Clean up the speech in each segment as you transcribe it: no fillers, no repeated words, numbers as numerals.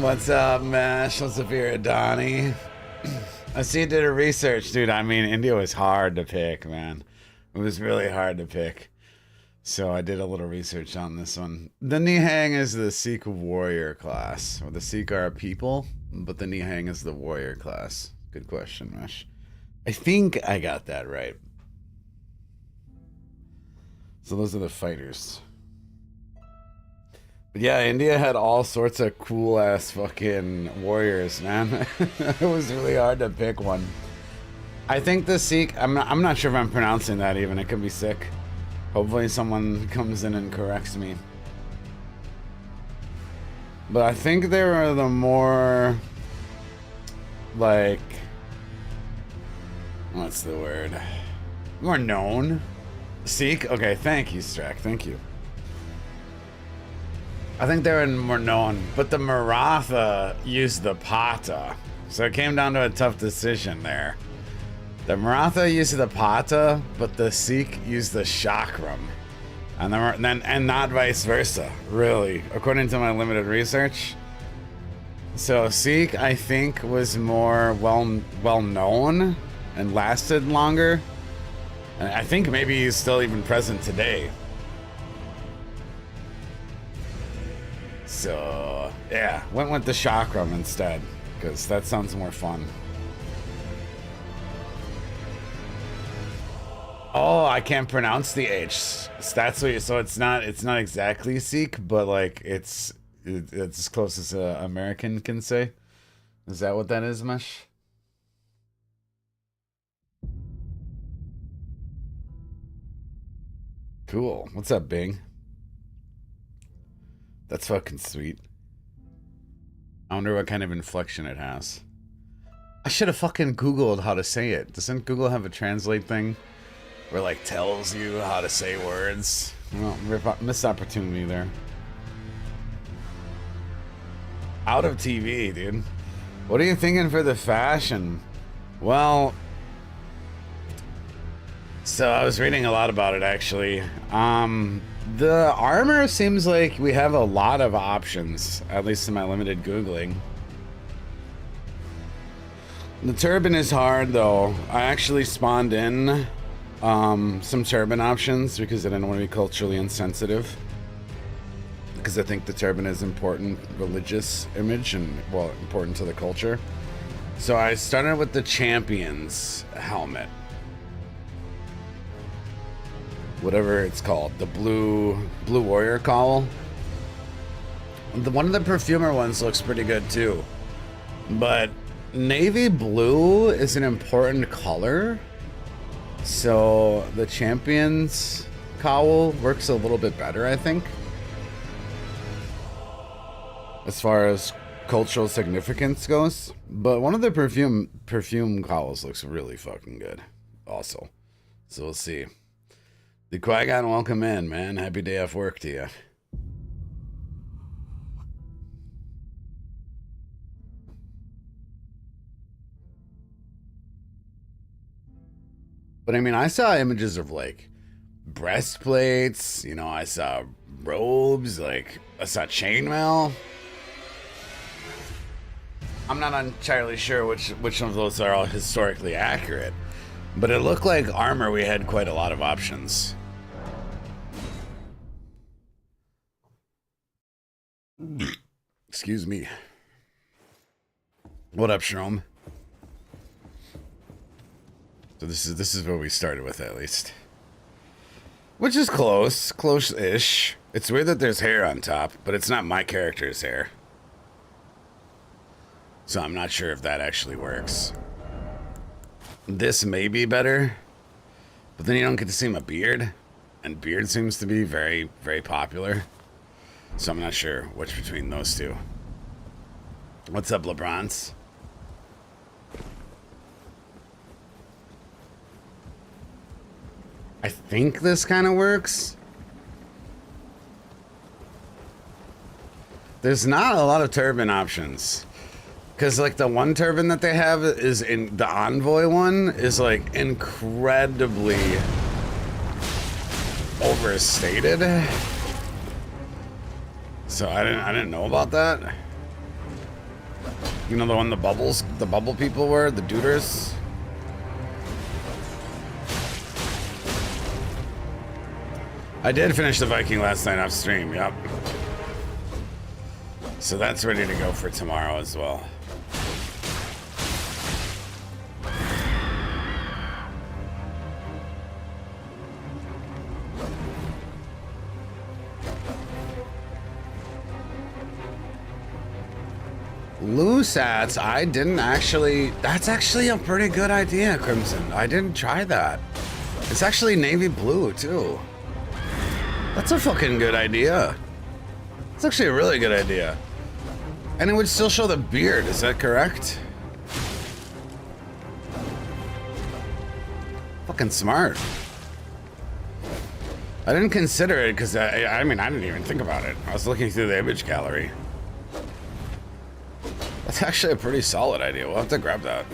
What's up, Mesh? What's up here, Donnie? I see you did a research, dude. I mean, India was hard to pick, man. It was really hard to pick. So I did a little research on this one. The Nihang is the Sikh warrior class. Or the Sikh are a people, but the Nihang is the warrior class. Good question, Mesh. I think I got that right. So those are the fighters. But yeah, India had all sorts of cool ass fucking warriors, man. It was really hard to pick one. I think the Sikh, I'm not sure if I'm pronouncing that even. It could be Sikh. Hopefully someone comes in and corrects me. But I think they were the more like, what's the word? More known. Sikh? Okay, thank you, Strack. Thank you. I think they were more known, but the Maratha used the Pata. So it came down to a tough decision there. The Maratha used the Pata, but the Sikh used the Chakram. And not vice versa, really, according to my limited research. So Sikh, I think, was more well known and lasted longer. And I think maybe he's still even present today. So, yeah, went with the Chakram instead, because that sounds more fun. Oh, I can't pronounce the H. That's what so it's not exactly Sikh, but like it's as close as an American can say. Is that what that is, Mesh? Cool. What's up, Bing? That's fucking sweet. I wonder what kind of inflection it has. I should have fucking Googled how to say it. Doesn't Google have a translate thing where like tells you how to say words? Well, missed opportunity there. Out of TV, dude. What are you thinking for the fashion? Well, so I was reading a lot about it actually. The armor seems like we have a lot of options, at least in my limited Googling. The turban is hard though. I actually spawned in some turban options because I didn't want to be culturally insensitive. Because I think the turban is important religious image and, well, important to the culture. So I started with the champion's helmet. Whatever it's called, the blue warrior cowl. One of the perfumer ones looks pretty good too, but navy blue is an important color, so the champion's cowl works a little bit better, I think, as far as cultural significance goes. But one of the perfume cowls looks really fucking good also, so we'll see. The Qui-Gon, welcome in, man. Happy day off work to you. But I mean, I saw images of like breastplates, you know, I saw robes, like I saw chainmail. I'm not entirely sure which of those are all historically accurate, but it looked like armor we had quite a lot of options. Excuse me. What up, Shrom? So this is what we started with, at least. Which is close-ish. It's weird that there's hair on top, but it's not my character's hair. So I'm not sure if that actually works. This may be better, but then you don't get to see my beard, and beard seems to be very, very popular. So I'm not sure which between those two. What's up, LeBron's? I think this kind of works. There's not a lot of turban options. Because like the one turban that they have is in the Envoy one is like incredibly overstated. So I didn't know about that. You know the one the bubble people were, the duders? I did finish the Viking last night off stream, yep. So that's ready to go for tomorrow as well. Lusats, I didn't actually... That's actually a pretty good idea, Crimson. I didn't try that. It's actually navy blue, too. That's a fucking good idea. It's actually a really good idea. And it would still show the beard, is that correct? Fucking smart. I didn't consider it because, I mean, I didn't even think about it. I was looking through the image gallery. That's actually a pretty solid idea. We'll have to grab that.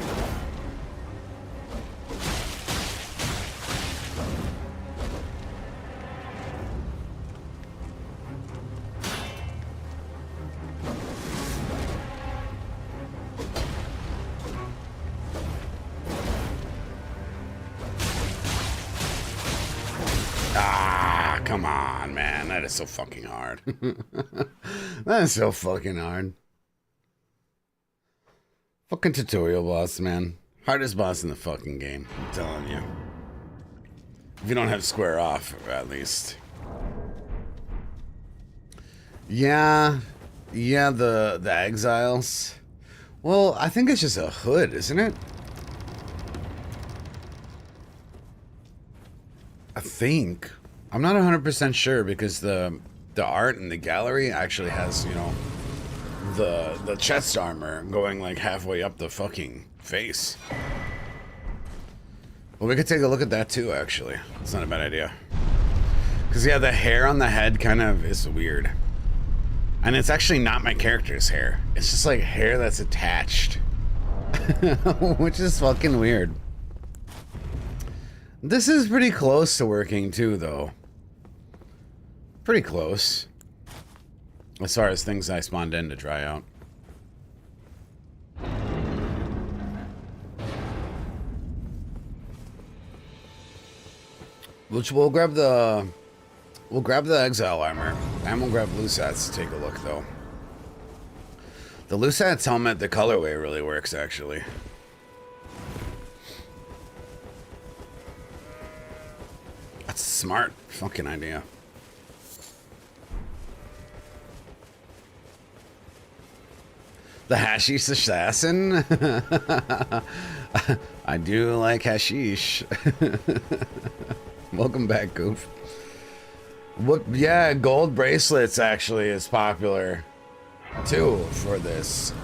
Ah, come on, man. That is so fucking hard. That is so fucking hard. Fucking tutorial boss, man. Hardest boss in the fucking game, I'm telling you. If you don't have square off, at least. Yeah, the exiles. Well, I think it's just a hood, isn't it? I think. I'm not 100% sure because the art in the gallery actually has, you know, the chest armor going like halfway up the fucking face. Well, we could take a look at that too, actually. It's not a bad idea. Because, yeah, the hair on the head kind of is weird. And it's actually not my character's hair. It's just like hair that's attached. Which is fucking weird. This is pretty close to working too, though. Pretty close. As far as things I spawned in to try out. Which we'll grab the exile armor, and we'll grab Lusats to take a look, though. The Lusats helmet, the colorway really works, actually. That's a smart fucking idea. The hashish assassin? I do like hashish. Welcome back, Goof. What? Yeah, gold bracelets actually is popular too for this.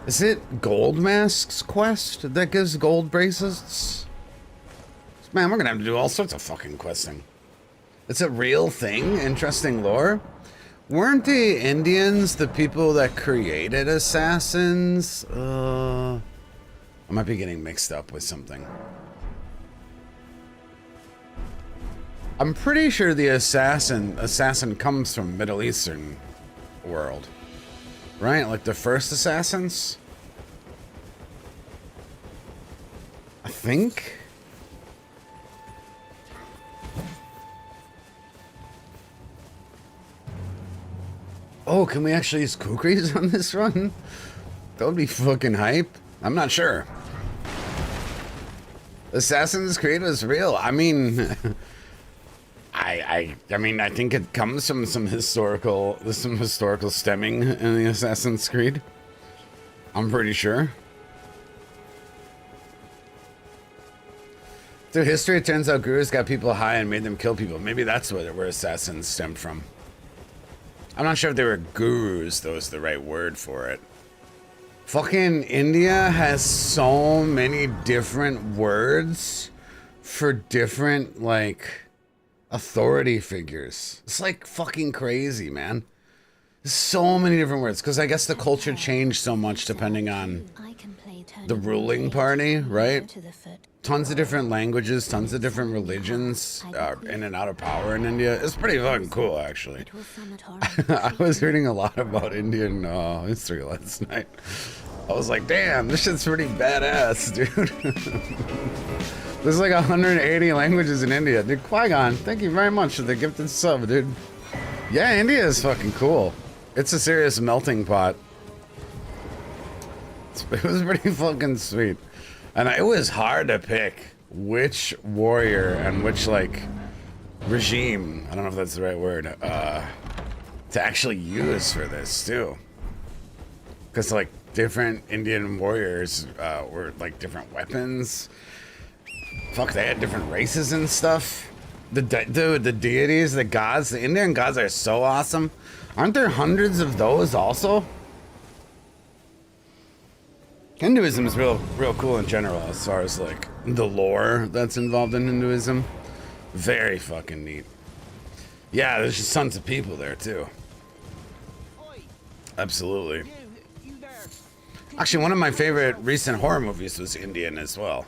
Is it Gold Mask's quest that gives gold bracelets? Man, we're gonna have to do all sorts of fucking questing. It's a real thing. Interesting lore. Weren't the Indians the people that created assassins? I might be getting mixed up with something. I'm pretty sure the assassin comes from Middle Eastern world, right? Like the first assassins, I think. Oh, can we actually use kukris on this run? That would be fucking hype. I'm not sure. Assassin's Creed was real. I mean, I mean, I think it comes from some historical stemming in the Assassin's Creed. I'm pretty sure. Through history, it turns out gurus got people high and made them kill people. Maybe that's where assassins stemmed from. I'm not sure if they were gurus, though is the right word for it. Fucking India has so many different words for different, like, authority figures. It's like fucking crazy, man. There's so many different words, because I guess the culture changed so much depending on the ruling party, right? Tons of different languages, tons of different religions in and out of power in India. It's pretty fucking cool, actually. I was reading a lot about Indian history last night. I was like, damn, this shit's pretty badass, dude. There's like 180 languages in India. Dude, Qui-Gon, thank you very much for the gifted sub, dude. Yeah, India is fucking cool. It's a serious melting pot. It was pretty fucking sweet. And it was hard to pick which warrior and which, like, regime, I don't know if that's the right word, to actually use for this, too. Because, like, different Indian warriors were, like, different weapons. Fuck, they had different races and stuff. The deities, the gods, the Indian gods are so awesome. Aren't there hundreds of those also? Hinduism is real cool in general as far as like the lore that's involved in Hinduism. Very fucking neat. Yeah, there's just tons of people there too. Absolutely. Actually, one of my favorite recent horror movies was Indian as well.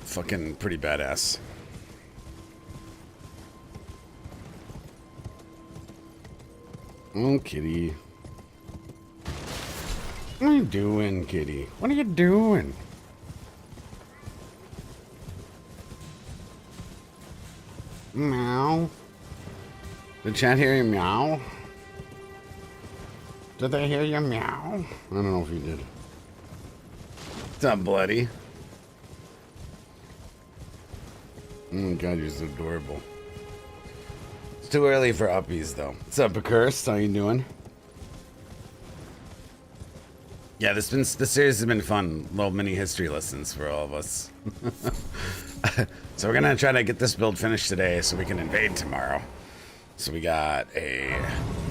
Fucking pretty badass. Oh, kitty. What are you doing, kitty? What are you doing? Meow. Did chat hear you meow? Did they hear you meow? I don't know if you did. What's up, bloody? Oh god, you're so adorable. It's too early for uppies, though. What's up, Accursed? How you doing? Yeah, this series has been fun. Little mini history lessons for all of us. So we're gonna try to get this build finished today so we can invade tomorrow. So we got a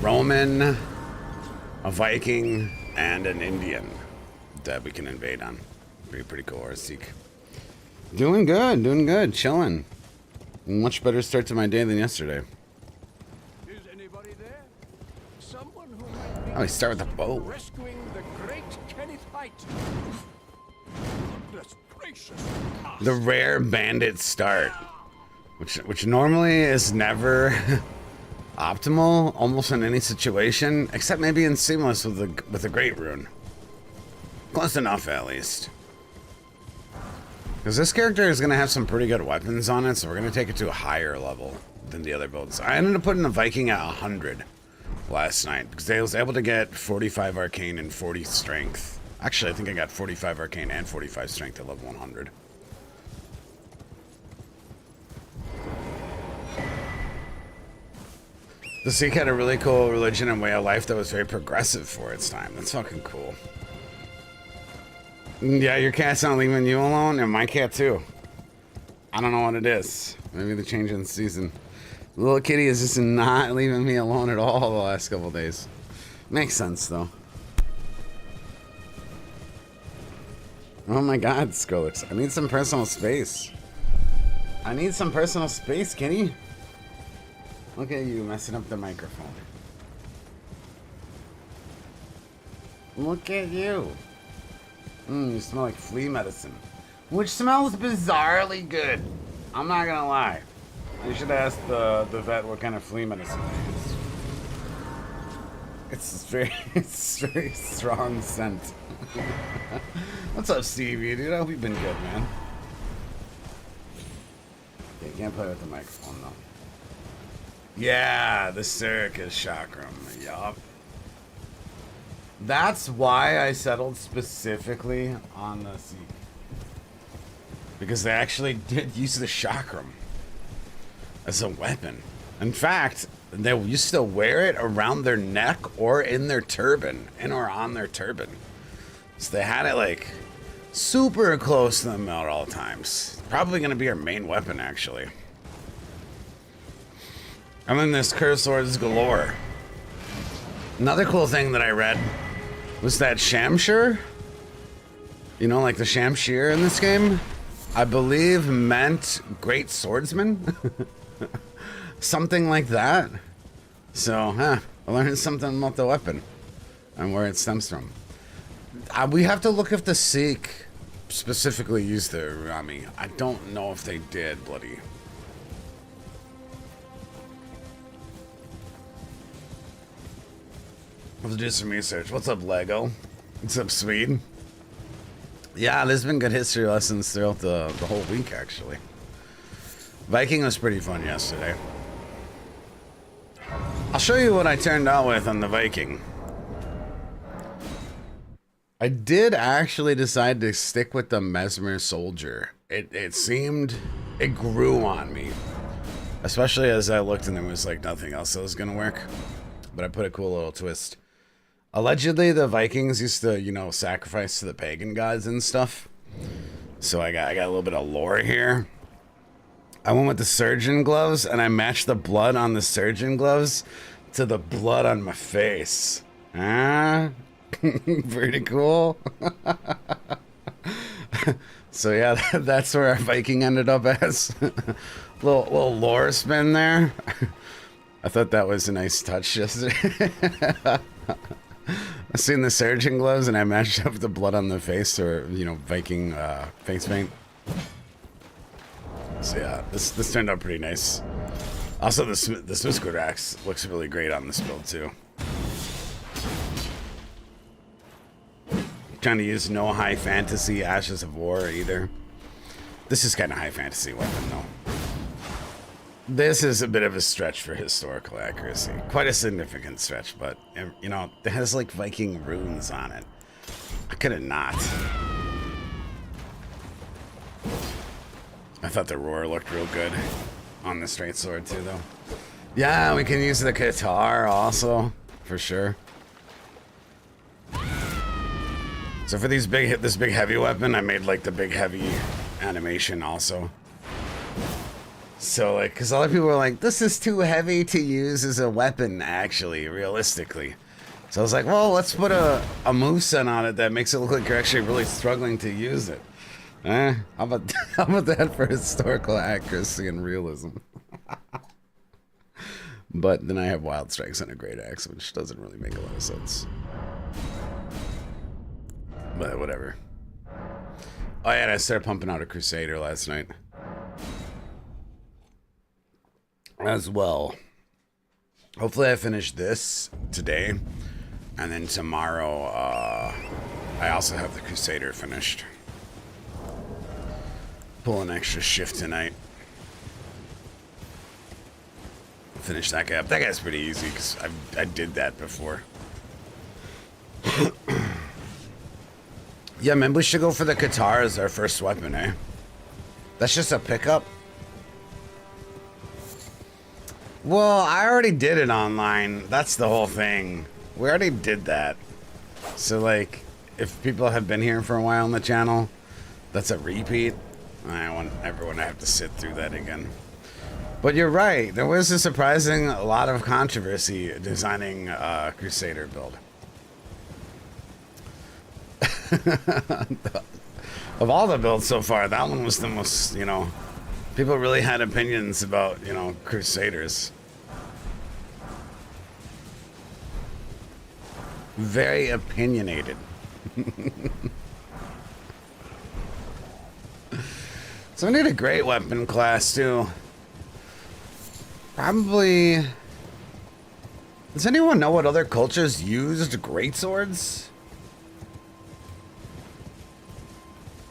Roman, a Viking, and an Indian that we can invade on. Be pretty cool, or a Sikh. Doing good, chilling. Much better start to my day than yesterday. Is anybody there? Someone who might be Oh, we start with the bow. rescuing the great Kenneth Height. Goodness gracious. The rare bandit start, which normally is never optimal, almost in any situation, except maybe in Seamless with the Great Rune. Close enough, at least. Because this character is going to have some pretty good weapons on it, so we're going to take it to a higher level than the other builds. I ended up putting the Viking at 100 last night, because I was able to get 45 Arcane and 40 Strength. Actually, I think I got 45 Arcane and 45 Strength at level 100. The Sikh had a really cool religion and way of life that was very progressive for its time. That's fucking cool. Yeah, your cat's not leaving you alone, and my cat too. I don't know what it is. Maybe the change in season. The little kitty is just not leaving me alone at all the last couple days. Makes sense though. Oh my god, Skrillex. I need some personal space. I need some personal space, kitty. Look at you messing up the microphone. Look at you. You smell like flea medicine. Which smells bizarrely good. I'm not gonna lie. I should ask the vet what kind of flea medicine they use. It's very strong scent. What's up, Stevie? Dude, I hope you've been good, man. Yeah, you can't play with the microphone though. Yeah, the Circus Chakram. Yup. That's why I settled specifically on the Sikh. Because they actually did use the Chakram as a weapon. In fact, they used to wear it around their neck or in their turban, in or on their turban. So they had it like super close to them at all times. Probably going to be our main weapon, actually. And then there's curse swords galore. Another cool thing that I read was that Shamshir, you know, like the Shamshir in this game, I believe meant great swordsman. Something like that. So, I learned something about the weapon and where it stems from. We have to look if the Sikh specifically used the Urami. I don't know if they did, bloody. Let's do some research. What's up, Lego? What's up, Swede? Yeah, there's been good history lessons throughout the whole week, actually. Viking was pretty fun yesterday. I'll show you what I turned out with on the Viking. I did actually decide to stick with the Mesmer Soldier. It seemed, it grew on me. Especially as I looked and there was like nothing else that was gonna work. But I put a cool little twist. Allegedly, the Vikings used to, you know, sacrifice to the pagan gods and stuff. So I got a little bit of lore here. I went with the surgeon gloves and I matched the blood on the surgeon gloves to the blood on my face. Ah. Pretty cool. So yeah, that's where our Viking ended up as. little lore spin there. I thought that was a nice touch yesterday. I seen the surgeon gloves and I matched up the blood on the face, or you know, Viking face paint. So yeah, this turned out pretty nice. Also, the Smithsquid axe looks really great on this build too. Trying to use no high fantasy Ashes of War either. This is kind of high fantasy weapon though. This is a bit of a stretch for historical accuracy. Quite a significant stretch, but you know, it has like Viking runes on it. I could have not. I thought the roar looked real good on the straight sword too though. Yeah, we can use the guitar also, for sure. So for this big heavy weapon, I made like the big heavy animation also. So like, cause a lot of people were like, this is too heavy to use as a weapon actually, realistically. So I was like, well, let's put a moveset on it that makes it look like you're actually really struggling to use it. How about that for historical accuracy and realism? But then I have wild strikes and a great axe, which doesn't really make a lot of sense. But whatever. Oh yeah, and I started pumping out a Crusader last night. As well. Hopefully I finish this today. And then tomorrow, I also have the Crusader finished. Pull an extra shift tonight. Finish that guy up. That guy's pretty easy because I did that before. Yeah, man, we should go for the Qatar as our first weapon, eh? That's just a pickup. Well, I already did it online. That's the whole thing. We already did that. So, like, if people have been here for a while on the channel, that's a repeat. I want everyone to have to sit through that again. But you're right. There was a surprising lot of controversy designing a Crusader build. Of all the builds so far, that one was the most, you know, people really had opinions about, you know, Crusaders. Very opinionated. So I need a great weapon class too. Probably. Does anyone know what other cultures used greatswords?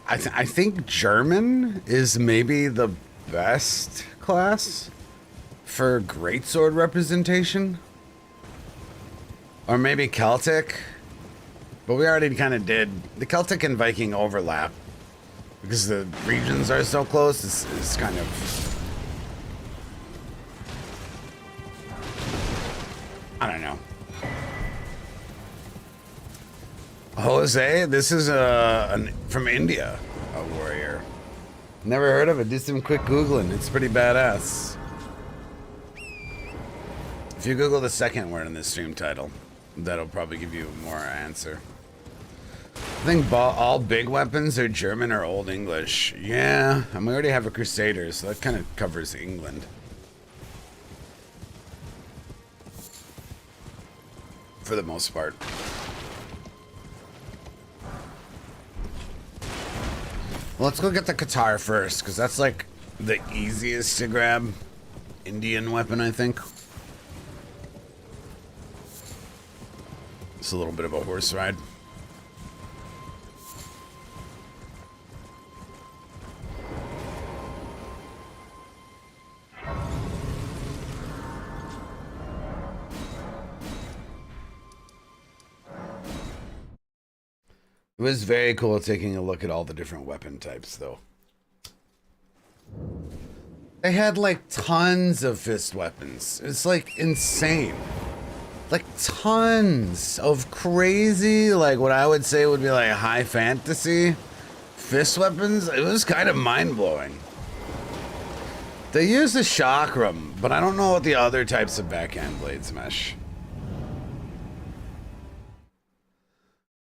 I think German is maybe the best class for greatsword representation. Or maybe Celtic. But we already kind of did. The Celtic and Viking overlap. Because the regions are so close, it's kind of... I don't know. Jose, this is from India, a warrior. Never heard of it. Do some quick Googling. It's pretty badass. If you Google the second word in the stream title, that'll probably give you more answer. I think all big weapons are German or Old English. Yeah, and we already have a Crusader, so that kind of covers England. For the most part. Well, let's go get the Qatar first, because that's like the easiest to grab Indian weapon, I think. It's a little bit of a horse ride. It was very cool taking a look at all the different weapon types, though. They had like tons of fist weapons. It's like insane. Like tons of crazy, like what I would say would be like high fantasy fist weapons. It was kind of mind-blowing. They used the chakram, but I don't know what the other types of backhand blades mesh.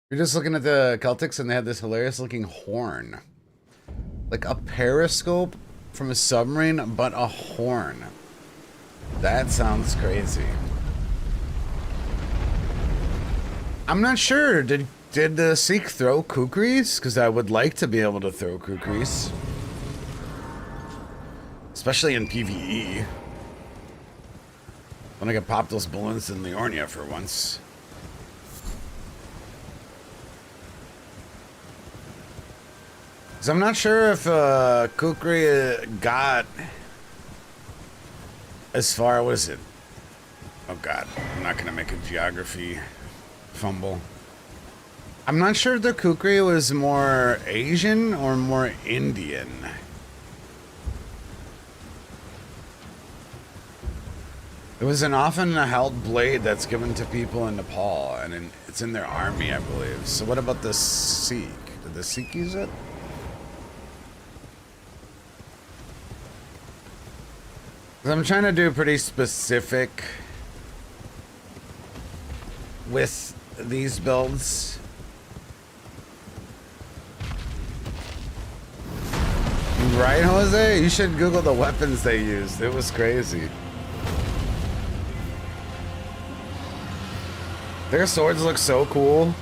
You're just looking at the Celtics and they had this hilarious looking horn. Like a periscope from a submarine, but a horn. That sounds crazy. I'm not sure. Did the Sikh throw kukris? Because I would like to be able to throw kukris. Especially in PvE. When I could pop those balloons in Liornia for once. So I'm not sure if Kukri got as far, what is it? Oh god, I'm not gonna make a geography fumble. I'm not sure if the Kukri was more Asian or more Indian. It was an often held blade that's given to people in Nepal, and it's in their army, I believe. So what about the Sikh? Did the Sikh use it? I'm trying to do pretty specific with these builds. Right, Jose? You should Google the weapons they used. It was crazy. Their swords look so cool.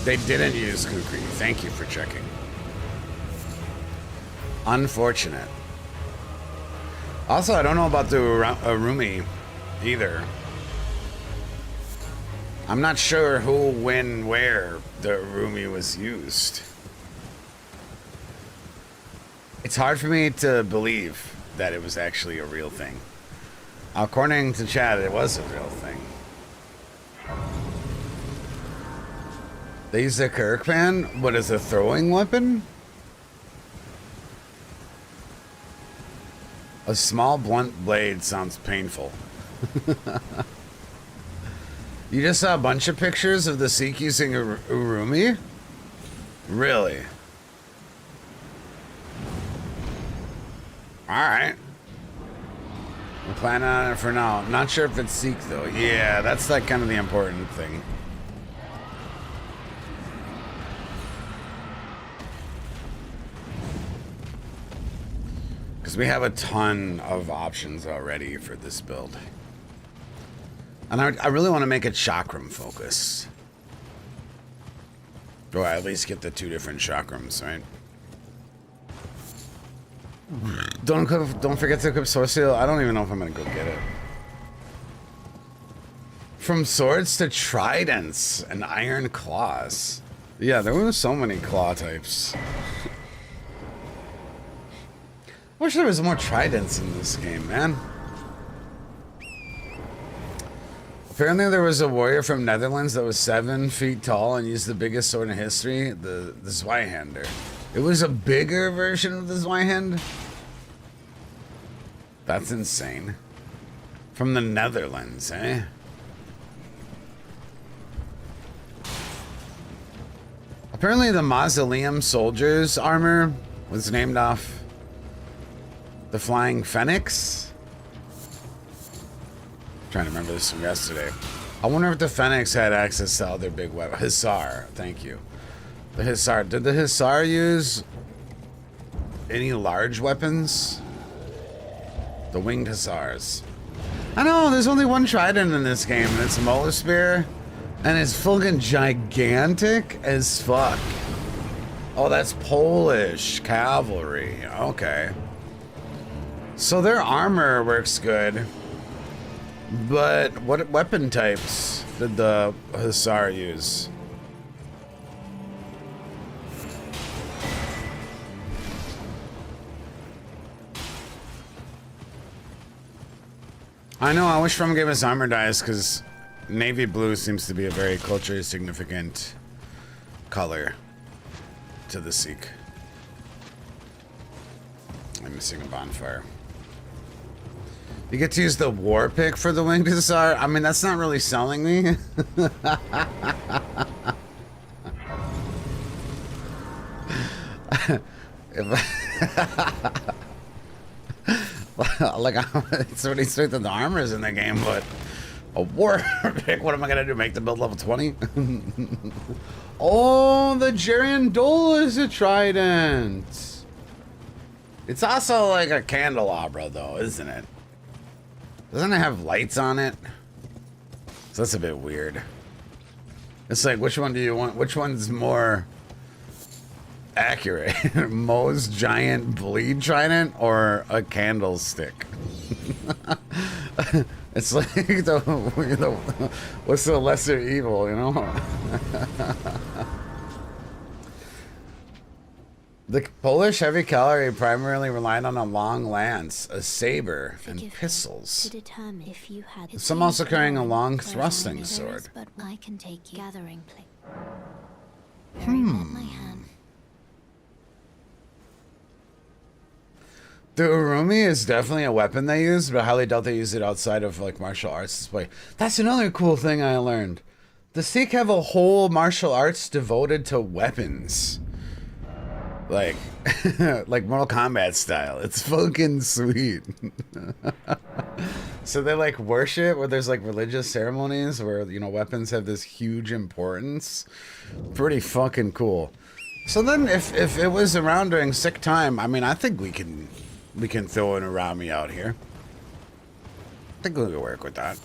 They didn't use Kukri. Thank you for checking. Unfortunate. Also, I don't know about the Arumi either. I'm not sure who, when, where the Arumi was used. It's hard for me to believe that it was actually a real thing. According to Chad, it was a real thing. They use a Kirkpan? What is a throwing weapon? A small blunt blade sounds painful. You just saw a bunch of pictures of the Sikh using Urumi? Really? Alright. I'm planning on it for now. Not sure if it's Sikh though. Yeah, that's like kind of the important thing. Because we have a ton of options already for this build. And I really want to make it chakram focused. Or at least get the 2 different chakrams, right? Don't forget to equip Sword Seal. I don't even know if I'm going to go get it. From swords to tridents and iron claws. Yeah, there were so many claw types. I wish there was more tridents in this game, man. Apparently there was a warrior from Netherlands that was 7 feet tall and used the biggest sword in history, the Zweihander. It was a bigger version of the Zweihand? That's insane. From the Netherlands, eh? Apparently the Mausoleum Soldier's armor was named off the Flying Phoenix? I'm trying to remember this from yesterday. I wonder if the Phoenix had access to other big weapons. Hussar, thank you. The Hussar. Did the Hussar use any large weapons? The winged hussars. I know, there's only one trident in this game, and it's a Molar Spear, and it's fucking gigantic as fuck. Oh, that's Polish cavalry. Okay. So their armor works good, but what weapon types did the hussar use? I know, I wish From gave us armor dice because navy blue seems to be a very culturally significant color to the Sikh. I'm missing a bonfire. You get to use the war pick for the winged hussar. I mean, that's not really selling me. Like, it's already straight that the armor is in the game, but a war pick, what am I gonna do? Make the build level 20? Oh, the Gerundole is a trident. It's also like a candelabra, though, isn't it? Doesn't it have lights on it? So that's a bit weird. It's like, which one do you want? Which one's more accurate? Moe's giant bleed trident or a candlestick? It's like what's the lesser evil, you know? The Polish heavy cavalry primarily relied on a long lance, a saber, and pistols. Some also carrying a long thrusting sword. But I can take you gathering place. The Urumi is definitely a weapon they use, but I highly doubt they use it outside of like martial arts display. That's another cool thing I learned. The Sikh have a whole martial arts devoted to weapons. Like, like Mortal Kombat style. It's fucking sweet. So they like worship where there's like religious ceremonies where, you know, weapons have this huge importance. Pretty fucking cool. So then if it was around during Sikh time, I mean, I think we can throw an Urami out here. I think we could work with that.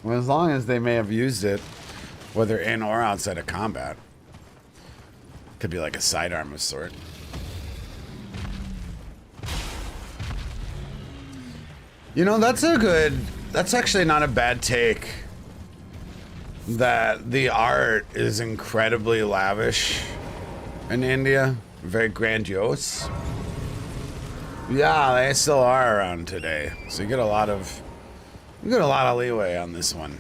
Well, as long as they may have used it, whether in or outside of combat. Could be like a sidearm of sort. You know, that's actually not a bad take. That the art is incredibly lavish in India. Very grandiose. Yeah, they still are around today. So you get a lot of leeway on this one.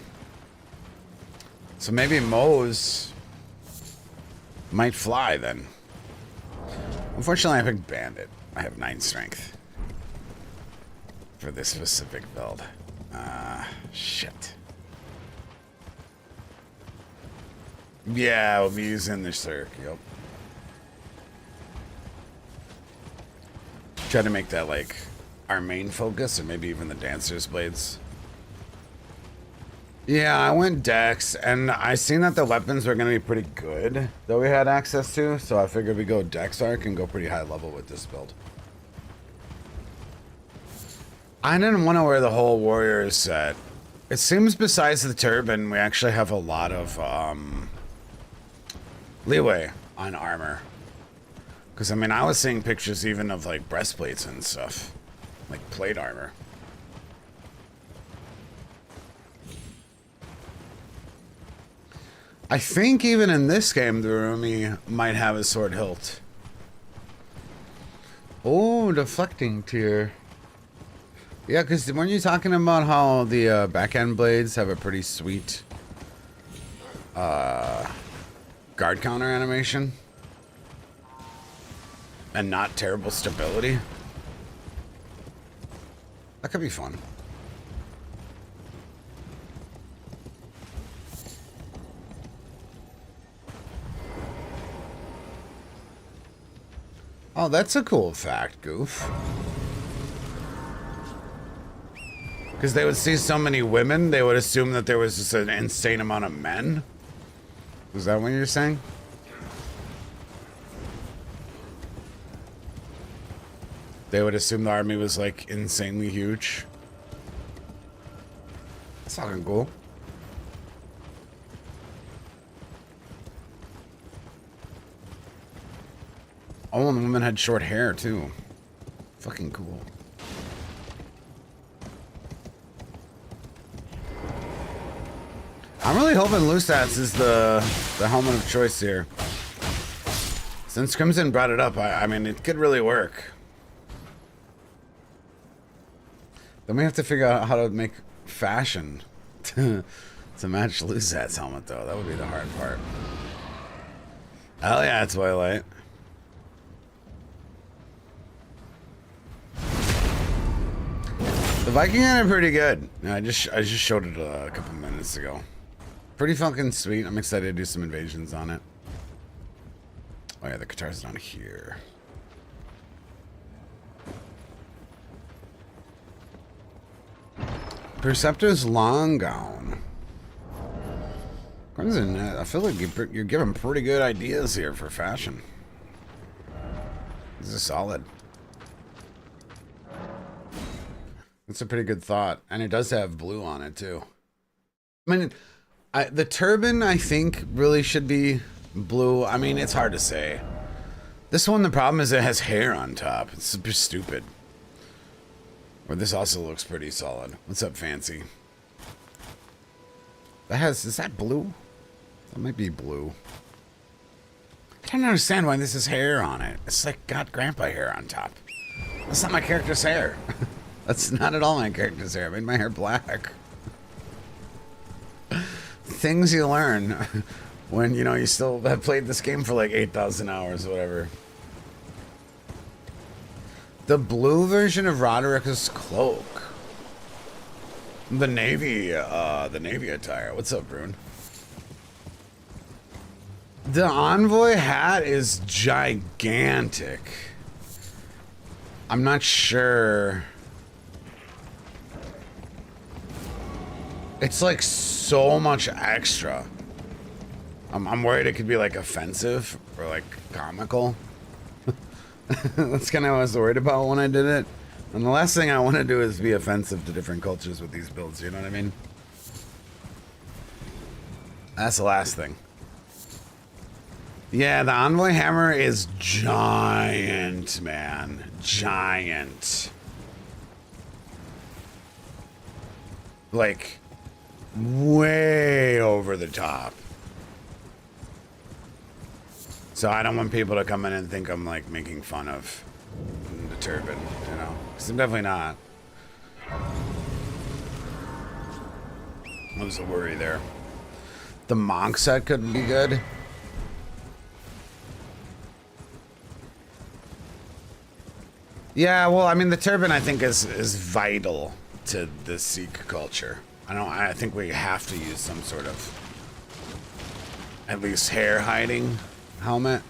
So maybe Moe's might fly then. Unfortunately, I picked Bandit. I have 9 strength for this specific build. Shit. Yeah, we'll be using the Cirque. Yep. Try to make that like our main focus, or maybe even the Dancer's Blades. Yeah, I went Dex, and I seen that the weapons were going to be pretty good that we had access to, so I figured we go Dex Arc and go pretty high level with this build. I didn't want to wear the whole Warriors set. It seems besides the turban, we actually have a lot of leeway on armor. Because, I mean, I was seeing pictures even of, like, breastplates and stuff. Like, plate armor. I think even in this game, the Urumi might have a sword hilt. Oh, deflecting tier. Yeah, because weren't you talking about how the back-end blades have a pretty sweet guard counter animation? And not terrible stability? That could be fun. Oh, that's a cool fact, Goof. Because they would see so many women, they would assume that there was just an insane amount of men? Is that what you're saying? They would assume the army was like insanely huge. That's fucking cool. Oh, and the woman had short hair too. Fucking cool. I'm really hoping Lusats is the helmet of choice here. Since Crimson brought it up, I mean, it could really work. Then we have to figure out how to make fashion to match Lusat's helmet, though. That would be the hard part. Hell yeah, Twilight. The Viking had it pretty good. I just showed it a couple minutes ago. Pretty fucking sweet. I'm excited to do some invasions on it. Oh yeah, the guitar's down here. Perceptor's long gown. Crimson, I feel like you're giving pretty good ideas here for fashion. This is solid. It's a pretty good thought, and it does have blue on it too. I mean, the turban I think really should be blue. I mean, it's hard to say. This one, the problem is it has hair on top. It's super stupid. Or this also looks pretty solid. What's up, Fancy? Is that blue? That might be blue. I don't understand why this has hair on it. It's like got grandpa hair on top. That's not my character's hair. That's not at all my character's hair. I made my hair black. Things you learn when, you know, you still have played this game for like 8,000 hours or whatever. The blue version of Roderick's cloak. The navy attire. What's up, Brune? The envoy hat is gigantic. I'm not sure. It's like so much extra. I'm worried it could be like offensive or like comical. That's kind of what I was worried about when I did it. And the last thing I want to do is be offensive to different cultures with these builds, you know what I mean? That's the last thing. Yeah, the envoy hammer is giant, man. Giant. Like, way over the top. So I don't want people to come in and think I'm like making fun of the turban, you know? Because I'm definitely not. There's a worry there. The monk set could be good. Yeah, well, I mean, the turban I think is vital to the Sikh culture. I think we have to use some sort of at least hair hiding helmet.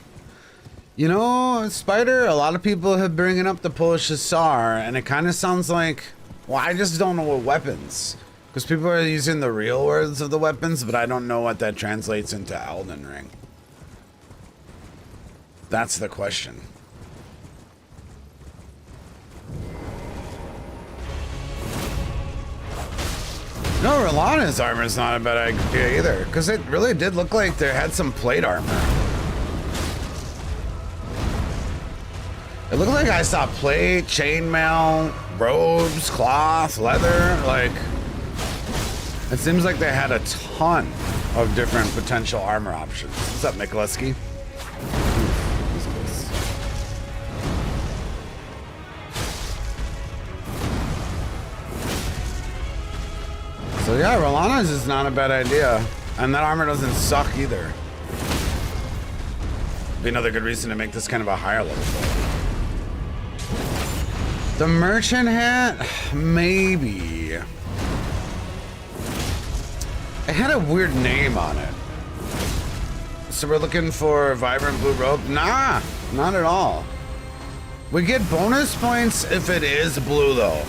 You know, Spider, a lot of people have bringing up the Polish Hussar, and it kind of sounds like, well, I just don't know what weapons. Because people are using the real words of the weapons, but I don't know what that translates into Elden Ring. That's the question. No, Rolana's armor is not a bad idea either, because it really did look like there had some plate armor. It looked like I saw plate, chainmail, robes, cloth, leather. Like, it seems like they had a ton of different potential armor options. What's up, Mikuleski? So yeah, Rolana's is not a bad idea. And that armor doesn't suck either. Be another good reason to make this kind of a higher level build. The merchant hat? Maybe. It had a weird name on it. So we're looking for vibrant blue robe? Nah, not at all. We get bonus points if it is blue though.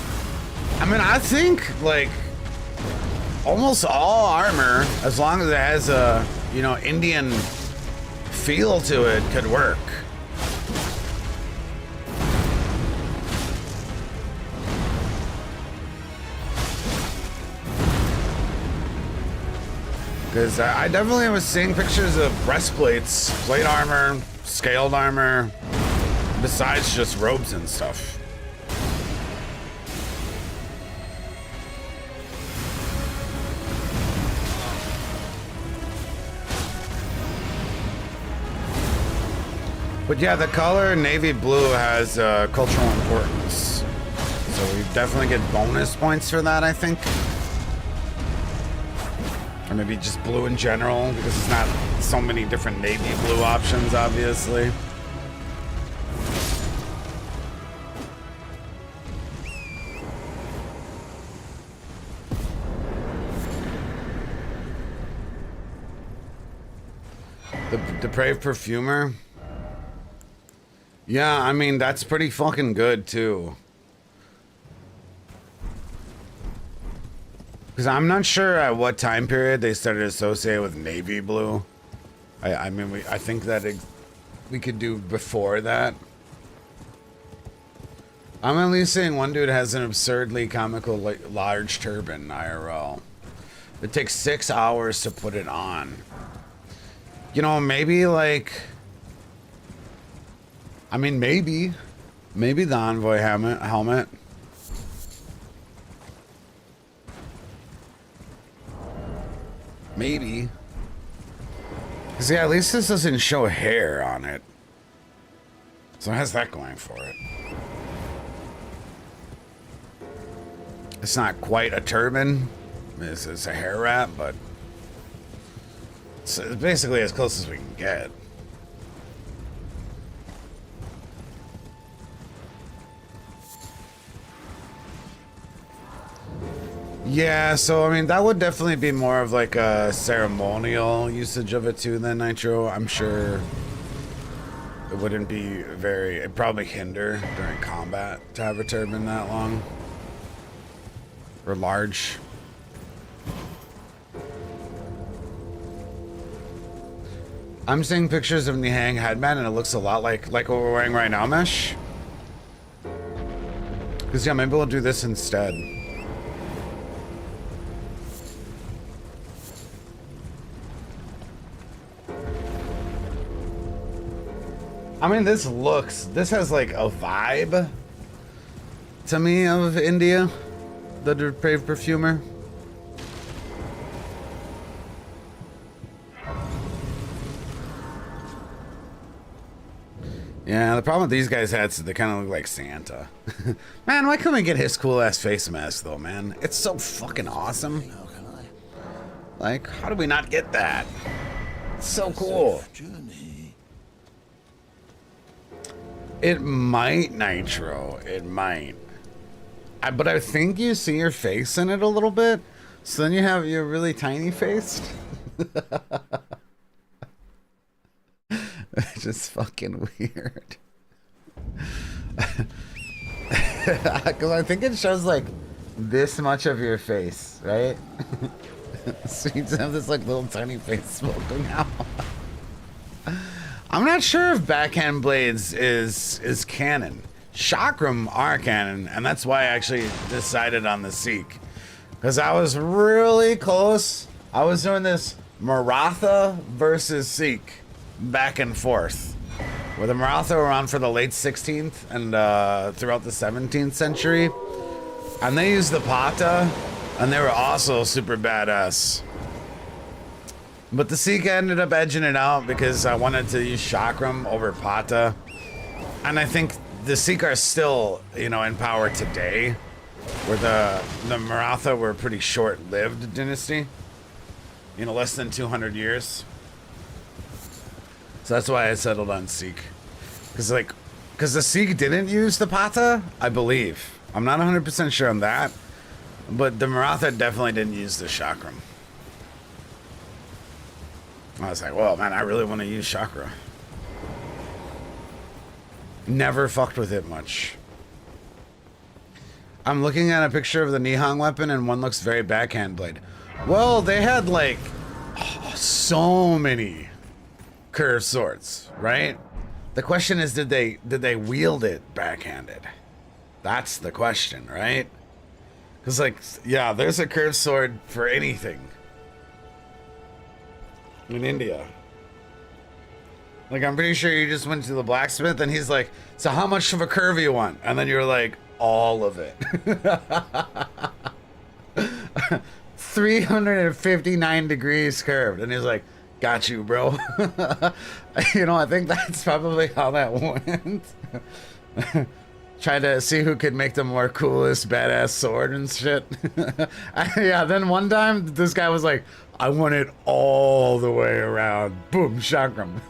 I mean, I think like almost all armor, as long as it has a, you know, Indian feel to it, could work. Because I definitely was seeing pictures of breastplates, plate armor, scaled armor, besides just robes and stuff. But yeah, the color navy blue has cultural importance. So we definitely get bonus points for that, I think. Or maybe just blue in general, because it's not so many different navy blue options, obviously. The Depraved Perfumer. Yeah, I mean, that's pretty fucking good, too. Because I'm not sure at what time period they started associated with navy blue. I mean, I think that we could do before that. I'm at least saying one dude has an absurdly comical, like, large turban, IRL. It takes 6 hours to put it on. You know, maybe, like... I mean, maybe the Envoy helmet. Maybe. Because, yeah, at least this doesn't show hair on it. So it has that going for it. It's not quite a turban. It's a hair wrap, but it's basically as close as we can get. Yeah, so I mean that would definitely be more of like a ceremonial usage of it too than Nitro. I'm sure it wouldn't be very, it'd probably hinder during combat to have a turban that long or large. I'm seeing pictures of Nihang headband and it looks a lot like what we're wearing right now, Mesh. Because yeah, maybe we'll do this instead. I mean, this has like a vibe to me of India, the Depraved Perfumer. Yeah, the problem with these guys' hats is they kind of look like Santa. Man, why couldn't we get his cool ass face mask though, man? It's so fucking awesome. Like, how do we not get that? It's so cool. It might, Nitro. It might. But I think you see your face in it a little bit. So then you're really tiny faced. It's just fucking weird. Because I think it shows like this much of your face, right? So you just have this like little tiny face poking out. I'm not sure if backhand blades is canon. Chakram are canon, and that's why I actually decided on the Sikh. Because I was really close. I was doing this Maratha versus Sikh back and forth. Where the Maratha were on for the late 16th and throughout the 17th century. And they used the Pata, and they were also super badass. But the Sikh ended up edging it out because I wanted to use Chakram over Pata. And I think the Sikh are still, you know, in power today. Where the Maratha were a pretty short-lived dynasty. You know, less than 200 years. So that's why I settled on Sikh. Because the Sikh didn't use the Pata, I believe. I'm not 100% sure on that. But the Maratha definitely didn't use the Chakram. I was like, well, man, I really want to use Chakra. Never fucked with it much. I'm looking at a picture of the Nihang weapon and one looks very backhand blade. Well, they had like so many curved swords, right? The question is, did they wield it backhanded? That's the question, right? Because like, yeah, there's a curved sword for anything. in India. Like, I'm pretty sure you just went to the blacksmith and he's like, so how much of a curve you want? And then you're like, all of it. 359 degrees curved. And he's like, got you, bro. You know, I think that's probably how that went. Try to see who could make the more coolest badass sword and shit. Yeah, then one time this guy was like, I want it all the way around. Boom, chakram.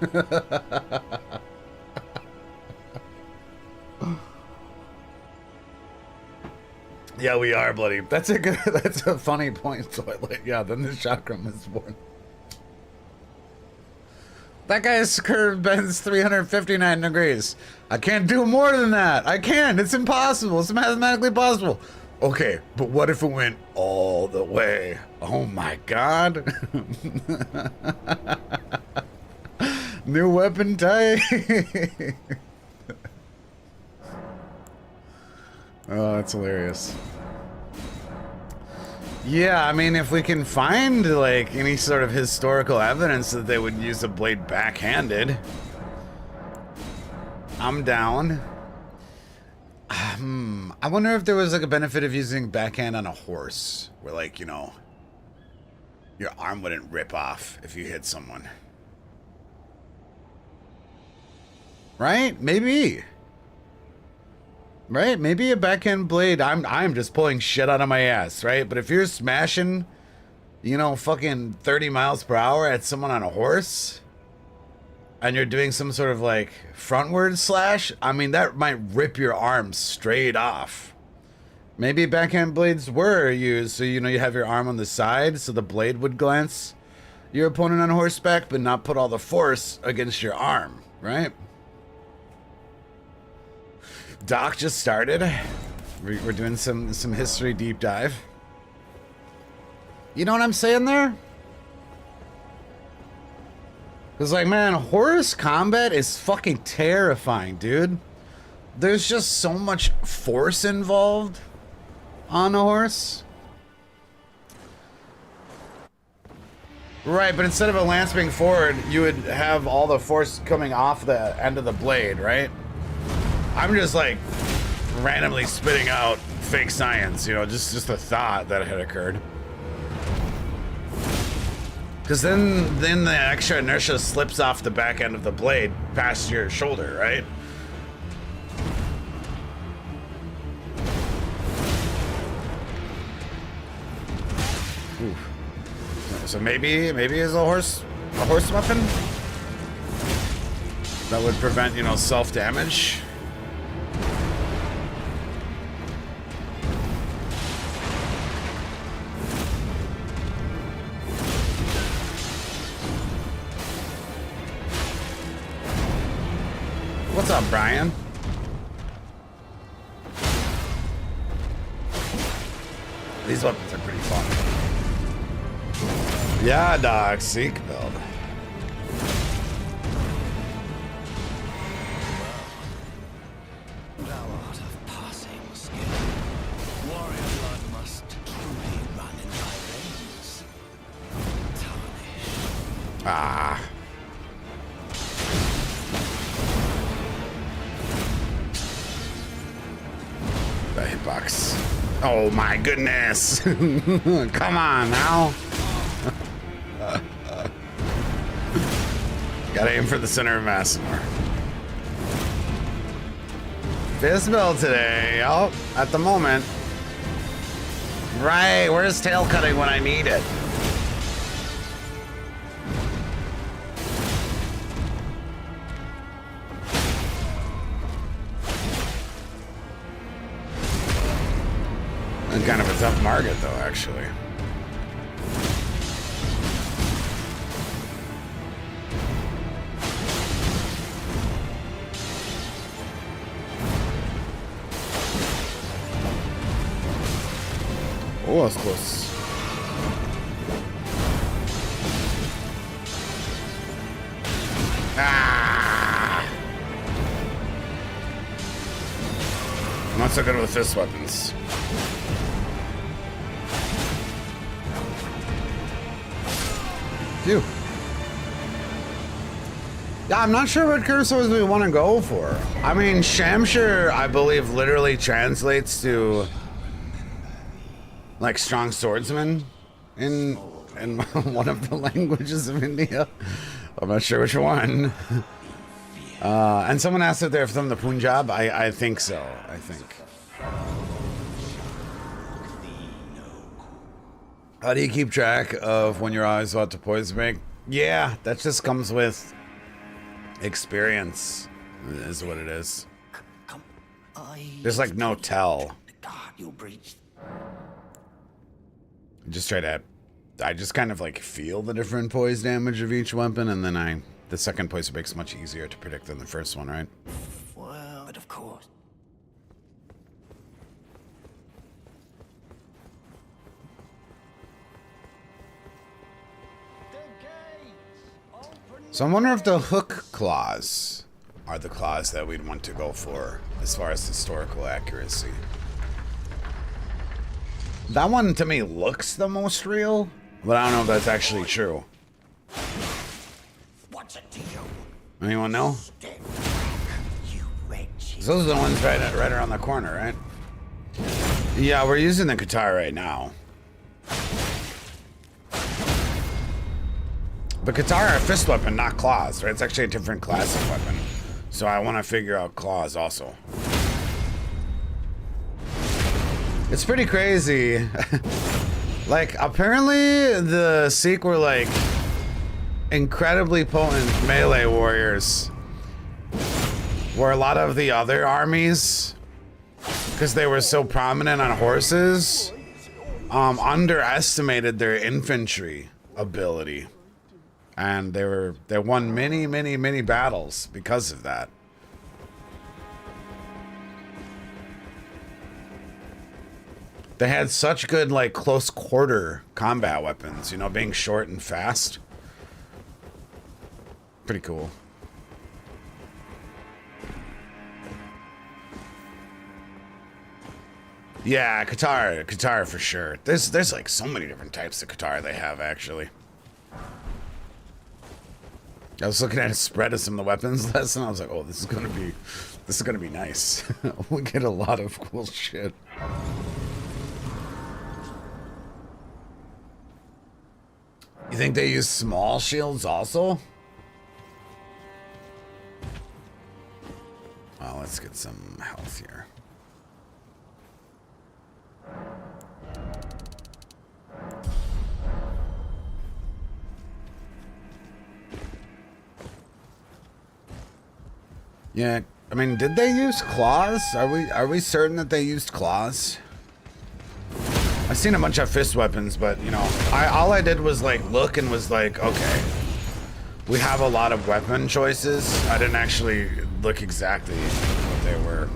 Yeah, we are bloody. That's a funny point, Toilet. Yeah, then the chakram is born. That guy's curve bends 359 degrees. I can't do more than that. I can't. It's impossible. It's mathematically possible. Okay, but what if it went all the way? Oh my god. New weapon type. Oh, that's hilarious. Yeah, I mean, if we can find, like, any sort of historical evidence that they would use a blade backhanded, I'm down. I wonder if there was, like, a benefit of using backhand on a horse, where, like, you know, your arm wouldn't rip off if you hit someone. Right? Maybe. Right? Maybe a backhand blade. I'm just pulling shit out of my ass, right? But if you're smashing, you know, fucking 30 miles per hour at someone on a horse, and you're doing some sort of like frontward slash, I mean, that might rip your arm straight off. Maybe backhand blades were used so, you know, you have your arm on the side so the blade would glance your opponent on horseback, but not put all the force against your arm, right? Doc just started. We're doing some history deep dive. You know what I'm saying there? Because, like, man, horse combat is fucking terrifying, dude. There's just so much force involved on a horse. Right, but instead of a lance being forward, you would have all the force coming off the end of the blade, right? I'm just like randomly spitting out fake science, you know, just a thought that had occurred. Because then the extra inertia slips off the back end of the blade past your shoulder, right? Oof. So maybe it's a horse weapon that would prevent, you know, self-damage. What's up, Brian? These weapons are pretty fun. Yeah, dog. Sikh build. Thou art of passing skill. Warrior blood must truly run in thy veins. Tarnish. Ah. The hitbox. Oh my goodness. Come on now. Gotta aim for the center of mass more. Fist build today. Oh, at the moment. Right, where's tail cutting when I need it? Kind of a tough market, though, actually. Oh, that's close. Ah! I'm not so good with fist weapons. Phew. Yeah, I'm not sure what cursors we want to go for. I mean, Shamshir, I believe, literally translates to like strong swordsman in one of the languages of India. I'm not sure which one. And someone asked if they're from the Punjab. I think so. I think. How do you keep track of when you're always about to poison make? Yeah, that just comes with experience, is what it is. There's like no tell. Just try to, I just kind of like feel the different poise damage of each weapon, and then the second poison break's much easier to predict than the first one, right? Well, but of course. So I'm wondering if the hook claws are the claws that we'd want to go for as far as historical accuracy. That one to me looks the most real, but I don't know if that's actually true. What's it to you? Anyone know? You wretch. Those are the ones right around the corner, right? Yeah, we're using the Qatar right now. But Qatar are a fist weapon, not claws, right? It's actually a different class of weapon. So I want to figure out claws also. It's pretty crazy. Like, apparently the Sikh were like incredibly potent melee warriors. Where a lot of the other armies, because they were so prominent on horses, underestimated their infantry ability. And they won many battles because of that. They had such good like close quarter combat weapons, you know, being short and fast. Pretty cool. Yeah, Qatar for sure. There's like so many different types of Qatar they have actually. I was looking at a spread of some of the weapons list, and I was like, "Oh, this is gonna be nice. We'll get a lot of cool shit." You think they use small shields also? Oh, let's get some health here. Yeah, I mean, did they use claws? Are we certain that they used claws? I've seen a bunch of fist weapons, but you know, all I did was like look and was like, okay, we have a lot of weapon choices. I didn't actually look exactly what they were.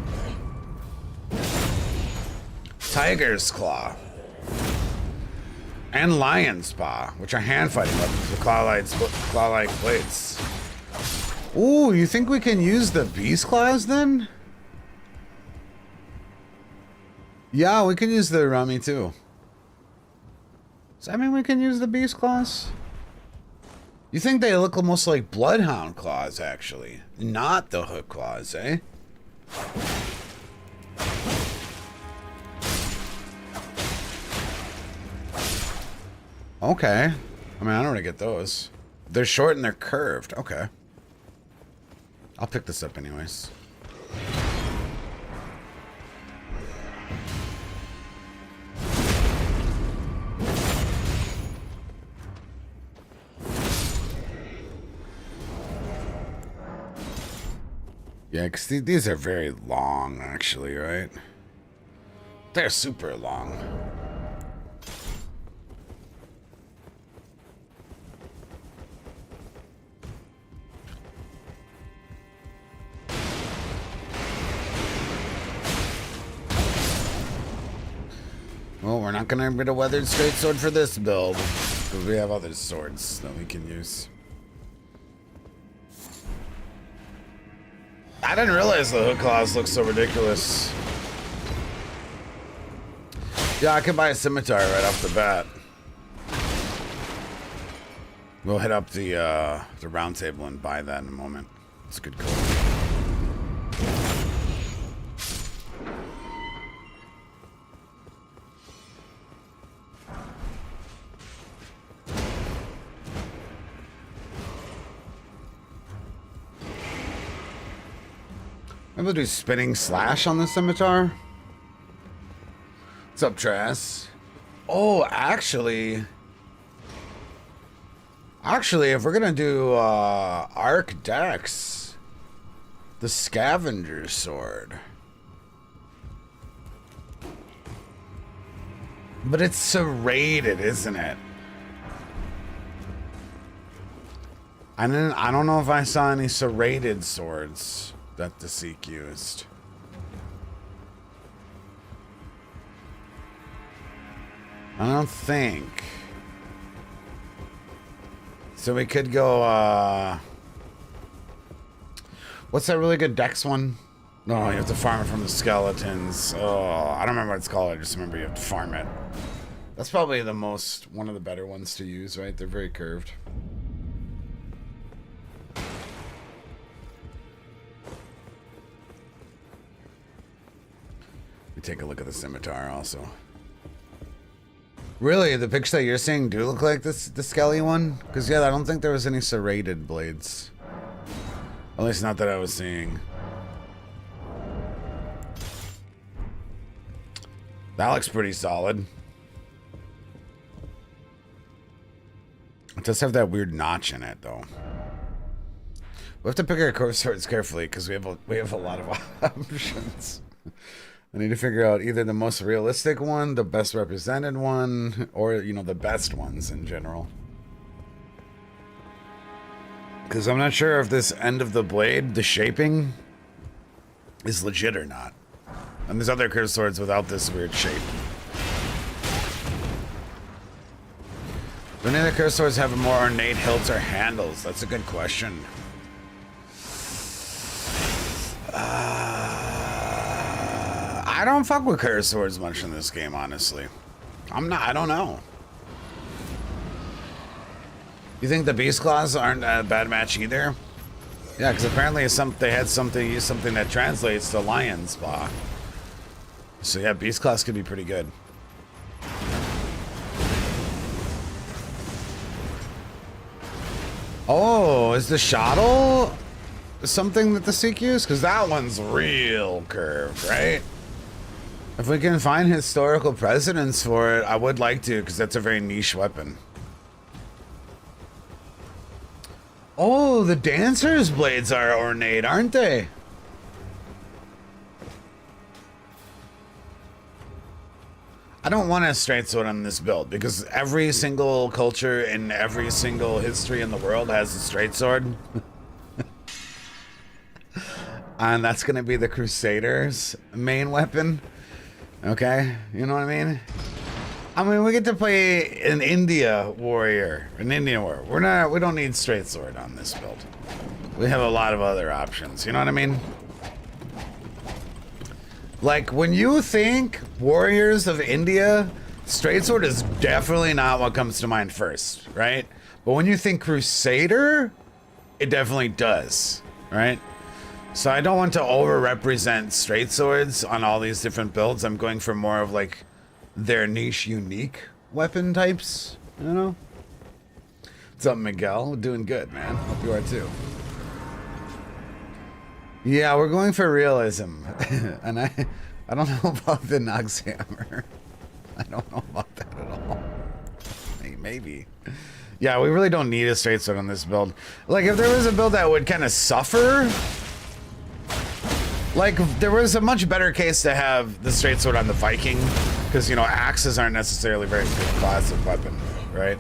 Tiger's claw and lion's paw, which are hand fighting weapons with claw-like blades. Ooh, you think we can use the beast claws then? Yeah, we can use the rummy too. Does that mean we can use the beast claws? You think they look almost like bloodhound claws, actually. Not the hook claws, eh? Okay. I mean, I don't really get those. They're short and they're curved. Okay. I'll pick this up anyways. Yeah, because these are very long, actually, right? They're super long. Well, we're not going to get a weathered straight sword for this build, because we have other swords that we can use. I didn't realize the hook claws look so ridiculous. Yeah, I can buy a scimitar right off the bat. We'll hit up the round table and buy that in a moment. It's a good call. Maybe we'll do spinning slash on the scimitar. What's up, Trass? Oh, actually, if we're gonna do Arc Dex, the Scavenger Sword, but it's serrated, isn't it? I don't know if I saw any serrated swords that the Sikh used. I don't think. So we could go, what's that really good Dex one? No, you have to farm it from the skeletons. Oh, I don't remember what it's called. I just remember you have to farm it. That's probably one of the better ones to use, right? They're very curved. We take a look at the scimitar also. Really, the picture that you're seeing do look like this, the Skelly one? Because, yeah, I don't think there was any serrated blades. At least not that I was seeing. That looks pretty solid. It does have that weird notch in it, though. We have to pick our curved swords carefully because we have a lot of options. I need to figure out either the most realistic one, the best represented one, or, you know, the best ones in general. Because I'm not sure if this end of the blade, the shaping, is legit or not. And there's other curved swords without this weird shape. Do any of the curved swords have more ornate hilts or handles? That's a good question. I don't fuck with curved swords much in this game, honestly. I don't know. You think the Beast Claws aren't a bad match either? Yeah, because apparently they had used something that translates to Lion's Paw. So yeah, Beast Claws could be pretty good. Oh, is the shuttle something that the Sikh use? Because that one's real curved, right? If we can find historical precedents for it, I would like to, because that's a very niche weapon. Oh, the Dancer's blades are ornate, aren't they? I don't want a straight sword on this build, because every single culture in every single history in the world has a straight sword. And that's going to be the Crusaders' main weapon. Okay, you know what I mean? I mean, we get to play an India warrior, an Indian warrior. We don't need straight sword on this build. We have a lot of other options, you know what I mean? Like, when you think warriors of India, straight sword is definitely not what comes to mind first, right? But when you think Crusader, it definitely does, right? So I don't want to over-represent straight swords on all these different builds. I'm going for more of, like, their niche, unique weapon types, you know? What's up, Miguel? Doing good, man. Hope you are, too. Yeah, we're going for realism. And I don't know about the Nox Hammer. I don't know about that at all. Maybe. Yeah, we really don't need a straight sword on this build. Like, if there was a build that would kind of suffer... Like, there was a much better case to have the straight sword on the Viking, because, you know, axes aren't necessarily very good class of weapon, right?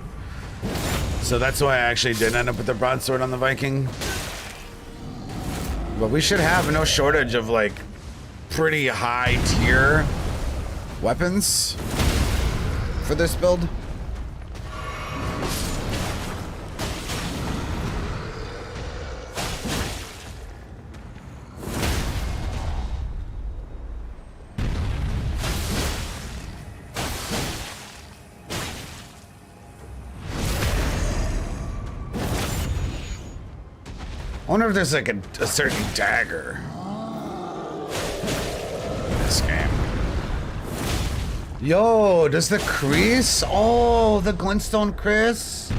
So that's why I actually did end up with the broadsword on the Viking. But we should have no shortage of, like, pretty high tier weapons for this build. I wonder if there's like a certain dagger in this game. Yo, does the crease? Oh, the glintstone Chris?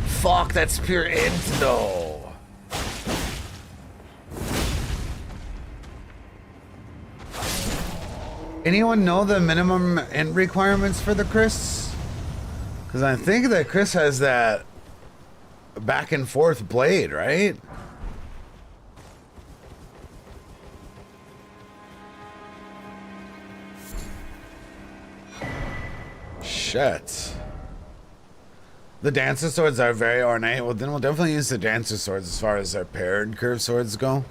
Fuck, that's pure int though. Anyone know the minimum int requirements for the Chris? Because I think that Chris has that back and forth blade, right? Shit. The dancer swords are very ornate. Well, then we'll definitely use the dancer swords as far as our paired curved swords go.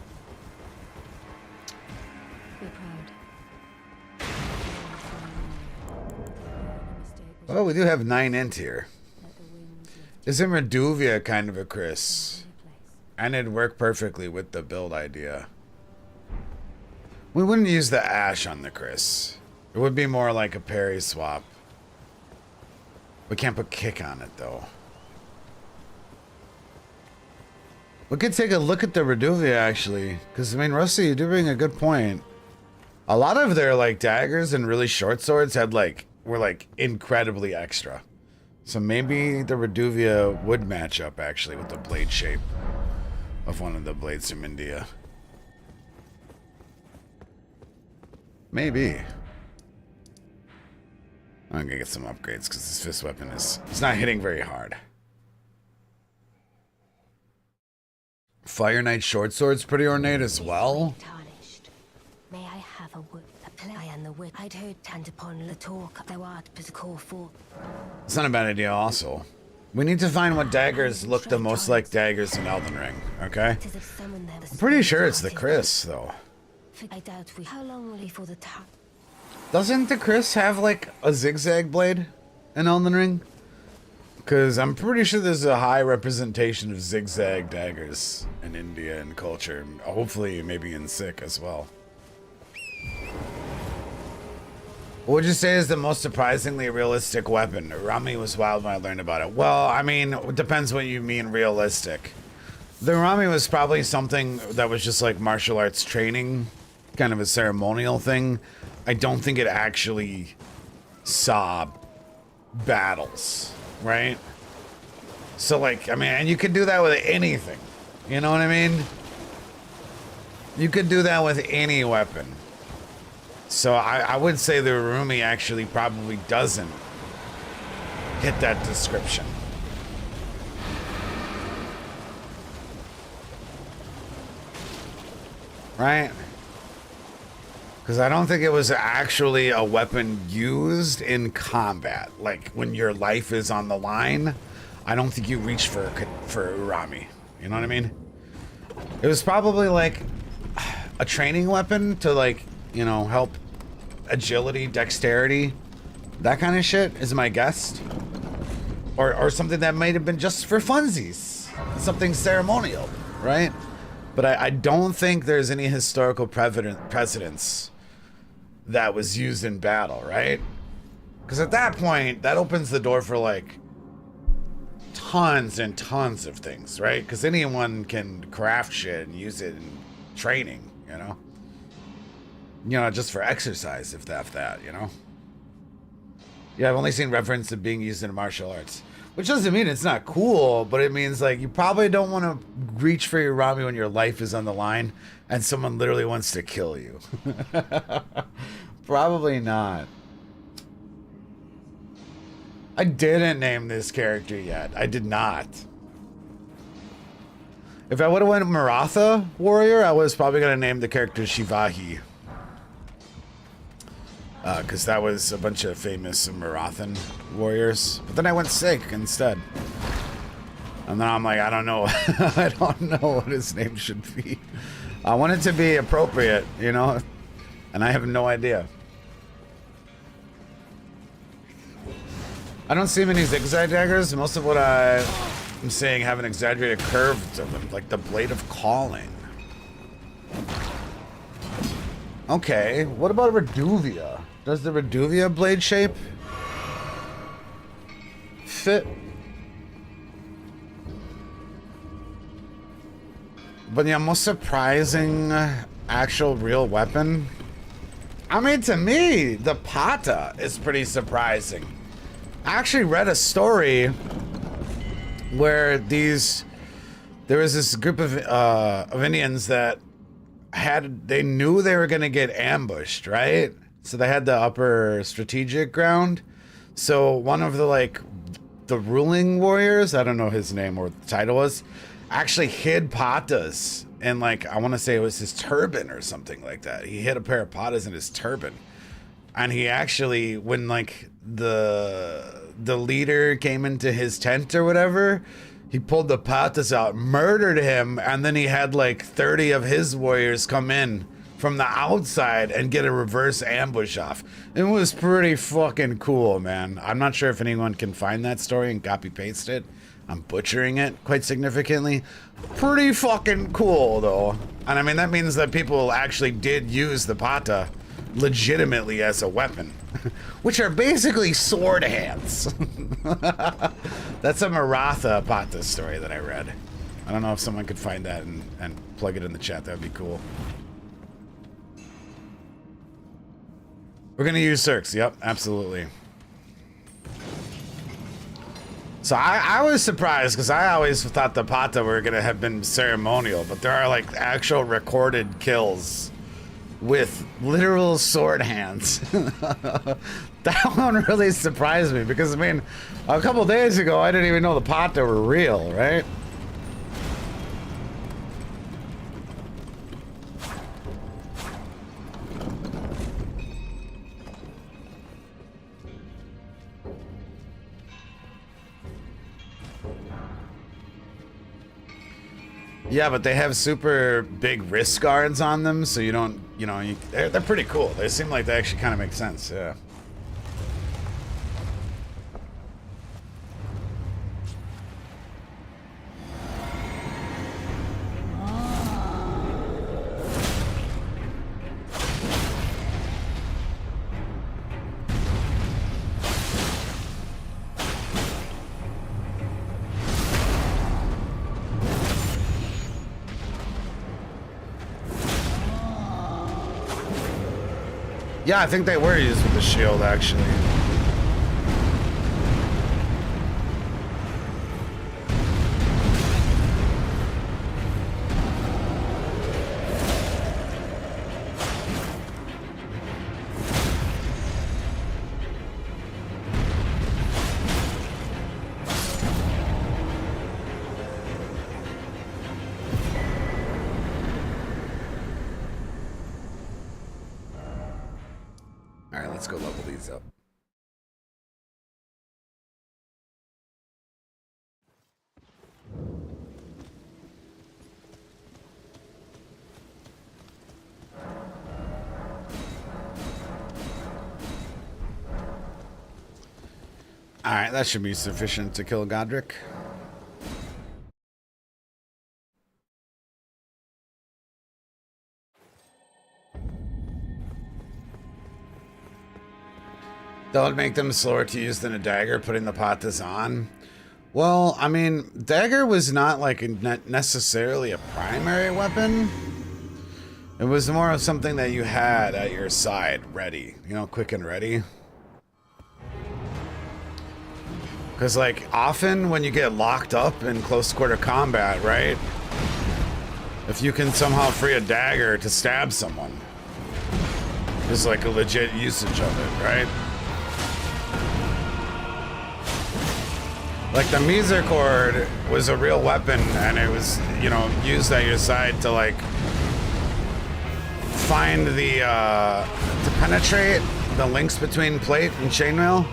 Be proud. Oh, we do have 9 int here. Isn't Reduvia kind of a Chris? And it'd work perfectly with the build idea. We wouldn't use the ash on the Chris. It would be more like a parry swap. We can't put kick on it though. We could take a look at the Reduvia actually, because I mean, Rusty, you do bring a good point. A lot of their like daggers and really short swords had were incredibly extra. So maybe the Reduvia would match up actually with the blade shape of one of the blades from India. Maybe. I'm gonna get some upgrades because this fist weapon it's not hitting very hard. Fire Knight short sword's pretty ornate as well. Tarnished. May I have a wood? A play and the wood. I'd heard tanned upon the talk. Thou art but a call for. It's not a bad idea also. We need to find what daggers look the most like daggers in Elden Ring, okay? I'm pretty sure it's the Chris though. I doubt we. How long will he for the time? Doesn't the Chris have like a zigzag blade in Elden Ring? Because I'm pretty sure there's a high representation of zigzag daggers in India and culture. Hopefully maybe in Sikh as well. What would you say is the most surprisingly realistic weapon? Rami was wild when I learned about it. Well, I mean, it depends what you mean realistic. The Rami was probably something that was just like martial arts training, kind of a ceremonial thing. I don't think it actually saw battles, right? So like, I mean, and you could do that with anything. You know what I mean? You could do that with any weapon. So I would say the Rumi actually probably doesn't hit that description. Right? Because I don't think it was actually a weapon used in combat. Like when your life is on the line, I don't think you reach for Urami. You know what I mean? It was probably like a training weapon to like, you know, help agility, dexterity, that kind of shit is my guess. Or something that might have been just for funsies. Something ceremonial, right? But I don't think there's any historical precedence that was used in battle, right? Because at that point, that opens the door for like tons and tons of things, right? Because anyone can craft shit and use it in training, you know? You know, just for exercise, if that, you know? Yeah, I've only seen reference to being used in martial arts. Which doesn't mean it's not cool, but it means like you probably don't want to reach for your Rami when your life is on the line and someone literally wants to kill you. Probably not. I didn't name this character yet. I did not. If I would have went Maratha warrior, I was probably going to name the character Shivaji. Because that was a bunch of famous Marathan warriors. But then I went Sikh instead. And then I'm like, I don't know. I don't know what his name should be. I want it to be appropriate, you know? And I have no idea. I don't see many zigzag daggers. Most of what I'm seeing have an exaggerated curve to them, like the Blade of Calling. Okay, what about Reduvia? Does the Reduvia blade shape fit? But yeah, most surprising actual real weapon. I mean, to me, the pata is pretty surprising. I actually read a story where there was this group of Indians that they knew they were gonna get ambushed, right? So they had the upper strategic ground. So one of the ruling warriors, I don't know his name or what the title was, actually hid patas in I want to say it was his turban or something like that. He hid a pair of patas in his turban. And he actually, when the leader came into his tent or whatever, he pulled the patas out, murdered him, and then he had 30 of his warriors come in from the outside and get a reverse ambush off. It was pretty fucking cool, man. I'm not sure if anyone can find that story and copy paste it. I'm butchering it quite significantly. Pretty fucking cool, though. And I mean, that means that people actually did use the pata legitimately as a weapon, which are basically sword hands. That's a Maratha pata story that I read. I don't know if someone could find that and plug it in the chat. That would be cool. We're gonna use Cirques. Yep, absolutely. So I was surprised because I always thought the pata were gonna have been ceremonial, but there are actual recorded kills with literal sword hands. That one really surprised me because I mean, a couple days ago I didn't even know the pata were real, right? Yeah, but they have super big wrist guards on them, so you don't, they're pretty cool. They seem like they actually kind of make sense, yeah. Yeah, I think they were used with the shield, actually. Alright, let's go level these up. Alright, that should be sufficient to kill Godric. That would make them slower to use than a dagger, putting the patas on. Well, I mean, dagger was not necessarily a primary weapon. It was more of something that you had at your side, ready. Quick and ready. Because, often when you get locked up in close quarter combat, right? If you can somehow free a dagger to stab someone, there's a legit usage of it, right? The Misericord was a real weapon, and it was, used at your side to, find to penetrate the links between plate and chainmail.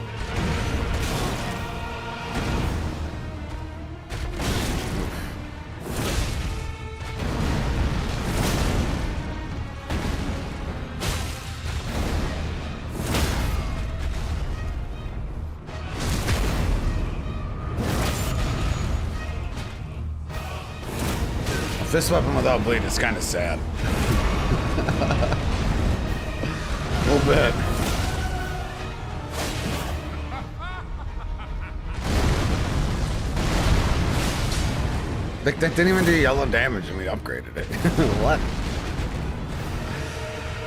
This weapon without bleed is kind of sad. A little bit. Like, that didn't even do yellow damage and we upgraded it. What?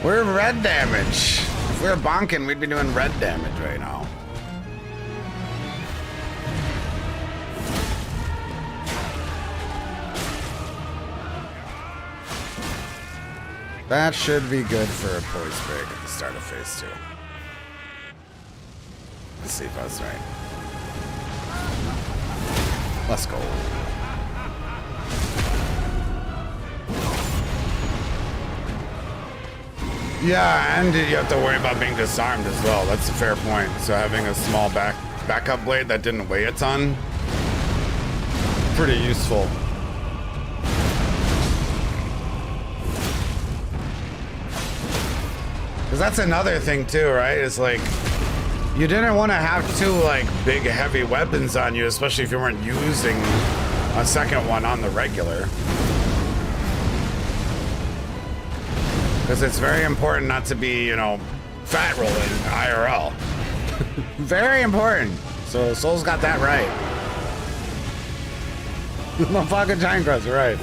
We're red damage. If we were bonking, we'd be doing red damage right now. That should be good for a poise break at the start of phase 2. Let's see if I was right. Let's go. Yeah, and you have to worry about being disarmed as well. That's a fair point. So having a small backup blade that didn't weigh a ton, pretty useful. Because that's another thing too, right? It's like, you didn't want to have two like big heavy weapons on you, especially if you weren't using a second one on the regular. Because it's very important not to be, you know, fat rolling IRL. Very important. So Soul's got that right. Motherfucking Giant Crust, right.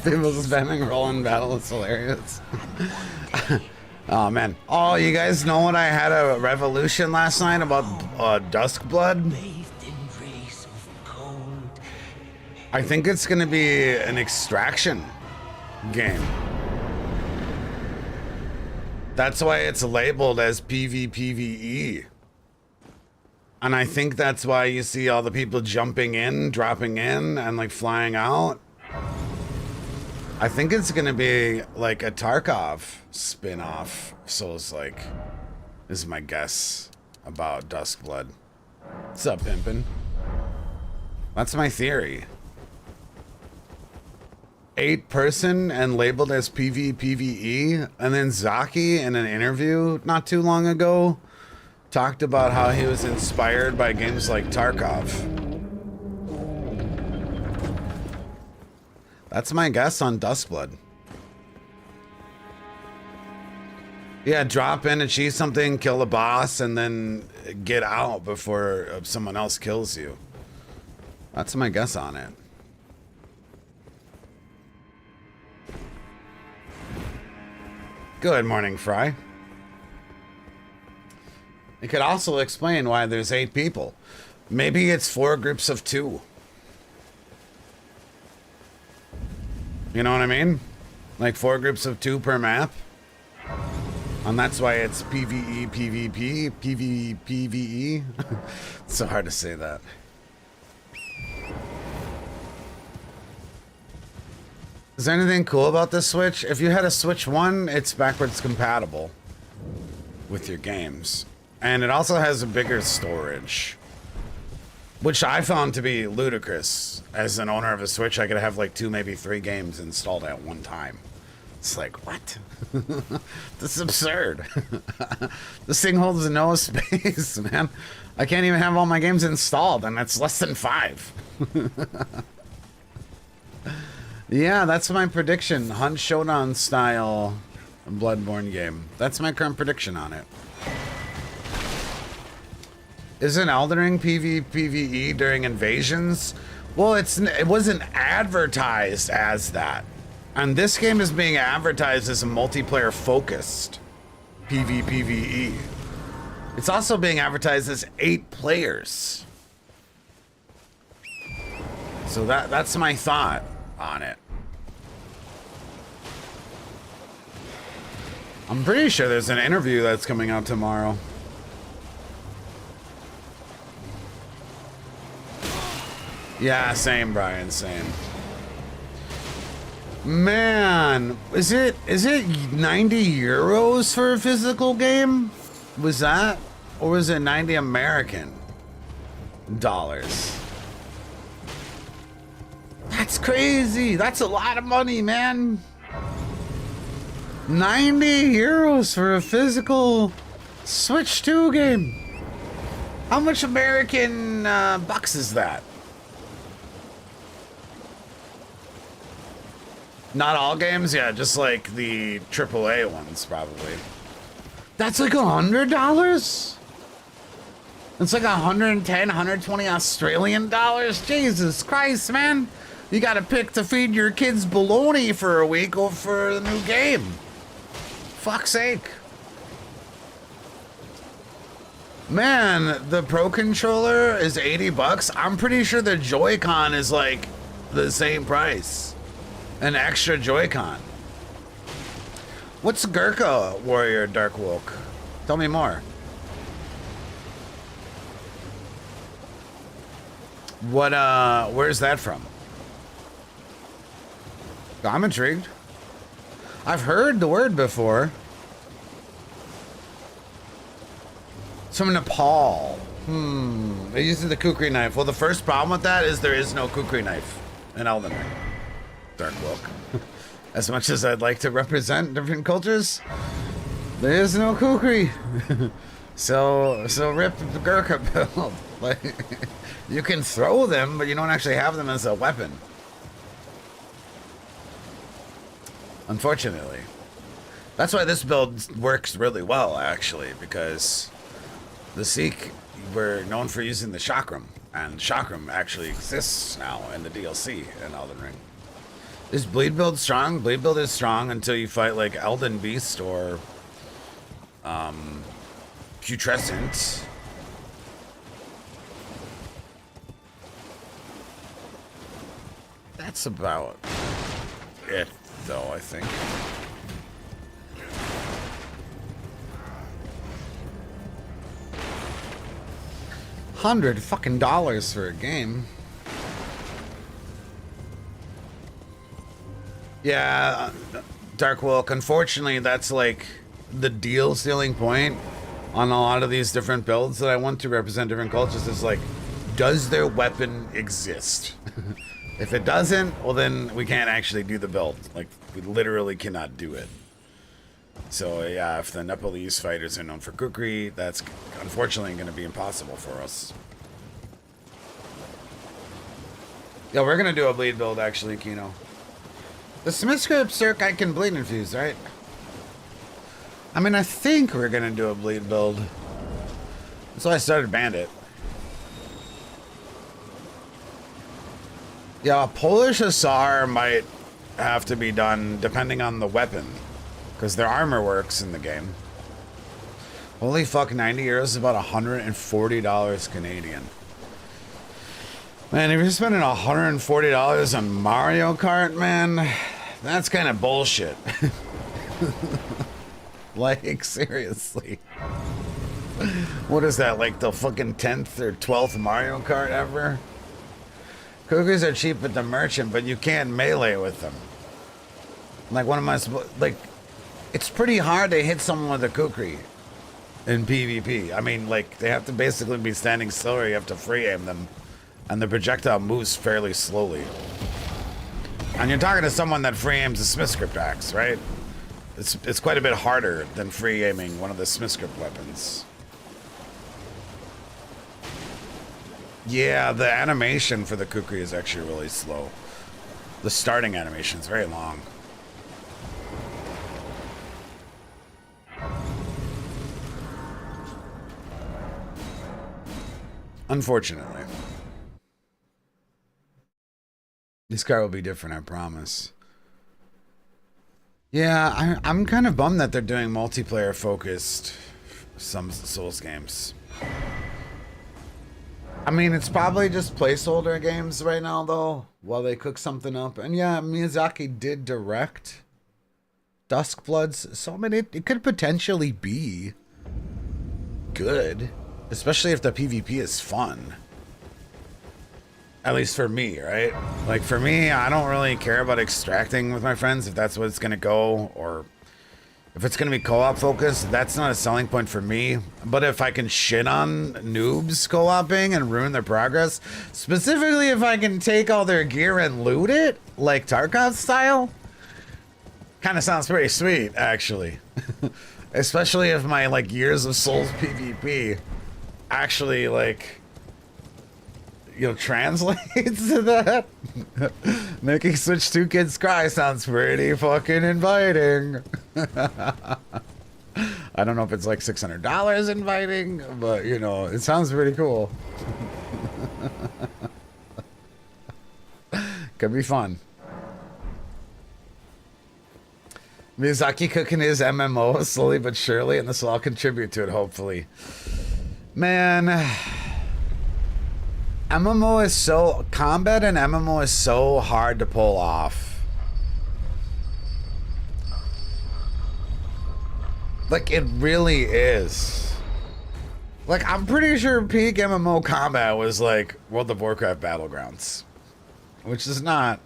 People spamming rolling battle is hilarious. Oh man. Oh, you guys know what? I had a revolution last night about Duskblood. I think it's gonna be an extraction game. That's why it's labeled as PvPvE. And I think that's why you see all the people jumping in, dropping in, and like flying out. I think it's gonna be like a Tarkov spin-off. Souls like, this is my guess about Duskblood. What's up, pimpin'? That's my theory. 8-person and labeled as PvPvE, and then Zaki in an interview not too long ago talked about how he was inspired by games like Tarkov. That's my guess on Duskblood. Yeah, drop in, achieve something, kill a boss, and then get out before someone else kills you. That's my guess on it. Good morning, Fry. It could also explain why there's 8 people. Maybe it's 4 groups of 2. You know what I mean? Like 4 groups of 2 per map. And that's why it's PvE, PvP, PvE, PvE. It's so hard to say that. Is there anything cool about this Switch? If you had a Switch 1, it's backwards compatible with your games. And it also has a bigger storage, which I found to be ludicrous. As an owner of a Switch, I could have like 2, maybe 3 games installed at one time. It's like, what? This is absurd. This thing holds no space, man. I can't even have all my games installed, and that's less than 5. Yeah, that's my prediction. Hunt Showdown style Bloodborne game. That's my current prediction on it. Isn't Elden Ring PvPvE during invasions? Well, it wasn't advertised as that. And this game is being advertised as a multiplayer focused PvPvE. It's also being advertised as 8 players. So that's my thought on it. I'm pretty sure there's an interview that's coming out tomorrow. Yeah, same, Brian, same. Man, is it 90 euros for a physical game? Was that? Or was it 90 American? That's crazy. That's a lot of money, man. 90 euros for a physical Switch 2 game. How much American bucks is that? Not all games, yeah, just like the AAA ones, probably. That's like $100? It's like 110, 120 Australian dollars? Jesus Christ, man. You gotta pick to feed your kids bologna for a week or for the new game. Fuck's sake. Man, the Pro Controller is 80 bucks. I'm pretty sure the Joy-Con is like the same price. An extra Joy-Con. What's Gurkha Warrior Dark Woke? Tell me more. What, where's that from? I'm intrigued. I've heard the word before. It's from Nepal. They use the kukri knife. Well, the first problem with that is there is no kukri knife in Elden Ring. Dark Woke. As much as I'd like to represent different cultures, there is no kukri. so rip the Gurkha build. Like, you can throw them, but you don't actually have them as a weapon. Unfortunately. That's why this build works really well, actually, because the Sikh were known for using the chakram, and chakram actually exists now in the DLC in Elden Ring. Is Bleed Build strong? Bleed Build is strong until you fight like Elden Beast or Putrescent. That's about it, though, I think. $100 for a game. Yeah, Dark Wilk. Unfortunately, that's like the deal stealing point on a lot of these different builds that I want to represent different cultures. Is like, does their weapon exist? If it doesn't, well then we can't actually do the build. Like, we literally cannot do it. So yeah, if the Nepalese fighters are known for kukri, that's unfortunately going to be impossible for us. Yeah, we're going to do a bleed build actually, Kino. The Smith script circ I can bleed infuse, right? I mean, I think we're going to do a bleed build. That's why I started Bandit. Yeah, a Polish Hussar might have to be done depending on the weapon, because their armor works in the game. Holy fuck, 90 euros is about $140 Canadian. Man, if you're spending $140 on Mario Kart, man, that's kind of bullshit. Like, seriously. What is that, like the fucking 10th or 12th Mario Kart ever? Kukris are cheap at the merchant, but you can't melee with them. Like, what am I supposed... Like, it's pretty hard to hit someone with a kukri in PvP. I mean, like, they have to basically be standing still or you have to free aim them. And the projectile moves fairly slowly. And you're talking to someone that free aims a Smith script axe, right? It's quite a bit harder than free aiming one of the Smith script weapons. Yeah, the animation for the kukri is actually really slow. The starting animation is very long. Unfortunately. This car will be different, I promise. Yeah, I'm kind of bummed that they're doing multiplayer focused some Souls games. I mean, it's probably just placeholder games right now, though, while they cook something up. And yeah, Miyazaki did direct Duskbloods, so I mean, it could potentially be good, especially if the PvP is fun. At least for me, right? Like, for me, I don't really care about extracting with my friends if that's what it's gonna go, or If it's gonna be co-op focused, that's not a selling point for me. But if I can shit on noobs co-oping and ruin their progress, specifically if I can take all their gear and loot it, like Tarkov style, kind of sounds pretty sweet, actually. Especially if my like Years of Souls PvP actually like, you know, translates to that. Making Switch 2 kids cry sounds pretty fucking inviting. I don't know if it's like $600 inviting, but you know, it sounds pretty cool. Could be fun. Miyazaki cooking his MMO slowly but surely, and this will all contribute to it, hopefully. Man, MMO is so... Combat and MMO is so hard to pull off. Like, it really is. Like, I'm pretty sure peak MMO combat was like World of Warcraft Battlegrounds. Which is not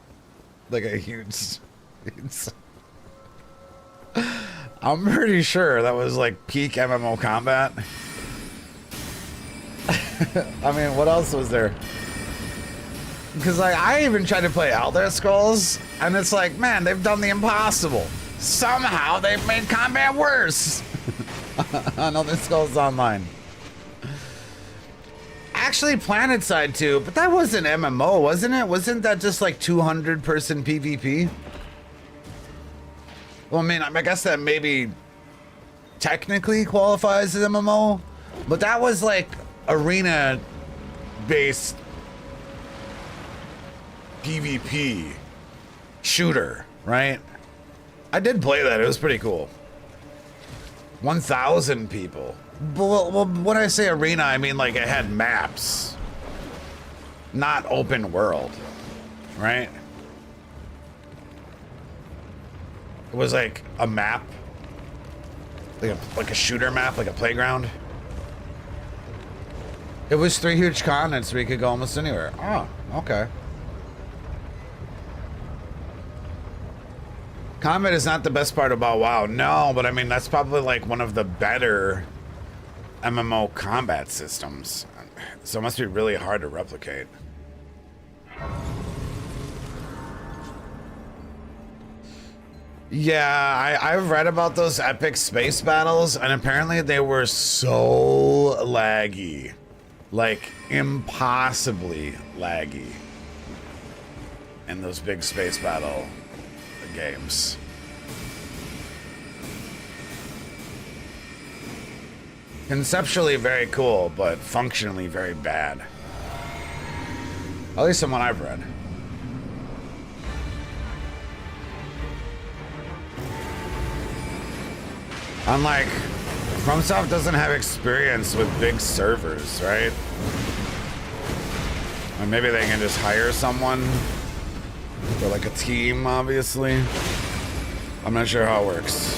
like a huge... I'm pretty sure that was like peak MMO combat. I mean, what else was there? Because like I even tried to play Elder Scrolls, and it's like, man, they've done the impossible. Somehow they've made combat worse. On Elder Scrolls Online. Actually, PlanetSide too, but that wasn't MMO, wasn't it? Wasn't that just like 200-person PvP? Well, I mean, I guess that maybe technically qualifies as MMO, but that was like arena-based PvP shooter, right? I did play that. It was pretty cool. 1,000 people. Well, when I say arena, I mean like it had maps, not open world, right? It was like a map, like a shooter map, like a playground. It was 3 huge continents where you could go almost anywhere. Oh, okay. Combat is not the best part about WoW. No, but I mean, that's probably like one of the better MMO combat systems. So it must be really hard to replicate. Yeah, I've read about those epic space battles, and apparently they were so laggy. Like, impossibly laggy. In those big space battle games. Conceptually very cool, but functionally very bad. At least from what I've read. Unlike, FromSoft doesn't have experience with big servers, right? Or maybe they can just hire someone. Or like a team, obviously. I'm not sure how it works.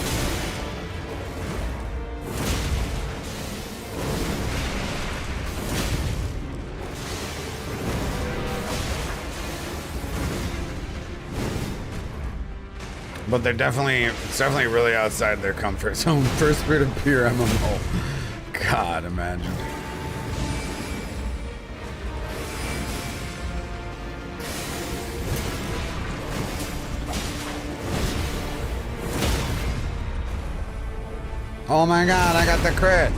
But they're definitely, it's definitely really outside their comfort zone. First peer-to-peer MMO. God, imagine. Oh my God, I got the crit.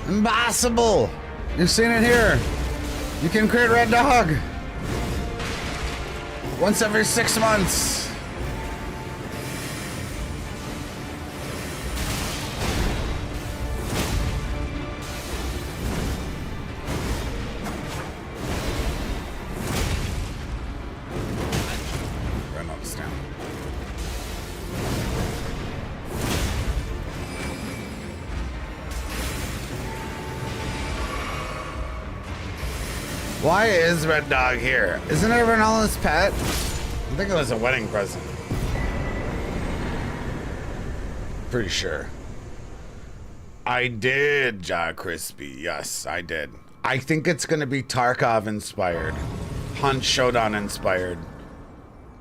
Impossible. You've seen it here. You can crit Red Dog. Once every 6 months. Why is Red Dog here? Isn't it Ronaldo's pet? I think it was a wedding present. Pretty sure. I did, Ja Crispy. Yes, I did. I think it's going to be Tarkov inspired. Hunt Showdown inspired.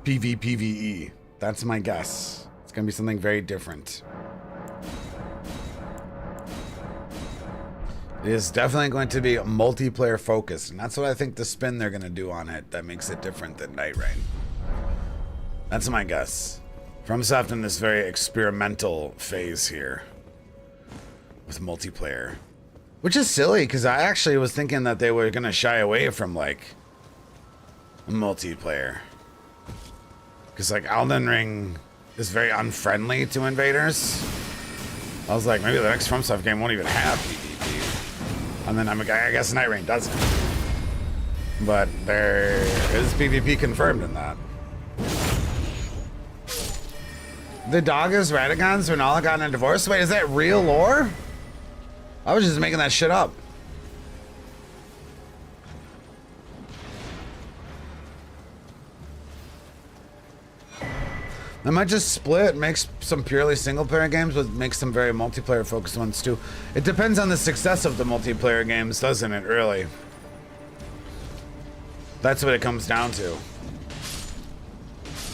PvPvE. That's my guess. It's gonna be something very different. It is definitely going to be multiplayer focused, and that's what I think the spin they're gonna do on it that makes it different than Night Rain. That's my guess. FromSoft in this very experimental phase here with multiplayer, which is silly because I actually was thinking that they were gonna shy away from like multiplayer, because like Elden Ring is very unfriendly to invaders. I was like, maybe the next FromSoft game won't even have PvP, and then I guess Night Rain doesn't, but there is PvP confirmed in that. The dog is Radagans when all got a divorce. Wait, is that real lore? I was just making that shit up. I might just split, make some purely single player games, but make some very multiplayer focused ones too. It depends on the success of the multiplayer games, doesn't it, really? That's what it comes down to.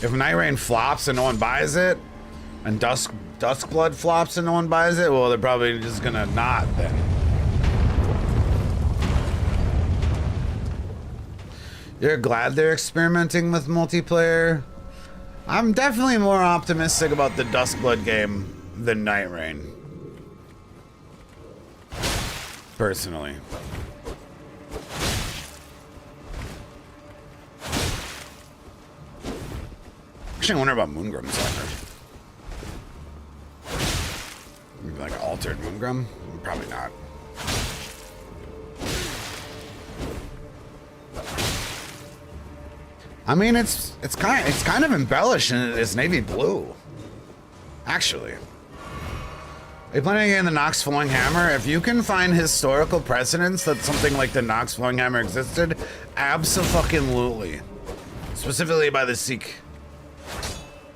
If Night Rain flops and no one buys it, and Duskblood flops and no one buys it, well, they're probably just gonna not then. You're glad they're experimenting with multiplayer? I'm definitely more optimistic about the Duskblood game than Night Rain. Personally. Actually, I wonder about Moongrim's armor. Maybe like altered Moongrim? Probably not. I mean, it's kind of embellished and it's navy blue. Actually. Are you planning again the Nox Flowing Hammer? If you can find historical precedents that something like the Nox Flowing Hammer existed, abso-fucking-lutely. Specifically by the Sikh.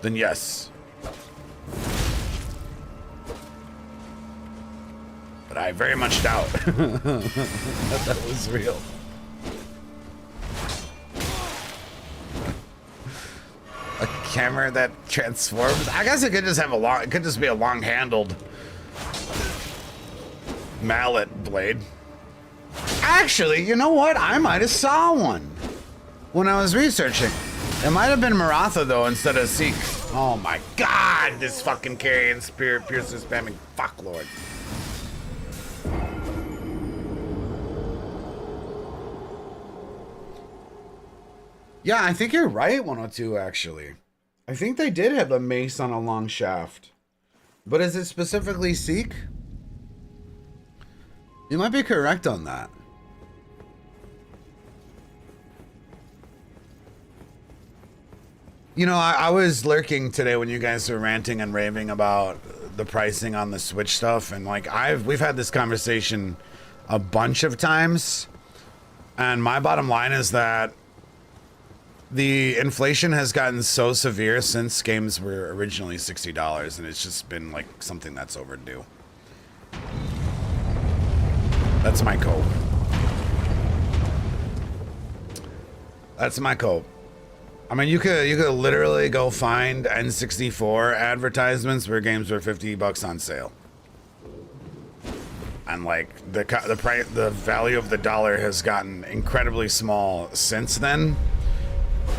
Then yes. But I very much doubt that was real. A camera that transforms? I guess it could just have it could just be a long-handled mallet blade. Actually, you know what? I might have saw one when I was researching. It might have been Maratha though instead of Sikh. Oh my god, this fucking carrion spear piercer spamming fucklord. Yeah, I think you're right, 102, actually. I think they did have a mace on a long shaft. But is it specifically Sikh? You might be correct on that. You know, I was lurking today when you guys were ranting and raving about the pricing on the Switch stuff, and like we've had this conversation a bunch of times, and my bottom line is that the inflation has gotten so severe since games were originally $60, and it's just been like something that's overdue. That's my cope. That's my cope. I mean, you could literally go find N64 advertisements where games were $50 on sale, and like the price, the value of the dollar has gotten incredibly small since then,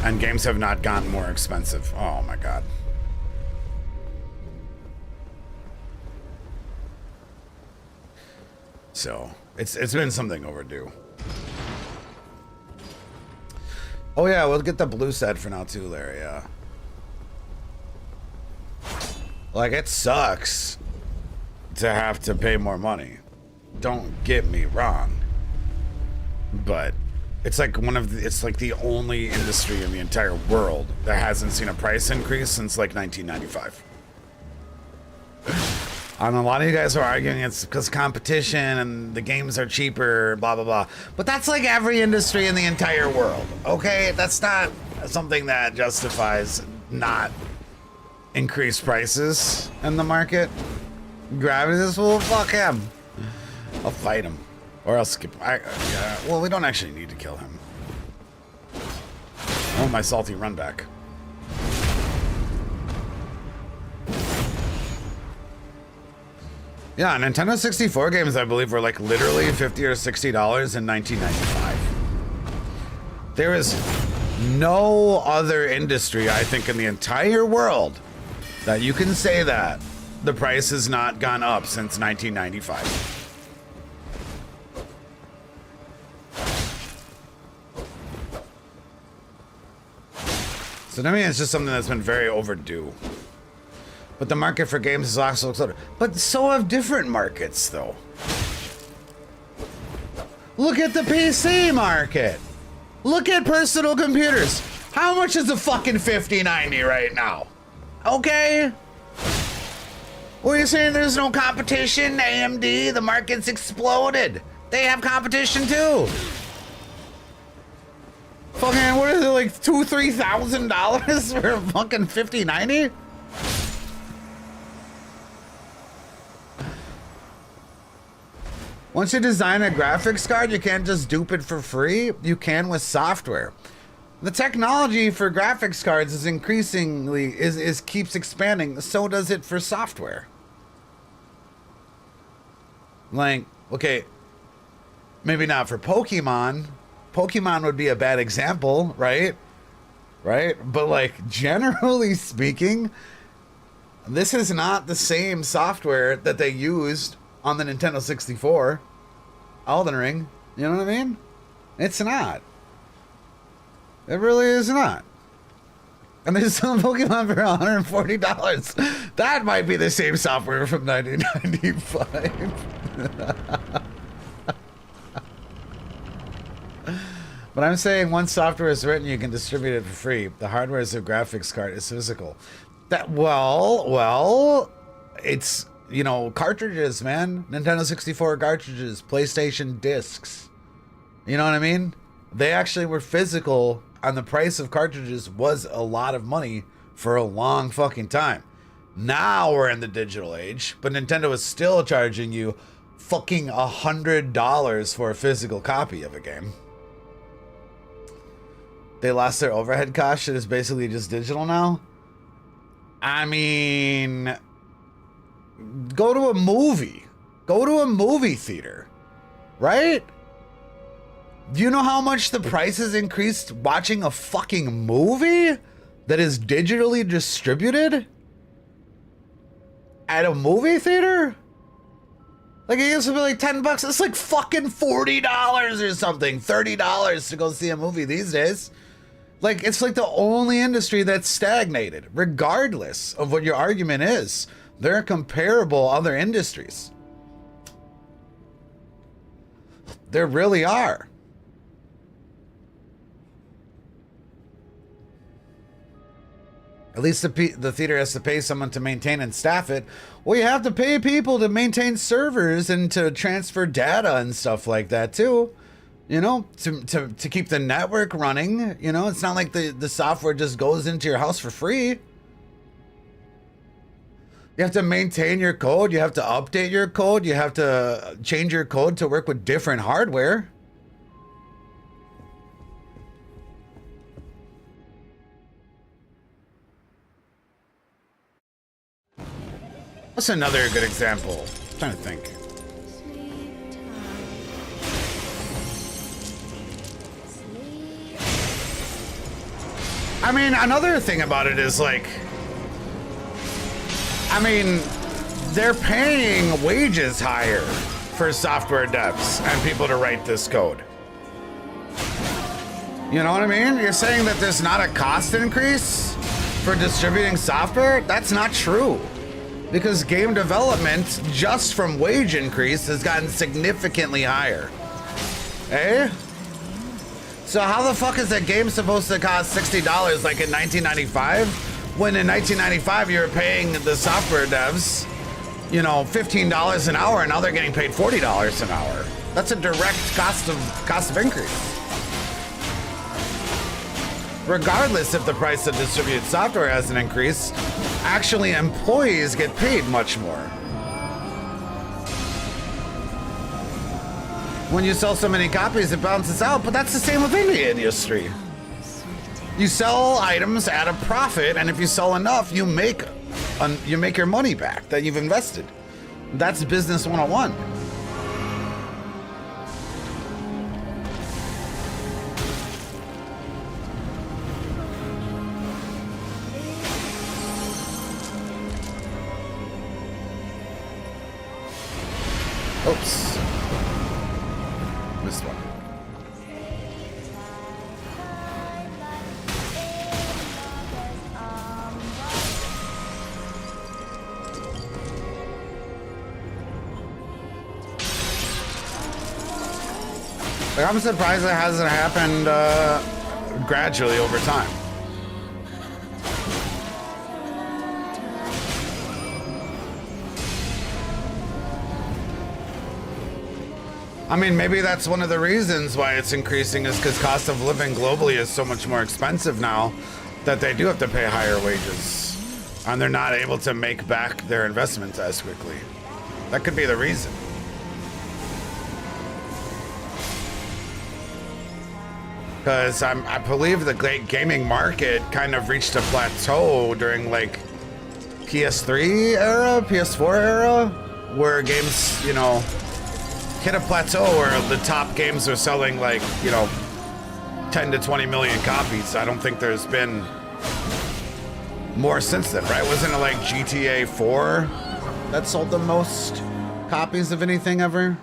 and games have not gotten more expensive. Oh my god. So it's been something overdue. Oh yeah, we'll get the blue set for now too, Larry. Yeah. Like, it sucks to have to pay more money. Don't get me wrong. But it's like it's like the only industry in the entire world that hasn't seen a price increase since like 1995. And a lot of you guys are arguing it's because competition and the games are cheaper, blah, blah, blah. But that's like every industry in the entire world, okay? That's not something that justifies not increased prices in the market. Gravitas, well, fuck him. I'll fight him. Or I'll skip. Well, we don't actually need to kill him. I want my salty run back. Yeah, Nintendo 64 games, I believe, were like literally $50 or $60 in 1995. There is no other industry, I think, in the entire world that you can say that the price has not gone up since 1995. So to me, it's just something that's been very overdue. But the market for games is also exploded. But so have different markets, though. Look at the PC market. Look at personal computers. How much is a fucking 5090 right now? Okay. What are you saying? There's no competition? AMD, the market's exploded. They have competition too. Fucking, what is it, like $2,000-$3,000 for a fucking 5090? Once you design a graphics card, you can't just dupe it for free. You can with software. The technology for graphics cards is increasingly keeps expanding. So does it for software. Like, okay, maybe not for Pokemon. Pokemon would be a bad example, right? Right? But like, generally speaking, this is not the same software that they used on the Nintendo 64. Elden Ring, you know what I mean? It's not. It really is not. And they're selling Pokemon for $140. That might be the same software from 1995. But I'm saying once software is written, you can distribute it for free. The hardware is a graphics card. It's physical. That, well, it's, you know, cartridges, man. Nintendo 64 cartridges, PlayStation discs. You know what I mean? They actually were physical, and the price of cartridges was a lot of money for a long fucking time. Now we're in the digital age, but Nintendo is still charging you fucking $100 for a physical copy of a game. They lost their overhead cost. Shit is basically just digital now. I mean, go to a movie. Go to a movie theater, right? Do you know how much the prices increased watching a fucking movie that is digitally distributed at a movie theater? Like, it used to be like $10. It's like fucking $40 or something, $30 to go see a movie these days. Like, it's like the only industry that's stagnated, regardless of what your argument is. There are comparable other industries. There really are. At least the theater has to pay someone to maintain and staff it. Well, you have to pay people to maintain servers and to transfer data and stuff like that too. You know, to keep the network running. You know, it's not like the software just goes into your house for free. You have to maintain your code. You have to update your code. You have to change your code to work with different hardware. What's another good example? I'm trying to think. I mean, another thing about it is like, I mean, they're paying wages higher for software devs and people to write this code. You know what I mean? You're saying that there's not a cost increase for distributing software? That's not true. Because game development, just from wage increase, has gotten significantly higher. Eh? So how the fuck is a game supposed to cost $60 like in 1995? When in 1995 you were paying the software devs, you know, $15 an hour, and now they're getting paid $40 an hour. That's a direct cost of increase. Regardless if the price of distributed software hasn't increased, actually employees get paid much more. When you sell so many copies, it balances out, but that's the same with any industry. You sell items at a profit, and if you sell enough, you make your money back that you've invested. That's business 101. Oops. Missed one. Like, I'm surprised it hasn't happened gradually over time. I mean, maybe that's one of the reasons why it's increasing is because cost of living globally is so much more expensive now that they do have to pay higher wages and they're not able to make back their investments as quickly. That could be the reason. Because I believe the gaming market kind of reached a plateau during like PS3 era, PS4 era, where games, you know, hit a plateau where the top games are selling like, you know, 10 to 20 million copies. I don't think there's been more since then, right? Wasn't it like GTA 4 that sold the most copies of anything ever?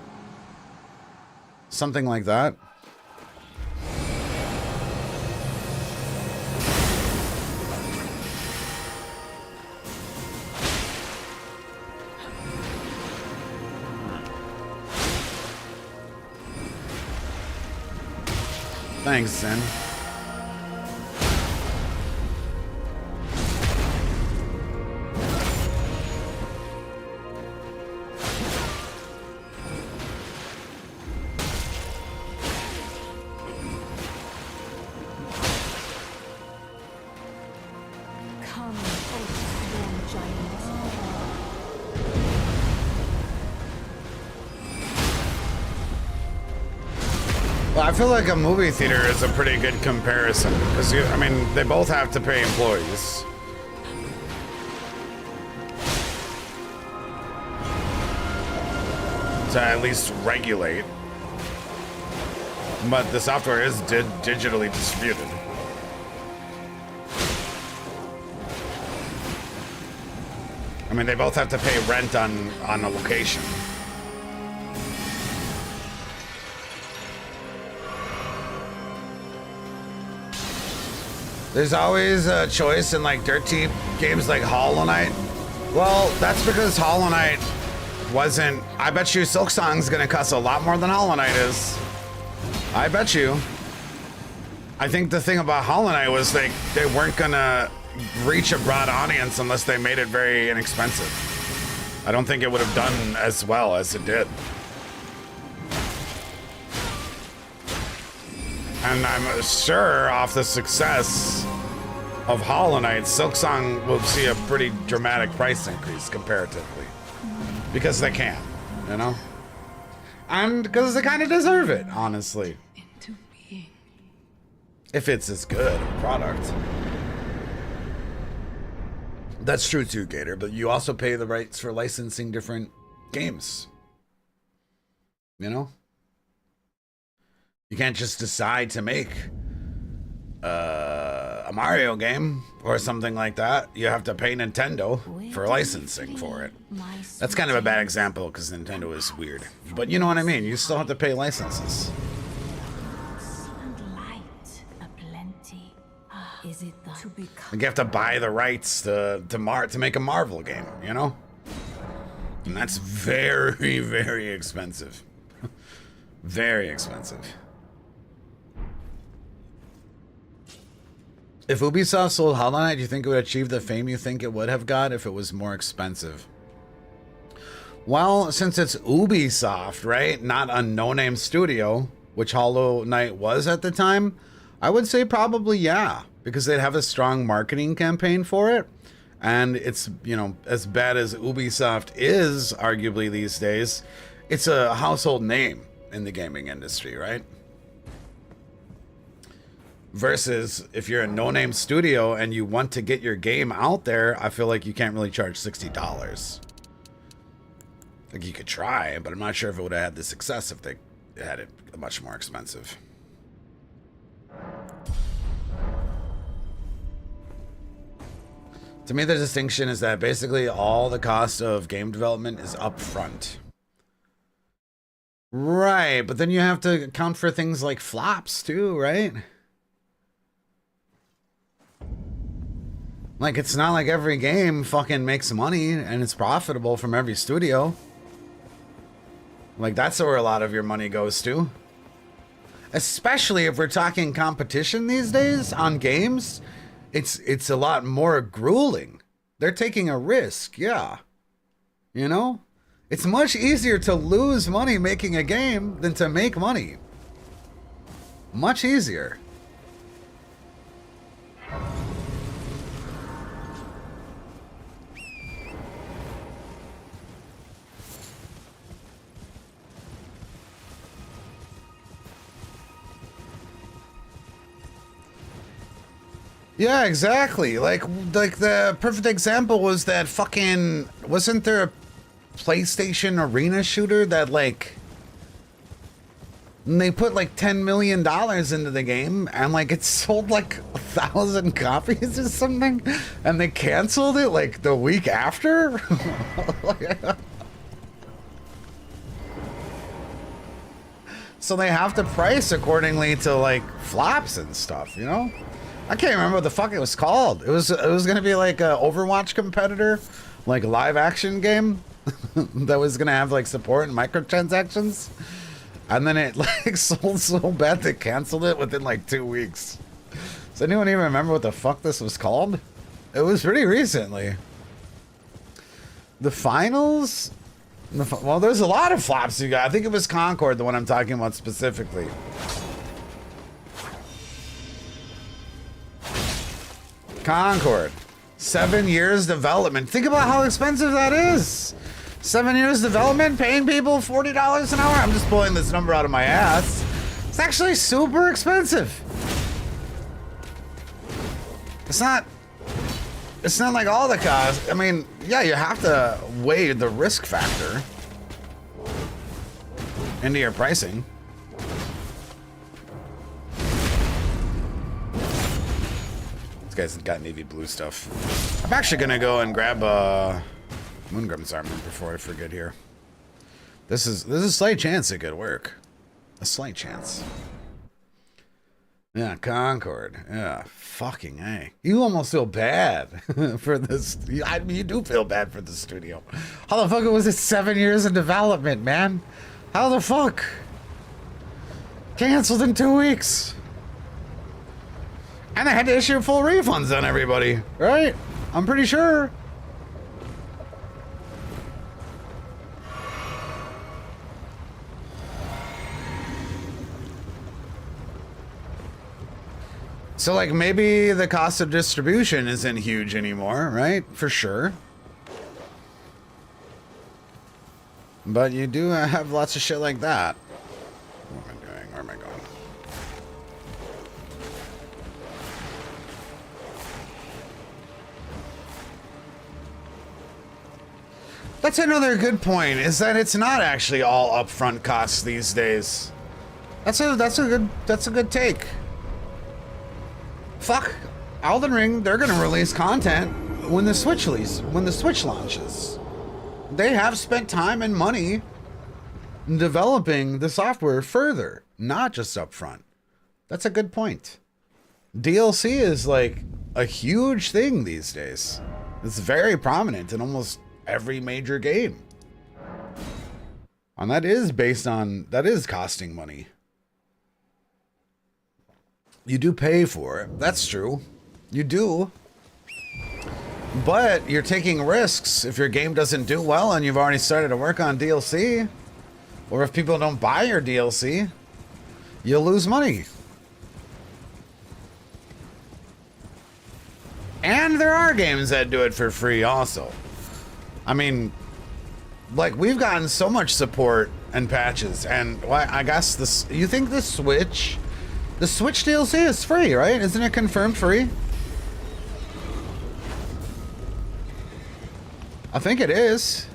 Something like that. Thanks, Zen. Well, I feel like a movie theater is a pretty good comparison because I mean, they both have to pay employees. To at least regulate. But the software is digitally distributed. I mean, they both have to pay rent on a location. There's always a choice in like dirt cheap games like Hollow Knight. Well, that's because Hollow Knight wasn't. I bet you Silksong's gonna cost a lot more than Hollow Knight is. I bet you. I think the thing about Hollow Knight was they weren't gonna reach a broad audience unless they made it very inexpensive. I don't think it would have done as well as it did. And I'm sure off the success of Hollow Knight, Silksong will see a pretty dramatic price increase comparatively. Because they can, you know? And because they kind of deserve it, honestly. If it's as good a product. That's true too, Gator, but you also pay the rights for licensing different games. You know? You can't just decide to make a Mario game or something like that. You have to pay Nintendo for licensing for it. That's kind of a bad example because Nintendo is weird. But you know what I mean. You still have to pay licenses. Like you have to buy the rights to make a Marvel game, you know? And that's very, very expensive. Very expensive. If Ubisoft sold Hollow Knight, do you think it would achieve the fame you think it would have got if it was more expensive? Well, since it's Ubisoft, right? Not a no-name studio, which Hollow Knight was at the time, I would say probably yeah, because they'd have a strong marketing campaign for it. And it's, you know, as bad as Ubisoft is arguably these days, it's a household name in the gaming industry, right? Versus if you're a no-name studio and you want to get your game out there, I feel like you can't really charge $60. Like, you could try, but I'm not sure if it would have had the success if they had it much more expensive. To me, the distinction is that basically all the cost of game development is upfront. Right, but then you have to account for things like flops too, right? Like, it's not like every game fucking makes money and it's profitable from every studio. Like, that's where a lot of your money goes to. Especially if we're talking competition these days on games. It's a lot more grueling. They're taking a risk, yeah. You know? It's much easier to lose money making a game than to make money. Much easier. Yeah, exactly. Like the perfect example was that fucking, wasn't there a PlayStation arena shooter that like they put like $10 million into the game and like it sold like 1,000 copies or something and they canceled it like the week after? So they have to price accordingly to like flops and stuff, you know? I can't remember what the fuck it was called. It was gonna be like a Overwatch competitor, like a live action game that was gonna have like support and microtransactions, and then it like sold so bad they canceled it within like 2 weeks. Does anyone even remember what the fuck this was called? It was pretty recently. The finals. Well, there's a lot of flops you got. I think it was Concord, the one I'm talking about specifically. Concord. 7 years development. Think about how expensive that is. 7 years development, paying people $40 an hour. I'm just pulling this number out of my ass. It's actually super expensive. It's not like all the costs. I mean, yeah, you have to weigh the risk factor into your pricing. Guys got navy blue stuff. I'm actually gonna go and grab Moongrim's armor before I forget here. There's a slight chance it could work. A slight chance. Yeah, Concord. Yeah, fucking A. You almost feel bad for this. I mean, you do feel bad for the studio. How the fuck was it 7 years in development, man? How the fuck? Canceled in 2 weeks. And they had to issue full refunds on everybody, right? I'm pretty sure. So, like, maybe the cost of distribution isn't huge anymore, right? For sure. But you do have lots of shit like that. What am I doing? Where am I going? That's another good point, is that it's not actually all upfront costs these days. That's a good take. Fuck Elden Ring, they're gonna release content when the Switch launches. They have spent time and money developing the software further, not just upfront. That's a good point. DLC is like a huge thing these days. It's very prominent in almost every major game. And that is costing money. You do pay for it. That's true. You do. But you're taking risks if your game doesn't do well and you've already started to work on DLC. Or if people don't buy your DLC, you'll lose money. And there are games that do it for free also. I mean, like, we've gotten so much support and patches, and well, I guess this. You think the Switch DLC is free, right? Isn't it confirmed free? I think it is.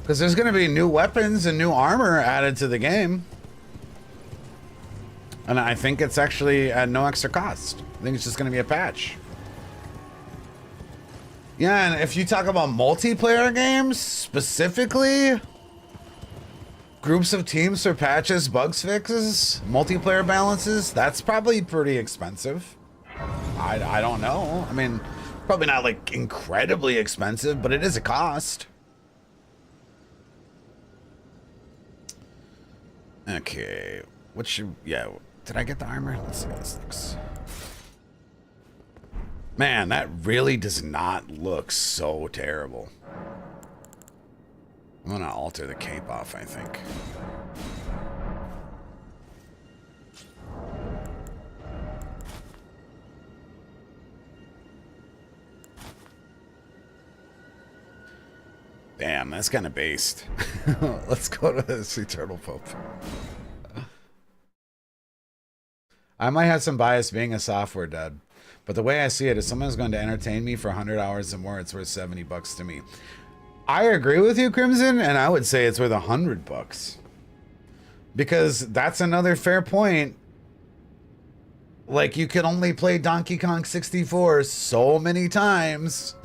Because there's going to be new weapons and new armor added to the game. And I think it's actually at no extra cost. I think it's just going to be a patch. Yeah, and if you talk about multiplayer games, specifically, groups of teams for patches, bugs fixes, multiplayer balances, that's probably pretty expensive. I don't know. I mean, probably not like incredibly expensive, but it is a cost. Okay, what should, yeah, did I get the armor? Let's see how this looks. Man, that really does not look so terrible. I'm gonna alter the cape off, I think. Damn, that's kind of based. Let's go to this Eternal Pope. I might have some bias being a software dud, but the way I see it, if someone's going to entertain me for 100 hours or more, it's worth $70 to me. I agree with you, Crimson, and I would say it's worth $100. Because that's another fair point. Like, you can only play Donkey Kong 64 so many times.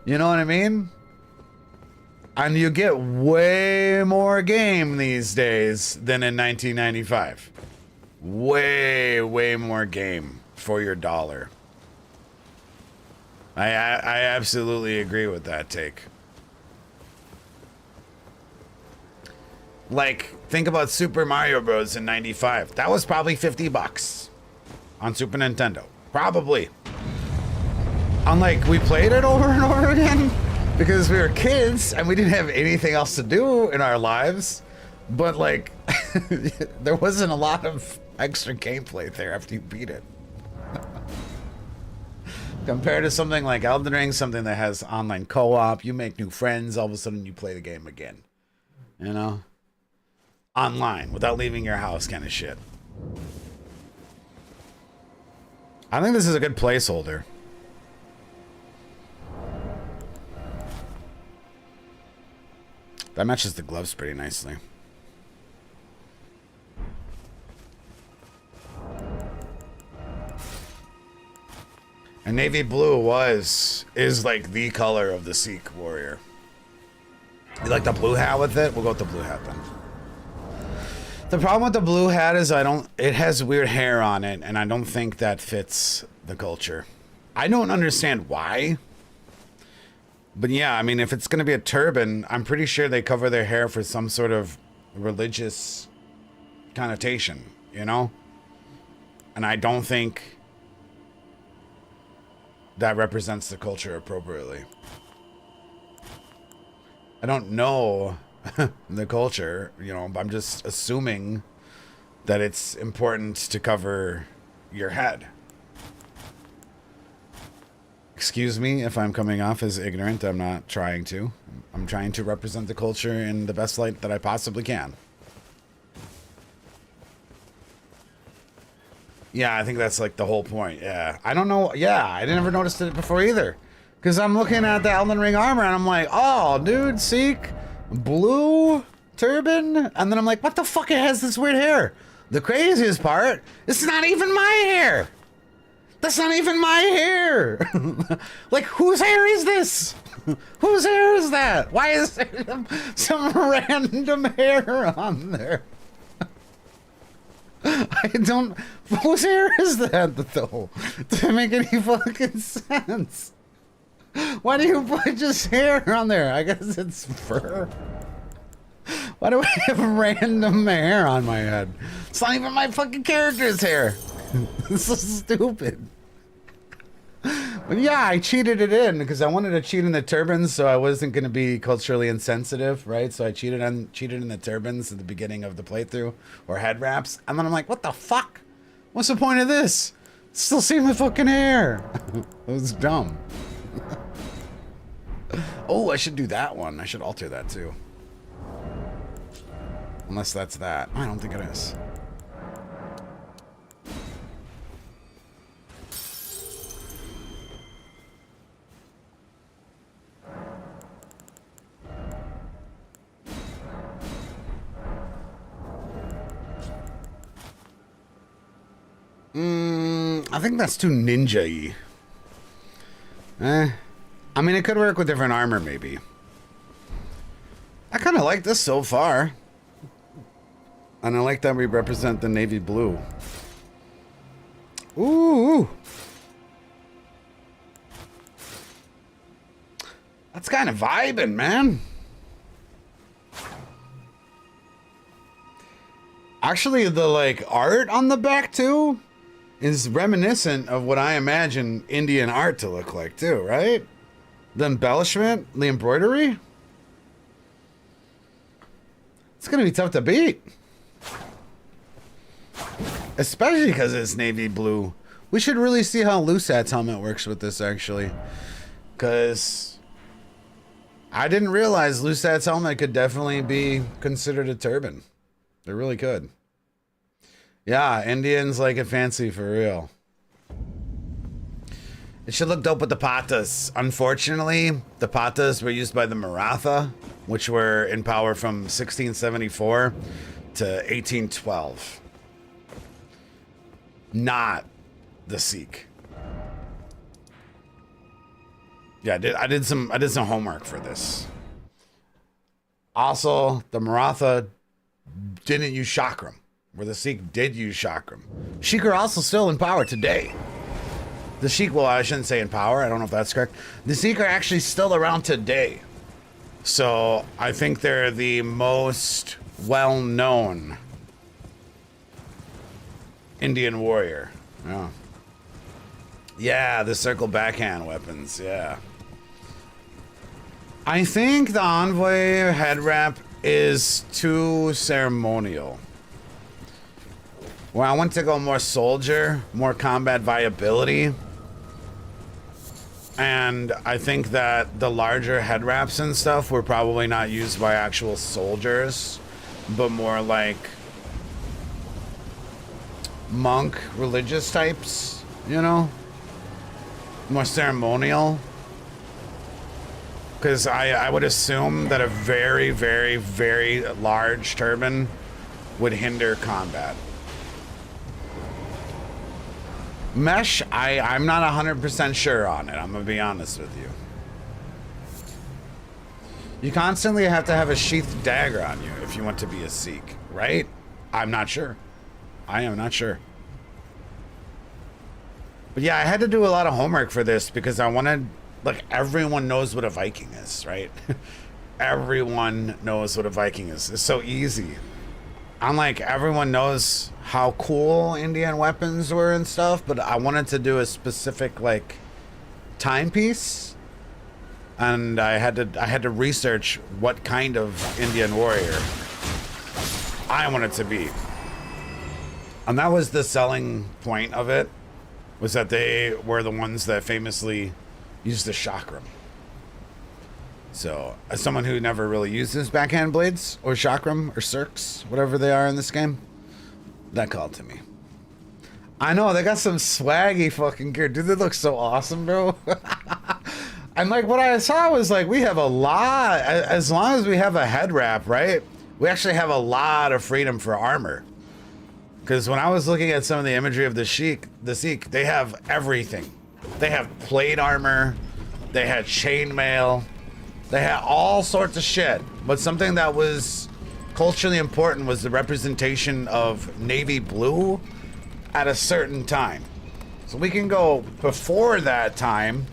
You know what I mean? And you get way more game these days than in 1995. Way more game for your dollar. I absolutely agree with that take. Like, think about Super Mario Bros. In 95. That was probably $50 on Super Nintendo. Probably. Unlike, we played it over and over again because we were kids and we didn't have anything else to do in our lives. But, like, there wasn't a lot of extra gameplay there after you beat it. Compared to something like Elden Ring, something that has online co-op, you make new friends, all of a sudden you play the game again. You know? Online, without leaving your house kind of shit. I think this is a good placeholder. That matches the gloves pretty nicely. And navy blue is like the color of the Sikh warrior. You like the blue hat with it? We'll go with the blue hat then. The problem with the blue hat is it has weird hair on it, and I don't think that fits the culture. I don't understand why. But yeah, I mean, if it's going to be a turban, I'm pretty sure they cover their hair for some sort of religious connotation, you know? And I don't think that represents the culture appropriately. I don't know the culture, you know, I'm just assuming that it's important to cover your head. Excuse me if I'm coming off as ignorant. I'm not trying to. I'm trying to represent the culture in the best light that I possibly can. Yeah, I think that's like the whole point. Yeah. I don't know. Yeah, I never noticed it before either. Because I'm looking at the Elden Ring armor and I'm like, oh, dude, Sikh, blue turban. And then I'm like, what the fuck? It has this weird hair. The craziest part, it's not even my hair. That's not even my hair. Like, whose hair is this? Whose hair is that? Why is there some random hair on there? I don't... Whose hair is that, though? Does it make any fucking sense? Why do you put just hair on there? I guess it's fur. Why do I have random hair on my head? It's not even my fucking character's hair. This is stupid. But yeah, I cheated it in because I wanted to cheat in the turbans, so I wasn't going to be culturally insensitive, right? So I cheated in the turbans at the beginning of the playthrough, or head wraps, and then I'm like, what the fuck? What's the point of this? Still see my fucking hair. It was dumb. Oh, I should do that one. I should alter that too. Unless that's that. I don't think it is. I think that's too ninja-y. I mean, it could work with different armor, maybe. I kind of like this so far. And I like that we represent the navy blue. Ooh. That's kind of vibing, man. Actually, the like art on the back too is reminiscent of what I imagine Indian art to look like too, right? The embellishment, the embroidery. It's gonna be tough to beat. Especially because it's navy blue. We should really see how Lusat's helmet works with this, actually. Because I didn't realize Lusat's helmet could definitely be considered a turban. They really could. Yeah, Indians like it fancy for real. It should look dope with the patas. Unfortunately, the patas were used by the Maratha, which were in power from 1674 to 1812. Not the Sikh. Yeah, I did some homework for this. Also, the Maratha didn't use chakram, where the Sikh did use chakram. Sikh are also still in power today. The Sikh, well, I shouldn't say in power. I don't know if that's correct. The Sikh are actually still around today. So I think they're the most well-known Indian warrior. Yeah. Yeah, the circle backhand weapons. Yeah. I think the Envoy head wrap is too ceremonial. Well, I want to go more soldier, more combat viability. And I think that the larger head wraps and stuff were probably not used by actual soldiers, but more like monk religious types, you know? More ceremonial. Because I would assume that a very, very, very large turban would hinder combat. Mesh, I'm not 100% sure on it. I'm going to be honest with you. You constantly have to have a sheathed dagger on you if you want to be a Sikh, right? I'm not sure. I am not sure. But yeah, I had to do a lot of homework for this because I wanted, like, everyone knows what a Viking is, right? Everyone knows what a Viking is. It's so easy. I'm like, everyone knows how cool Indian weapons were and stuff, but I wanted to do a specific, like, timepiece. And I had to research what kind of Indian warrior I wanted to be. And that was the selling point of it, was that they were the ones that famously used the chakram. So, as someone who never really uses backhand blades, or chakram, or circs, whatever they are in this game, that called to me. I know, they got some swaggy fucking gear. Dude, they look so awesome, bro. And like, what I saw was like, we have a lot, as long as we have a head wrap, right? We actually have a lot of freedom for armor. Because when I was looking at some of the imagery of the Sikh, they have everything. They have plate armor, they had chainmail, they had all sorts of shit. But something that was culturally important was the representation of navy blue at a certain time. So we can go before that time.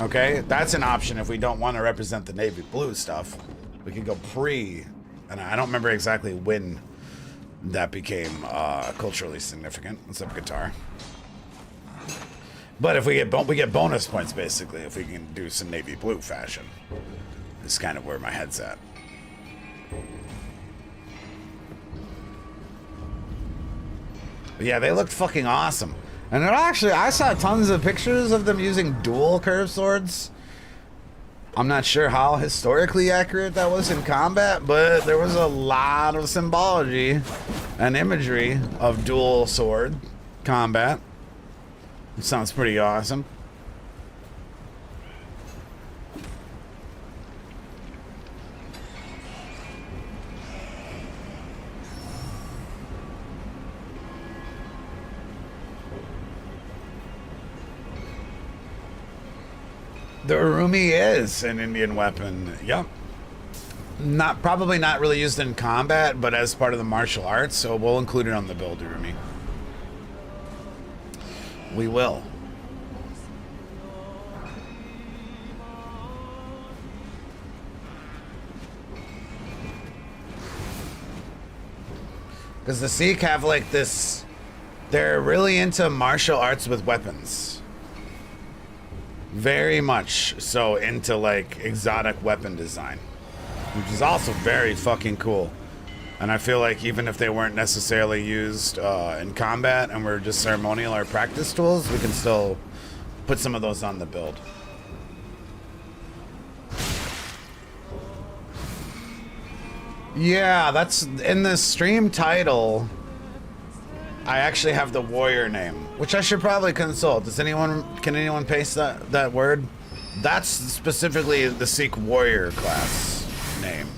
Okay, that's an option if we don't want to represent the navy blue stuff. We can go pre, and I don't remember exactly when that became culturally significant. What's up, guitar? But if we get bonus points basically if we can do some navy blue fashion. It's kind of where my head's at. But yeah, they looked fucking awesome. And it actually, I saw tons of pictures of them using dual curved swords. I'm not sure how historically accurate that was in combat, but there was a lot of symbology and imagery of dual sword combat. It sounds pretty awesome. The Urumi is an Indian weapon. Yep. Probably not really used in combat, but as part of the martial arts, so we'll include it on the build, Urumi. We will. Because the Sikh have like this, they're really into martial arts with weapons. Very much so into like exotic weapon design, which is also very fucking cool. And I feel like even if they weren't necessarily used in combat and were just ceremonial or practice tools, we can still put some of those on the build. Yeah, that's in the stream title. I actually have the warrior name, which I should probably consult. Can anyone paste that word? That's specifically the Sikh warrior class name.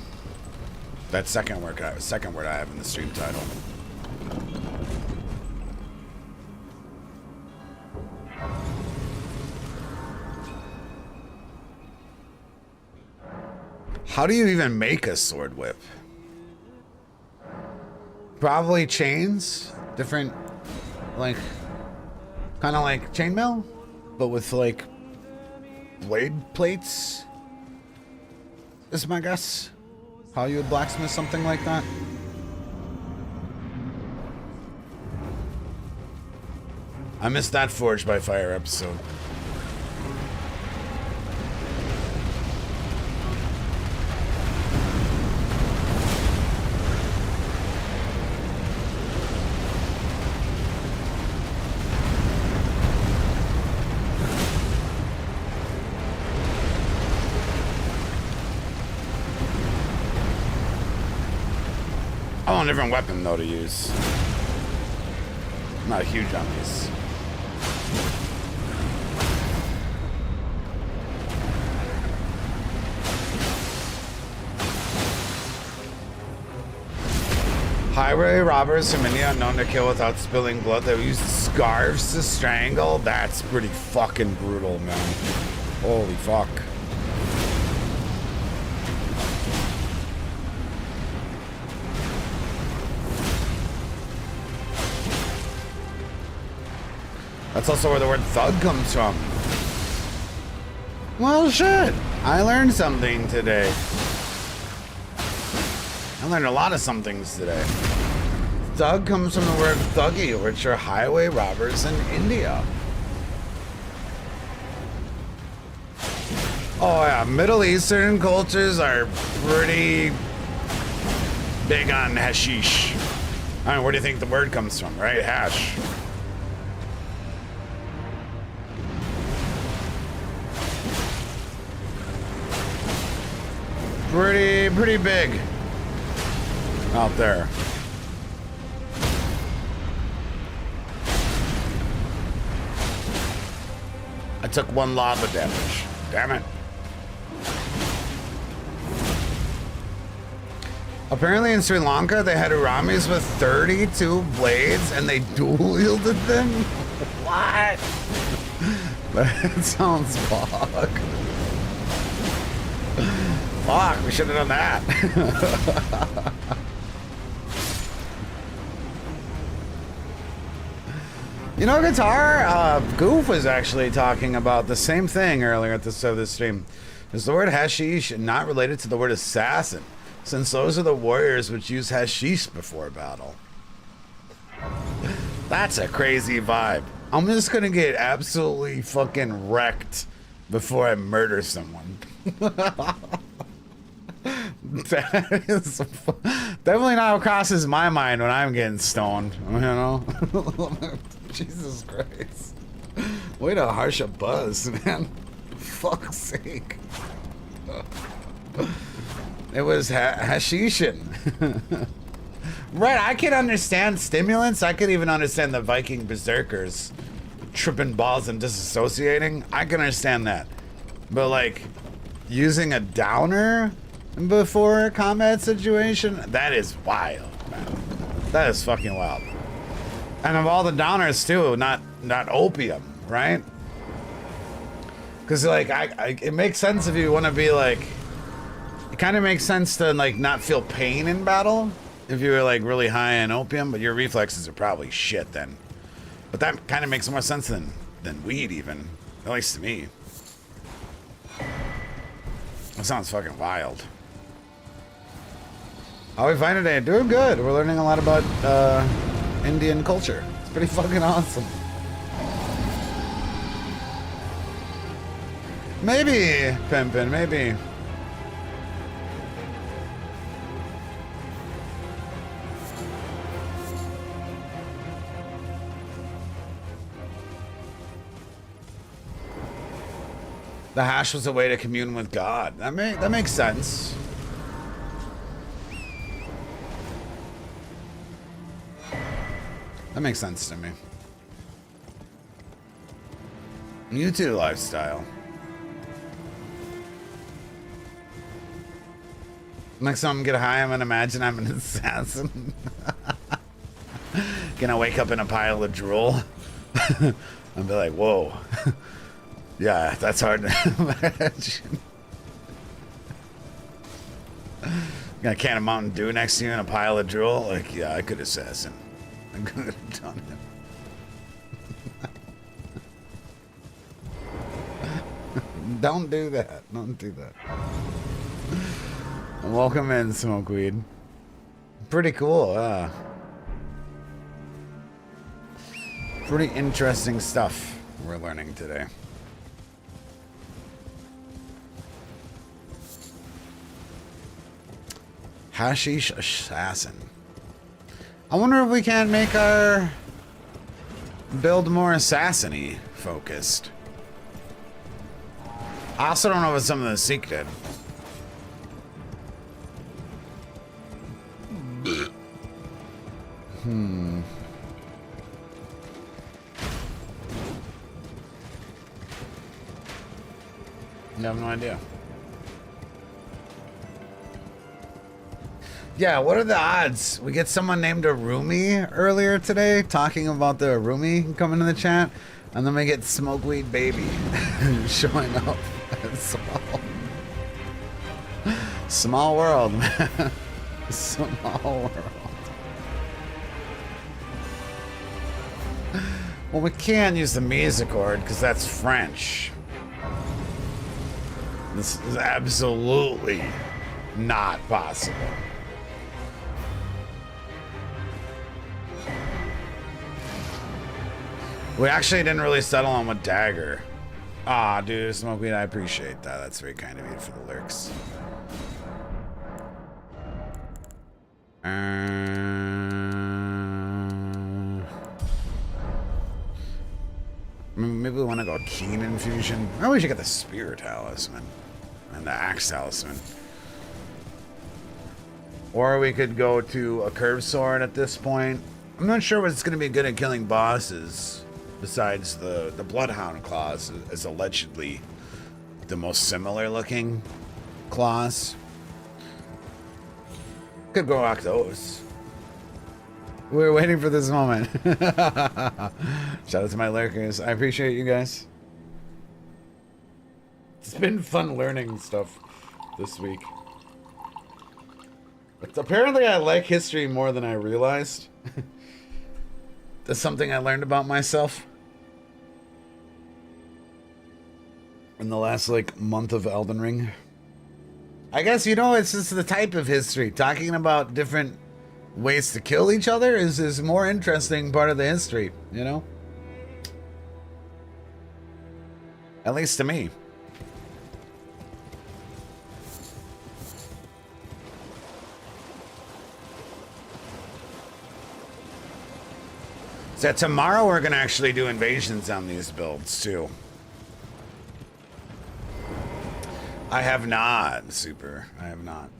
That second word I have in the stream title. How do you even make a sword whip? Probably chains, different, like, kind of like chainmail, but with like blade plates, is my guess. How you would blacksmith something like that. I missed that Forged by Fire episode. I want a different weapon though to use. I'm not huge on these. Highway robbers from India known to kill without spilling blood. They use scarves to strangle. That's pretty fucking brutal, man. Holy fuck. That's also where the word thug comes from. Well, shit. I learned something today. I learned a lot of somethings today. Thug comes from the word thuggy, which are highway robbers in India. Oh yeah, Middle Eastern cultures are pretty big on hashish. I mean, where do you think the word comes from, right? Hash. Pretty big out there. I took 1 lava damage. Damn it. Apparently in Sri Lanka, they had uramis with 32 blades and they dual wielded them? What? That sounds fuck. Fuck, we should have done that. You know, Guitar, Goof was actually talking about the same thing earlier at the start of the stream. Is the word hashish not related to the word assassin, since those are the warriors which use hashish before battle? That's a crazy vibe. I'm just gonna get absolutely fucking wrecked before I murder someone. That is definitely not what crosses my mind when I'm getting stoned, you know? Jesus Christ. Way to harsh a buzz, man. Fuck's sake. It was hashishin. Right, I can understand stimulants. I could even understand the Viking berserkers tripping balls and disassociating. I can understand that. But like, using a downer before a combat situation, that is wild, man. That is fucking wild. And of all the downers too, not opium, right? Because like it makes sense if you want to be like, it kind of makes sense to like not feel pain in battle if you were like really high in opium, but your reflexes are probably shit then. But that kind of makes more sense than weed even, at least to me. That sounds fucking wild. How we find today? Doing good. We're learning a lot about Indian culture. It's pretty fucking awesome. Maybe, Pimpin', maybe. The hash was a way to commune with God. That makes sense. That makes sense to me. Mewtwo lifestyle. Next time I get high, I'm gonna imagine I'm an assassin. Gonna wake up in a pile of drool. And be like, whoa. Yeah, that's hard to imagine. Got a can of Mountain Dew next to you and a pile of drool? Like, yeah, I could assassin. I could have done it. Don't do that. Don't do that. Welcome in, Smokeweed. Pretty cool, pretty interesting stuff we're learning today. Hashish Assassin. I wonder if we can't make our build more assassin-y focused. I also don't know what some of the Sikh did. I have no idea. Yeah, what are the odds? We get someone named Arumi earlier today talking about the Arumi coming in the chat, and then we get Smokeweed Baby showing up as well. Small world, man. Small world. Well, we can use the Misericord because that's French. This is absolutely not possible. We actually didn't really settle on what dagger. Ah, dude, Smokeweed, I appreciate that. That's very kind of you for the lurks. Maybe we want to go Keen Infusion. Oh, we should get the Spear Talisman and the Axe Talisman. Or we could go to a Curved Sword at this point. I'm not sure what's going to be good at killing bosses. Besides the Bloodhound claws is allegedly the most similar looking claws. Could go rock those. We were waiting for this moment. Shout out to my lurkers. I appreciate you guys. It's been fun learning stuff this week. But apparently I like history more than I realized. That's something I learned about myself in the last like month of Elden Ring. I guess, you know, it's just the type of history. Talking about different ways to kill each other is more interesting part of the history, you know? At least to me. So tomorrow we're gonna actually do invasions on these builds too. I have not, Super. I have not.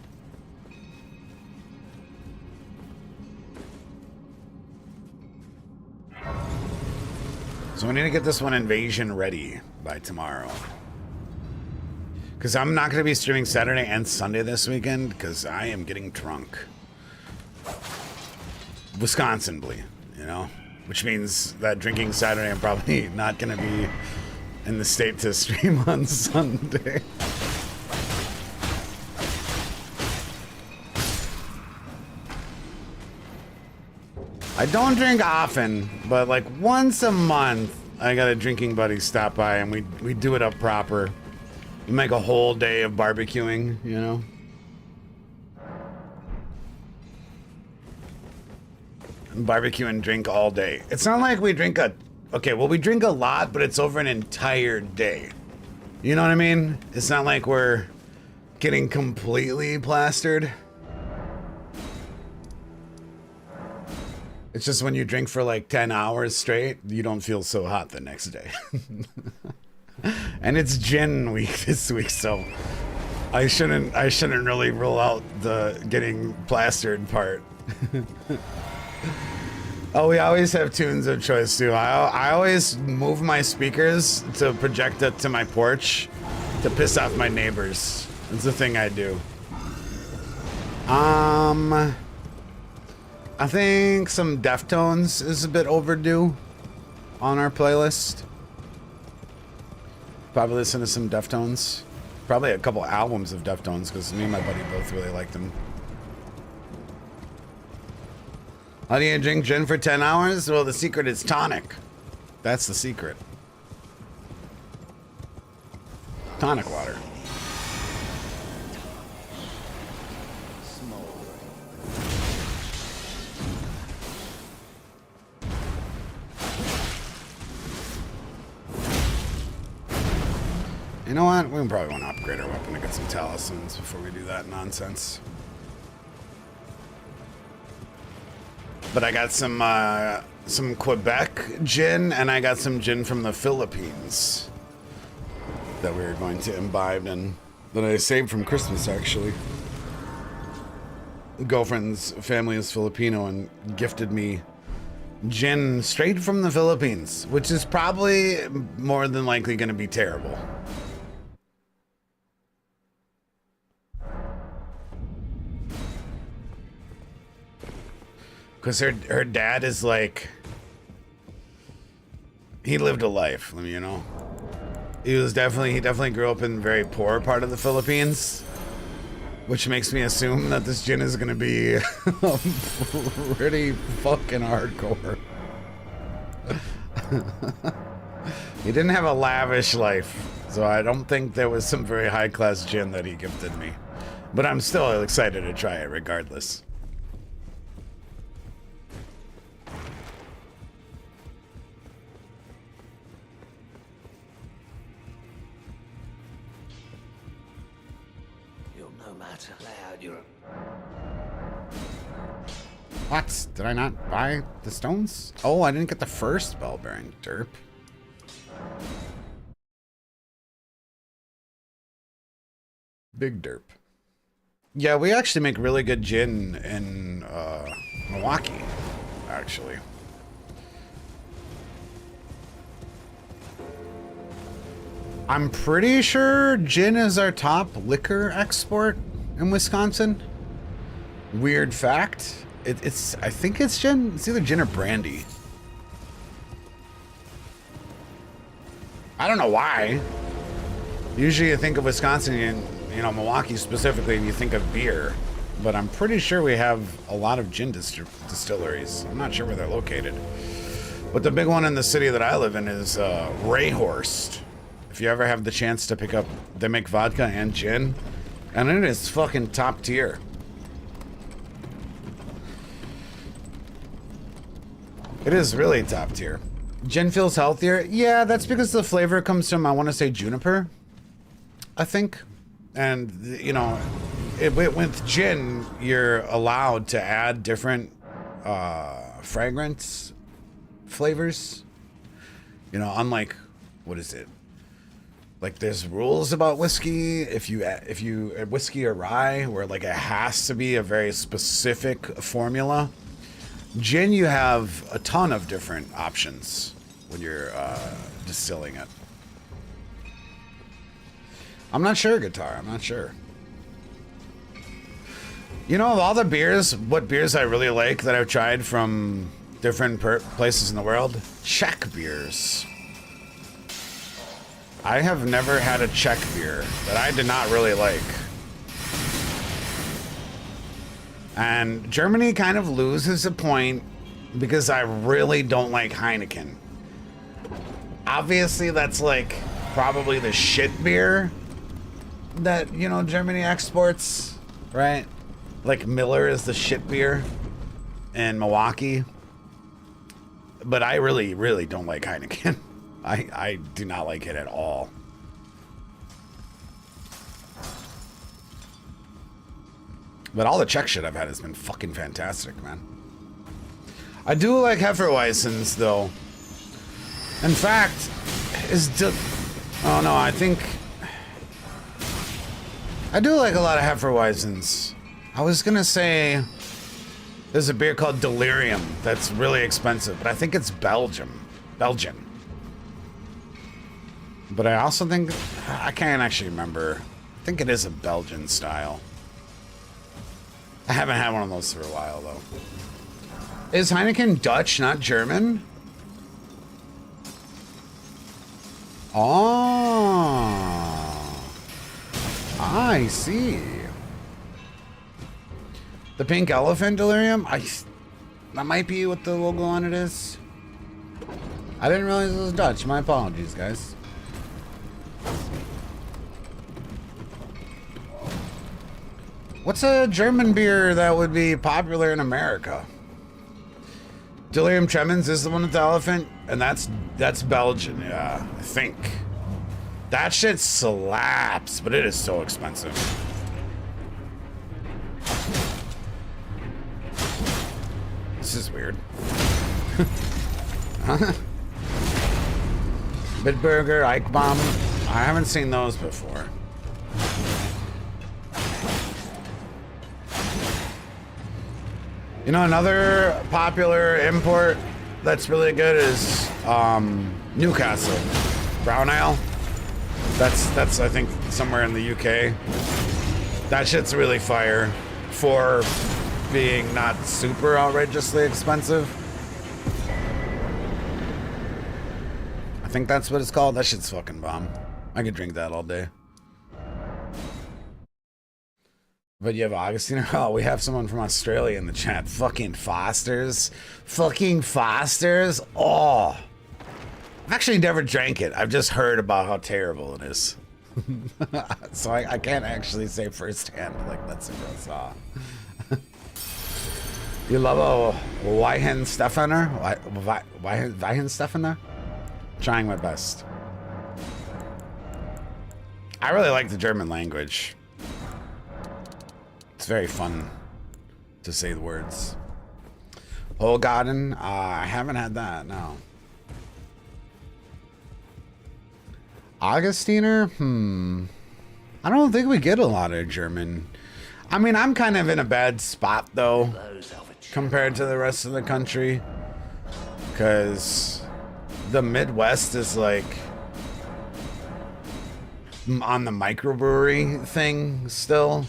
So we need to get this one invasion ready by tomorrow. Because I'm not going to be streaming Saturday and Sunday this weekend because I am getting drunk. Wisconsinly, you know? Which means that drinking Saturday I'm probably not going to be in the state to stream on Sunday. I don't drink often, but like once a month, I got a drinking buddy stop by and we do it up proper. We make a whole day of barbecuing, you know? And barbecue and drink all day. It's not like we drink okay, well we drink a lot, but it's over an entire day. You know what I mean? It's not like we're getting completely plastered. It's just when you drink for like 10 hours straight, you don't feel so hot the next day. And it's gin week this week, so I shouldn't really rule out the getting plastered part. Oh, we always have tunes of choice too. I always move my speakers to project it to my porch to piss off my neighbors. It's the thing I do. I think some Deftones is a bit overdue on our playlist. Probably listen to some Deftones. Probably a couple albums of Deftones because me and my buddy both really liked them. How do you drink gin for 10 hours? Well, the secret is tonic. That's the secret. Tonic water. You know what? We probably want to upgrade our weapon to get some talismans before we do that nonsense. But I got some Quebec gin, and I got some gin from the Philippines that we were going to imbibe in, that I saved from Christmas, actually. Girlfriend's family is Filipino and gifted me gin straight from the Philippines, which is probably more than likely going to be terrible. Because her dad is like, he lived a life, you know. He definitely grew up in a very poor part of the Philippines, which makes me assume that this gin is gonna be pretty fucking hardcore. He didn't have a lavish life, so I don't think there was some very high class gin that he gifted me. But I'm still excited to try it regardless. What? Did I not buy the stones? Oh, I didn't get the first bell bearing. Derp. Big derp. Yeah, we actually make really good gin in Milwaukee, actually. I'm pretty sure gin is our top liquor export in Wisconsin. Weird fact. I think it's gin. It's either gin or brandy. I don't know why. Usually you think of Wisconsin and, you know, Milwaukee specifically, and you think of beer. But I'm pretty sure we have a lot of gin distilleries. I'm not sure where they're located. But the big one in the city that I live in is Rayhorst. If you ever have the chance to pick up, they make vodka and gin. And it is fucking top tier. It is really top tier. Gin feels healthier. Yeah, that's because the flavor comes from, I want to say, juniper, I think. And, you know, with gin, you're allowed to add different fragrance flavors. You know, unlike, what is it? Like, there's rules about whiskey. If you whiskey or rye, where like it has to be a very specific formula. Gin, you have a ton of different options when you're distilling it. I'm not sure, Guitar. I'm not sure. You know, of all the beers, what beers I really like that I've tried from different places in the world? Czech beers. I have never had a Czech beer that I did not really like. And Germany kind of loses a point because I really don't like Heineken. Obviously, that's like probably the shit beer that, you know, Germany exports, right? Like Miller is the shit beer in Milwaukee. But I really, really don't like Heineken. I do not like it at all. But all the Czech shit I've had has been fucking fantastic, man. I do like Hefeweizens, though. In fact, oh no, I think I do like a lot of Hefeweizens. I was gonna say there's a beer called Delirium that's really expensive, but I think it's Belgian. But I also think, I can't actually remember. I think it is a Belgian style. I haven't had one of those for a while, though. Is Heineken Dutch, not German? Oh. I see. The Pink Elephant Delirium? That might be what the logo on it is. I didn't realize it was Dutch. My apologies, guys. What's a German beer that would be popular in America? Delirium Tremens is the one with the elephant, and that's Belgian, yeah, I think. That shit slaps, but it is so expensive. This is weird. Bitburger, Eichbaum. I haven't seen those before. You know, another popular import that's really good is Newcastle Brown Ale. That's I think somewhere in the UK. That shit's really fire for being not super outrageously expensive. I think that's what it's called. That shit's fucking bomb. I could drink that all day. But you have Augustiner? Oh, we have someone from Australia in the chat. Fucking Foster's. Fucking Foster's. Oh. I've actually never drank it. I've just heard about how terrible it is. So I can't actually say firsthand, like, that's a gross awe. You love a Weihenstephaner? Weihenstephaner? Trying my best. I really like the German language. It's very fun to say the words. Holgarden? I haven't had that, no. Augustiner? I don't think we get a lot of German. I mean, I'm kind of in a bad spot, though, compared to the rest of the country. Because the Midwest is, like, on the microbrewery thing still.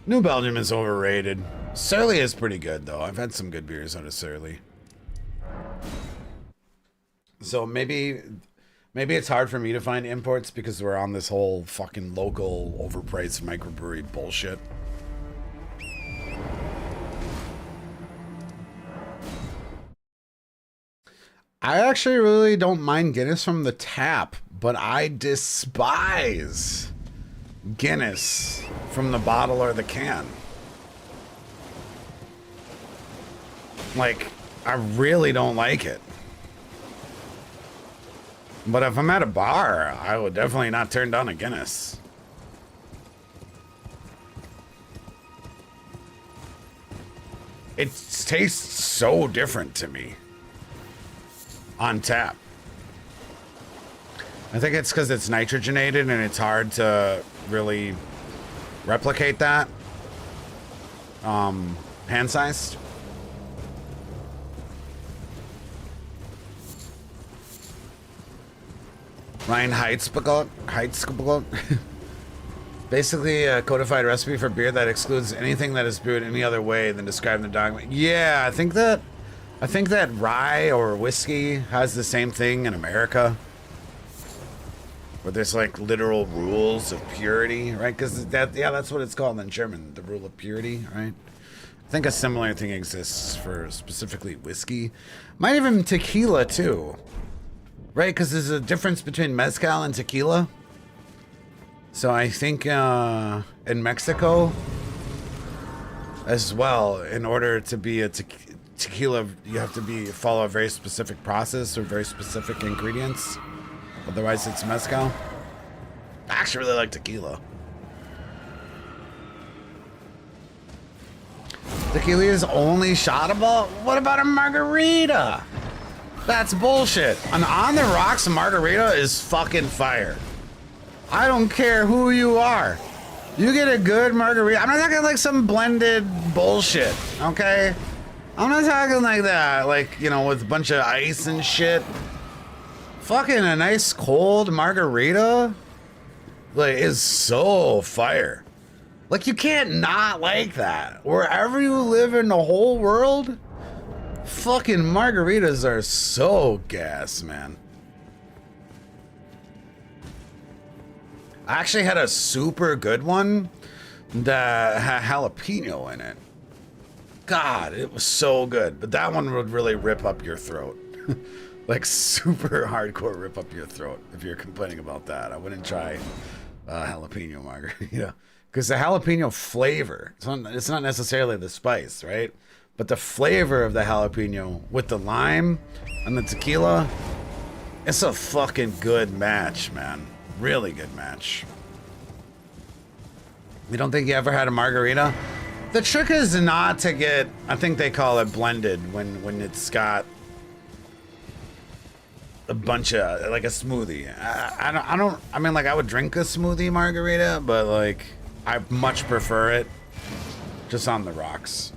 New Belgium is overrated. Surly is pretty good, though. I've had some good beers out of Surly. So maybe it's hard for me to find imports because we're on this whole fucking local overpriced microbrewery bullshit. I actually really don't mind Guinness from the tap, but I despise Guinness from the bottle or the can. Like, I really don't like it. But if I'm at a bar, I would definitely not turn down a Guinness. It tastes so different to me on tap. I think it's because it's nitrogenated and it's hard to really replicate that. Hand-sized. Ryan Heitzbegot. Basically a codified recipe for beer that excludes anything that is brewed any other way than described in the document. Yeah, I think that rye or whiskey has the same thing in America. where there's like literal rules of purity, right? Because that's what it's called in German, the rule of purity, right? I think a similar thing exists for specifically whiskey. Might even tequila too, right? Because there's a difference between mezcal and tequila. So I think in Mexico as well, in order to be a tequila, you have to follow a very specific process or very specific ingredients. Otherwise, it's mezcal. I actually really like tequila. Tequila is only shotable? What about a margarita? That's bullshit. An on the rocks margarita is fucking fire. I don't care who you are. You get a good margarita. I'm not talking like some blended bullshit, okay? I'm not talking like that, like, you know, with a bunch of ice and shit. Fucking a nice cold margarita, like, is so fire. Like, you can't not like that. Wherever you live in the whole world, fucking margaritas are so gas, man. I actually had a super good one that had jalapeno in it. God, it was so good. But that one would really rip up your throat. Like super hardcore rip up your throat if you're complaining about that. I wouldn't try jalapeno margarita. Because the jalapeno flavor, it's not necessarily the spice, right? But the flavor of the jalapeno with the lime and the tequila, it's a fucking good match, man. Really good match. You don't think you ever had a margarita? The trick is not to get, I think they call it blended when it's got a bunch of, like a smoothie. I mean, like I would drink a smoothie margarita, but like I much prefer it just on the rocks.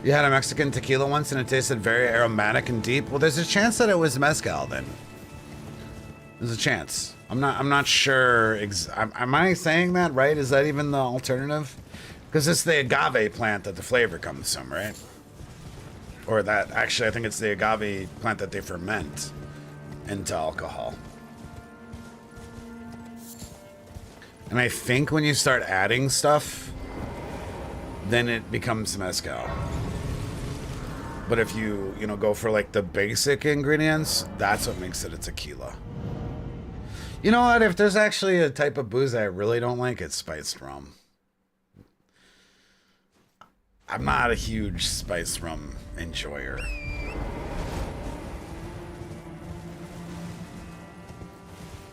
You had a Mexican tequila once and it tasted very aromatic and deep. Well, there's a chance that it was mezcal then. There's a chance. I'm not sure. Am I saying that right? Is that even the alternative? Because it's the agave plant that the flavor comes from, right? Or that, actually, I think it's the agave plant that they ferment into alcohol. And I think when you start adding stuff, then it becomes mezcal. But if you go for like the basic ingredients, that's what makes it a tequila. You know what? If there's actually a type of booze I really don't like, it's spiced rum. I'm not a huge spiced rum enjoyer.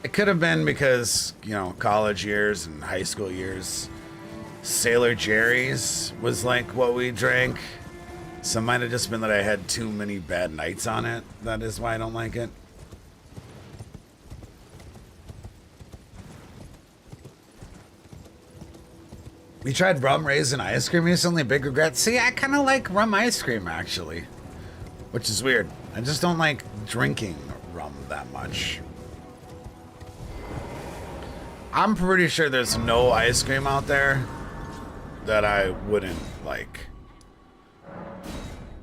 It could have been because, college years and high school years, Sailor Jerry's was like what we drank. So it might have just been that I had too many bad nights on it. That is why I don't like it. We tried rum raisin ice cream recently. Big regret. See, I kind of like rum ice cream, actually. Which is weird. I just don't like drinking rum that much. I'm pretty sure there's no ice cream out there that I wouldn't like.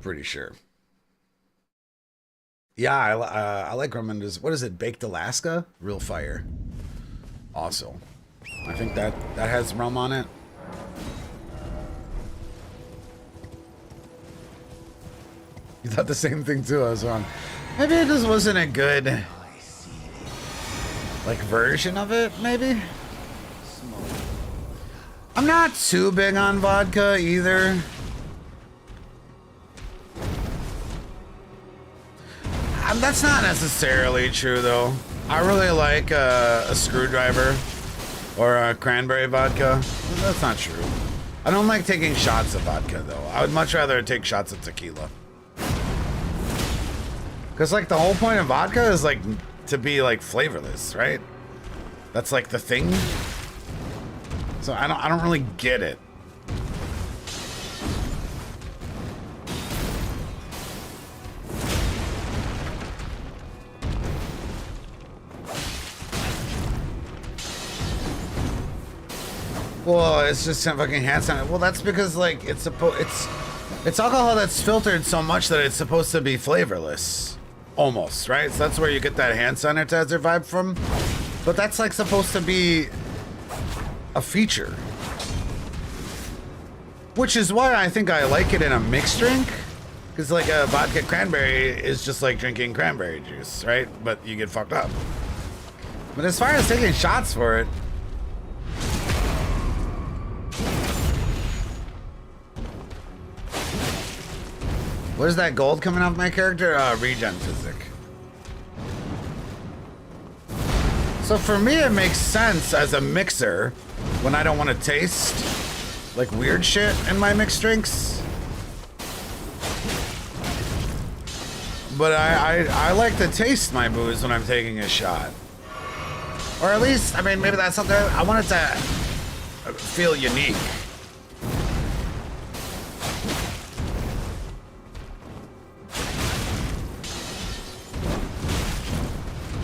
Pretty sure. Yeah, I like rum and what is it? Baked Alaska? Real fire. Also. I think that has rum on it. You thought the same thing too, I was wrong. Maybe it just wasn't a good like version of it, maybe? I'm not too big on vodka either. That's not necessarily true though. I really like a screwdriver or a cranberry vodka. That's not true. I don't like taking shots of vodka though. I would much rather take shots of tequila. Cause like the whole point of vodka is like to be like flavorless, right? That's like the thing. So I don't really get it. Well, it's just some fucking hand sound. Well, that's because like it's alcohol that's filtered so much that it's supposed to be flavorless. almost, right? So that's where you get that hand sanitizer vibe from. But that's like supposed to be a feature. Which is why I think I like it in a mixed drink. Because like a vodka cranberry is just like drinking cranberry juice, right? But you get fucked up. But as far as taking shots for it, what is that gold coming off my character? Regen physic. So for me, it makes sense as a mixer when I don't want to taste like weird shit in my mixed drinks. But I like to taste my booze when I'm taking a shot. Or at least, I mean, maybe that's something I want it to feel unique.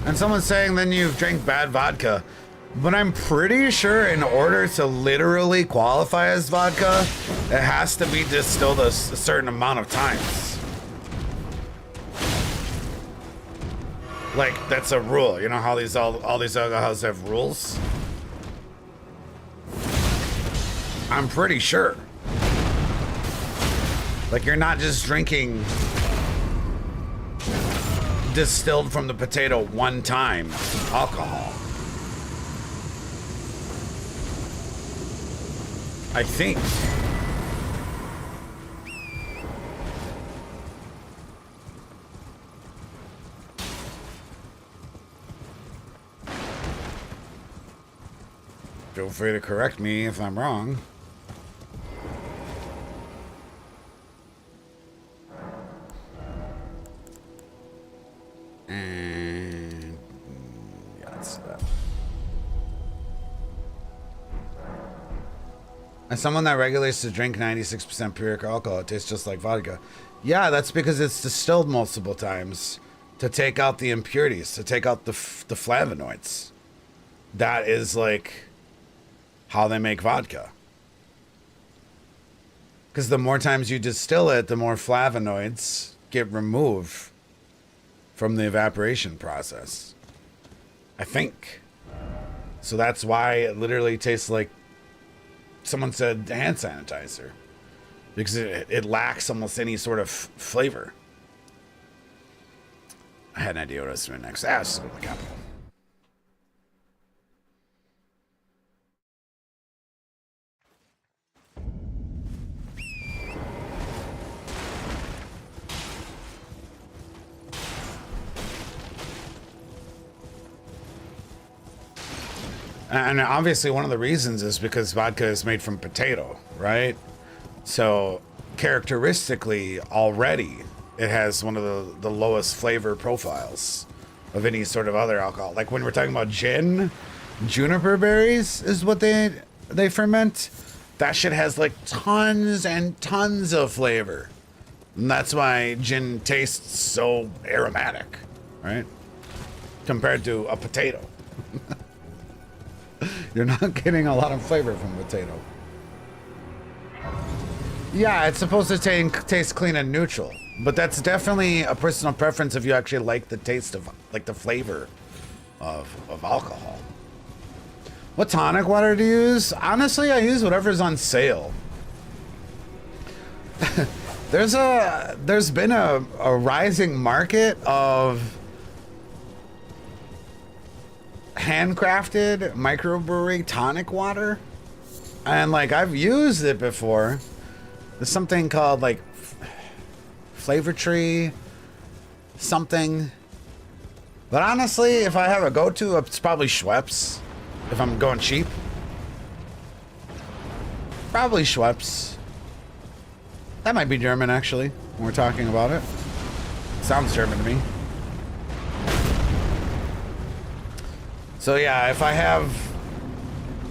And someone's saying then you've drank bad vodka. But I'm pretty sure in order to literally qualify as vodka, it has to be distilled a certain amount of times. Like, that's a rule. You know how these all these alcohols have rules? I'm pretty sure. Like, you're not just drinking distilled from the potato one time alcohol. I think. Feel free to correct me if I'm wrong. And yeah, that's that. As someone that regulates to drink 96% pure alcohol, it tastes just like vodka. Yeah, that's because it's distilled multiple times to take out the impurities, to take out the flavonoids. That is like how they make vodka. Because the more times you distill it, the more flavonoids get removed from the evaporation process. I think. So that's why it literally tastes like someone said hand sanitizer. Because it lacks almost any sort of flavor. I had an idea what I was doing next. Let's go to the capital. And obviously one of the reasons is because vodka is made from potato, right? So characteristically already it has one of the lowest flavor profiles of any sort of other alcohol. Like when we're talking about gin, juniper berries is what they ferment. That shit has like tons and tons of flavor. And that's why gin tastes so aromatic, right? Compared to a potato. You're not getting a lot of flavor from potato. Yeah, it's supposed to taste clean and neutral, but that's definitely a personal preference if you actually like the taste of, like the flavor of alcohol. What tonic water do you use? Honestly, I use whatever's on sale. There's been a rising market of handcrafted microbrewery tonic water, and like I've used it before. There's something called like Flavor Tree something, but honestly if I have a go-to, it's probably Schweppes. If I'm going cheap, probably Schweppes. That might be German actually when we're talking about it. Sounds German to me. So yeah, if I have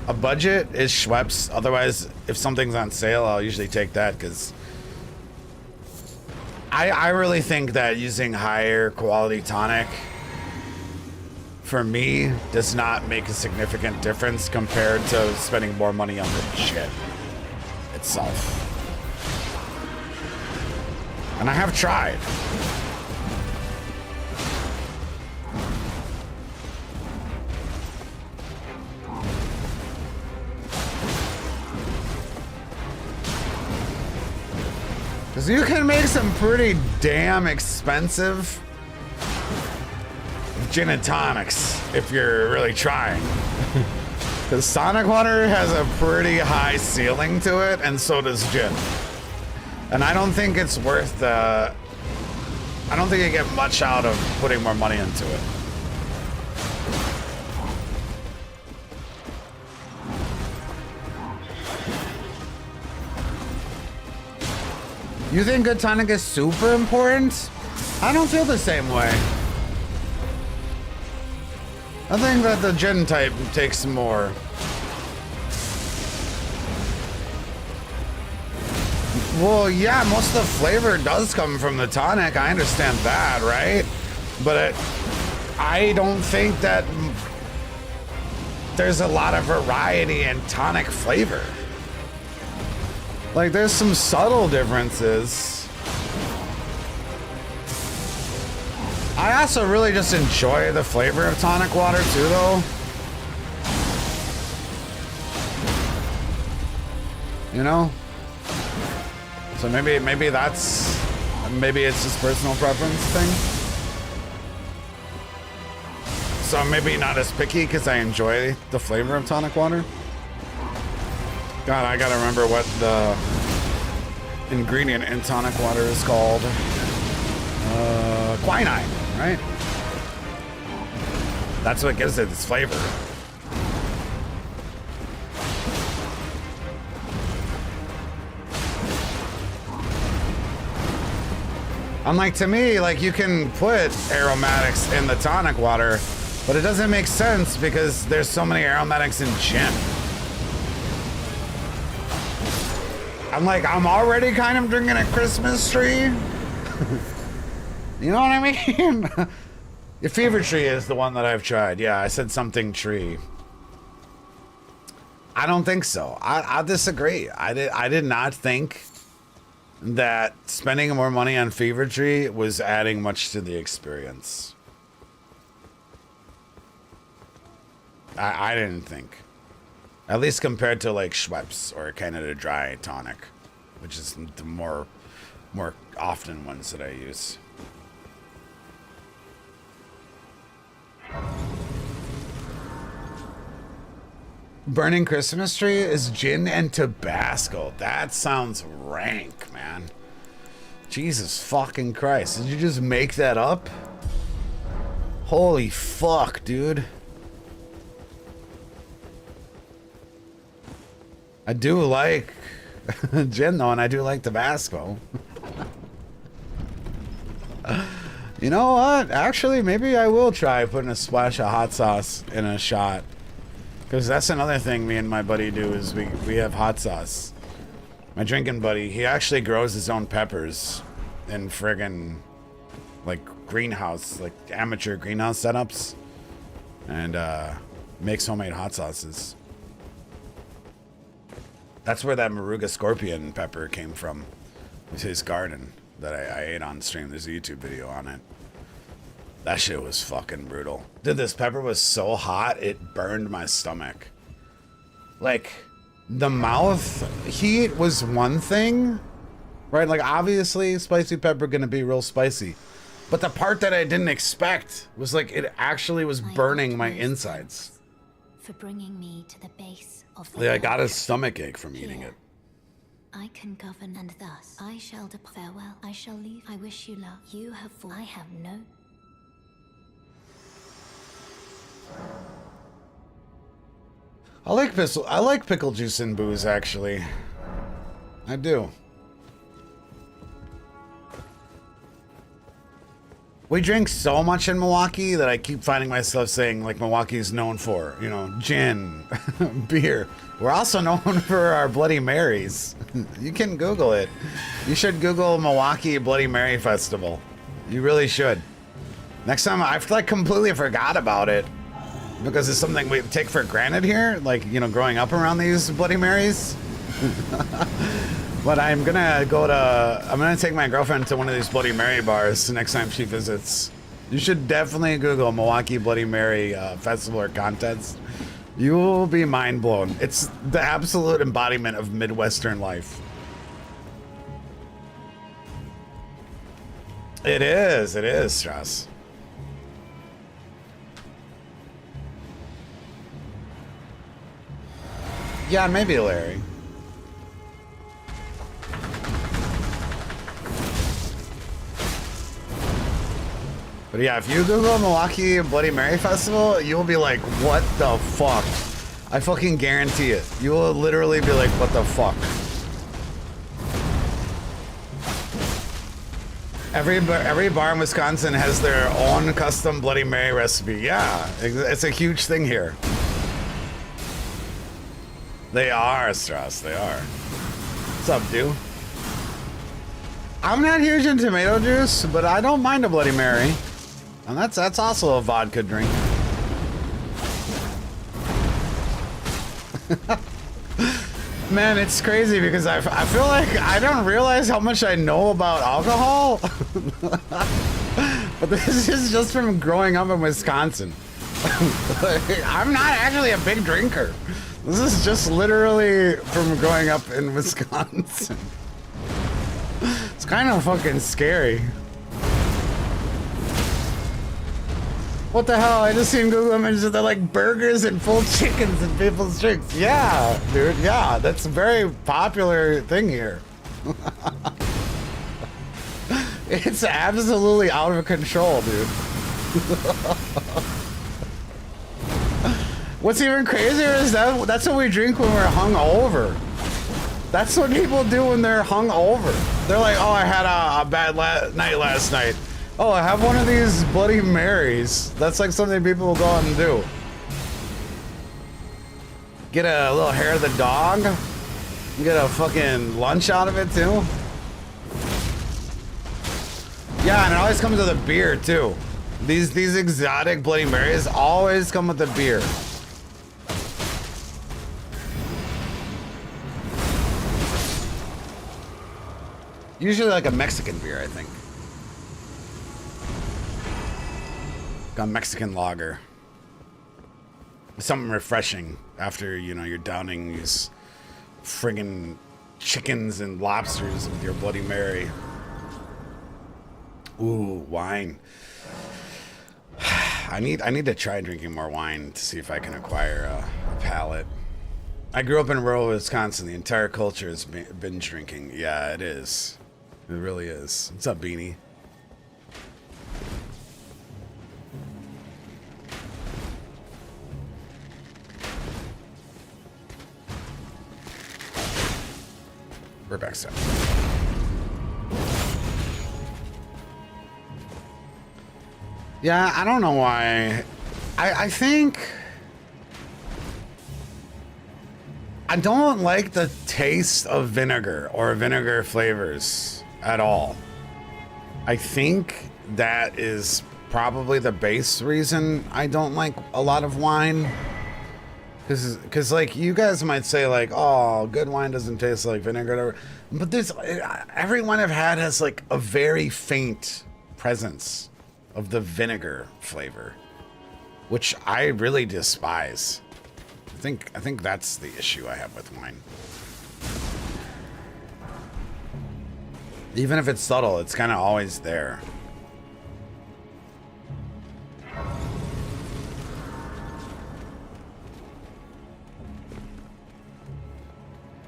a budget, it's Schweppes. Otherwise, if something's on sale, I'll usually take that because I really think that using higher quality tonic for me does not make a significant difference compared to spending more money on the shit itself. And I have tried. Because you can make some pretty damn expensive gin and tonics if you're really trying. Because tonic water has a pretty high ceiling to it, and so does gin. And I don't think it's worth the... I don't think you get much out of putting more money into it. You think good tonic is super important? I don't feel the same way. I think that the gin type takes more. Well, yeah, most of the flavor does come from the tonic. I understand that, right? But I don't think that there's a lot of variety in tonic flavor. Like, there's some subtle differences. I also really just enjoy the flavor of tonic water too, though. You know? So maybe it's just personal preference thing. So maybe not as picky because I enjoy the flavor of tonic water. God, I gotta remember what the ingredient in tonic water is called. Quinine, right? That's what gives it its flavor. Unlike, to me, like, you can put aromatics in the tonic water, but it doesn't make sense because there's so many aromatics in gin. I'm already kind of drinking a Christmas tree. You know what I mean? Your fever tree is the one that I've tried. Yeah, I said something tree. I don't think so. I disagree. I did not think that spending more money on fever tree was adding much to the experience. I didn't think. At least compared to like Schweppes or Canada Dry tonic, which is the more often ones that I use. Burning Christmas tree is gin and Tabasco. That sounds rank, man. Jesus fucking Christ. Did you just make that up? Holy fuck, dude. I do like gin though, and I do like Tabasco. You know what? Actually, maybe I will try putting a splash of hot sauce in a shot. Because that's another thing me and my buddy do is we have hot sauce. My drinking buddy, he actually grows his own peppers in friggin' like greenhouse, like amateur greenhouse setups. And makes homemade hot sauces. That's where that Moruga scorpion pepper came from. It was his garden that I ate on stream. There's a YouTube video on it. That shit was fucking brutal. Dude, this pepper was so hot, it burned my stomach. Like, the mouth heat was one thing, right? Like, obviously, spicy pepper gonna be real spicy. But the part that I didn't expect was like, it actually was burning my insides. For bringing me to the base of the Like, I got a stomach ache from eating it. I can govern, and thus I shall depart. Farewell. I shall leave. I wish you luck. You have fought. I have no. I like pickle juice and booze, actually. I do. We drink so much in Milwaukee that I keep finding myself saying, like, Milwaukee's known for, you know, gin, beer. We're also known for our Bloody Marys. You can Google it. You should Google Milwaukee Bloody Mary Festival. You really should. Next time, I like completely forgot about it because it's something we take for granted here, like, you know, growing up around these Bloody Marys. But I'm gonna take my girlfriend to one of these Bloody Mary bars next time she visits. You should definitely Google Milwaukee Bloody Mary festival or contest. You will be mind blown. It's the absolute embodiment of Midwestern life. It is, Strauss. Yeah, maybe Larry. But yeah, if you Google Milwaukee Bloody Mary Festival, you'll be like, what the fuck? I fucking guarantee it. You will literally be like, what the fuck? Every bar in Wisconsin has their own custom Bloody Mary recipe. Yeah, it's a huge thing here. They are, Strauss, they are. What's up, dude? I'm not huge in tomato juice, but I don't mind a Bloody Mary. And that's also a vodka drink. Man, it's crazy because I feel like I don't realize how much I know about alcohol. But this is just from growing up in Wisconsin. I'm not actually a big drinker. This is just literally from growing up in Wisconsin. It's kind of fucking scary. What the hell? I just seen Google images that they're like burgers and full chickens in people's drinks. Yeah, dude. Yeah, that's a very popular thing here. It's absolutely out of control, dude. What's even crazier is that's what we drink when we're hungover. That's what people do when they're hungover. They're like, oh, I had a bad night last night. Oh, I have one of these Bloody Marys. That's like something people will go out and do. Get a little hair of the dog. Get a fucking lunch out of it too. Yeah, and it always comes with a beer too. These exotic Bloody Marys always come with a beer. Usually like a Mexican beer, I think. A Mexican lager. Something refreshing after, you know, you're downing these friggin' chickens and lobsters with your Bloody Mary. Ooh, wine. I need to try drinking more wine to see if I can acquire a palate. I grew up in rural Wisconsin. The entire culture is binge drinking. Yeah, it is. It really is. What's up, Beanie? We're backstab. Yeah, I don't know why. I think I don't like the taste of vinegar or vinegar flavors at all. I think that is probably the base reason I don't like a lot of wine. Because like you guys might say like, oh, good wine doesn't taste like vinegar, or whatever. But there's every wine I've had has like a very faint presence of the vinegar flavor, which I really despise. I think that's the issue I have with wine. Even if it's subtle, it's kind of always there.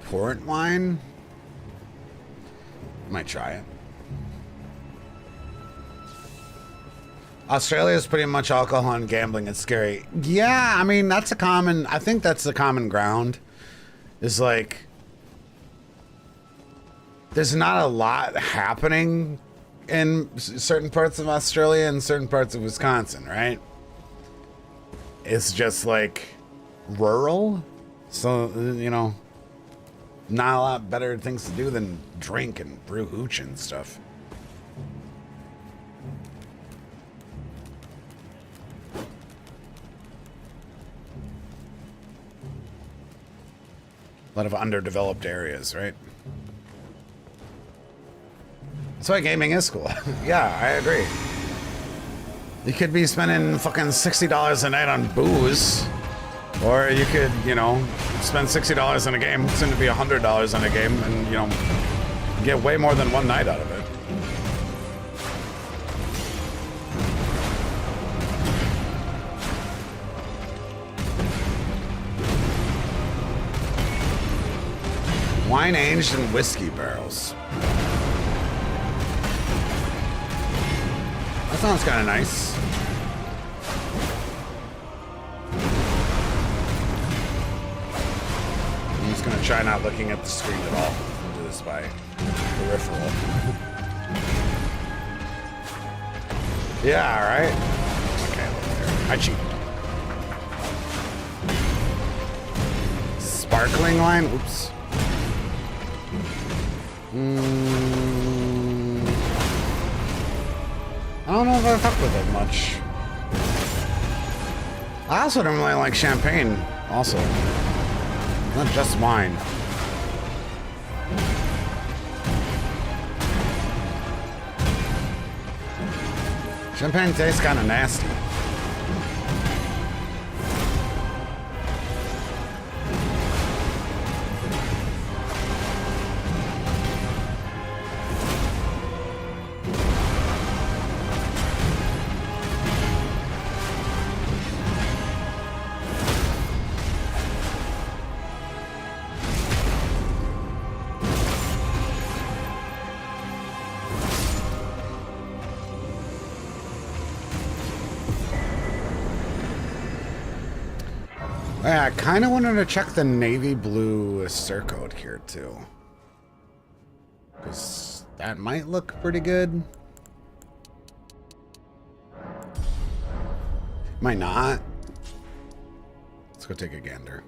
Port wine? Might try it. Australia is pretty much alcohol and gambling. It's scary. Yeah, I mean, I think that's the common ground. Is like, there's not a lot happening in certain parts of Australia and certain parts of Wisconsin, right? It's just like rural. So, you know, not a lot better things to do than drink and brew hooch and stuff. A lot of underdeveloped areas, right? That's why gaming is cool. Yeah, I agree. You could be spending fucking $60 a night on booze. Or you could, you know, spend $60 on a game, soon to be $100 on a game, and, you know, get way more than one night out of it. Wine aged in whiskey barrels. That sounds kind of nice. I'm just gonna try not looking at the screen at all. I'll do this by peripheral. Yeah, all right. Okay, look there. I cheat. Sparkling wine? Oops. I don't know if I fuck with it much. I also don't really like champagne, also. Not just wine. Champagne tastes kind of nasty. Yeah, I kind of wanted to check the navy blue Surcoat here too, because that might look pretty good. Might not. Let's go take a gander.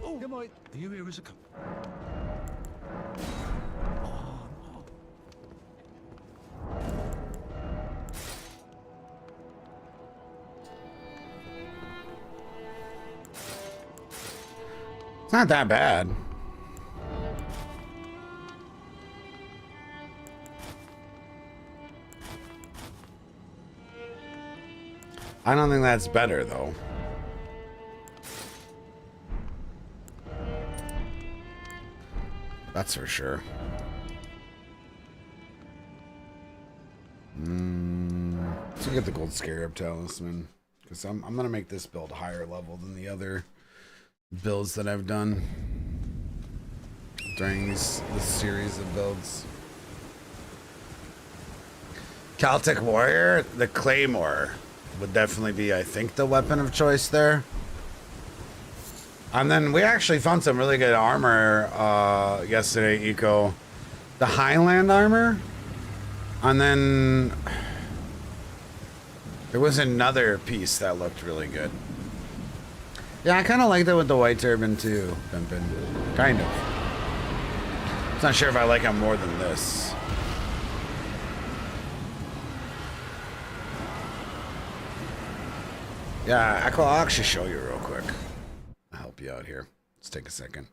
Oh, come on. Here is a cup. It's not that bad. I don't think that's better, though. That's for sure. Let's look at the gold scarab talisman, because I'm gonna make this build higher level than the other builds that I've done during this series of builds. Celtic warrior, the claymore would definitely be, I think, the weapon of choice there. And then we actually found some really good armor yesterday, Eco. The Highland armor. And then there was another piece that looked really good. Yeah, I kind of liked it with the white turban too, Pimpin. Kind of. I'm not sure if I like him more than this. Yeah, I'll actually show you real quick. I'll help you out here. Let's take a second.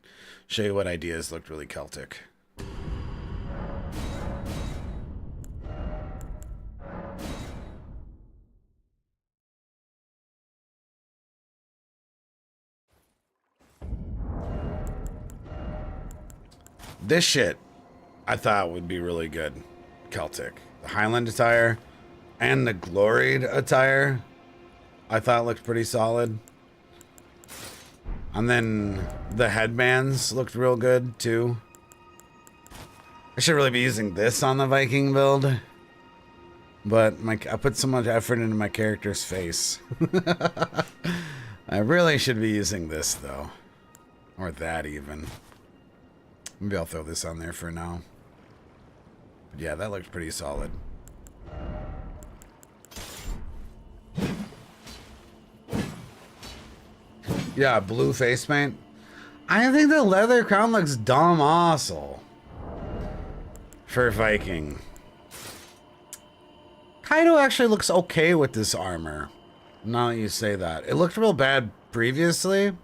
Show you what ideas looked really Celtic. This shit, I thought would be really good Celtic. The Highland attire and the gloried attire, I thought looked pretty solid. And then the headbands looked real good too. I should really be using this on the Viking build, but I put so much effort into my character's face. I really should be using this though, or that even. Maybe I'll throw this on there for now. But yeah, that looked pretty solid. Yeah, blue face paint. I think the leather crown looks dumb awesome for Viking. Kaido actually looks okay with this armor. Now that you say that. It looked real bad previously.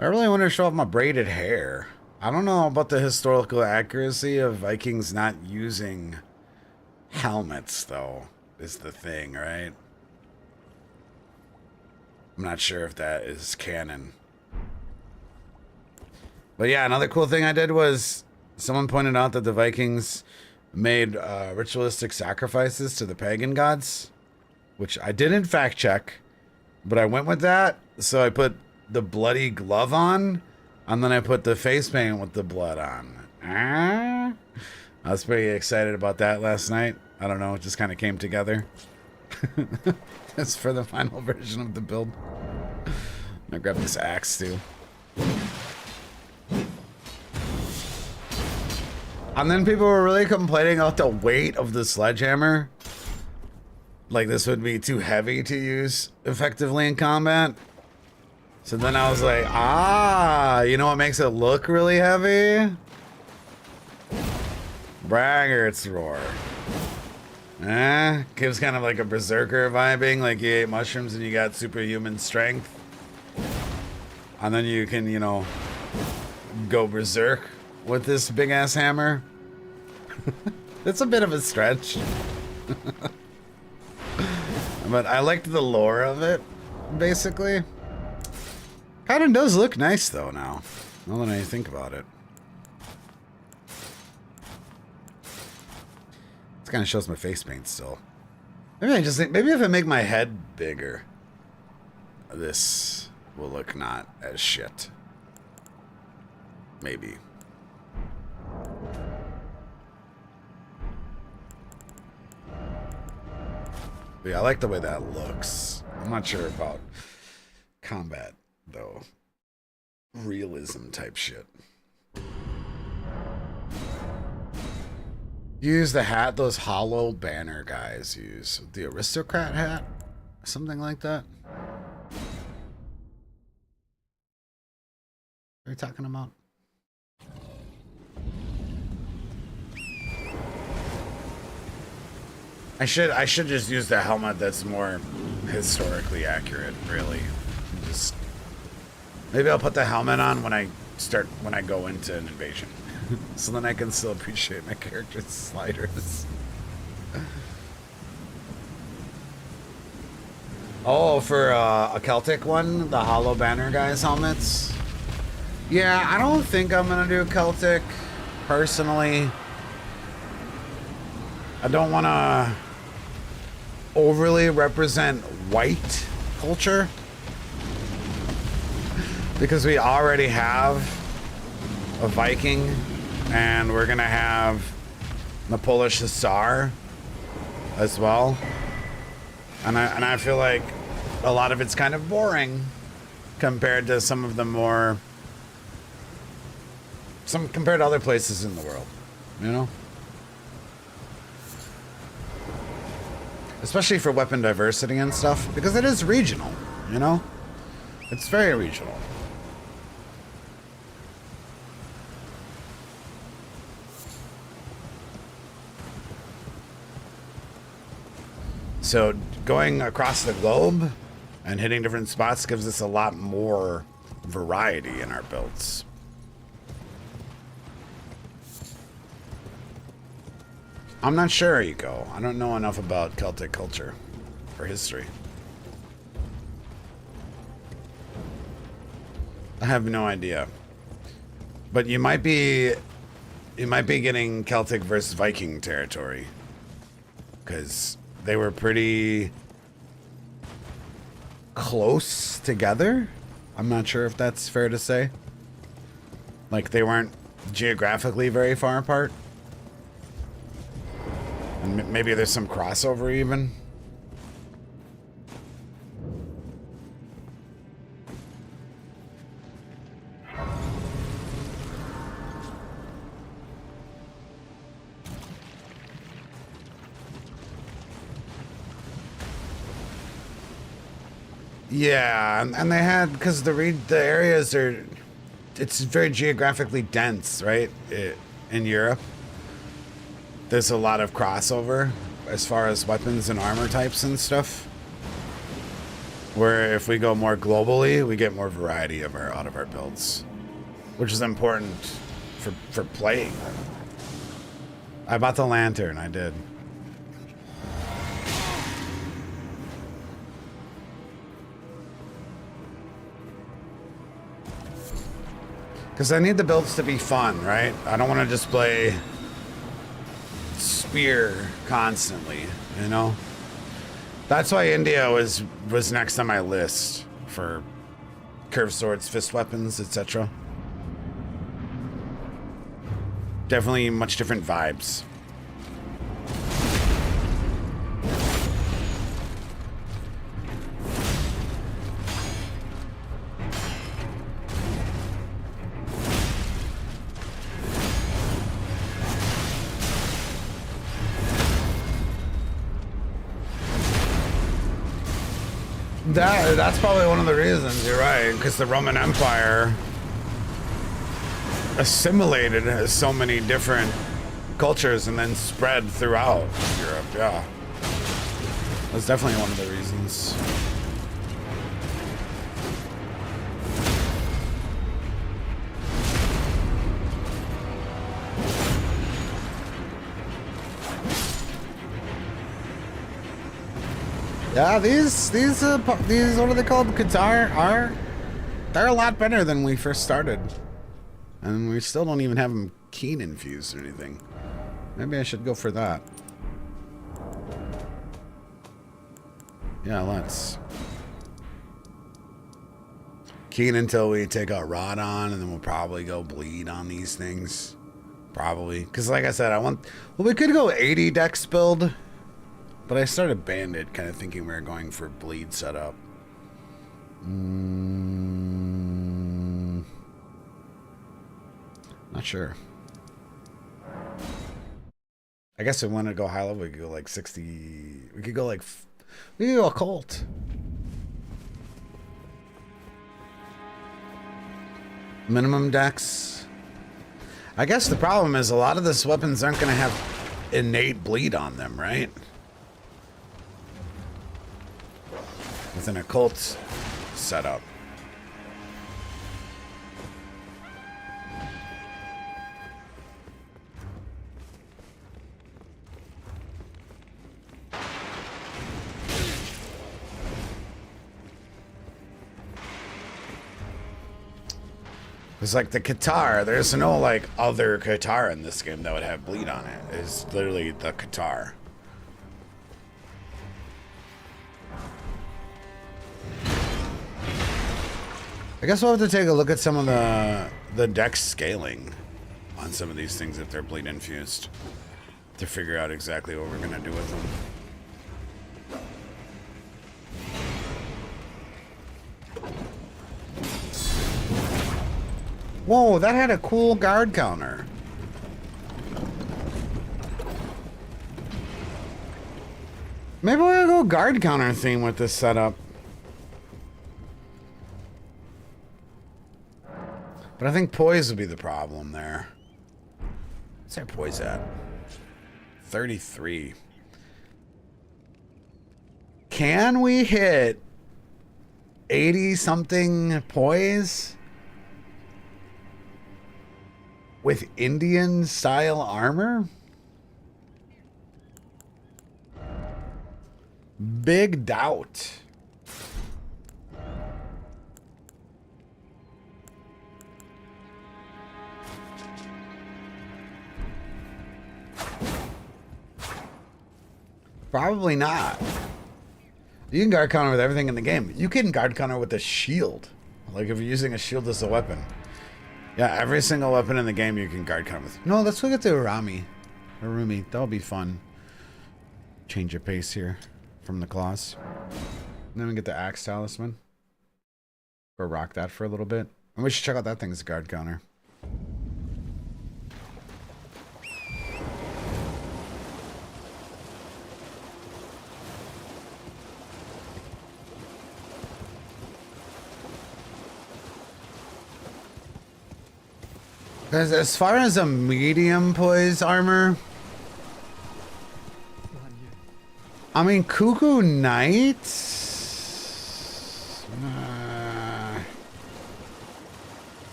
I really want to show off my braided hair. I don't know about the historical accuracy of Vikings not using helmets, though, is the thing, right? I'm not sure if that is canon. But yeah, another cool thing I did was someone pointed out that the Vikings made ritualistic sacrifices to the pagan gods, which I didn't fact check, but I went with that. So I put the bloody glove on, and then I put the face paint with the blood on. I was pretty excited about that last night. I don't know, it just kind of came together. That's for the final version of the build. I'm gonna grab this axe too. And then people were really complaining about the weight of the sledgehammer. Like this would be too heavy to use effectively in combat. So then I was like, you know what makes it look really heavy? Braggart's Roar. Gives kind of like a berserker vibing, like you ate mushrooms and you got superhuman strength. And then you can, you know, go berserk with this big ass hammer. It's a bit of a stretch. But I liked the lore of it, basically. Kind of does look nice though now that I think about it. It kind of shows my face paint still. Maybe I just think, maybe if I make my head bigger, this will look not as shit. Maybe. But yeah, I like the way that looks. I'm not sure about combat, though. Realism type shit. Use the hat those hollow banner guys use. The aristocrat hat? Something like that. What are you talking about? I should just use the helmet that's more historically accurate, really. Just maybe I'll put the helmet on when I go into an invasion. So then I can still appreciate my character's sliders. Oh, for a Celtic one, the hollow banner guys helmets. Yeah, I don't think I'm gonna do Celtic personally. I don't want to overly represent white culture because we already have a Viking and we're gonna have the Polish Hussar as well, and I feel like a lot of it's kind of boring compared to some of the more compared to other places in the world, you know. Especially for weapon diversity and stuff, because it is regional, you know? It's very regional. So going across the globe and hitting different spots gives us a lot more variety in our builds. I'm not sure, Eco. I don't know enough about Celtic culture or history. I have no idea. But you might be getting Celtic versus Viking territory. Because they were pretty close together. I'm not sure if that's fair to say. Like they weren't geographically very far apart. And maybe there's some crossover even. Yeah, and they had, because the areas are, it's very geographically dense, right? In Europe. There's a lot of crossover as far as weapons and armor types and stuff. Where if we go more globally, we get more variety out of our builds, which is important for playing. I bought the lantern, I did. Because I need the builds to be fun, right? I don't want to just play spear constantly, you know? That's why India was next on my list for curved swords, fist weapons, etc. Definitely much different vibes. That's probably one of the reasons, you're right, because the Roman Empire assimilated so many different cultures and then spread throughout Europe, yeah. That's definitely one of the reasons. Yeah, these what are they called? Qatar they're a lot better than we first started, and we still don't even have them keen infused or anything. Maybe I should go for that. Yeah, let's keen until we take out Rodon, and then we'll probably go bleed on these things. Probably, because like I said, well, we could go 80 dex build. But I started Bandit kind of thinking we were going for bleed setup. Not sure. I guess if we want to go high level, we could go like 60. We could go like... We could go occult. Minimum dex. I guess the problem is a lot of these weapons aren't going to have innate bleed on them, right? With an occult setup. It's like the Qatar. There's no like other Qatar in this game that would have bleed on it. It's literally the Qatar. I guess we'll have to take a look at some of the dex scaling on some of these things if they're bleed infused to figure out exactly what we're gonna do with them. Whoa, that had a cool guard counter. Maybe we'll go guard counter theme with this setup. But I think poise would be the problem there. What's our poise at? 33. Can we hit 80 something poise with Indian style armor? Big doubt. Probably not. You can guard counter with everything in the game. You can guard counter with a shield. Like if you're using a shield as a weapon. Yeah, every single weapon in the game you can guard counter with. No, let's look at the Urami. Urumi. That'll be fun. Change your pace here from the claws. And then we get the axe talisman. Or rock that for a little bit. And we should check out that thing as a guard counter. Because as far as a medium poise armor, I mean, Cuckoo Knight,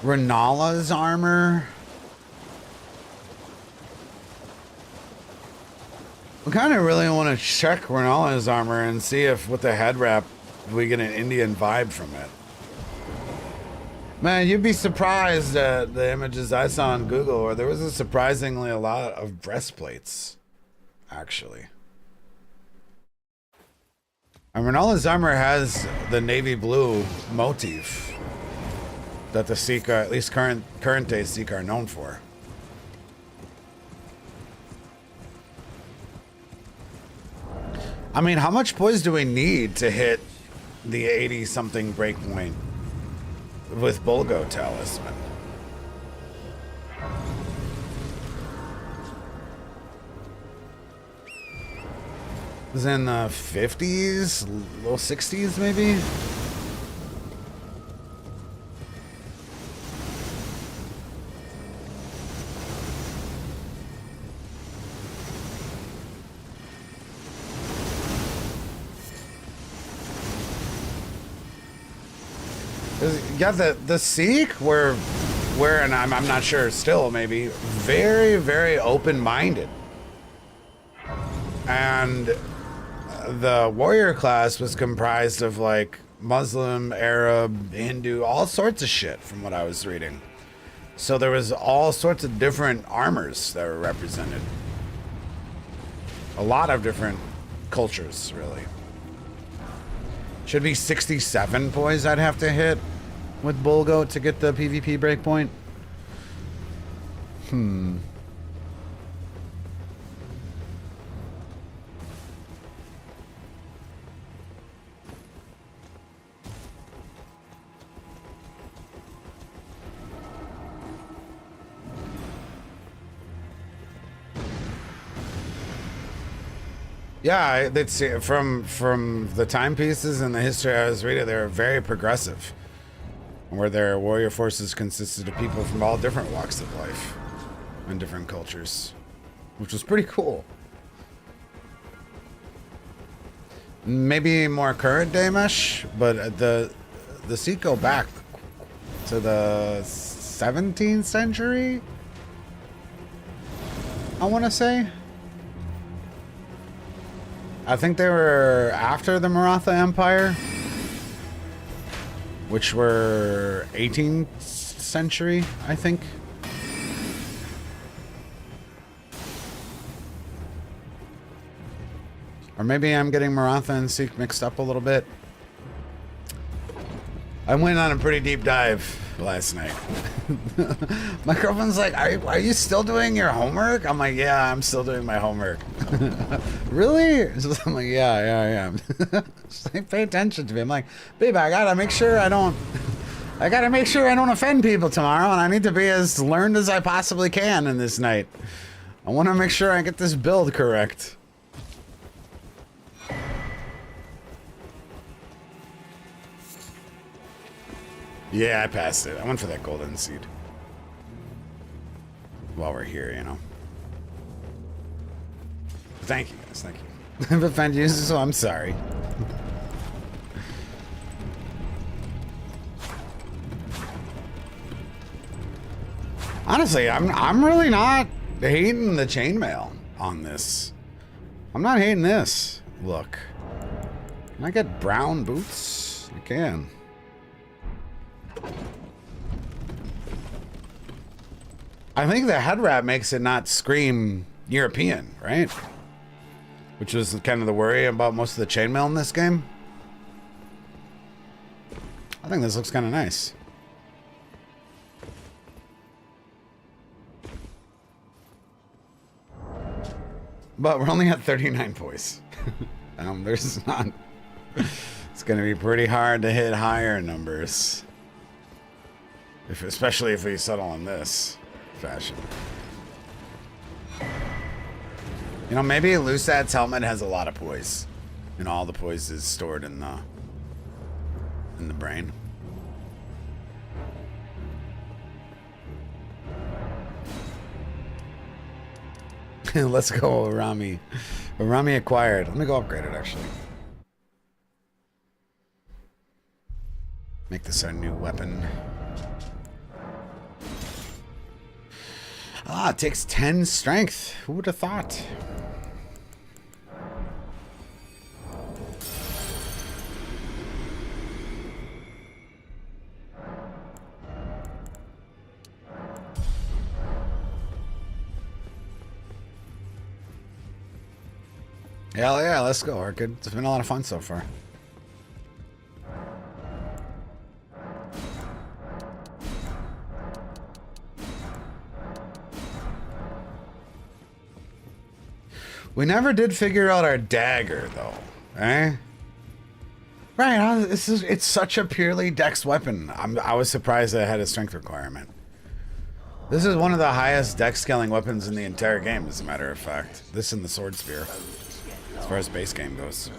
Renala's armor. We kind of really want to check Renala's armor and see if with the head wrap we get an Indian vibe from it. Man, you'd be surprised at the images I saw on Google where there was surprisingly a lot of breastplates, actually. And Renala's armor has the navy blue motif that the Sikh, at least current day Sikh, are known for. I mean, how much poise do we need to hit the 80-something breakpoint with Bulgo Talisman? It was in the 50s, low 60s maybe? Yeah, the Sikh were, and I'm not sure still, maybe, very, very open-minded. And the warrior class was comprised of, like, Muslim, Arab, Hindu, all sorts of shit from what I was reading. So there was all sorts of different armors that were represented. A lot of different cultures, really. Should be 67 poise I'd have to hit with Bulgo to get the PvP breakpoint. Yeah, that's from the timepieces and the history I was reading. They were very progressive, where their warrior forces consisted of people from all different walks of life and different cultures, which was pretty cool. Maybe more current day mesh, but the Sikh go back to the 17th century, I want to say. I think they were after the Maratha Empire, which were 18th century, I think. Or maybe I'm getting Maratha and Sikh mixed up a little bit. I went on a pretty deep dive last night. My girlfriend's like, are you still doing your homework? I'm like, yeah, I'm still doing my homework. Really? I'm like, yeah, I am. She's like, pay attention to me. I'm like, babe, I gotta make sure I don't offend people tomorrow, and I need to be as learned as I possibly can in this night. I want to make sure I get this build correct. Yeah, I passed it. I went for that golden seed. While we're here, you know. Thank you, guys. Thank you. I've offended you, so I'm sorry. Honestly, I'm really not hating the chainmail on this. I'm not hating this. Look. Can I get brown boots? I can. I think the head wrap makes it not scream European, right? Which was kind of the worry about most of the chainmail in this game. I think this looks kind of nice. But we're only at 39 points. There's not... It's going to be pretty hard to hit higher numbers. Especially if we settle on this fashion. You know, maybe Lusat's helmet has a lot of poise. And all the poise is stored in the brain. Let's go, Arami. Arami acquired. Let me go upgrade it, actually. Make this our new weapon. Ah, it takes 10 strength. Who would have thought? Hell yeah, let's go, Orchid. It's been a lot of fun so far. We never did figure out our dagger, though, eh? Right, it's such a purely dex weapon. I was surprised that it had a strength requirement. This is one of the highest dex scaling weapons in the entire game, as a matter of fact. This and the sword spear, as far as base game goes.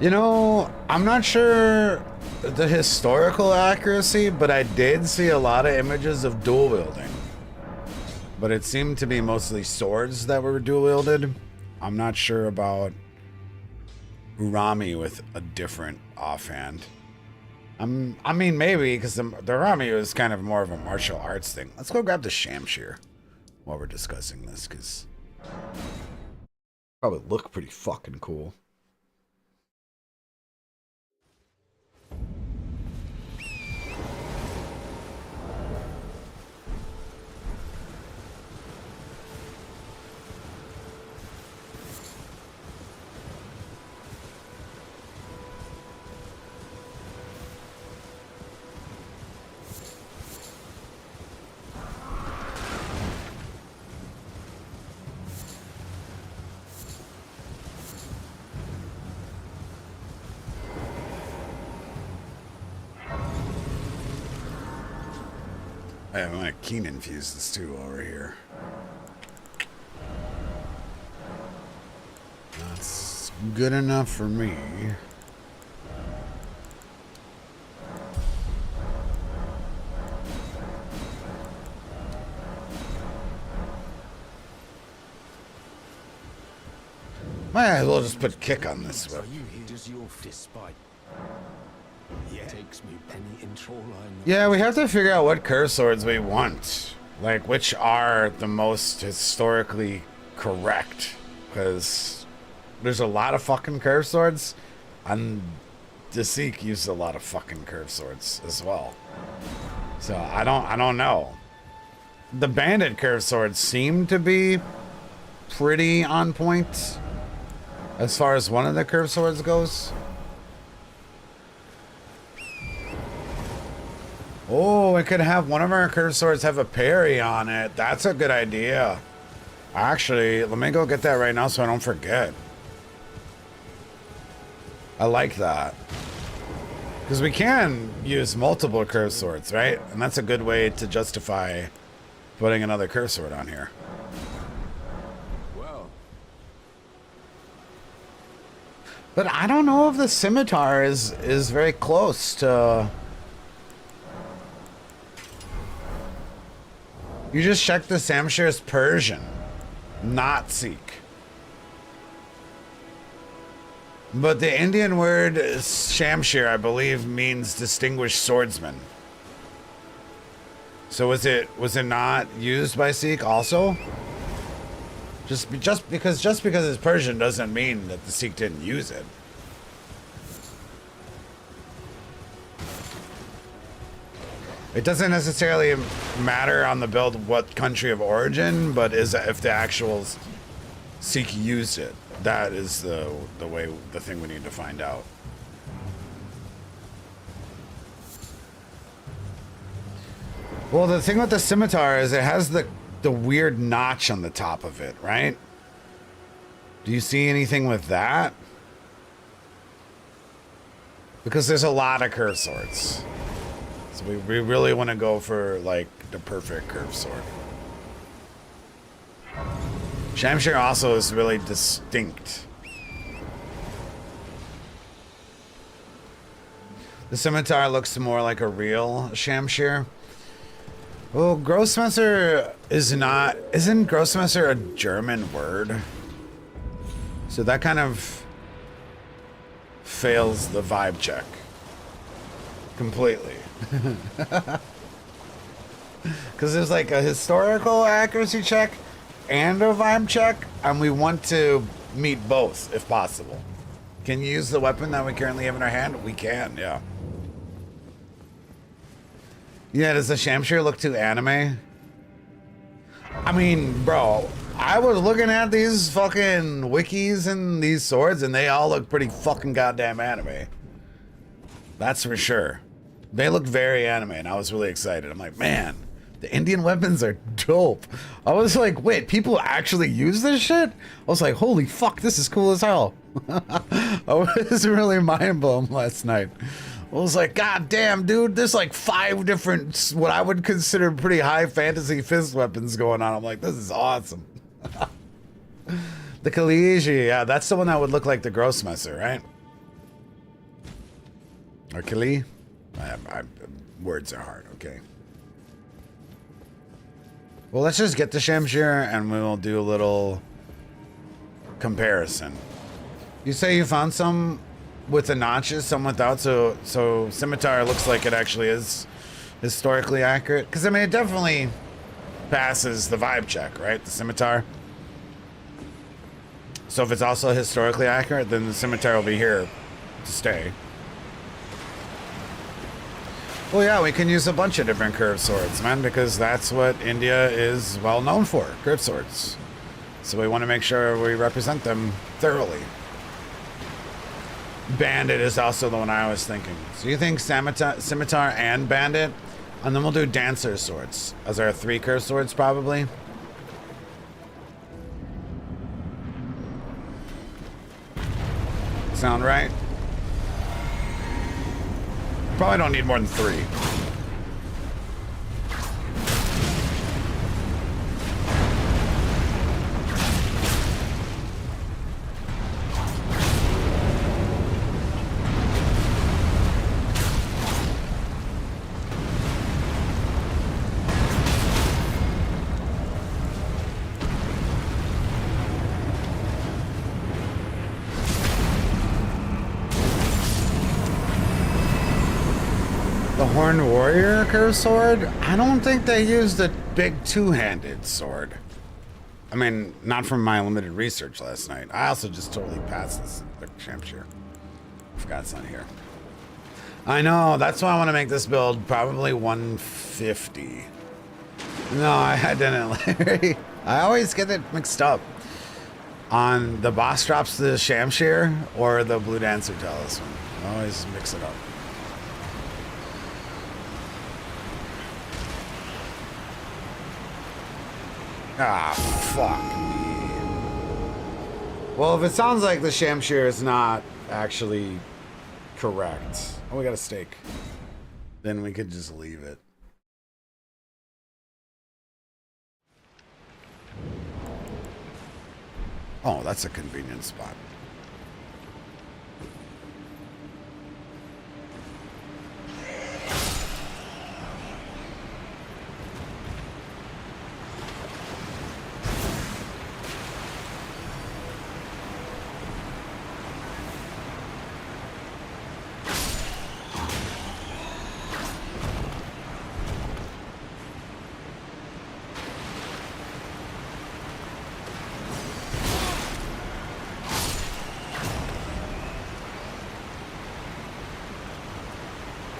You know, I'm not sure the historical accuracy, but I did see a lot of images of dual wielding. But it seemed to be mostly swords that were dual wielded. I'm not sure about Urami with a different offhand. I mean, maybe, because the Urami was kind of more of a martial arts thing. Let's go grab the Shamshir while we're discussing this, because probably look pretty fucking cool. I want to keen infuse this too over here. That's good enough for me. Might as well just put kick on this one. Yeah, we have to figure out what curve swords we want. Like, which are the most historically correct. Because there's a lot of fucking curve swords. And the Sikh used a lot of fucking curve swords as well. So, I don't know. The bandit curve swords seem to be pretty on point as far as one of the curve swords goes. Oh, we could have one of our curved swords have a parry on it. That's a good idea. Actually, let me go get that right now so I don't forget. I like that. Because we can use multiple curved swords, right? And that's a good way to justify putting another curved sword on here. Well. But I don't know if the scimitar is very close to... You just checked the Shamshir is Persian, not Sikh. But the Indian word Shamshir, I believe, means distinguished swordsman. So was it not used by Sikh also? Just because it's Persian doesn't mean that the Sikh didn't use it. It doesn't necessarily matter on the build what country of origin, but is if the actual Sikh used it. That is the thing we need to find out. Well, the thing with the scimitar is it has the weird notch on the top of it, right? Do you see anything with that? Because there's a lot of curved swords. So we really want to go for, like, the perfect curved sword. Shamshir also is really distinct. The scimitar looks more like a real Shamshir. Well, Grossmesser isn't Grossmesser a German word? So that kind of fails the vibe check completely. Because there's like a historical accuracy check and a vibe check, and we want to meet both if possible. Can you use the weapon that we currently have in our hand? We can, yeah. Yeah, does the Shamshir look too anime? I mean, bro, I was looking at these fucking wikis and these swords, and they all look pretty fucking goddamn anime. That's for sure. They look very anime, and I was really excited. I'm like, man, the Indian weapons are dope. I was like, wait, people actually use this shit? I was like, holy fuck, this is cool as hell. I was really mind blown last night. I was like, god damn, dude, there's like 5 different, what I would consider pretty high fantasy fist weapons going on. I'm like, this is awesome. The Kaliji, yeah, that's the one that would look like the Grossmesser, right? Or Kali? Words are hard, okay. Well, let's just get the Shamshir and we will do a little comparison. You say you found some with the notches, some without, so Scimitar looks like it actually is historically accurate. Because, I mean, it definitely passes the vibe check, right? The Scimitar. So if it's also historically accurate, then the Scimitar will be here to stay. Well, yeah, we can use a bunch of different curved swords, man, because that's what India is well known for, curved swords. So we want to make sure we represent them thoroughly. Bandit is also the one I was thinking. So you think Scimitar and Bandit? And then we'll do Dancer swords as our 3 curved swords, probably. Sound right? Probably don't need more than 3. Horned Warrior curved sword? I don't think they used a big 2-handed sword. I mean, not from my limited research last night. I also just totally passed this Shamshir. Forgot it's not here. I know, that's why I want to make this build probably 150. No, I didn't, Larry. I always get it mixed up. On the boss drops the Shamshir or the Blue Dancer Talisman. I always mix it up. Ah, fuck me. Well, if it sounds like the Shamshir is not actually correct. Oh, we got a stake. Then we could just leave it. Oh, that's a convenient spot.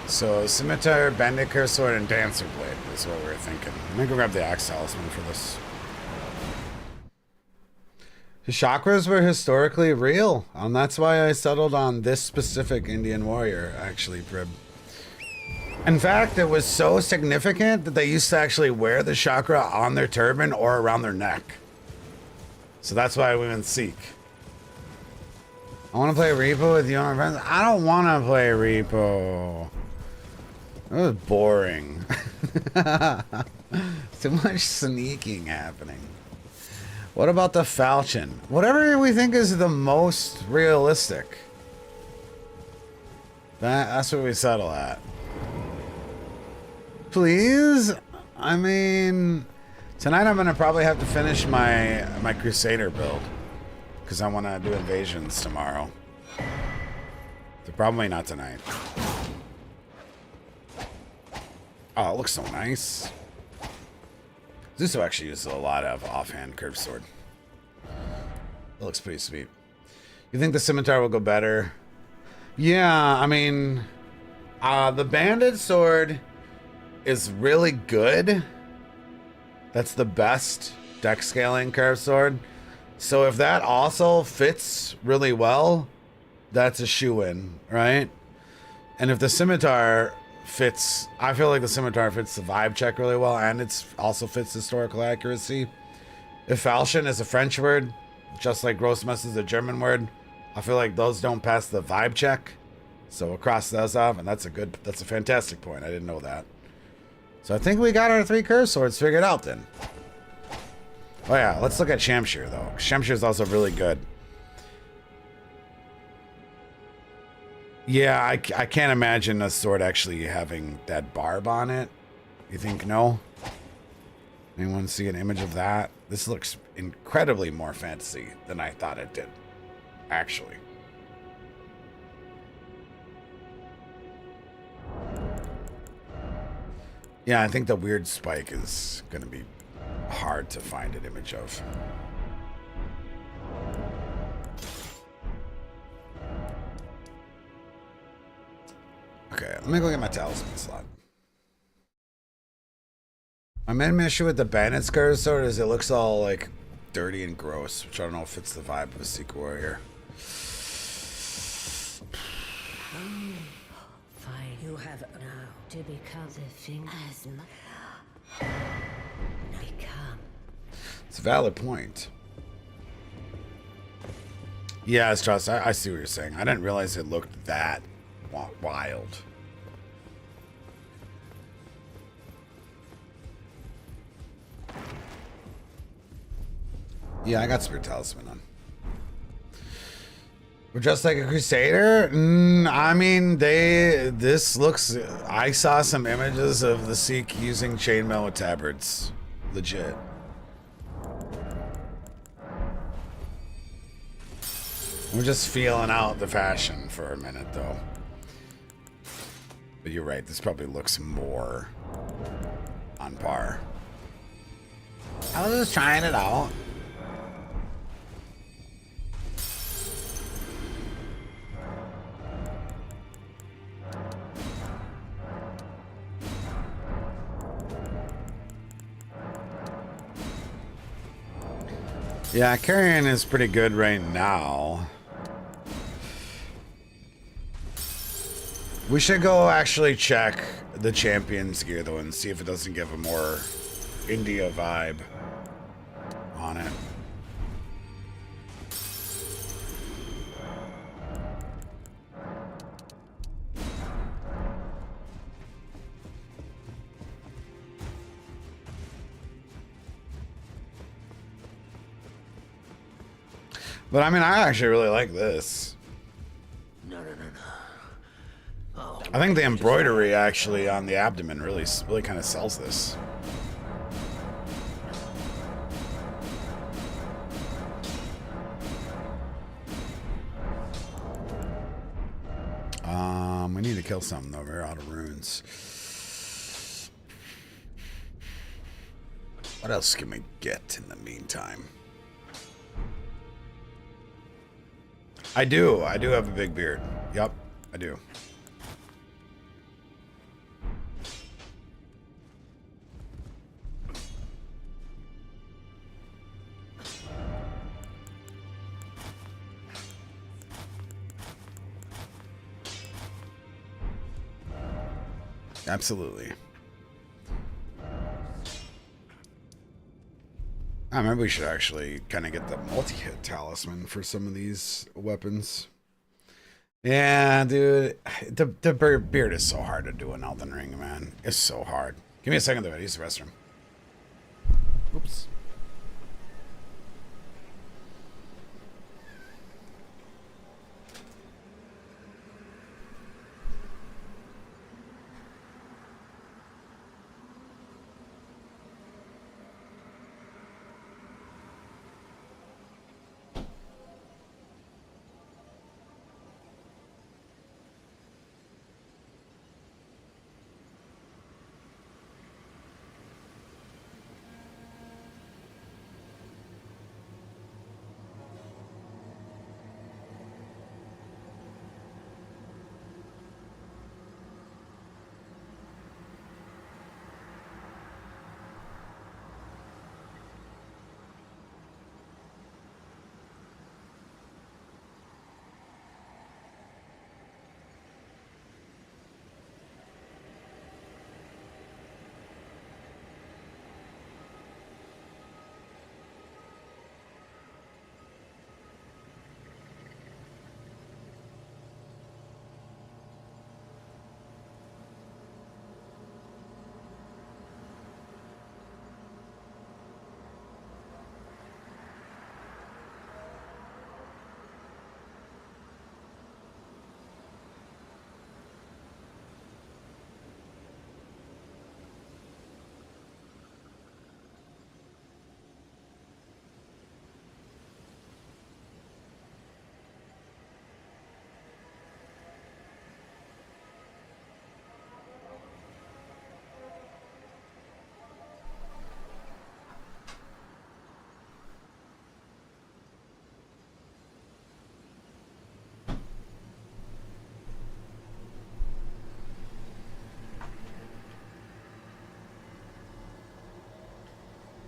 So, Scimitar, Bandit Curved Sword, and Dancer Blade is what we were thinking. I'm gonna go grab the Axe Talisman for this. The chakras were historically real, and that's why I settled on this specific Indian warrior, actually, Prib. In fact, it was so significant that they used to actually wear the chakra on their turban or around their neck. So that's why we went Sikh. I want to play Repo with you and my friends. I don't want to play Repo. That was boring. Too much sneaking happening. What about the Falchion? Whatever we think is the most realistic. That's what we settle at. Please? I mean, tonight I'm gonna probably have to finish my Crusader build. Because I want to do invasions tomorrow. So probably not tonight. Oh, it looks so nice. Zuso actually uses a lot of offhand curved sword. It looks pretty sweet. You think the Scimitar will go better? Yeah, I mean, the Bandit sword is really good. That's the best deck scaling curved sword. So if that also fits really well, that's a shoe-in, right? And if the scimitar fits, I feel like the scimitar fits the vibe check really well, and it's also fits historical accuracy. If falchion is a French word, just like Grossmess is a German word, I feel like those don't pass the vibe check. So we'll cross those off, and that's a fantastic point. I didn't know that. So I think we got our 3 curved swords figured out then. Oh yeah, let's look at Shamshir though. Shamshir is also really good. Yeah, I can't imagine a sword actually having that barb on it. You think no? Anyone see an image of that? This looks incredibly more fantasy than I thought it did, actually. Yeah, I think the weird spike is going to be hard to find an image of. Okay, let me go get my talisman slot. My main issue with the bandit curved sword is it looks all like dirty and gross, which I don't know if it's the vibe of a Sikh warrior. Fine, you have now to become the thing as become. It's a valid point. Yeah, it's trust. I see what you're saying. I didn't realize it looked that wild. Yeah, I got Spirit Talisman on. We're just like a Crusader? I mean, this looks... I saw some images of the Sikh using chainmail with tabards. Legit. We're just feeling out the fashion for a minute, though. But you're right, this probably looks more on par. I was just trying it out. Yeah, carrying is pretty good right now. We should go actually check the Champions gear though and see if it doesn't give a more India vibe on it. But I mean, I actually really like this. No. Oh, I think the embroidery actually on the abdomen really kind of sells this. We need to kill something though. We're out of runes. What else can we get in the meantime? I do have a big beard. Yep, I do. Absolutely. Maybe we should actually kind of get the multi-hit talisman for some of these weapons. Yeah, dude. The beard is so hard to do in Elden Ring, man. It's so hard. Give me a second, though. I use the restroom. Oops.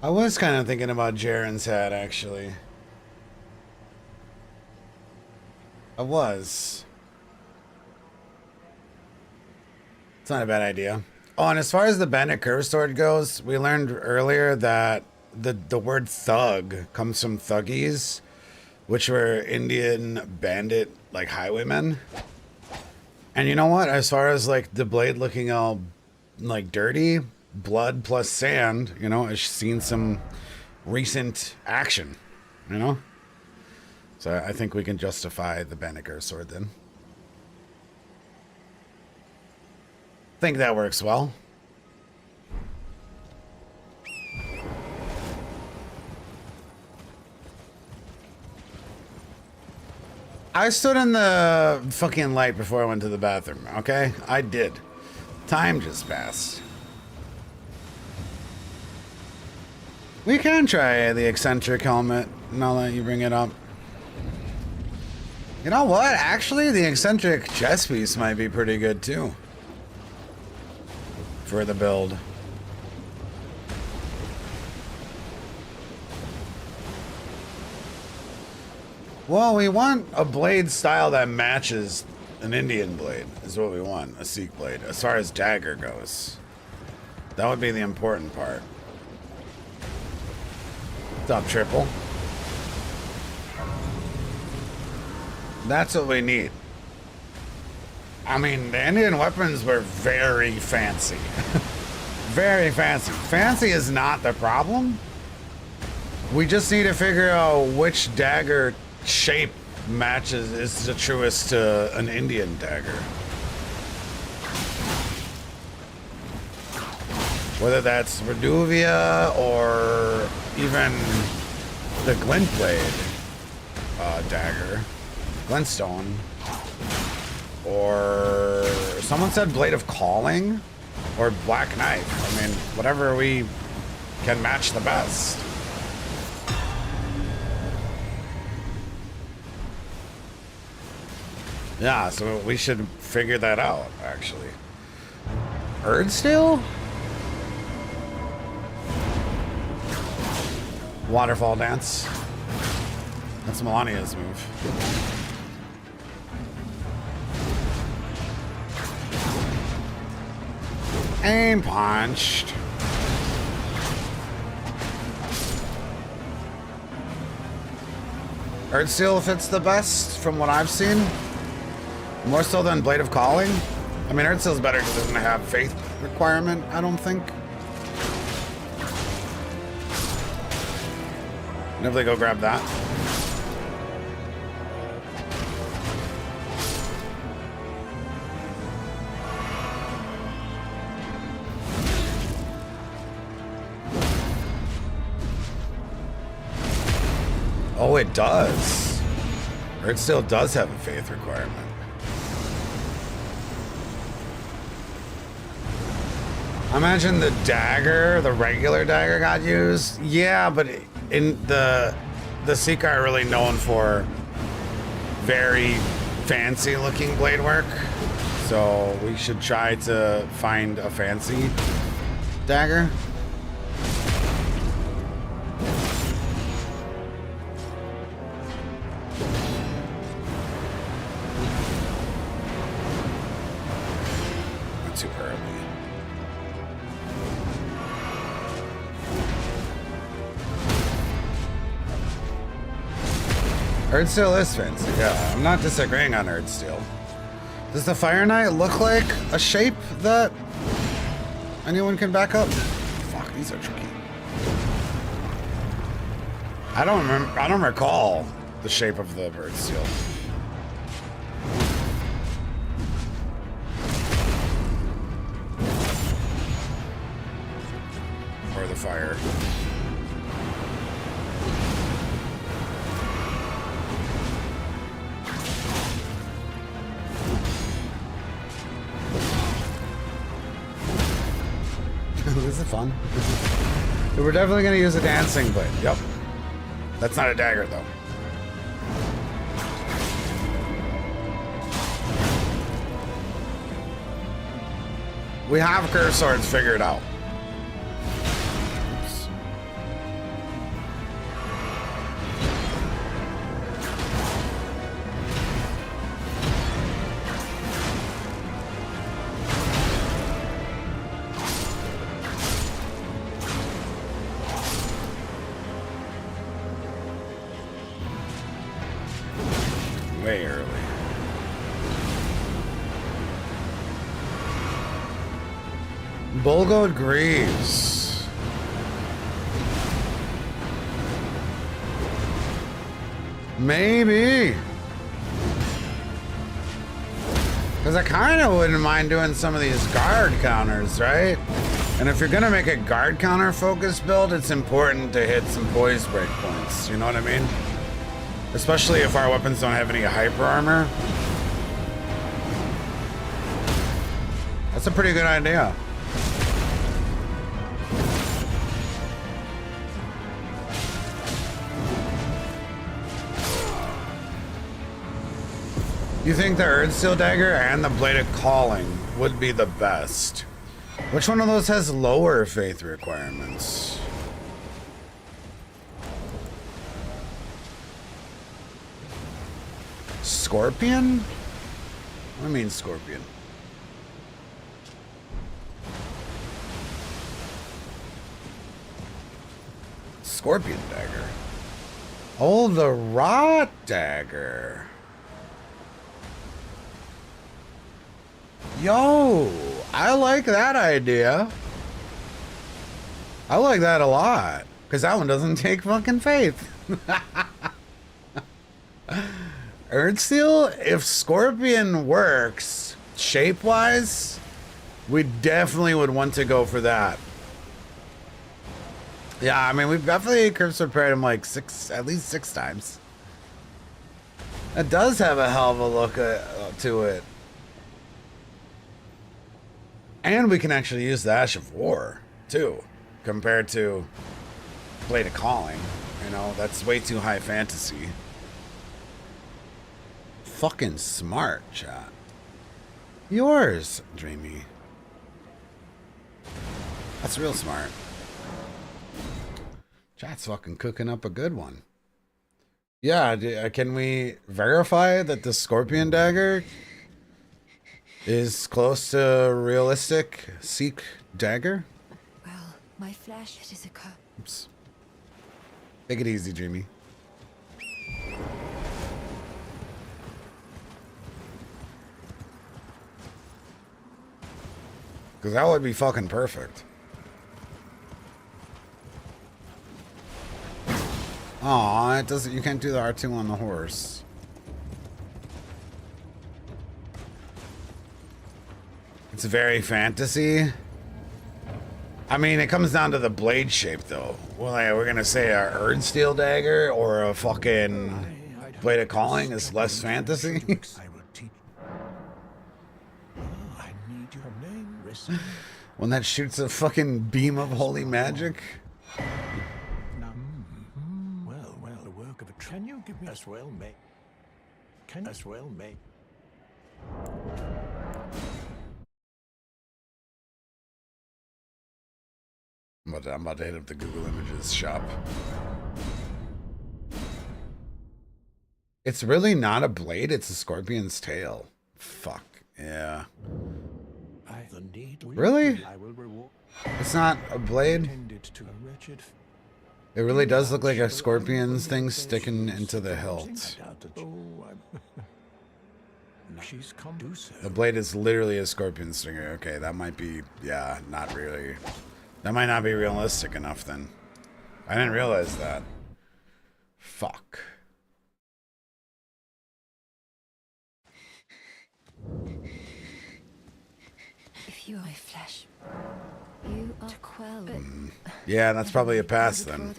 I was kind of thinking about Jaren's hat, actually. I was. It's not a bad idea. Oh, and as far as the bandit curve sword goes, we learned earlier that the word thug comes from thuggies, which were Indian bandit, like, highwaymen. And you know what? As far as, like, the blade looking all, like, dirty, blood plus sand, you know, I've seen some recent action, you know? So I think we can justify the bandit curve sword then. Think that works well. I stood in the fucking light before I went to the bathroom, okay? I did. Time just passed. We can try the eccentric helmet, now that you bring it up. You know what? Actually, the eccentric chest piece might be pretty good too. For the build. Well, we want a blade style that matches an Indian blade, is what we want, a Sikh blade, as far as dagger goes. That would be the important part. What's up, Triple? That's what we need. I mean, the Indian weapons were very fancy. Very fancy. Fancy is not the problem. We just need to figure out which dagger shape matches is the truest to an Indian dagger. Whether that's Reduvia or even the glint blade dagger, glintstone, or someone said blade of calling or black knife. I mean, whatever we can match the best. Yeah, so we should figure that out, actually. Erdsteel? Waterfall dance. That's Melania's move. Aim punched. Erdsteel fits the best from what I've seen. More so than Blade of Calling. I mean, Erdsteel's better because it doesn't have faith requirement, I don't think. Definitely go grab that. Oh, it does. Erdsteel does have a faith requirement. Imagine the dagger, the regular dagger got used. Yeah, but in the Sikh are really known for very fancy looking blade work. So we should try to find a fancy dagger. Not too early. Erdsteel is fancy, yeah. I'm not disagreeing on Erdsteel. Does the Fire Knight look like a shape that anyone can back up? Fuck, these are tricky. I don't recall the shape of the Erdsteel. Or the fire. This is fun. We're definitely going to use a dancing blade. Yep. That's not a dagger, though. We have curve swords figured out. Oops. Bulgoed Greaves. Maybe. Because I kind of wouldn't mind doing some of these guard counters, right? And if you're going to make a guard counter focus build, it's important to hit some poise break points. You know what I mean? Especially if our weapons don't have any hyper armor. That's a pretty good idea. You think the Earthsteel Dagger and the Blade of Calling would be the best? Which one of those has lower faith requirements? Scorpion? What do you mean Scorpion? Scorpion Dagger. Oh, the Rot Dagger. Yo, I like that idea. I like that a lot. Because that one doesn't take fucking faith. Earthsteel, if Scorpion works shape-wise, we definitely would want to go for that. Yeah, I mean, we've definitely curse repaired him like at least six times. It does have a hell of a look to it. And we can actually use the Ash of War, too, compared to Blade of Calling. You know, that's way too high fantasy. Fucking smart, chat. Yours, Dreamy. That's real smart. Chat's fucking cooking up a good one. Yeah, can we verify that the Scorpion Dagger is close to realistic Sikh dagger? Well, my flesh, it is a cup. Oops. Take it easy, Dreamy. Because that would be fucking perfect. Aw, it doesn't. You can't do the R2 on the horse. It's very fantasy. I mean, it comes down to the blade shape, though. Well, like, we're gonna say a Earthsteel Dagger or a fucking Blade of Calling is less fantasy. When that shoots a fucking beam of holy magic. Well, the work of a can you give me as well, mate? Can as well, mate? I'm about to hit up the Google Images shop. It's really not a blade, it's a scorpion's tail. Fuck, yeah. Really? It's not a blade? It really does look like a scorpion's thing sticking into the hilt. The blade is literally a scorpion stinger. Okay, that might be, yeah, not really. That might not be realistic enough then. I didn't realize that. Fuck. If you are my flesh, you are quell. Yeah, that's probably a pass then.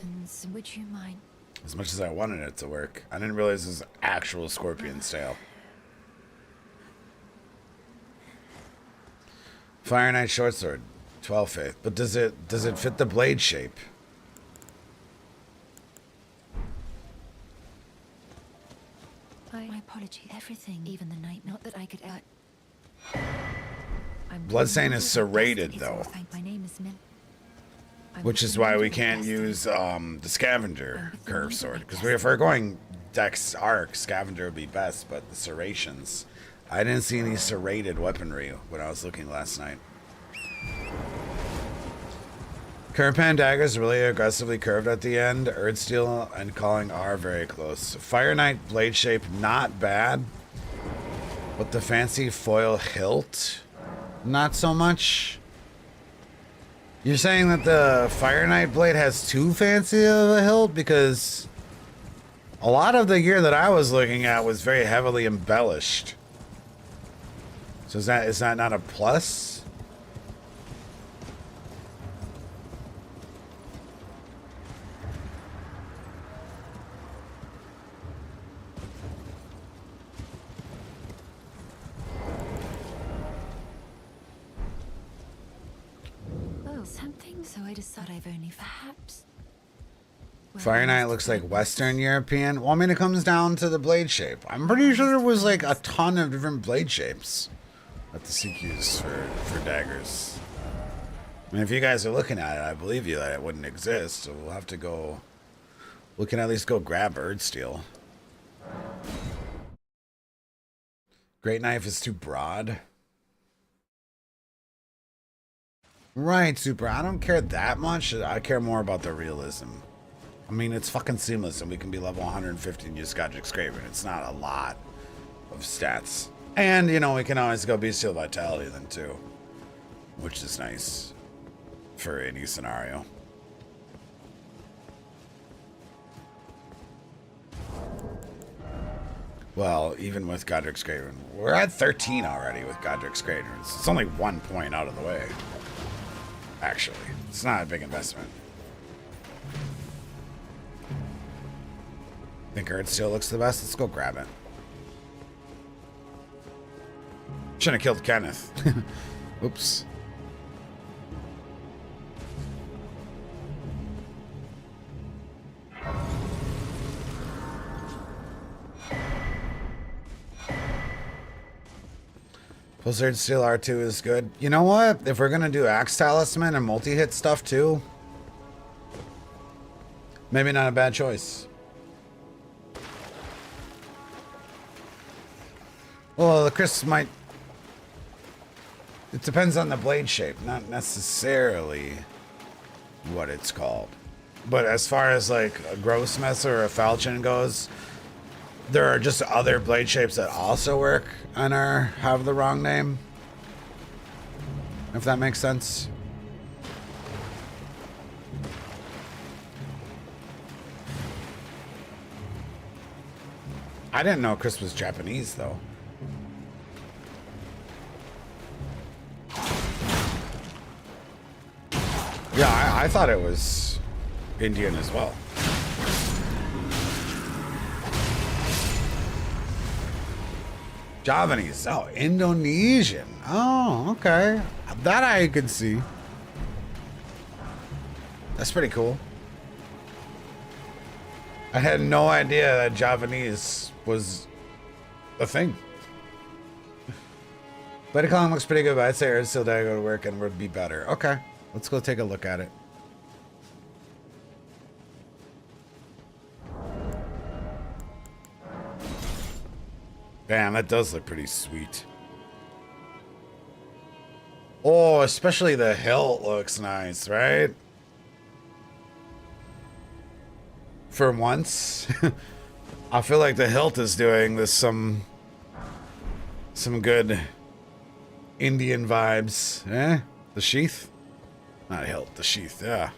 Would you mind? As much as I wanted it to work, I didn't realize it was actual scorpion's tail. Fire Knight short sword, 12 faith. But does it fit the blade shape? My apology. Everything, even the night. Not that I could. Bloodstain is serrated though, My name is Min. which is why we can't use the scavenger curve sword. Because if we're going Dex arc, scavenger would be best. But the serrations, I didn't see any serrated weaponry when I was looking last night. Curpan daggers really aggressively curved at the end. Earthsteel and Calling are very close. Fire Knight blade shape, not bad. But the fancy foil hilt, not so much. You're saying that the Fire Knight blade has too fancy of a hilt? Because a lot of the gear that I was looking at was very heavily embellished. So is that not a plus? Something, so I decided I've only perhaps. Fire Knight looks like Western European. Well, I mean, it comes down to the blade shape. I'm pretty sure there was like a ton of different blade shapes that the Sikh used for daggers. I mean, if you guys are looking at it, I believe you that it wouldn't exist. So we'll have to go. We can at least go grab bird steel. Great knife is too broad. Right, Super. I don't care that much. I care more about the realism. I mean, it's fucking seamless, and we can be level 150 and use Godric Scraven. It's not a lot of stats. And, you know, we can always go Bestial Vitality then, too. Which is nice for any scenario. Well, even with Godric Scraven. We're at 13 already with Godric Scraven. It's only 1 point out of the way. Actually, it's not a big investment. Think Earth Steel looks the best? Let's go grab it. Shouldn't have killed Kenneth. Oops. Blizzard Steel R2 is good. You know what? If we're gonna do Axe Talisman and multi-hit stuff too, maybe not a bad choice. Well, the Chris might... It depends on the blade shape, not necessarily what it's called. But as far as like a Grossmesser or a Falchion goes, there are just other blade shapes that also work and have the wrong name. If that makes sense. I didn't know Chris was Japanese, though. Yeah, I thought it was Indian as well. Javanese. Oh, Indonesian. Oh, okay. That I could see. That's pretty cool. I had no idea that Javanese was a thing. Blade Column looks pretty good, but I'd say Earth Steel Dagger would work and would be better. Okay, let's go take a look at it. Damn, that does look pretty sweet. Oh, especially the hilt looks nice, right? For once, I feel like the hilt is doing this some good Indian vibes. Eh? The sheath? Not hilt, the sheath, yeah.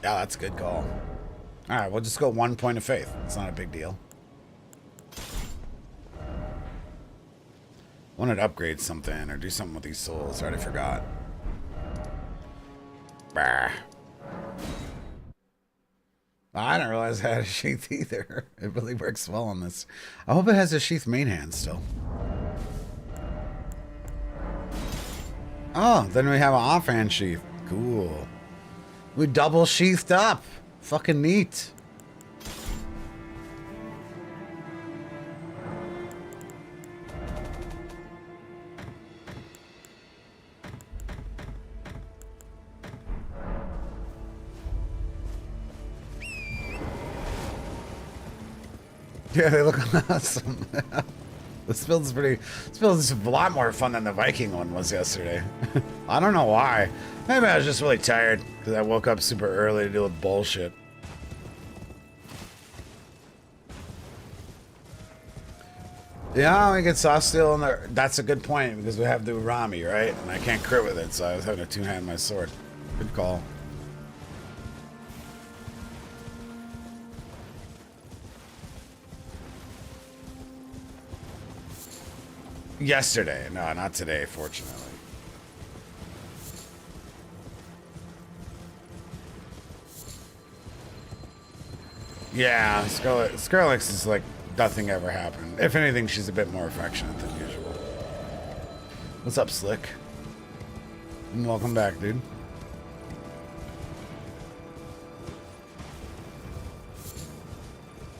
Yeah, that's a good call. Alright, we'll just go 1 point of faith. It's not a big deal. Wanted to upgrade something or do something with these souls. I already forgot. Bah. I didn't realize it had a sheath either. It really works well on this. I hope it has a sheath main hand still. Oh, then we have an offhand sheath. Cool. We double sheathed up. Fucking neat. Yeah, they look awesome. This build is a lot more fun than the Viking one was yesterday. I don't know why. Maybe I was just really tired because I woke up super early to deal with bullshit. Yeah, we get soft steel in there. That's a good point because we have the Urami, right? And I can't crit with it, so I was having to two-hand my sword. Good call. Yesterday. No, not today, fortunately. Yeah, Skrillex is like nothing ever happened. If anything, she's a bit more affectionate than usual. What's up, Slick? And welcome back, dude.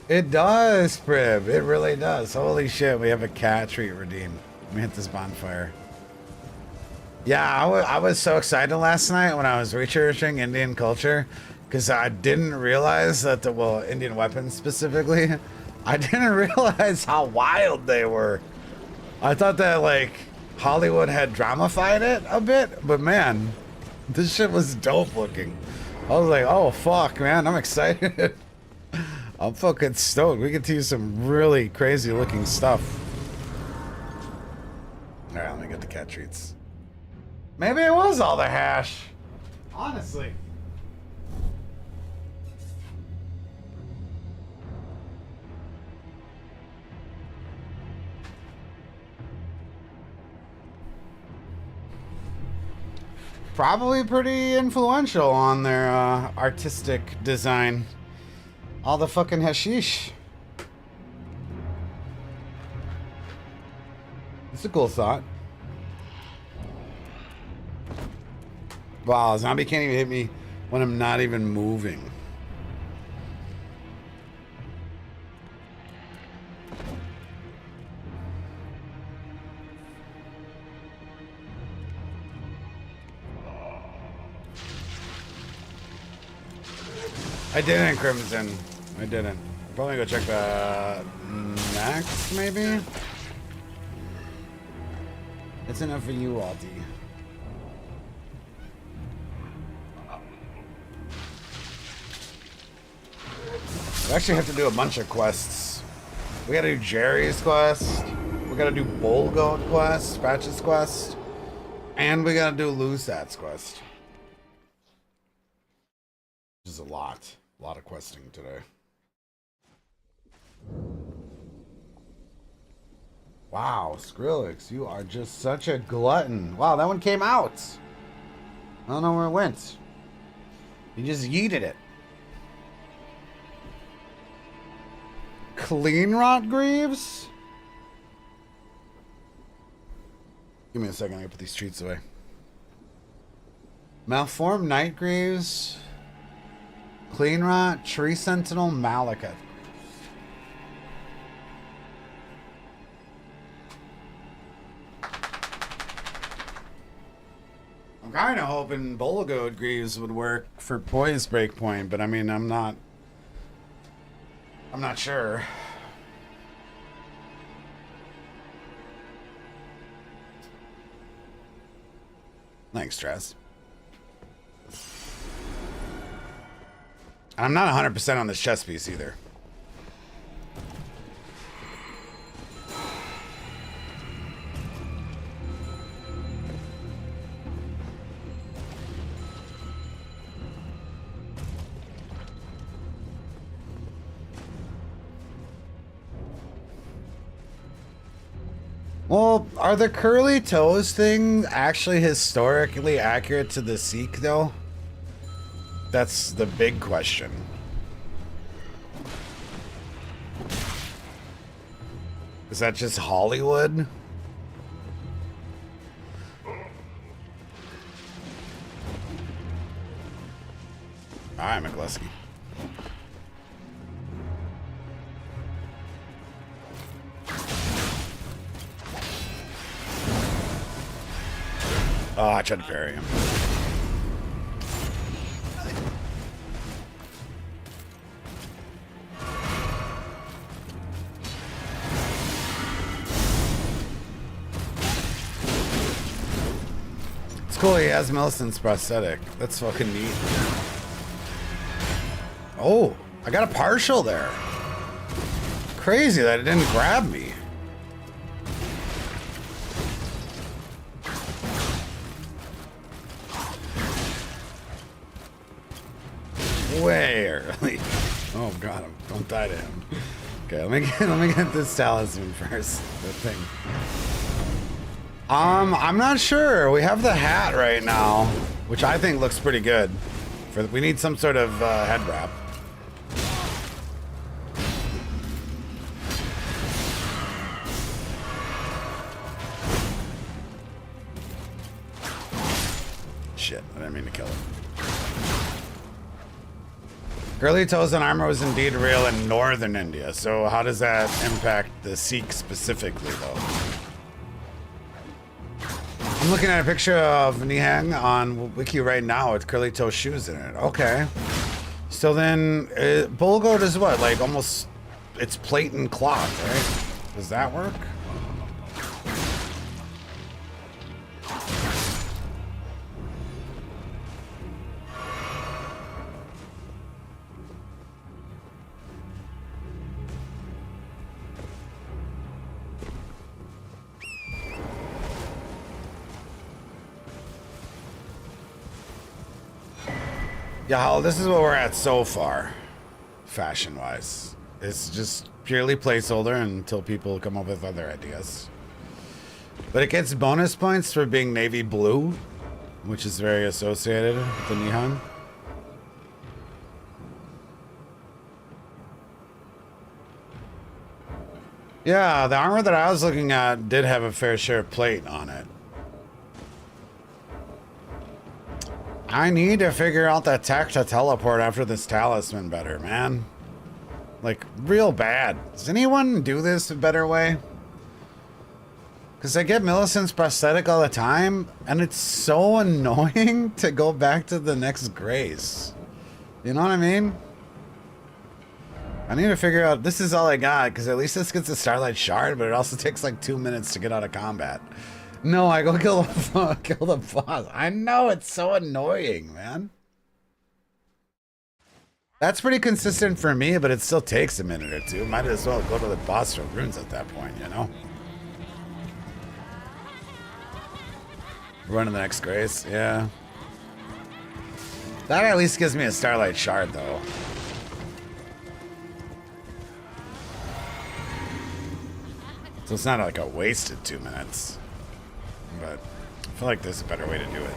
It does, Prib. It really does. Holy shit, we have a cat treat redeemed. Let me hit this bonfire. Yeah, I was so excited last night when I was researching Indian culture because I didn't realize that well, Indian weapons specifically, I didn't realize how wild they were. I thought that like Hollywood had dramified it a bit, but man, this shit was dope looking. I was like, oh fuck, man, I'm excited. I'm fucking stoked. We get to use some really crazy looking stuff. Alright, let me get the cat treats. Maybe it was all the hash. Honestly. Probably pretty influential on their artistic design. All the fucking hashish. It's a cool thought. Wow, zombie can't even hit me when I'm not even moving. I didn't, Crimson. I didn't. Probably go check the next, maybe? It's enough for you, Alti. We actually have to do a bunch of quests. We gotta do Jerry's quest. We gotta do Bull Goat quest, Patch's quest. And we gotta do Lusat's quest. Which is a lot. A lot of questing today. Wow, Skrillex, you are just such a glutton. Wow, that one came out. I don't know where it went. You just yeeted it. Clean Rot Greaves? Give me a second, I gotta put these treats away. Malformed Night Greaves. Clean Rot, Tree Sentinel, Malekith. I'm kind of hoping Bolagode Greaves would work for Poise Breakpoint, but I mean, I'm not sure. Thanks, Tress. I'm not 100% on this chess piece either. Well, are the curly toes thing actually historically accurate to the Sikh, though? That's the big question. Is that just Hollywood? Alright, McGlusky. Oh, I tried to parry him. It's cool he has Millicent's prosthetic. That's fucking neat. Oh, I got a partial there. Crazy that it didn't grab me. way early. Oh god, don't die to him. Okay, let me get this talisman first. The thing. I'm not sure. We have the hat right now, which I think looks pretty good. We need some sort of head wrap. Shit, I didn't mean to kill him. Curly toes and armor was indeed real in northern India, so how does that impact the Sikh specifically, though? I'm looking at a picture of Nihang on Wiki right now with curly toe shoes in it. Okay. So then, Bulgoed is what? Like almost, it's plate and cloth, right? Does that work? Yeah, this is what we're at so far, fashion-wise. It's just purely placeholder until people come up with other ideas. But it gets bonus points for being navy blue, which is very associated with the Nihang. Yeah, the armor that I was looking at did have a fair share of plate on it. I need to figure out the tech to teleport after this talisman better, man. Like, real bad. Does anyone do this a better way? Because I get Millicent's prosthetic all the time, and it's so annoying to go back to the next grace. You know what I mean? I need to figure out, this is all I got, because at least this gets a Starlight Shard, but it also takes like 2 minutes to get out of combat. No, I go kill the boss. I know, it's so annoying, man. That's pretty consistent for me, but it still takes a minute or two. Might as well go to the boss for runes at that point, you know? Run to the next grace, yeah. That at least gives me a Starlight Shard, though. So it's not like a wasted 2 minutes. But I feel like there's a better way to do it.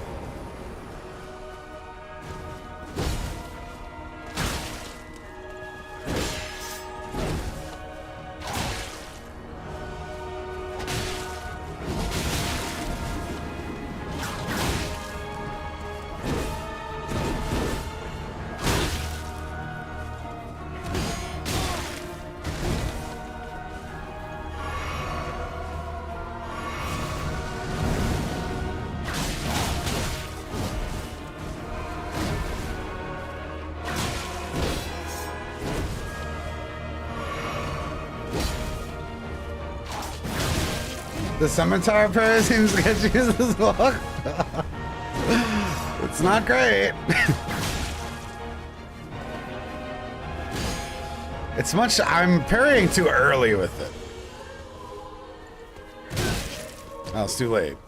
The scimitar parry seems to get used as well. It's not great. It's much. I'm parrying too early with it. Oh, it's too late.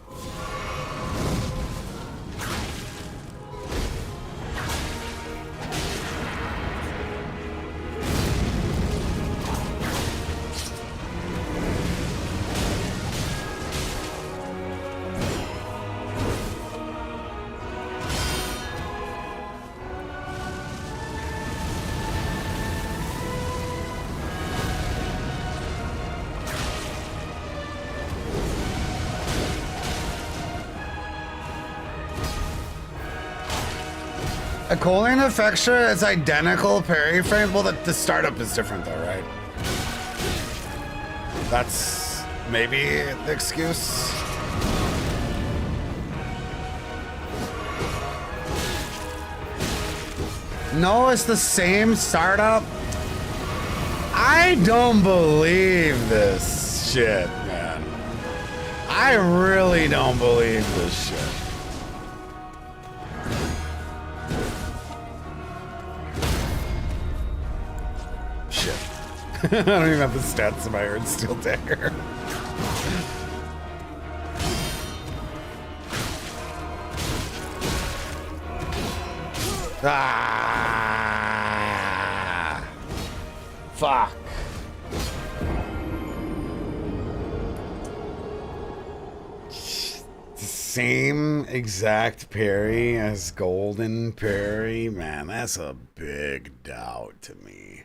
A Colleen Effecture is identical parry frame. Well, the startup is different though, right? That's maybe the excuse. No, it's the same startup. I don't believe this shit, man. I really don't believe this shit. I don't even have the stats of my Iron Steel Dagger. Ah! Fuck. Same exact parry as golden parry? Man, that's a big doubt to me.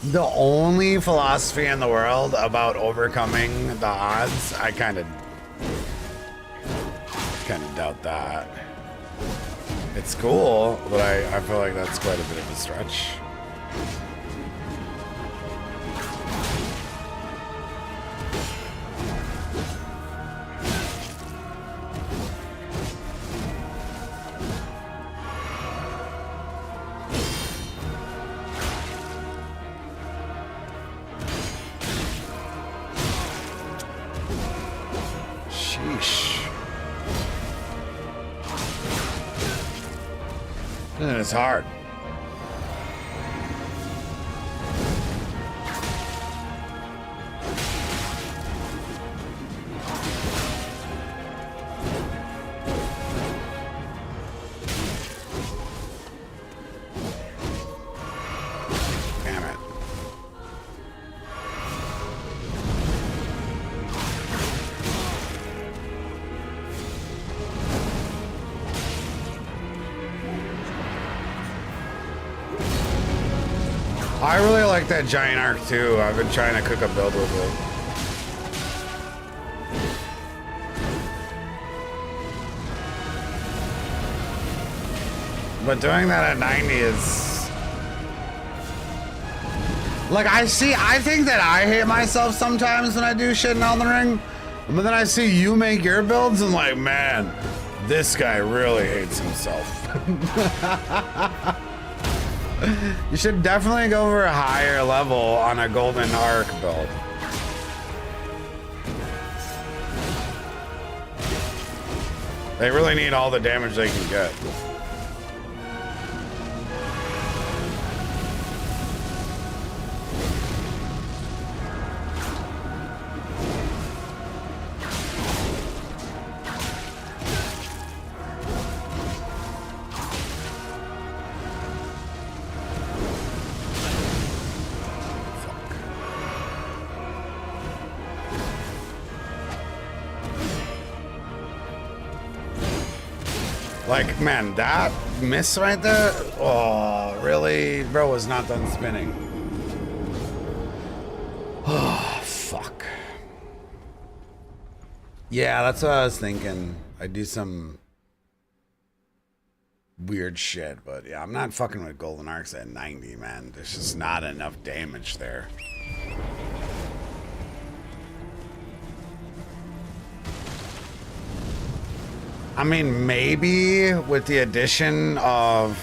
The only philosophy in the world about overcoming the odds, I kind of doubt that. It's cool, but I feel like that's quite a bit of a stretch. It's hard. Damn it. I really like that giant arc too. I've been trying to cook a build with it. But doing that at 90 is... Like, I think that I hate myself sometimes when I do shit in Elden Ring. But then I see you make your builds and like, man, this guy really hates himself. You should definitely go for a higher level on a golden arc build. They really need all the damage they can get. Like, man, that miss right there? Oh, really? Bro was not done spinning. Oh, fuck. Yeah, that's what I was thinking. I do some weird shit, but yeah, I'm not fucking with golden arcs at 90, man. There's just not enough damage there. I mean, maybe with the addition of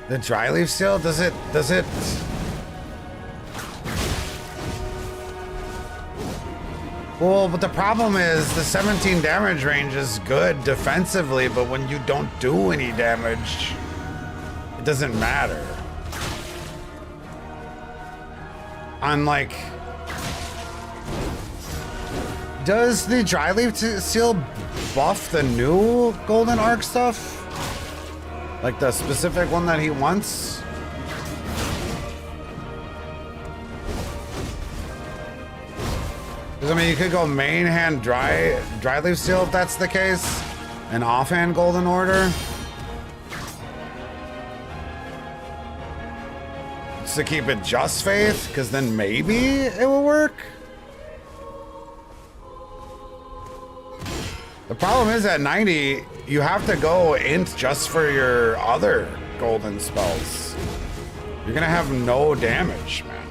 the dry leaf seal, does it? Well, but the problem is the 17 damage range is good defensively, but when you don't do any damage, it doesn't matter. Unlike, does the dry leaf seal buff the new golden arc stuff? Like the specific one that he wants? Because I mean, you could go main hand dry leaf seal if that's the case, and offhand golden order. Just to keep it just faith, because then maybe it will work. The problem is at 90, you have to go int just for your other golden spells. You're gonna have no damage, man.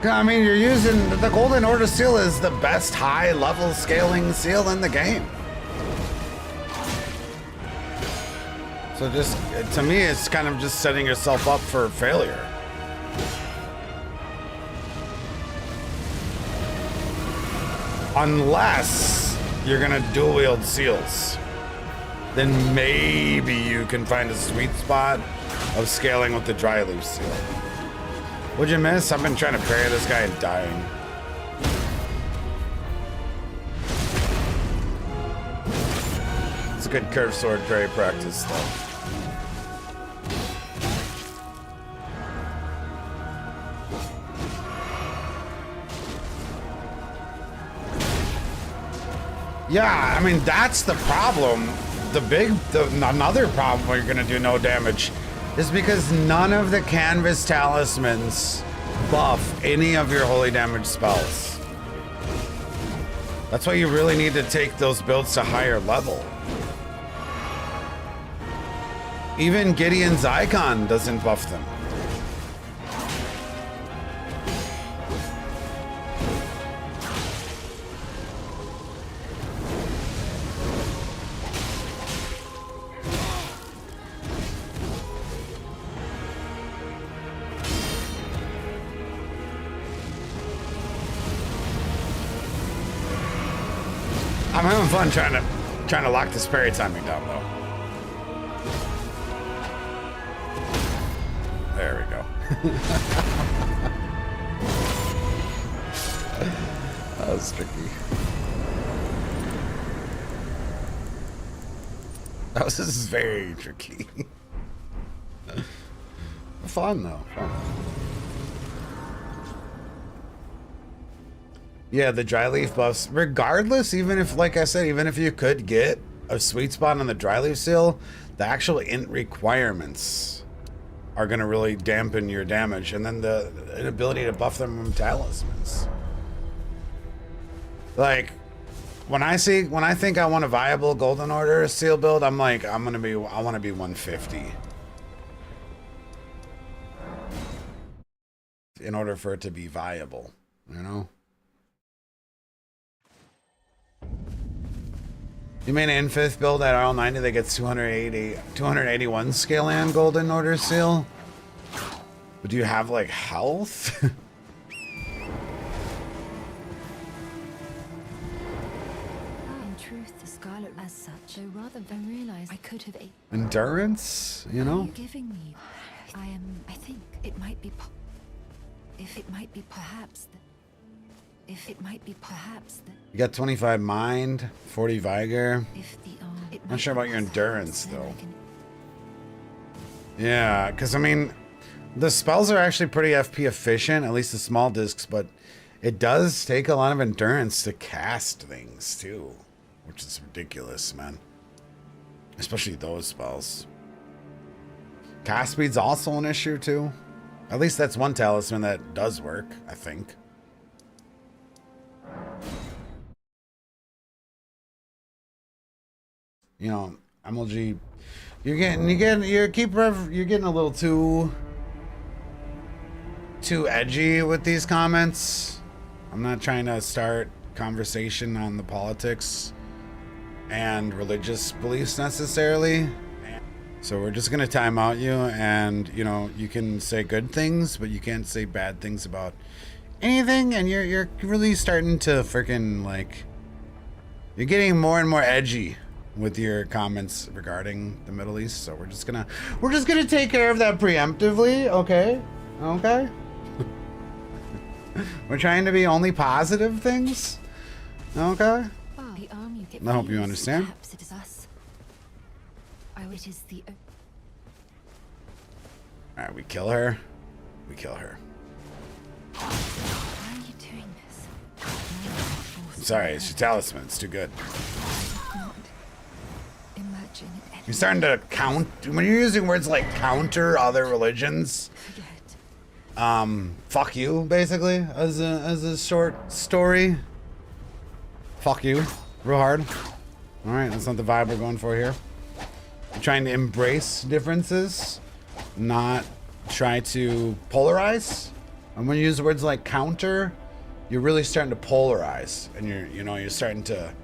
I mean, you're using the Golden Order seal is the best high level scaling seal in the game. So just, to me, it's kind of just setting yourself up for failure. Unless you're gonna dual wield seals. then maybe you can find a sweet spot of scaling with the dry leaf seal. What'd you miss? I've been trying to parry this guy and dying. It's a good curved sword parry practice stuff. Yeah, I mean, that's the problem. Another problem where you're gonna do no damage is because none of the canvas talismans buff any of your holy damage spells. That's why you really need to take those builds to higher level. Even Gideon's icon doesn't buff them. I'm having fun trying to lock this parry timing down though. There we go. That was tricky. That was just very tricky. Fun though. Fun. Yeah, the dry leaf buffs, regardless, even if, like I said, even if you could get a sweet spot on the dry leaf seal, the actual int requirements are going to really dampen your damage, and then the inability to buff them from talismans. Like, when I think I want a viable Golden Order seal build, I'm like, I want to be 150. In order for it to be viable, you know? You mean an N5th build at RL90 that gets 281 scale and Golden Order seal? But do you have like health? In truth, the Scarlet as such, though rather than realize I could have Endurance, you know? What are you giving me? I think it might be perhaps the You got 25 mind, 40 vigor. Not sure about your endurance though. Yeah, because I mean, the spells are actually pretty FP efficient, at least the small discs, but it does take a lot of endurance to cast things too, which is ridiculous, man. Especially those spells. Cast speed's also an issue too. At least that's one talisman that does work, I think. You know, MLG, you're getting a little too edgy with these comments. I'm not trying to start conversation on the politics and religious beliefs necessarily. So we're just gonna time out you, and you know, you can say good things, but you can't say bad things about anything. And you're really starting to freaking like, you're getting more and more edgy with your comments regarding the Middle East. So we're just gonna take care of that preemptively, okay? Okay. We're trying to be only positive things, okay? I hope you understand. Perhaps it is us. It is the. All right, we kill her. We kill her. Why are you doing this? I'm sorry, it's your talisman. It's too good. You're starting to count when you're using words like counter other religions. Fuck you, basically, as a short story. Fuck you, real hard. All right, that's not the vibe we're going for here. We're trying to embrace differences, not try to polarize. And when you use words like counter, you're really starting to polarize, and you're starting to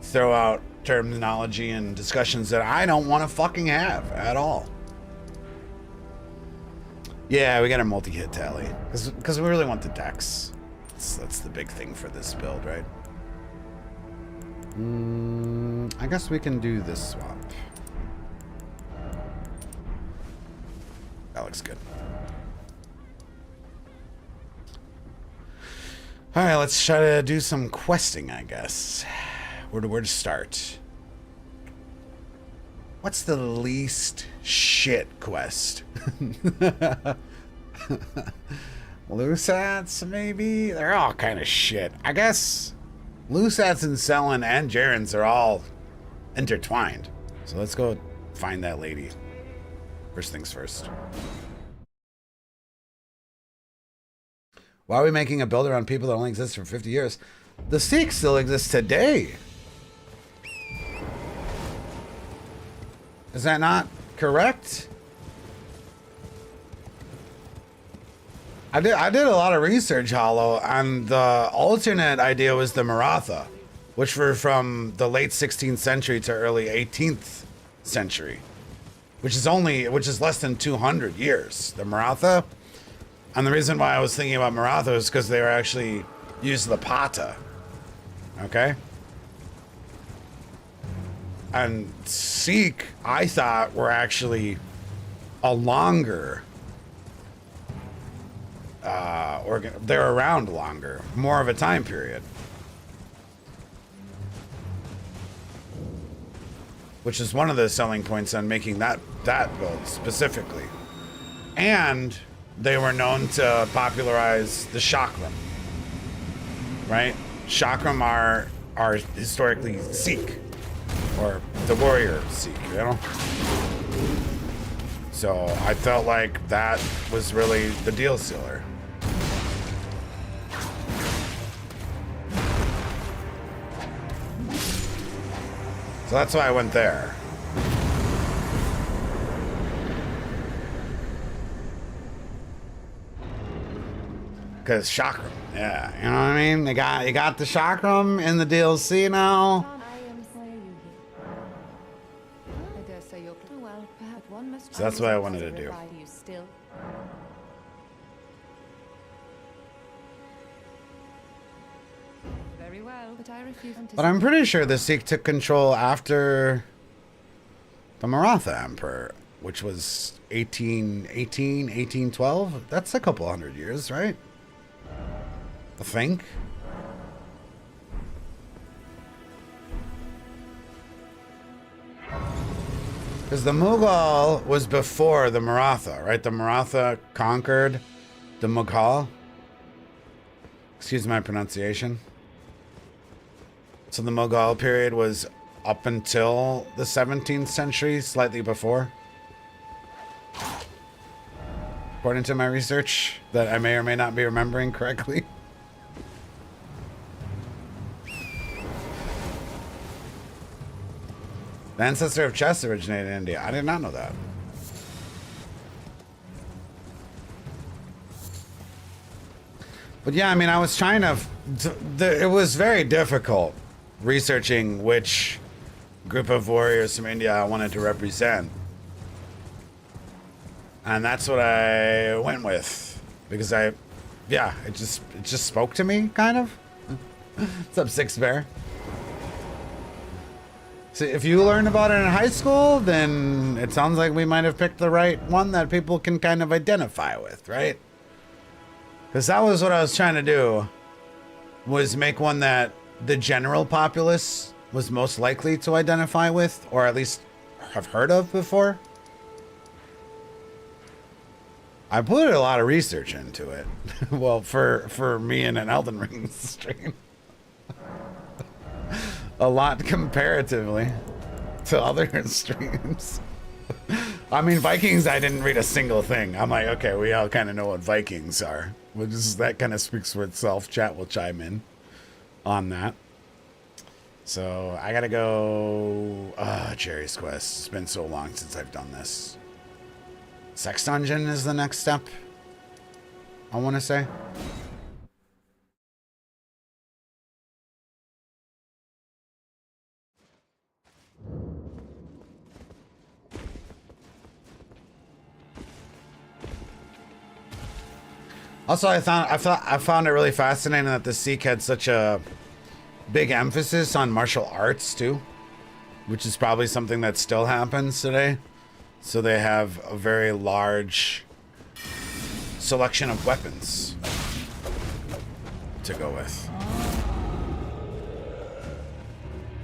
throw out terminology and discussions that I don't want to fucking have at all. Yeah, we got our multi-hit tally because we really want the dex. That's the big thing for this build, right? I guess we can do this swap. That looks good. All right, let's try to do some questing, I guess. Where to start? What's the least shit quest? Lusats, maybe? They're all kind of shit. I guess Lusats and Selen and Jarens are all intertwined. So let's go find that lady. First things first. Why are we making a build around people that only exist for 50 years? The Sikh still exists today. Is that not correct? I did a lot of research, Hollow, and the alternate idea was the Maratha, which were from the late 16th century to early 18th century, which is less than 200 years. The Maratha, and the reason why I was thinking about Maratha is because they were actually used the pata, okay? And Sikh, I thought, were actually a longer, they're around longer, more of a time period. Which is one of the selling points on making that build specifically. And they were known to popularize the chakram, right? Chakram are historically Sikh, or the warrior Sikh, you know? So I felt like that was really the deal sealer. So that's why I went there. Because chakram, yeah, you know what I mean? You got the chakram in the DLC now. So that's what I wanted to do. Very well, but I refuse to. But I'm pretty sure the Sikh took control after the Maratha Emperor, which was 1812. That's a couple hundred years, right? I think. Because the Mughal was before the Maratha, right? The Maratha conquered the Mughal. Excuse my pronunciation. So the Mughal period was up until the 17th century, slightly before. According to my research, that I may or may not be remembering correctly. The ancestor of chess originated in India. I did not know that. But yeah, I mean, I was trying to... It was very difficult researching which group of warriors from India I wanted to represent. And that's what I went with. Because it just spoke to me, kind of. What's up, Six Bear? So if you learned about it in high school, then it sounds like we might have picked the right one that people can kind of identify with, right? Because that was what I was trying to do, was make one that the general populace was most likely to identify with, or at least have heard of before. I put a lot of research into it. Well, for me in an Elden Ring stream. A lot comparatively to other streams. I mean, Vikings, I didn't read a single thing. I'm like, okay, we all kind of know what Vikings are. That kind of speaks for itself. Chat will chime in on that. So I gotta go. Jerry's Quest. It's been so long since I've done this. Sex Dungeon is the next step, I want to say. Also, I found it really fascinating that the Sikh had such a big emphasis on martial arts too. which is probably something that still happens today. So they have a very large selection of weapons to go with.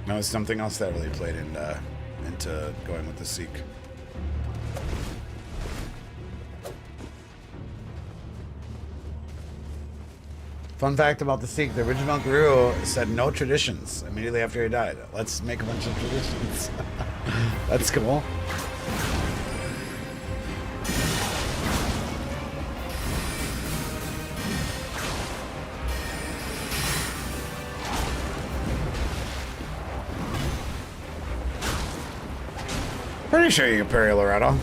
That was something else that really played into going with the Sikh. Fun fact about the Sikh, the original guru said no traditions immediately after he died. Let's make a bunch of traditions. That's cool. Pretty sure you can parry Loretto.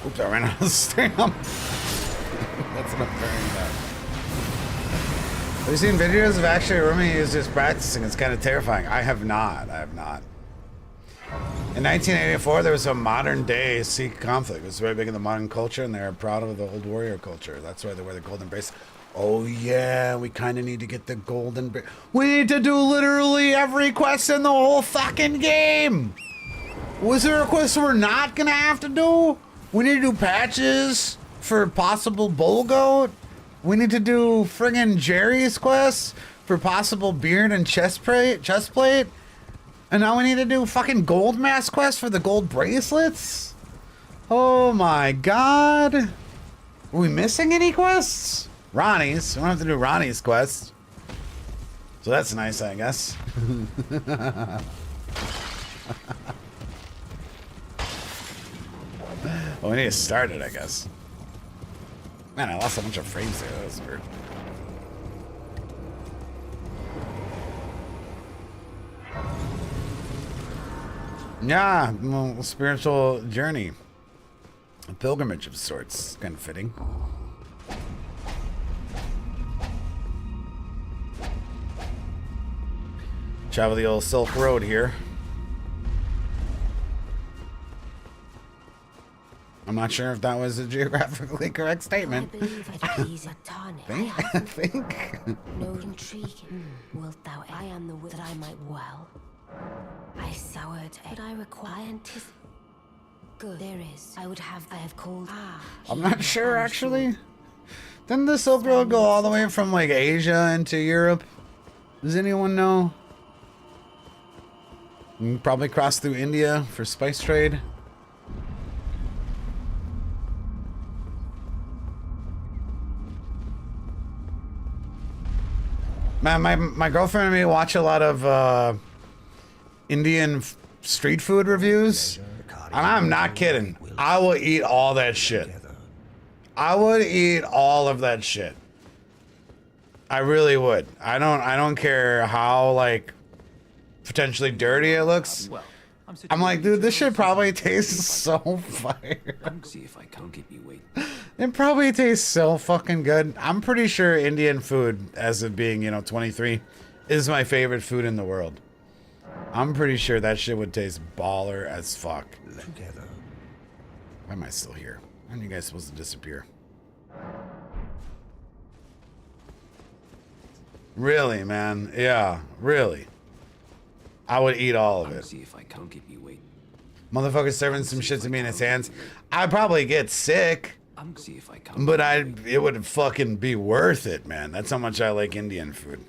Oops, I ran out of stamp. That's not very bad. Have you seen videos of actually Rumi is just practicing? It's kind of terrifying. I have not. I have not. In 1984, there was a modern day Sikh conflict. It was very big in the modern culture, and they were proud of the old warrior culture. That's why they wear the golden bracelet. Oh yeah, we kind of need to get the golden bracelet. We need to do literally every quest in the whole fucking game. Was there a quest we're not gonna have to do? We need to do patches for possible bull goat. We need to do friggin' Jerry's quest for possible beard and chest plate. And now we need to do fucking gold mask quest for the gold bracelets. Oh my god. Are we missing any quests? Ronnie's. We don't have to do Ronnie's quest. So that's nice, I guess. Well, we need to start it, I guess. Man, I lost a bunch of frames there. That was weird. Yeah, well, spiritual journey. A pilgrimage of sorts. Kind of fitting. Travel the old Silk Road here. I'm not sure if that was a geographically correct statement. I believe it please a tonic. I think. No intriguing. Wilt thou? I am the wood that I might well. I soured, but I require anticipate. Good. There is. I have called. I'm not sure actually. Didn't the Silk Road go all the way from like Asia into Europe? Does anyone know? Probably cross through India for spice trade. Man, my girlfriend and me watch a lot of Indian street food reviews, and I'm not kidding. I will eat all that shit. I would eat all of that shit. I really would. I don't care how like potentially dirty it looks. I'm like, dude, this shit probably tastes so fire. See if I can't keep you waiting. It probably tastes so fucking good. I'm pretty sure Indian food, as of being, 23, is my favorite food in the world. I'm pretty sure that shit would taste baller as fuck. Together. Why am I still here? When are you guys supposed to disappear? Really, man? Yeah, really. I would eat all of it. See if I can't keep you waiting. Motherfucker serving some shit to me in his hands. I'd probably get sick. See if I can't. But it would fucking be worth it, man. That's how much I like Indian food.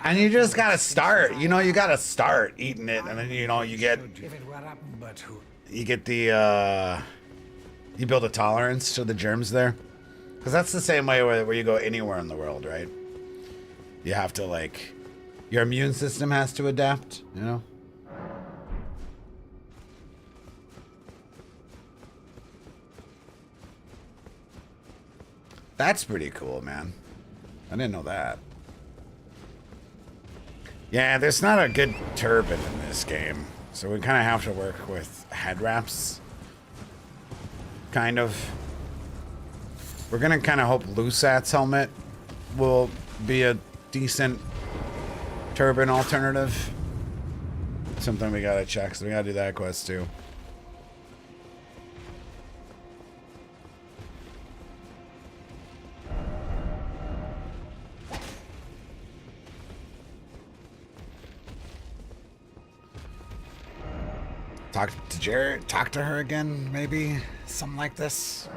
And you just gotta start. You gotta start eating it, and then you get the you build a tolerance to the germs there, because that's the same way where you go anywhere in the world, right? You have to like, your immune system has to adapt, That's pretty cool, man. I didn't know that. Yeah, there's not a good turban in this game, so we kind of have to work with head wraps. Kind of. We're gonna kind of hope Lusat's helmet will be a decent turban alternative. Something we gotta check, so we gotta do that quest too. Talk to Jared, talk to her again, maybe? Something like this.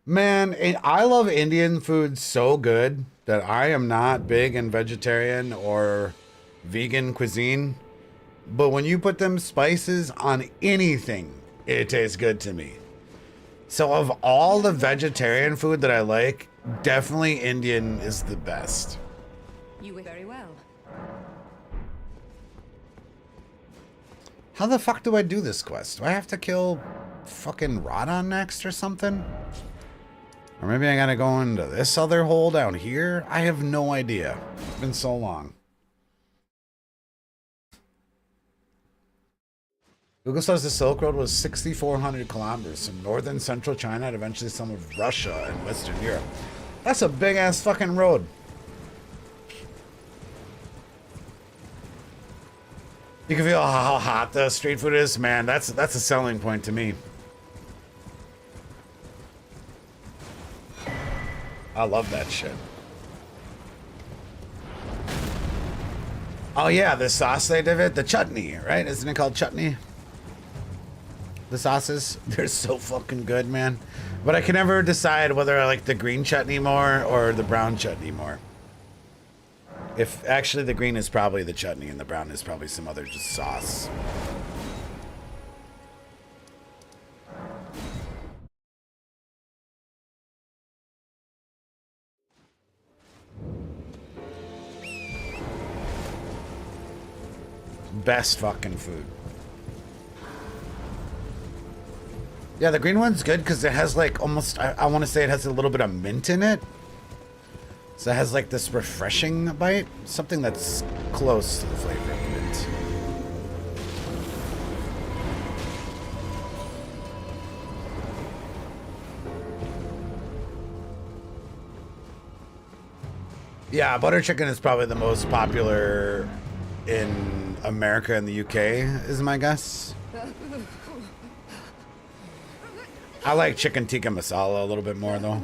Man, I love Indian food so good that I am not big in vegetarian or vegan cuisine. But when you put them spices on anything, it tastes good to me. So of all the vegetarian food that I like, definitely Indian is the best. You were very well. How the fuck do I do this quest? Do I have to kill fucking Radon next or something? Or maybe I gotta go into this other hole down here? I have no idea. It's been so long. Google says the Silk Road was 6,400 kilometers from northern central China and eventually some of Russia and Western Europe. That's a big ass fucking road. You can feel how hot the street food is, man. That's a selling point to me. I love that shit. Oh yeah, the sauce they did it, the chutney, right? Isn't it called chutney? The sauces, they're so fucking good, man. But I can never decide whether I like the green chutney more or the brown chutney more. If actually the green is probably the chutney and the brown is probably some other just sauce. Best fucking food. Yeah, the green one's good because it has like almost, I want to say it has a little bit of mint in it. So it has like this refreshing bite. Something that's close to the flavor of mint. Yeah, butter chicken is probably the most popular in America and the UK, is my guess. I like chicken tikka masala a little bit more though.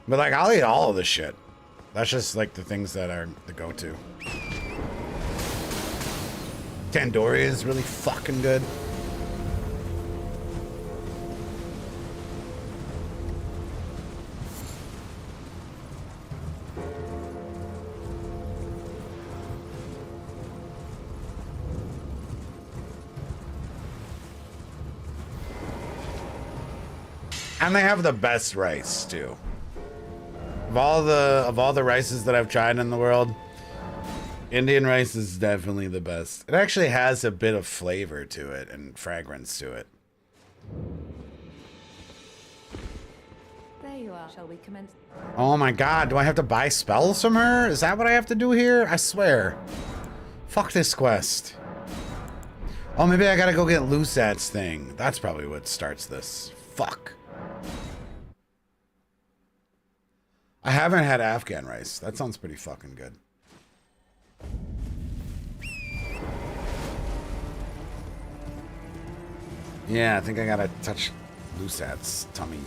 But like, I'll eat all of this shit. That's just like the things that are the go-to. Tandoori is really fucking good. And they have the best rice too. Of all the rices that I've tried in the world, Indian rice is definitely the best. It actually has a bit of flavor to it and fragrance to it. There you are. Shall we commence? Oh my god, do I have to buy spells from her? Is that what I have to do here? I swear. Fuck this quest. Oh, maybe I gotta go get Lusat's thing. That's probably what starts this. Fuck. I haven't had Afghan rice. That sounds pretty fucking good. Yeah, I think I gotta touch Lusat's tummy.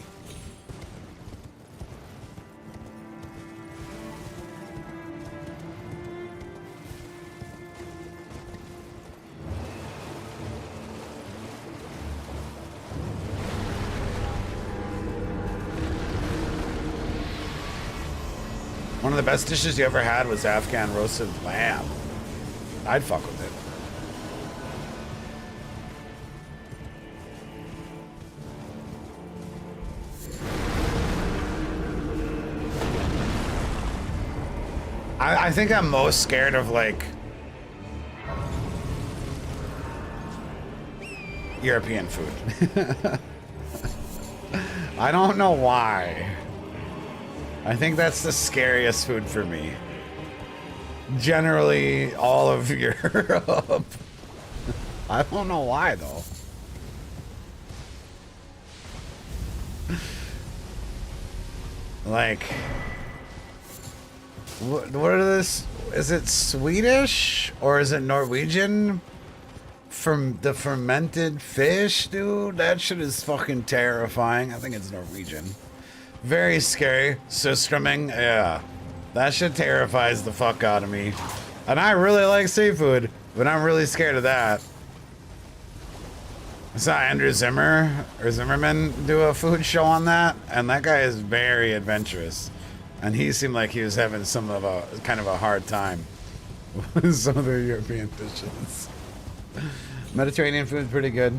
One of the best dishes you ever had was Afghan roasted lamb. I'd fuck with it. I think I'm most scared of like European food. I don't know why. I think that's the scariest food for me. Generally, all of Europe. I don't know why, though. Like, what are this? Is it Swedish or is it Norwegian? From the fermented fish, dude? That shit is fucking terrifying. I think it's Norwegian. Very scary. Systrumming, yeah. That shit terrifies the fuck out of me. And I really like seafood, but I'm really scared of that. I saw Andrew Zimmerman do a food show on that, and that guy is very adventurous. And he seemed like he was having some of a kind of a hard time with some of the European dishes. Mediterranean food is pretty good.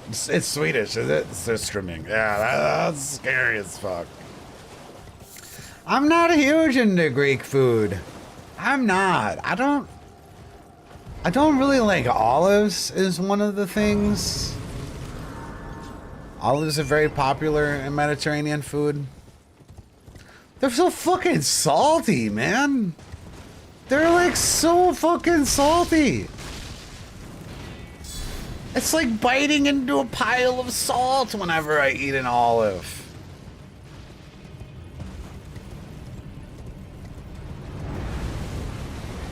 It's Swedish, is it? Systrumming. Yeah, that's scary as fuck. I'm not huge into Greek food. I'm not. I don't really like olives is one of the things. Olives are very popular in Mediterranean food. They're so fucking salty, man. They're like so fucking salty. It's like biting into a pile of salt whenever I eat an olive.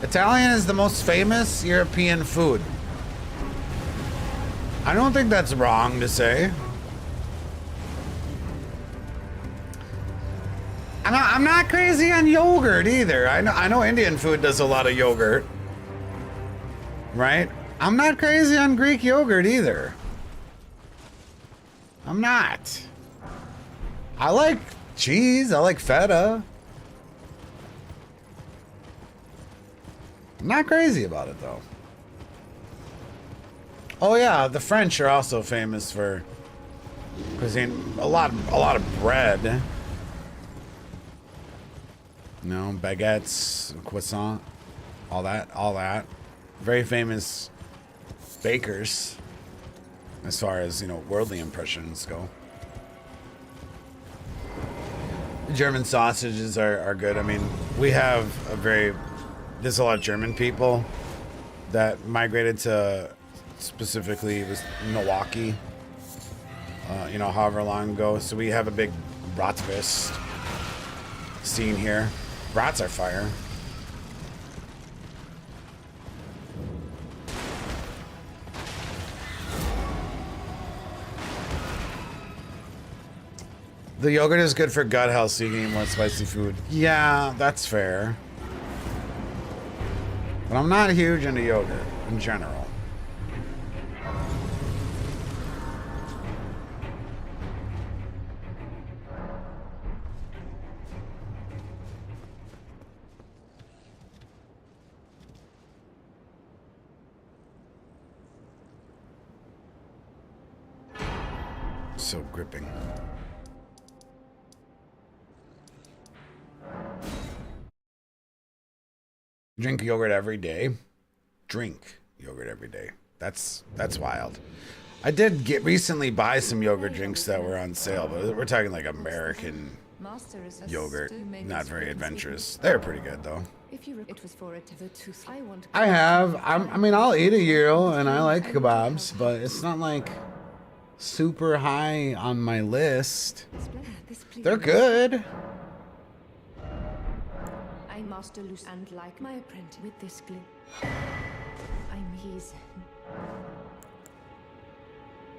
Italian is the most famous European food. I don't think that's wrong to say. I'm not crazy on yogurt either. I know Indian food does a lot of yogurt. Right? I'm not crazy on Greek yogurt either. I'm not. I like cheese. I like feta. I'm not crazy about it though. Oh yeah, the French are also famous for cuisine. A lot of bread. You know, baguettes, croissant, all that. Very famous bakers as far as, you know, worldly impressions go. German sausages are good. I mean, we have there's a lot of German people that migrated to specifically was Milwaukee, you know, however long ago. So we have a big bratwurst scene here. Brats are fire. The yogurt is good for gut health, so you can eat more spicy food. Yeah, that's fair. But I'm not huge into yogurt in general. So gripping. Drink yogurt every day. Drink yogurt every day. That's wild. I did recently buy some yogurt drinks that were on sale, but we're talking like American yogurt, not very adventurous. They're pretty good though. I mean, I'll eat a gyro and I like kebabs, but it's not like super high on my list. They're good. I master loose and like my apprentice with this glue. I'm his.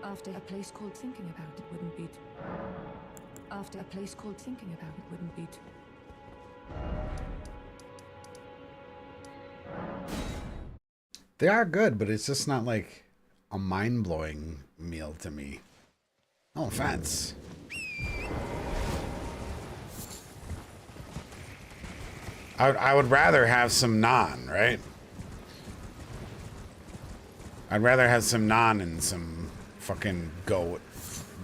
After a place called thinking about it wouldn't beat. After a place called thinking about it wouldn't beat. They are good, but it's just not like a mind-blowing meal to me. No offense. I would rather have some naan, right? I'd rather have some naan and some fucking goat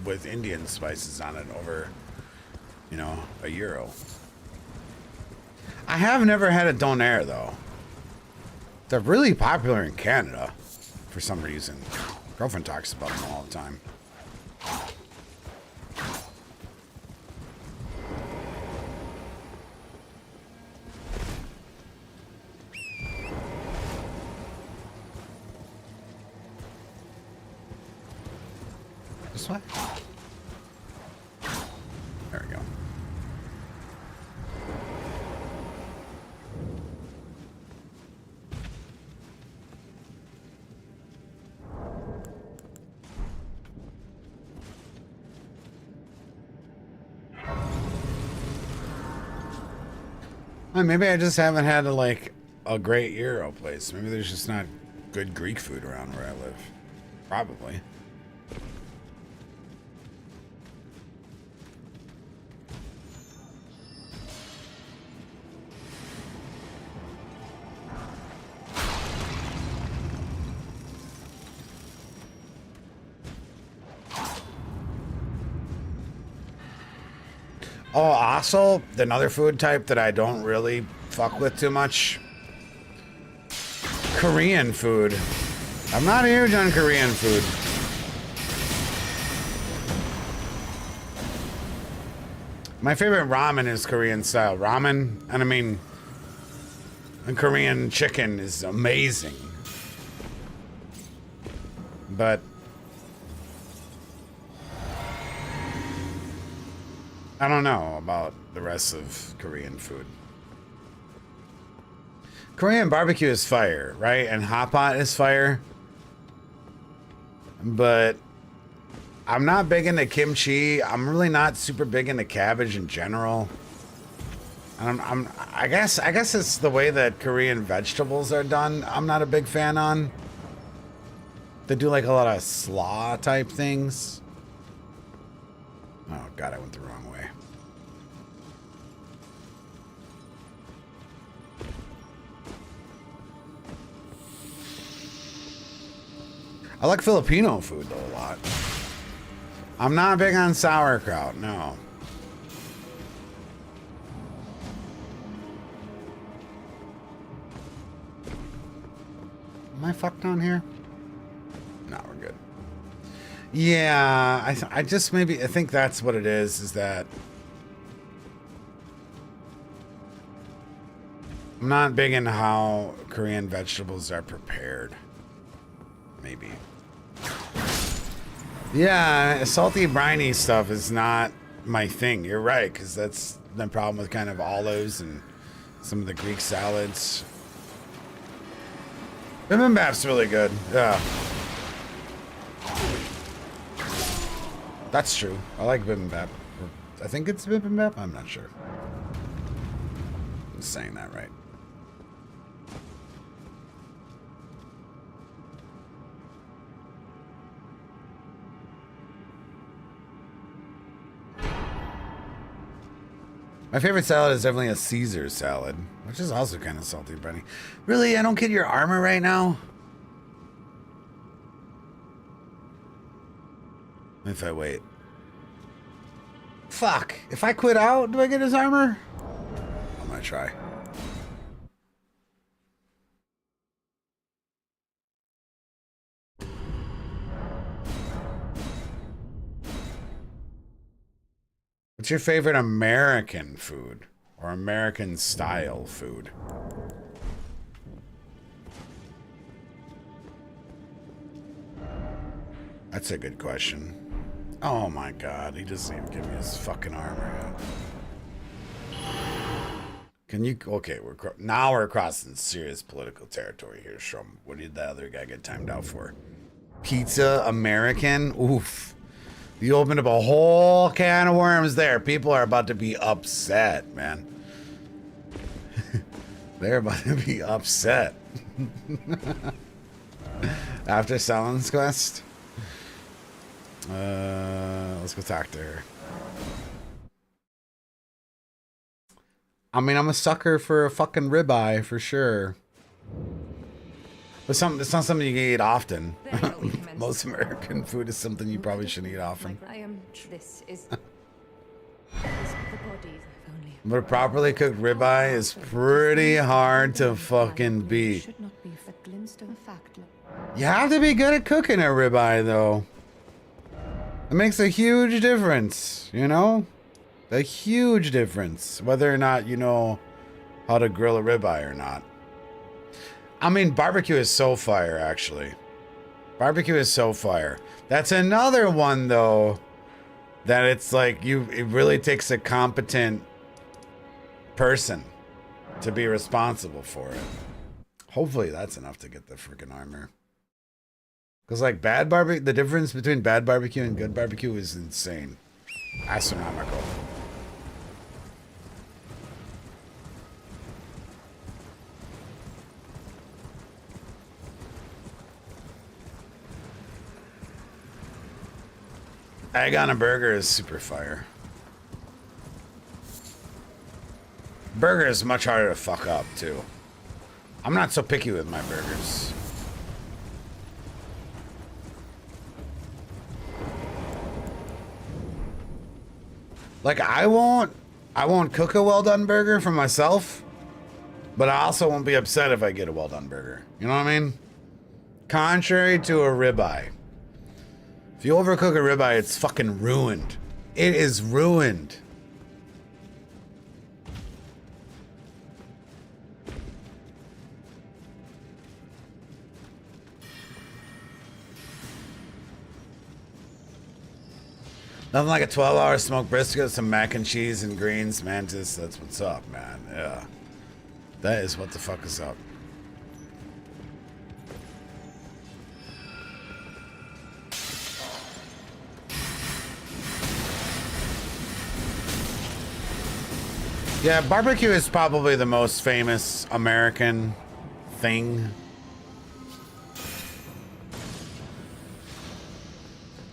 with Indian spices on it over, you know, a gyro. I have never had a donair though. They're really popular in Canada for some reason. Girlfriend talks about them all the time. This way? There we go. Well, maybe I just haven't had a great Euro place. Maybe there's just not good Greek food around where I live. Probably. Oh, also, another food type that I don't really fuck with too much. Korean food. I'm not huge on Korean food. My favorite ramen is Korean style ramen. And I mean, and Korean chicken is amazing. But I don't know about the rest of Korean food. Korean barbecue is fire, right? And hot pot is fire. But I'm not big into kimchi. I'm really not super big into cabbage in general. I guess it's the way that Korean vegetables are done. I'm not a big fan on. They do like a lot of slaw type things. Oh god, I went the wrong way. I like Filipino food though a lot. I'm not big on sauerkraut, no. Am I fucked on here? No, we're good. Yeah, I just maybe, I think that's what it is that I'm not big into how Korean vegetables are prepared. Maybe. Yeah, salty briny stuff is not my thing. You're right, because that's the problem with kind of olives and some of the Greek salads. Bibimbap's really good. Yeah. That's true. I like bibimbap. I think it's bibimbap. I'm not sure. I'm saying that right. My favorite salad is definitely a Caesar salad, which is also kind of salty, Benny. Really? I don't get your armor right now? If I wait. Fuck. If I quit out, do I get his armor? I'm gonna try. What's your favorite American food or American style food? That's a good question. Oh my god, he doesn't even give me his fucking armor yet. Can you, okay, now we're crossing serious political territory here, Shrum. What did the other guy get timed out for? Pizza American? Oof. You opened up a whole can of worms there. People are about to be upset, man. They're about to be upset. After Sellen's quest? Let's go talk to her. I mean, I'm a sucker for a fucking ribeye, for sure. But it's not something you can eat often. Most American food is something you probably shouldn't eat often. This is the bodies only. But properly cooked ribeye is pretty hard to fucking beat. Should not be for Glinstone fact. You have to be good at cooking a ribeye, though. It makes a huge difference, you know? A huge difference, whether or not you know how to grill a ribeye or not. I mean, barbecue is so fire, actually. Barbecue is so fire. That's another one though that it's like it really takes a competent person to be responsible for it. Hopefully that's enough to get the freaking armor. Because like bad barbecue, the difference between bad barbecue and good barbecue is insane. Astronomical. Egg on a burger is super fire. Burger is much harder to fuck up too. I'm not so picky with my burgers. Like I won't cook a well done burger for myself, but I also won't be upset if I get a well done burger. You know what I mean? Contrary to a ribeye. If you overcook a ribeye, it's fucking ruined. It is ruined. Nothing like a 12-hour smoked brisket, some mac and cheese and greens, mantis. That's what's up, man. Yeah. That is what the fuck is up. Yeah, barbecue is probably the most famous American thing.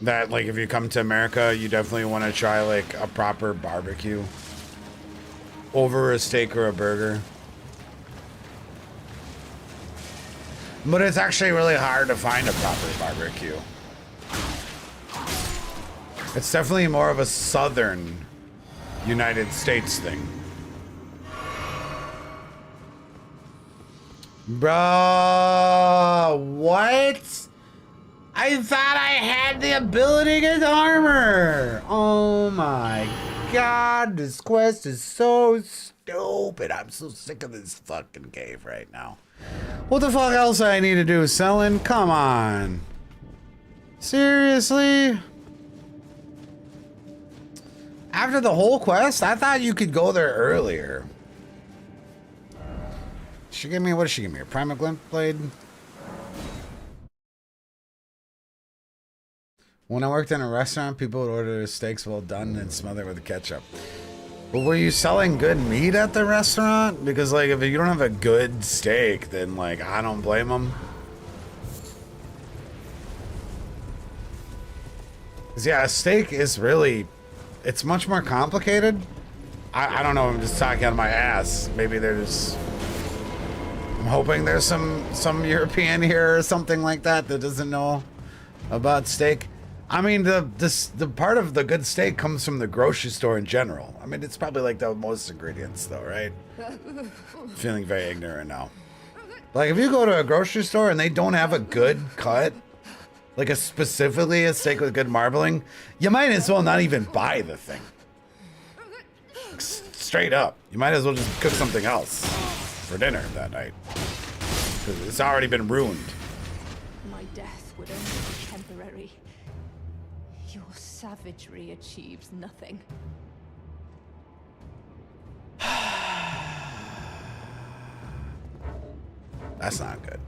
That, like, if you come to America, you definitely want to try, like, a proper barbecue over a steak or a burger. But it's actually really hard to find a proper barbecue. It's definitely more of a southern United States thing. Bro, what? I thought I had the ability to get armor. Oh my god, this quest is so stupid. I'm so sick of this fucking cave right now. What the fuck else I need to do? Selling? Come on. Seriously? After the whole quest? I thought you could go there earlier. She gave me, what did she give me? A Primal Glint Blade? When I worked in a restaurant, people would order their steaks well done and smother it with ketchup. But were you selling good meat at the restaurant? Because, like, if you don't have a good steak, then, like, I don't blame them. Because, yeah, a steak is really, it's much more complicated. I don't know, I'm just talking out of my ass. Maybe there's, I'm hoping there's some European here or something like that that doesn't know about steak. I mean, the part of the good steak comes from the grocery store in general. I mean, it's probably like the most ingredients though, right? Feeling very ignorant now. Like if you go to a grocery store and they don't have a good cut, like specifically a steak with good marbling, you might as well not even buy the thing. Straight up. You might as well just cook something else for dinner that night. Because it's already been ruined. My death would only be temporary. Your savagery achieves nothing. That's not good.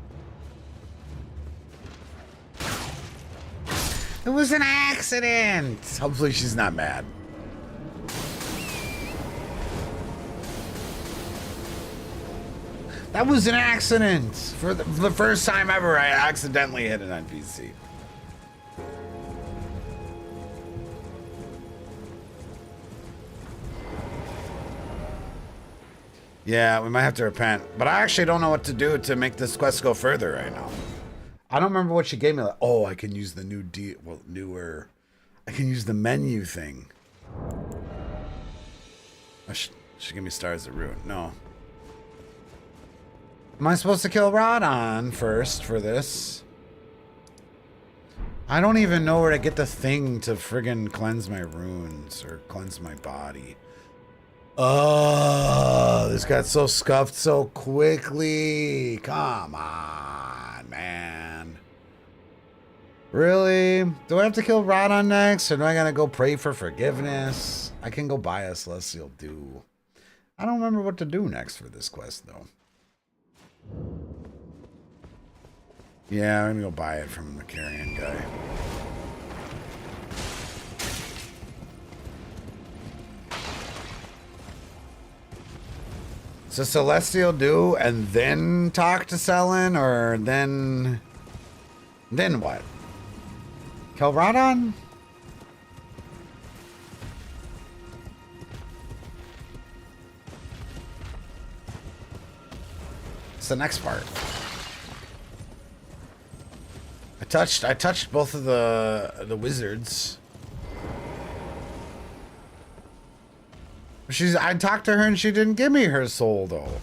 It was an accident. Hopefully she's not mad. That was an accident. For the first time ever, I accidentally hit an NPC. Yeah, we might have to repent. But I actually don't know what to do to make this quest go further right now. I don't remember what she gave me. Like, oh, I can use the newer. I can use the menu thing. Oh, she gave me stars of ruin. No. Am I supposed to kill Rodon first for this? I don't even know where to get the thing to friggin' cleanse my runes or cleanse my body. Oh, this got so scuffed so quickly. Come on, man. Really? Do I have to kill Radon next, or do I gotta go pray for forgiveness? I can go buy a Celestial Dew. I don't remember what to do next for this quest, though. Yeah, I'm gonna go buy it from the carrion guy. So Celestial Dew and then talk to Selin, or then what? Kill Radon? It's the next part. I touched both of the wizards. I talked to her and she didn't give me her soul though.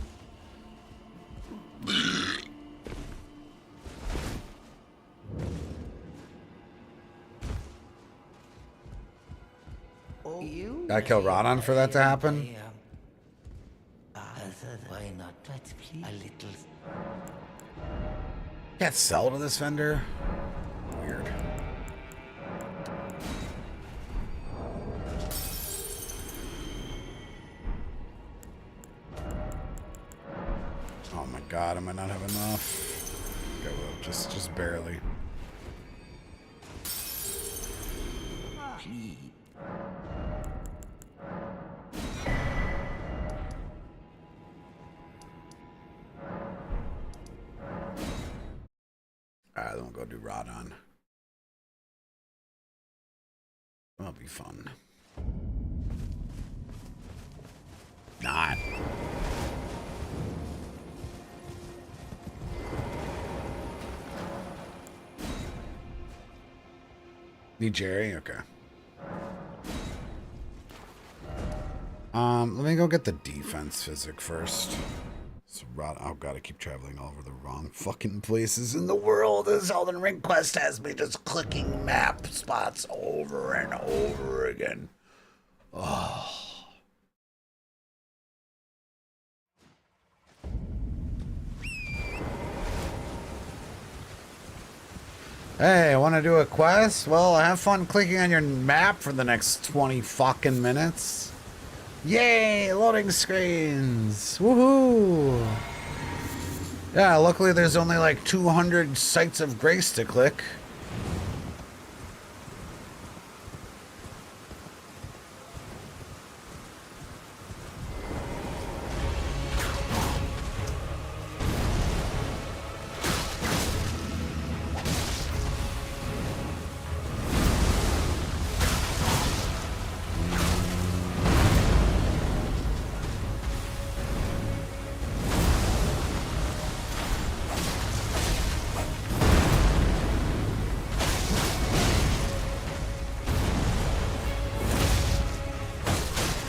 Gotta kill Radon for that to happen? Why not? A little. Can't sell to this vendor? Weird. Oh my god, I might not have enough. Okay, well, just barely. Please. Alright, then we'll go do Radon. That'll be fun. Not. Need Jerry? Okay. Let me go get the defense physic first. So oh god, I keep traveling all over the wrong fucking places in the world. This Elden Ring quest has me just clicking map spots over and over again. Oh. Hey, want to do a quest? Well, have fun clicking on your map for the next 20 fucking minutes. Yay, loading screens. Woohoo. Yeah, luckily there's only like 200 sites of grace to click.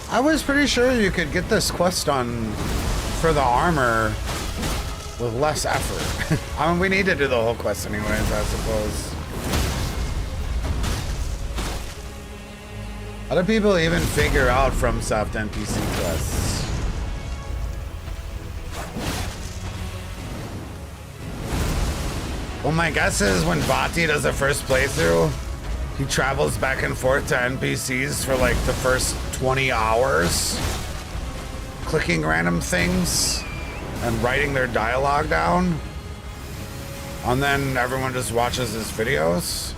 I was pretty sure you could get this quest done for the armor with less effort. I mean, we need to do the whole quest anyways, I suppose. How do people even figure out FromSoft NPC quests? Well, my guess is when Vati does the first playthrough, he travels back and forth to NPCs for like the first 20 hours, clicking random things and writing their dialogue down. And then everyone just watches his videos.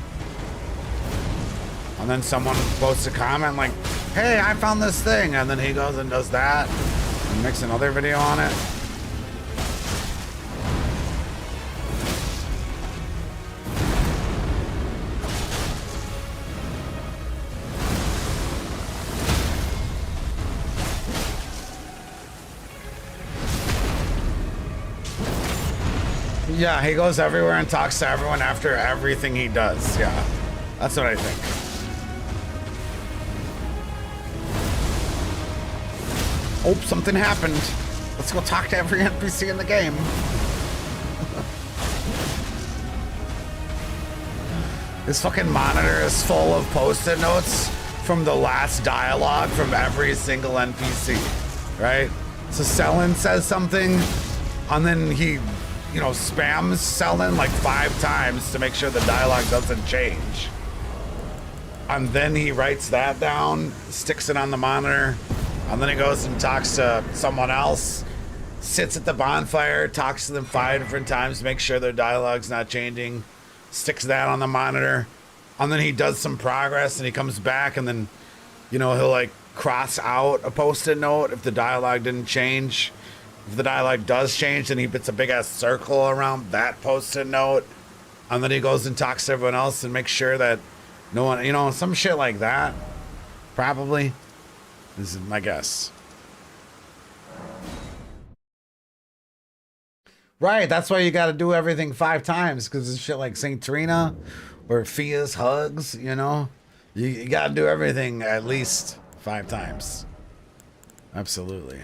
And then someone posts a comment like, hey, I found this thing. And then he goes and does that and makes another video on it. Yeah, he goes everywhere and talks to everyone after everything he does. Yeah, that's what I think. Oh, something happened. Let's go talk to every NPC in the game. This fucking monitor is full of post-it notes from the last dialogue from every single NPC, right? So Selin says something, and then he you know, spams selling like 5 times to make sure the dialogue doesn't change. And then he writes that down, sticks it on the monitor, and then he goes and talks to someone else, sits at the bonfire, talks to them 5 different times, make sure their dialogue's not changing, sticks that on the monitor, and then he does some progress and he comes back and then, you know, he'll like cross out a post-it note if the dialogue didn't change. If the dialogue does change, then he puts a big ass circle around that post-it note, and then he goes and talks to everyone else and makes sure that no one, you know, some shit like that. Probably. This is my guess. Right, that's why you got to do everything 5 times, because it's shit like St. Trina or Fia's Hugs, you know? You got to do everything at least 5 times. Absolutely.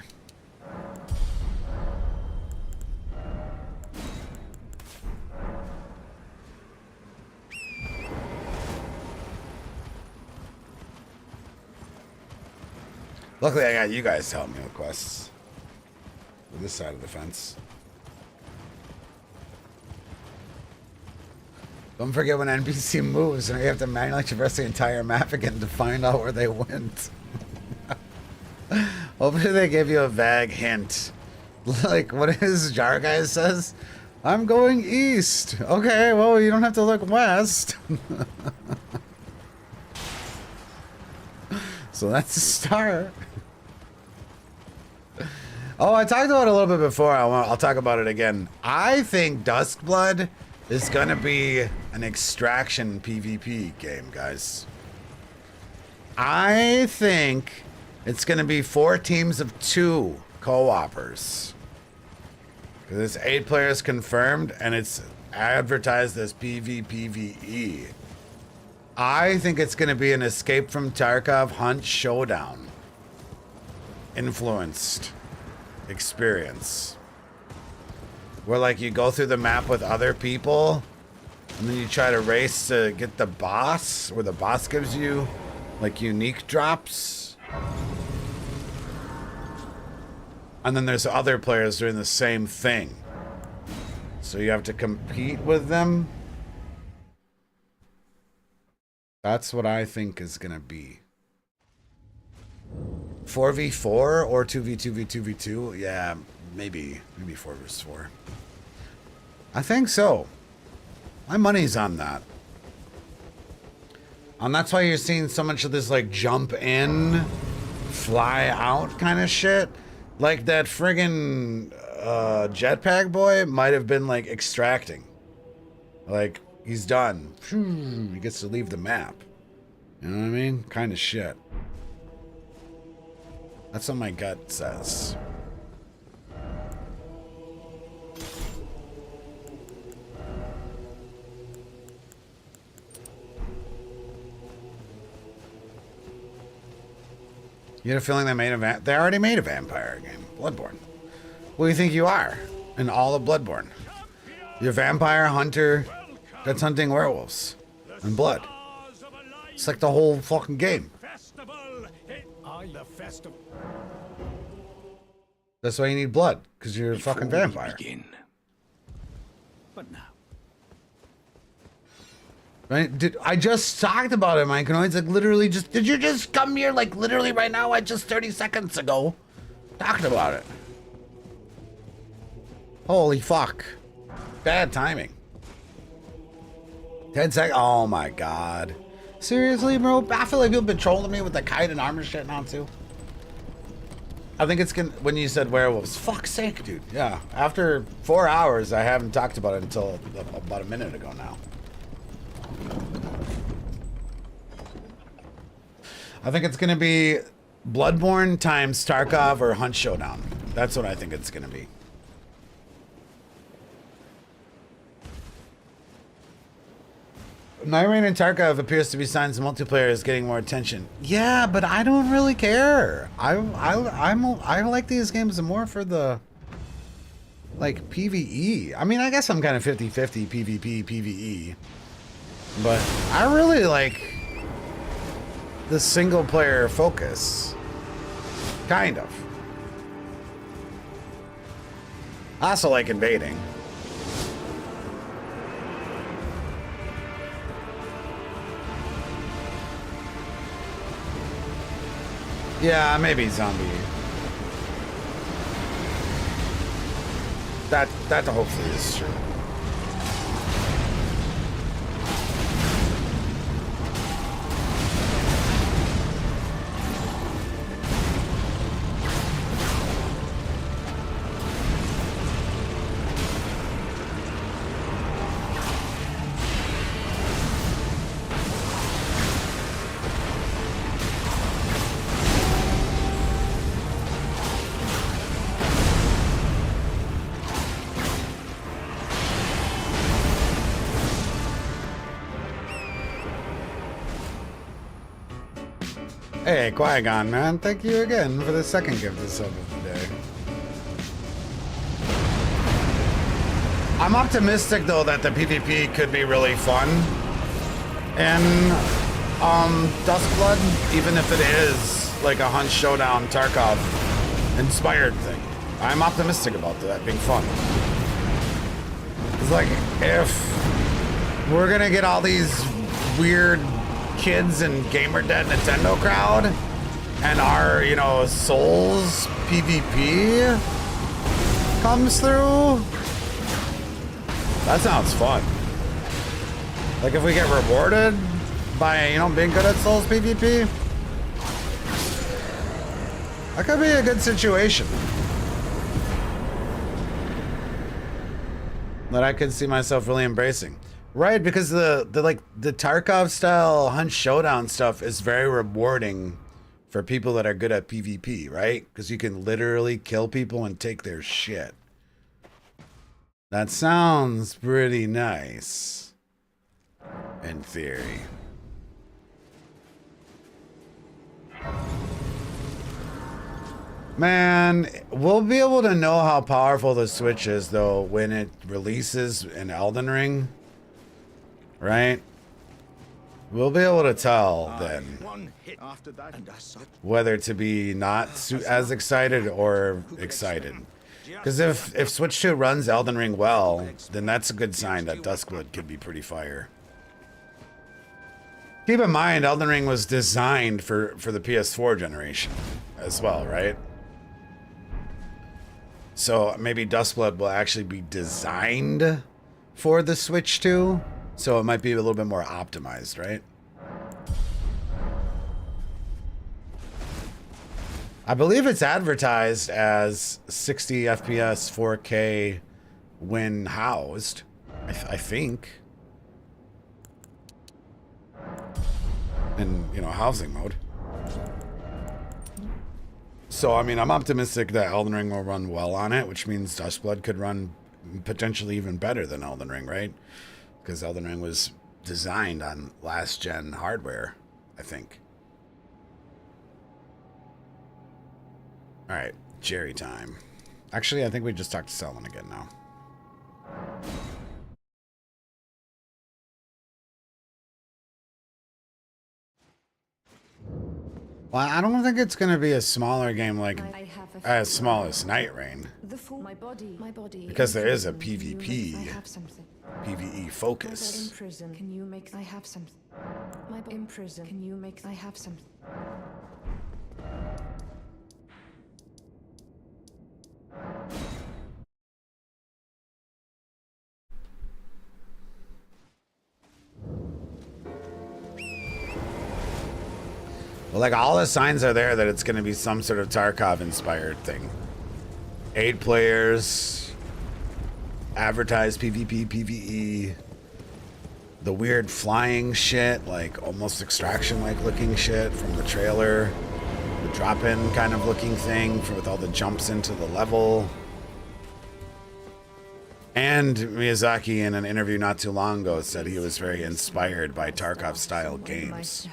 Luckily, I got you guys to help me with quests. With this side of the fence. Don't forget when NPC moves and you have to manually traverse the entire map again to find out where they went. Hopefully they give you a vague hint. Like, what is Jar Guy says? I'm going east. Okay, well, you don't have to look west. So that's a start. Oh, I talked about it a little bit before. I'll talk about it again. I think Duskblood is going to be an extraction PvP game, guys. I think it's going to be 4 teams of 2 co-opers. There's 8 players confirmed, and it's advertised as PvPvE. I think it's going to be an Escape from Tarkov Hunt Showdown influenced experience. Where like you go through the map with other people and then you try to race to get the boss, where the boss gives you like unique drops. And then there's other players doing the same thing. So you have to compete with them. That's what I think is going to be. 4v4 or 2v2v2v2? Yeah, maybe 4 versus 4. I think so. My money's on that. And that's why you're seeing so much of this like jump in, fly out kind of shit. Like that friggin' jetpack boy might have been like extracting. Like, he's done. He gets to leave the map. You know what I mean? Kind of shit. That's what my gut says. You had a feeling they made a they already made a vampire game, Bloodborne. What do you think you are in all of Bloodborne? You're a vampire hunter that's hunting werewolves and blood. It's like the whole fucking game. That's why you need blood, because you're a fucking vampire. But now. Right? I just talked about it, Mike. It's like literally just, did you just come here like literally right now? I just 30 seconds ago talked about it. Holy fuck. Bad timing. 10 seconds. Oh my god. Seriously, bro? I feel like you've been trolling me with the kite and armor shit now too. I think it's when you said werewolves. Fuck's sake, dude. Yeah. After 4 hours, I haven't talked about it until about a minute ago now. I think it's gonna be Bloodborne times Tarkov or Hunt Showdown. That's what I think it's gonna be. Night Rain and Tarkov appears to be signs the multiplayer is getting more attention. Yeah, but I don't really care. I like these games more for the like PvE. I mean, I guess I'm kind of 50-50 PvP, PvE. But I really like the single player focus. Kind of. I also like invading. Yeah, maybe zombie. That hopefully is true. Hey, Qui-Gon, man. Thank you again for the second gift of sub of the day. I'm optimistic, though, that the PvP could be really fun in Duskblood, even if it is like a Hunt Showdown Tarkov inspired thing. I'm optimistic about that being fun. It's like, if we're gonna get all these weird kids and gamer dead Nintendo crowd and our, you know, Souls PvP comes through, that sounds fun. Like if we get rewarded by, you know, being good at Souls PvP, that could be a good situation that I could see myself really embracing. Right, because the Tarkov style Hunt Showdown stuff is very rewarding for people that are good at PvP, right? Because you can literally kill people and take their shit. That sounds pretty nice, in theory. Man, we'll be able to know how powerful the Switch is, though, when it releases in Elden Ring. Right? We'll be able to tell then whether to be not as excited or excited. Because if Switch 2 runs Elden Ring well, then that's a good sign that Duskblood could be pretty fire. Keep in mind, Elden Ring was designed for the PS4 generation as well, right? So maybe Duskblood will actually be designed for the Switch 2. So it might be a little bit more optimized, right? I believe it's advertised as 60 FPS 4K when housed. I think. In, you know, housing mode. So, I mean, I'm optimistic that Elden Ring will run well on it, which means Duskblood could run potentially even better than Elden Ring, right? Because Elden Ring was designed on last-gen hardware, I think. All right, Jerry time. Actually, I think we just talked to Selwyn again now. Well, I don't think it's going to be a smaller game like as small as Night Rain. My body. Because there is a PvP. I have something. PvE focus. In prison, can you make? I have something. In prison, can you make? I have something. Well, like all the signs are there that it's going to be some sort of Tarkov-inspired thing. 8 players, advertised PvP, PvE, the weird flying shit, like almost Extraction-like looking shit from the trailer, the drop-in kind of looking thing with all the jumps into the level. And Miyazaki, in an interview not too long ago, said he was very inspired by Tarkov-style games.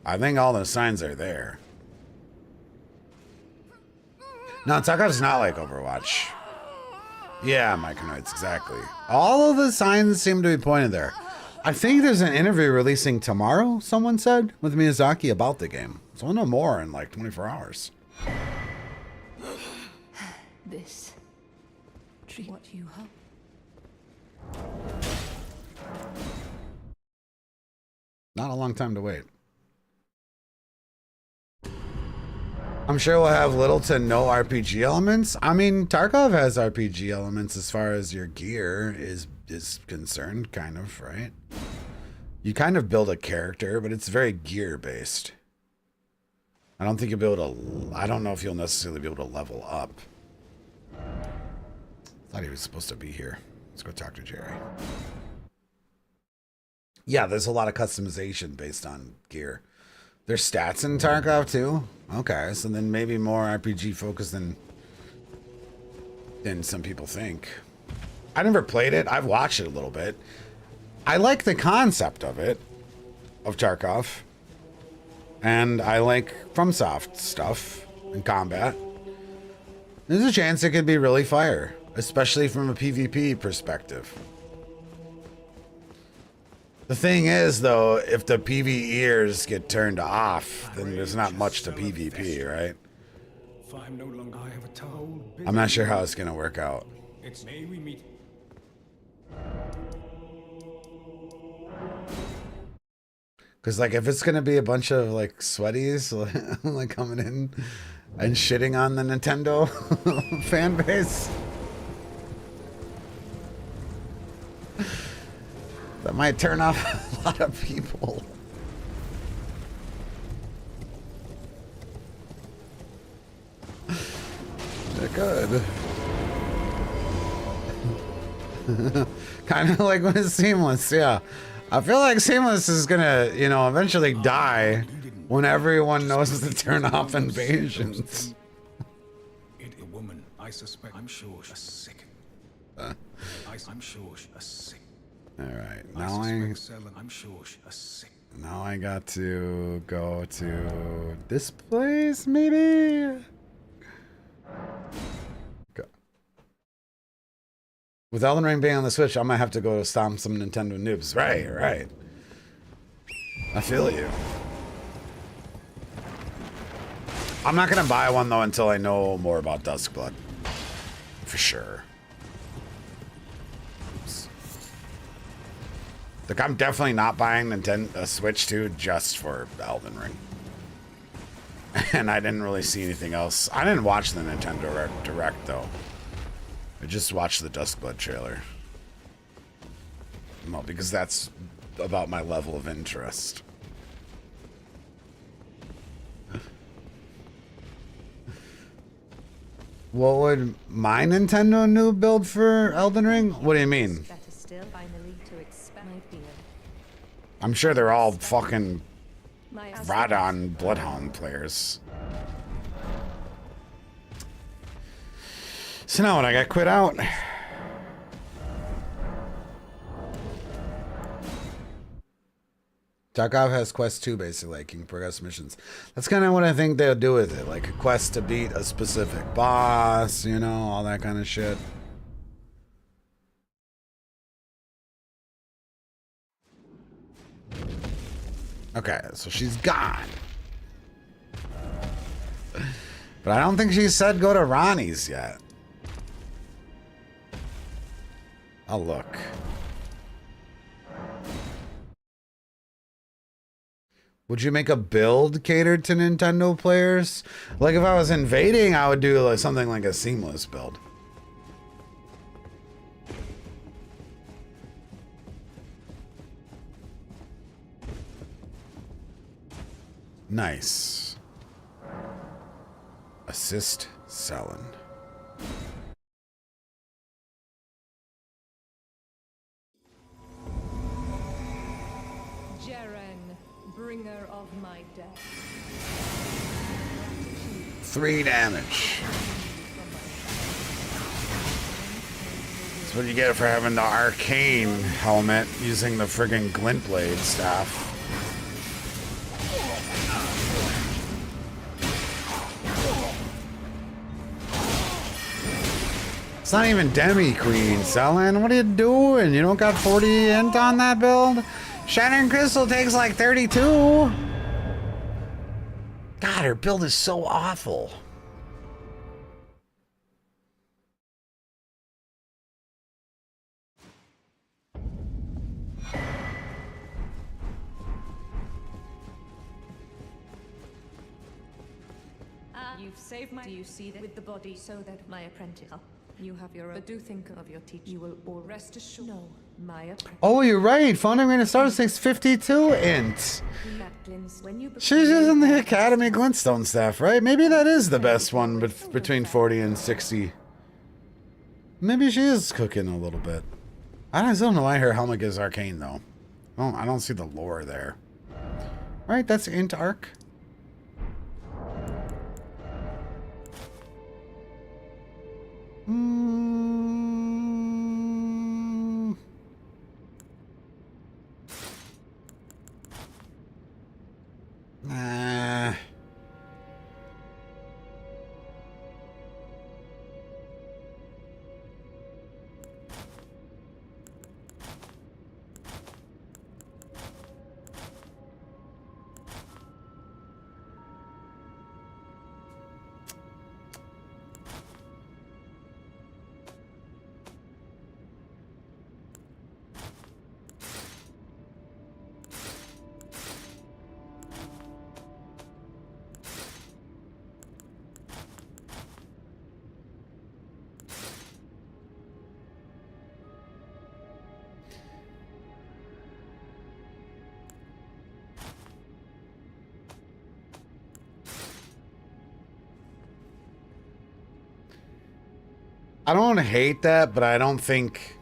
I think all the signs are there. No, Tarkov's not like Overwatch. Yeah, Myconoids, exactly. All of the signs seem to be pointed there. I think there's an interview releasing tomorrow, someone said, with Miyazaki about the game. So we'll know more in like 24 hours. This. Treat what you hope. Not a long time to wait. I'm sure we'll have little to no RPG elements. I mean, Tarkov has RPG elements as far as your gear is concerned, kind of, right? You kind of build a character, but it's very gear based. I don't think you'll be able to. I don't know if you'll necessarily be able to level up. Thought he was supposed to be here. Let's go talk to Jerry. Yeah, there's a lot of customization based on gear. There's stats in Tarkov too? Okay, so then maybe more RPG focused than some people think. I never played it. I've watched it a little bit. I like the concept of it, of Tarkov. And I like FromSoft stuff and combat. There's a chance it could be really fire, especially from a PvP perspective. The thing is, though, if the PvEers get turned off, then there's not much to PvP, right? I'm not sure how it's going to work out. Because, like, if it's going to be a bunch of, like, sweaties, like, coming in and shitting on the Nintendo fan base, that might turn off a lot of people. It could. Kind of like with Seamless, yeah. I feel like Seamless is gonna, you know, eventually die when everyone knows to turn off invasions. A woman, I suspect. I'm sure she's sick. I'm sure she's sick. All right, now I got to go to this place, maybe. Go. With Elden Ring being on the Switch, I might have to go stomp some Nintendo noobs. Right. I feel you. I'm not gonna buy one though until I know more about Duskblood, for sure. Look, I'm definitely not buying Nintendo Switch 2 just for Elden Ring. And I didn't really see anything else. I didn't watch the Nintendo Direct, though. I just watched the Duskblood trailer. Well, because that's about my level of interest. What would my Nintendo noob build for Elden Ring? What do you mean? I'm sure they're all fucking Radon Bloodhound players. So now what, I got quit out? Tarkov has quest 2 basically, like you can progress missions. That's kind of what I think they'll do with it, like a quest to beat a specific boss, you know, all that kind of shit. Okay, so she's gone. But I don't think she said go to Ronnie's yet. I'll look. Would you make a build catered to Nintendo players? Like if I was invading, I would do like something like a seamless build. Nice. Assist Selin. Jaren, bringer of my death. 3 damage. That's what you get for having the arcane helmet using the friggin' glint blade staff. It's not even Demi Queen, Selin. What are you doing? You don't got 40 int on that build? Shattering Crystal takes like 32. God, her build is so awful. You've saved my. Do you see that with the body so that my apprentice? You have your own. But do think of your teacher. You will all rest assured. No, my apprentice. Oh, you're right. Phone Arena Star 652 int. When you She's using the Academy Glintstone staff, right? Maybe that is the best one between 40 and 60. Maybe she is cooking a little bit. I still don't know why her helmet gives arcane, though. Oh, I don't see the lore there. Right, that's int arc. Nah. I don't hate that, but I don't think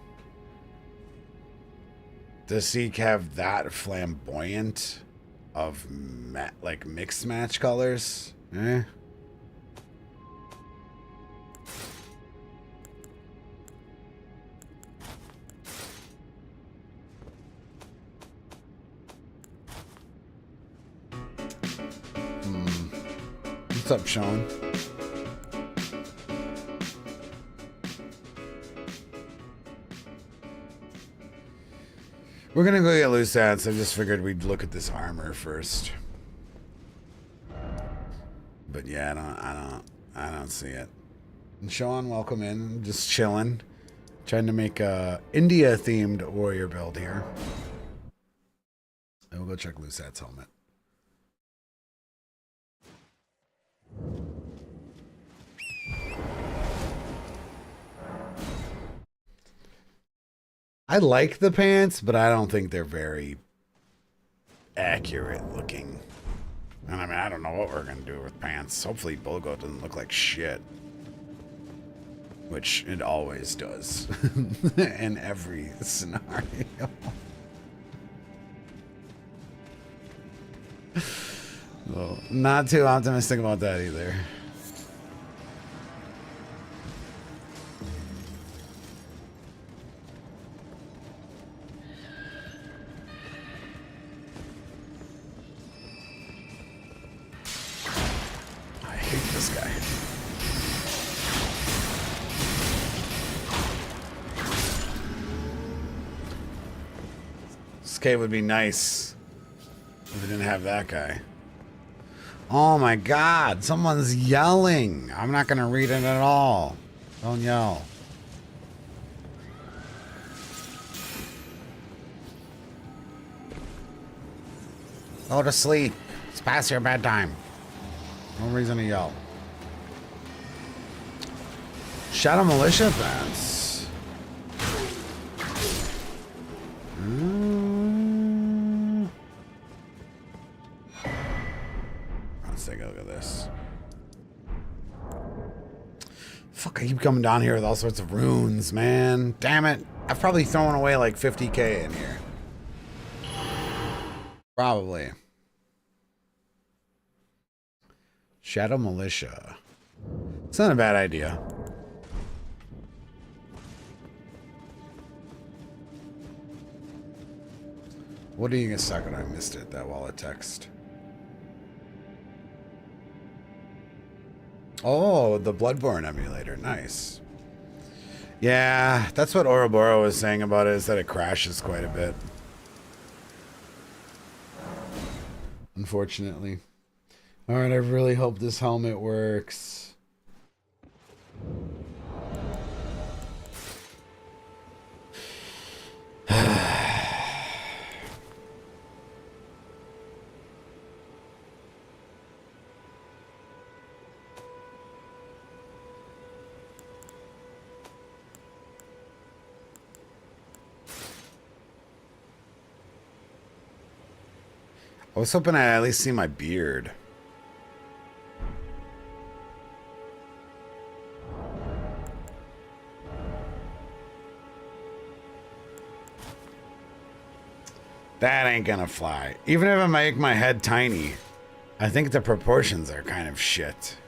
the Sikh have that flamboyant of like mixed match colors. Eh? What's up, Sean? We're gonna go get loose ends. I just figured we'd look at this armor first. But yeah, I don't see it. And Sean, welcome in. Just chilling, trying to make a India themed warrior build here. And we'll go check Lucett's helmet. I like the pants, but I don't think they're very accurate looking. And I mean, I don't know what we're going to do with pants. Hopefully Bulgo doesn't look like shit. Which it always does. In every scenario. Well, not too optimistic about that either. Would be nice if we didn't have that guy. Oh my god, someone's yelling. I'm not gonna read it at all. Don't yell. Go to sleep. It's past your bedtime. No reason to yell. Shadow Militia fence. Let's take a look at this. Fuck, I keep coming down here with all sorts of runes, man. Damn it. I've probably thrown away like 50k in here. Probably. Shadow Militia. It's not a bad idea. What are you gonna suck when I missed it, that wall of text? Oh, the Bloodborne emulator. Nice. Yeah, that's what Ouroboros was saying about it, is that it crashes quite a bit. Unfortunately. Alright, I really hope this helmet works. I was hoping I'd at least see my beard. That ain't gonna fly. Even if I make my head tiny, I think the proportions are kind of shit.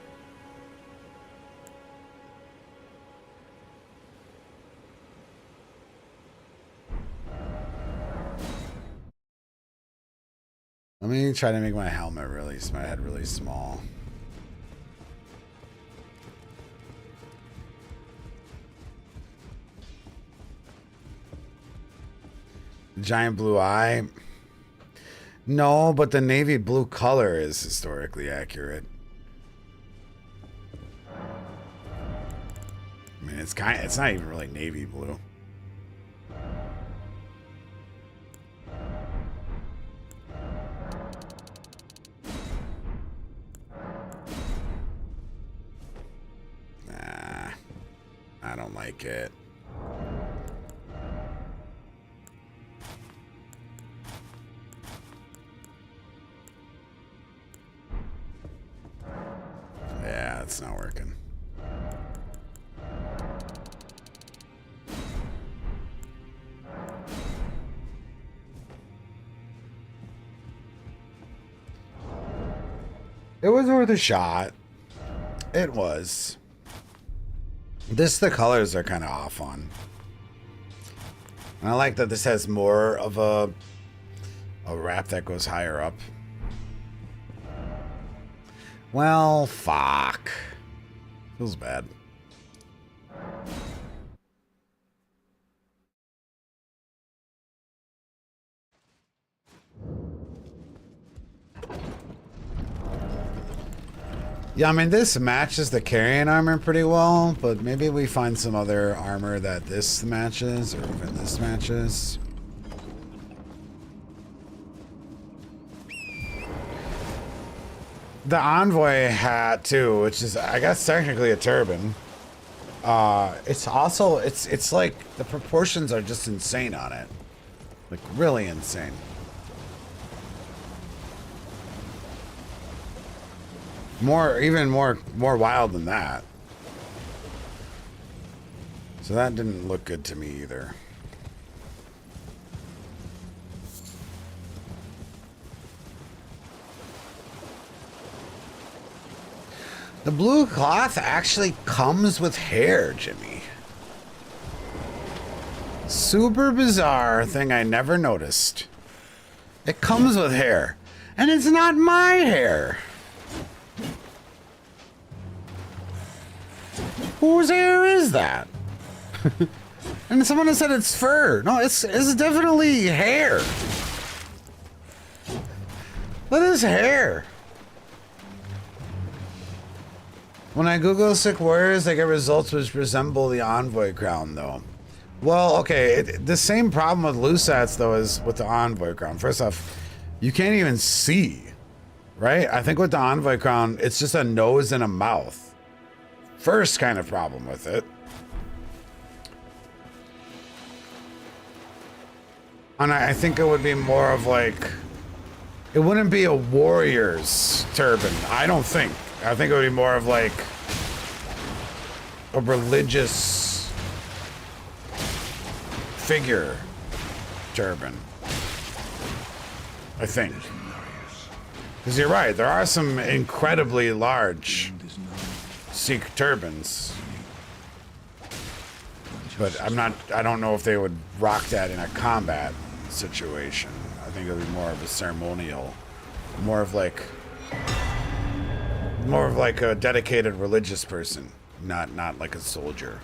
Let me try to make my helmet my head really small. Giant blue eye. No, but the navy blue color is historically accurate. I mean, it's not even really navy blue. Nah, I don't like it. Yeah, it's not working. It was worth a shot. It was. The colors are kind of off on. And I like that this has more of a wrap that goes higher up. Well, fuck. Feels bad. Yeah, I mean, this matches the carrying armor pretty well, but maybe we find some other armor that this matches, or even this matches. The Envoy hat, too, which is, I guess, technically a turban. It's also, it's like, the proportions are just insane on it. Like, really insane. Even more wild than that. So that didn't look good to me either. The blue cloth actually comes with hair, Jimmy. Super bizarre thing I never noticed. It comes with hair. And it's not my hair. Whose hair is that? And someone has said it's fur. No, it's definitely hair. That is hair. When I Google Sikh warriors, I get results which resemble the Envoy crown, though. Well, okay, the same problem with Lusats, though, is with the Envoy crown. First off, you can't even see, right? I think with the Envoy crown, it's just a nose and a mouth. First kind of problem with it. And I think it would be more of like, it wouldn't be a warrior's turban, I don't think. I think it would be more of like a religious figure turban. I think. Because you're right, there are some incredibly large Sikh turbans. But I don't know if they would rock that in a combat situation. I think it would be more of a ceremonial, more of like a dedicated religious person, not like a soldier.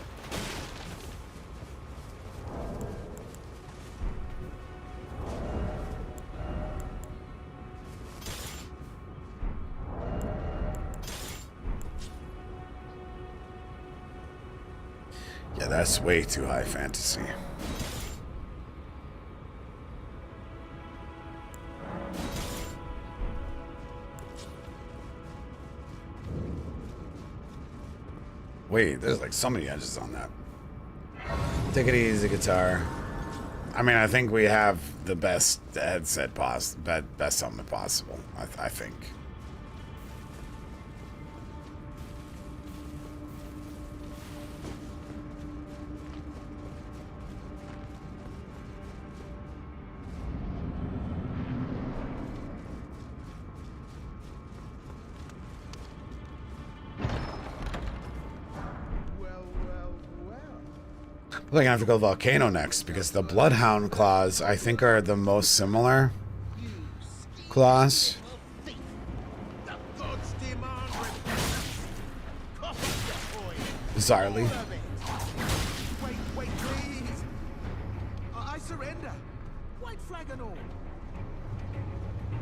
Yeah, that's way too high fantasy. Wait, there's like so many edges on that. Take it easy, guitar. I mean, I think we have the best headset best helmet possible. I think. I think I have to go Volcano next because the Bloodhound claws, I think, are the most similar claws. Bizarrely. Wait, please. I surrender. White flag and all.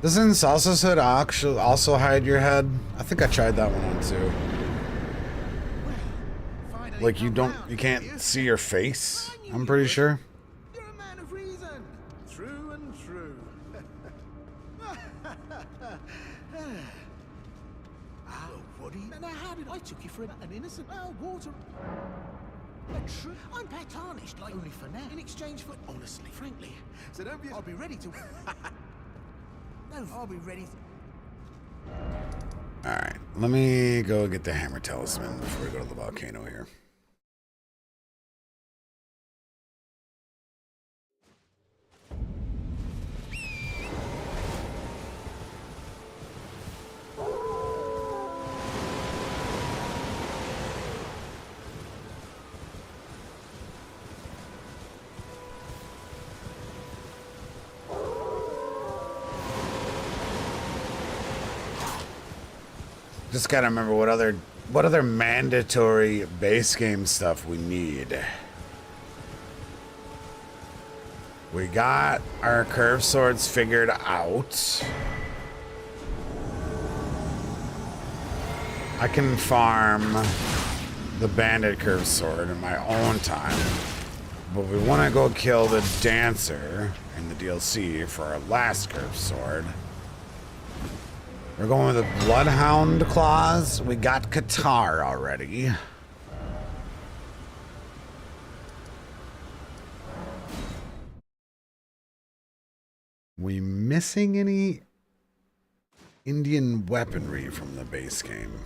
Doesn't Salsa's hood actually also hide your head? I think I tried that one on too. Like you can't see your face, I'm pretty sure. You're a man of reason. True and true. Woody? Now how did I took you for an innocent water? I'm tarnished, like only for now. In exchange for honestly, frankly. So don't be. I'll be ready to. No, I'll be ready. All right, let me go get the hammer talisman before we go to the volcano here. Just gotta remember what other mandatory base game stuff we need. We got our curved swords figured out. I can farm the bandit curved sword in my own time, but we want to go kill the dancer in the DLC for our last curved sword. We're going with the Bloodhound claws. We got Qatar already. We missing any Indian weaponry from the base game?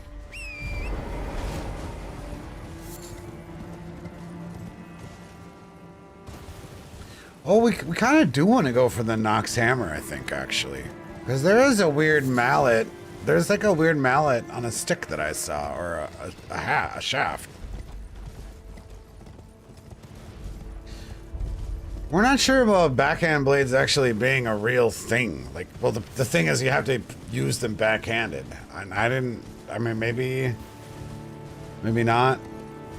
Oh, we kind of do want to go for the Nox hammer, I think, actually. Because there is a weird mallet. There's like a weird mallet on a stick that I saw, or a shaft. We're not sure about backhand blades actually being a real thing. Like, well, the thing is you have to use them backhanded. And I mean, maybe not.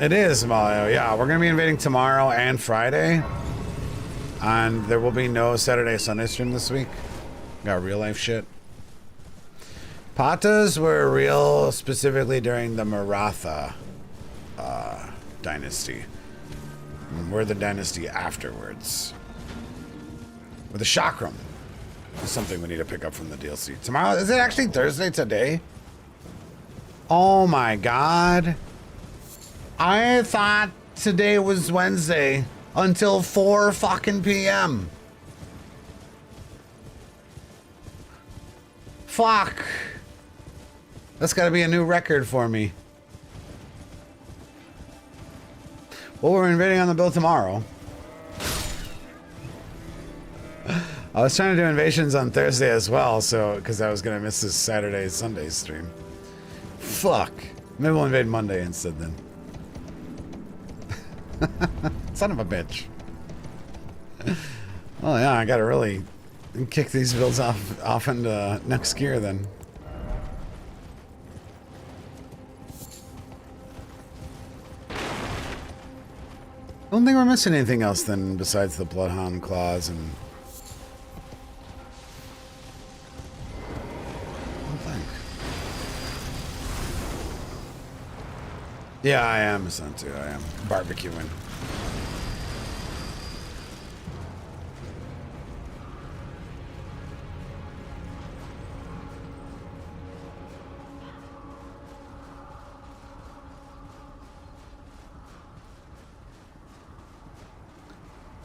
It is, Mario. Yeah, we're going to be invading tomorrow and Friday. And there will be no Saturday Sunday stream this week. Got real life shit. Patas were real specifically during the Maratha dynasty. We're the dynasty afterwards. With the chakram. That's something we need to pick up from the DLC. Tomorrow, is it actually Thursday today? Oh my god. I thought today was Wednesday until 4 fucking p.m. Fuck. That's gotta be a new record for me. Well, we're invading on the bill tomorrow. I was trying to do invasions on Thursday as well, so because I was gonna miss this Saturday Sunday stream. Fuck. Maybe we'll invade Monday instead then. Son of a bitch. Oh yeah, I gotta really kick these builds off into next gear then. I don't think we're missing anything else then besides the Bloodhound claws and... I don't think. Yeah, I am, Santu. I am barbecuing.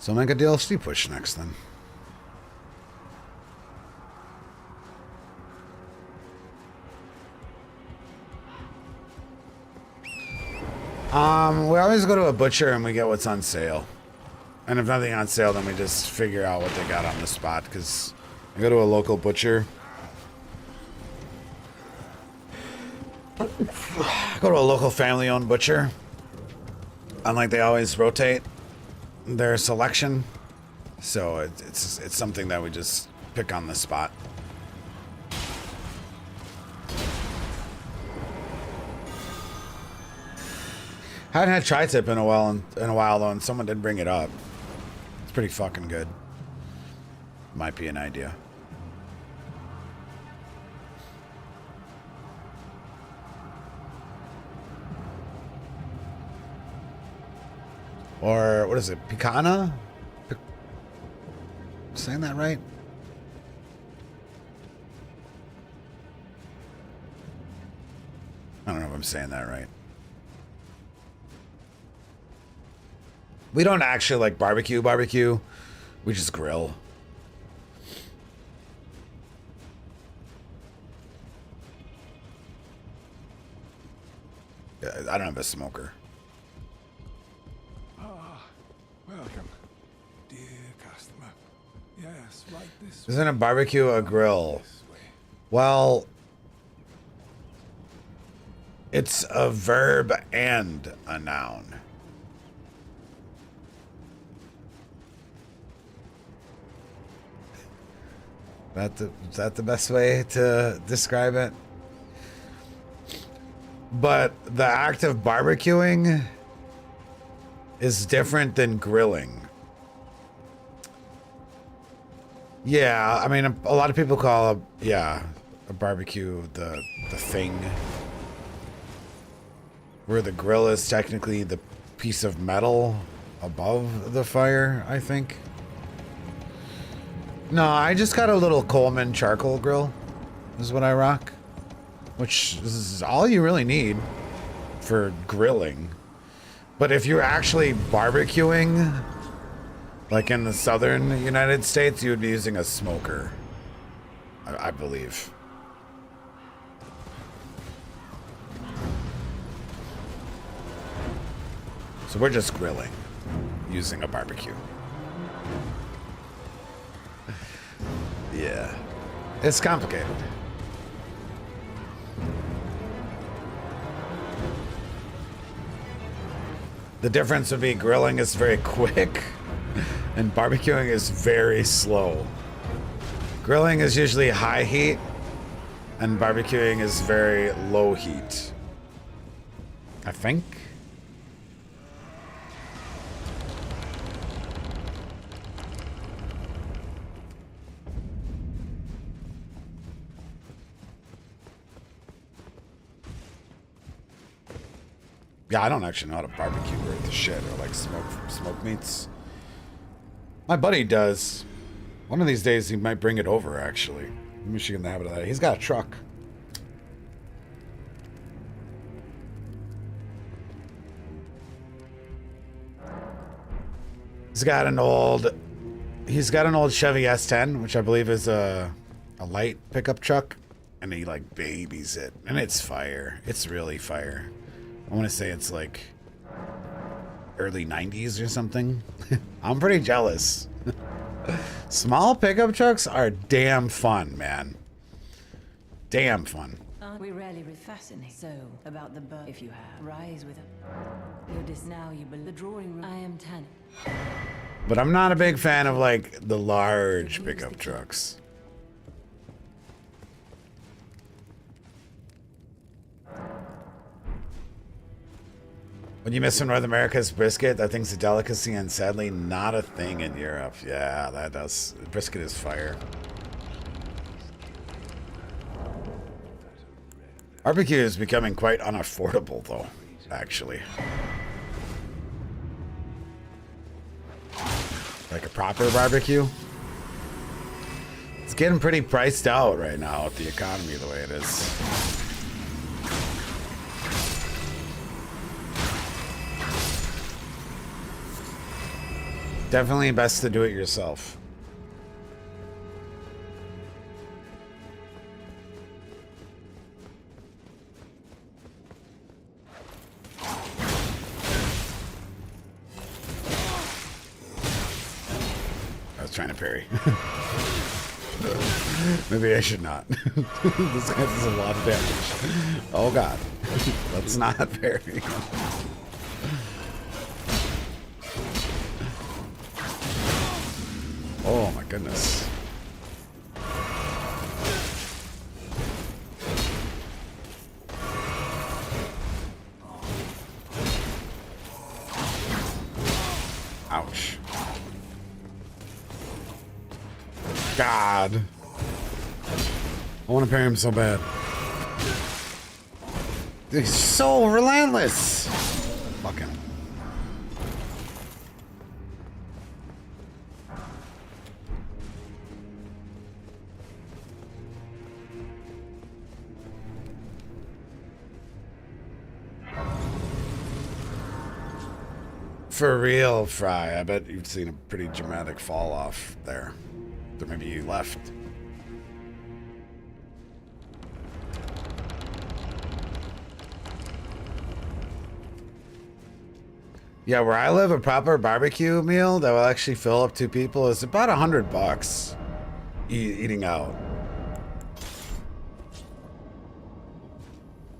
So make a DLC push next then. We always go to a butcher and we get what's on sale. And if nothing on sale, then we just figure out what they got on the spot, because I go to a local butcher. I go to a local family-owned butcher. Unlike they always rotate their selection. So it's something that we just pick on the spot. Haven't had tri-tip in a while though, and someone did bring it up. It's pretty fucking good. Might be an idea. Or what is it? Picana? Saying that right? I don't know if I'm saying that right. We don't actually like barbecue. We just grill. Yeah, I don't have a smoker. Welcome, dear customer. Yes, right this Isn't a barbecue a grill? way. Well, it's a verb and a noun. Is that the best way to describe it? But the act of barbecuing is different than grilling. Yeah, I mean, a lot of people call a barbecue the thing, where the grill is technically the piece of metal above the fire, I think. No, I just got a little Coleman charcoal grill, is what I rock, which is all you really need for grilling. But if you're actually barbecuing, like in the southern United States, you would be using a smoker, I believe. So we're just grilling using a barbecue. Yeah, it's complicated. The difference would be grilling is very quick and barbecuing is very slow. Grilling is usually high heat and barbecuing is very low heat, I think. Yeah, I don't actually know how to barbecue worth the shit or like smoke meats. My buddy does. One of these days he might bring it over actually. Maybe we should get in the habit of that. He's got a truck. He's got an old Chevy S10, which I believe is a light pickup truck, and he like babies it, and it's fire. It's really fire. I want to say it's like early 90s or something. I'm pretty jealous. Small pickup trucks are damn fun, man. Damn fun. We rarely fascinate. So, about the bird, if you have. Rise with it. You're now you believe the drawing room. I am Tanny. But I'm not a big fan of like the large pickup trucks. When you miss in North America's brisket, that thing's a delicacy and sadly not a thing in Europe. Yeah, that does. Brisket is fire. Barbecue is becoming quite unaffordable though, actually. Like a proper barbecue. It's getting pretty priced out right now with the economy the way it is. Definitely best to do it yourself. I was trying to parry. Maybe I should not. This guy does a lot of damage. Oh god. Let's not parry. Oh my goodness. Ouch. God. I want to parry him so bad. He's so relentless. Fuck him. For real, Fry. I bet you've seen a pretty dramatic fall off there. Or maybe you left. Yeah, where I live, a proper barbecue meal that will actually fill up 2 people is about $100 eating out.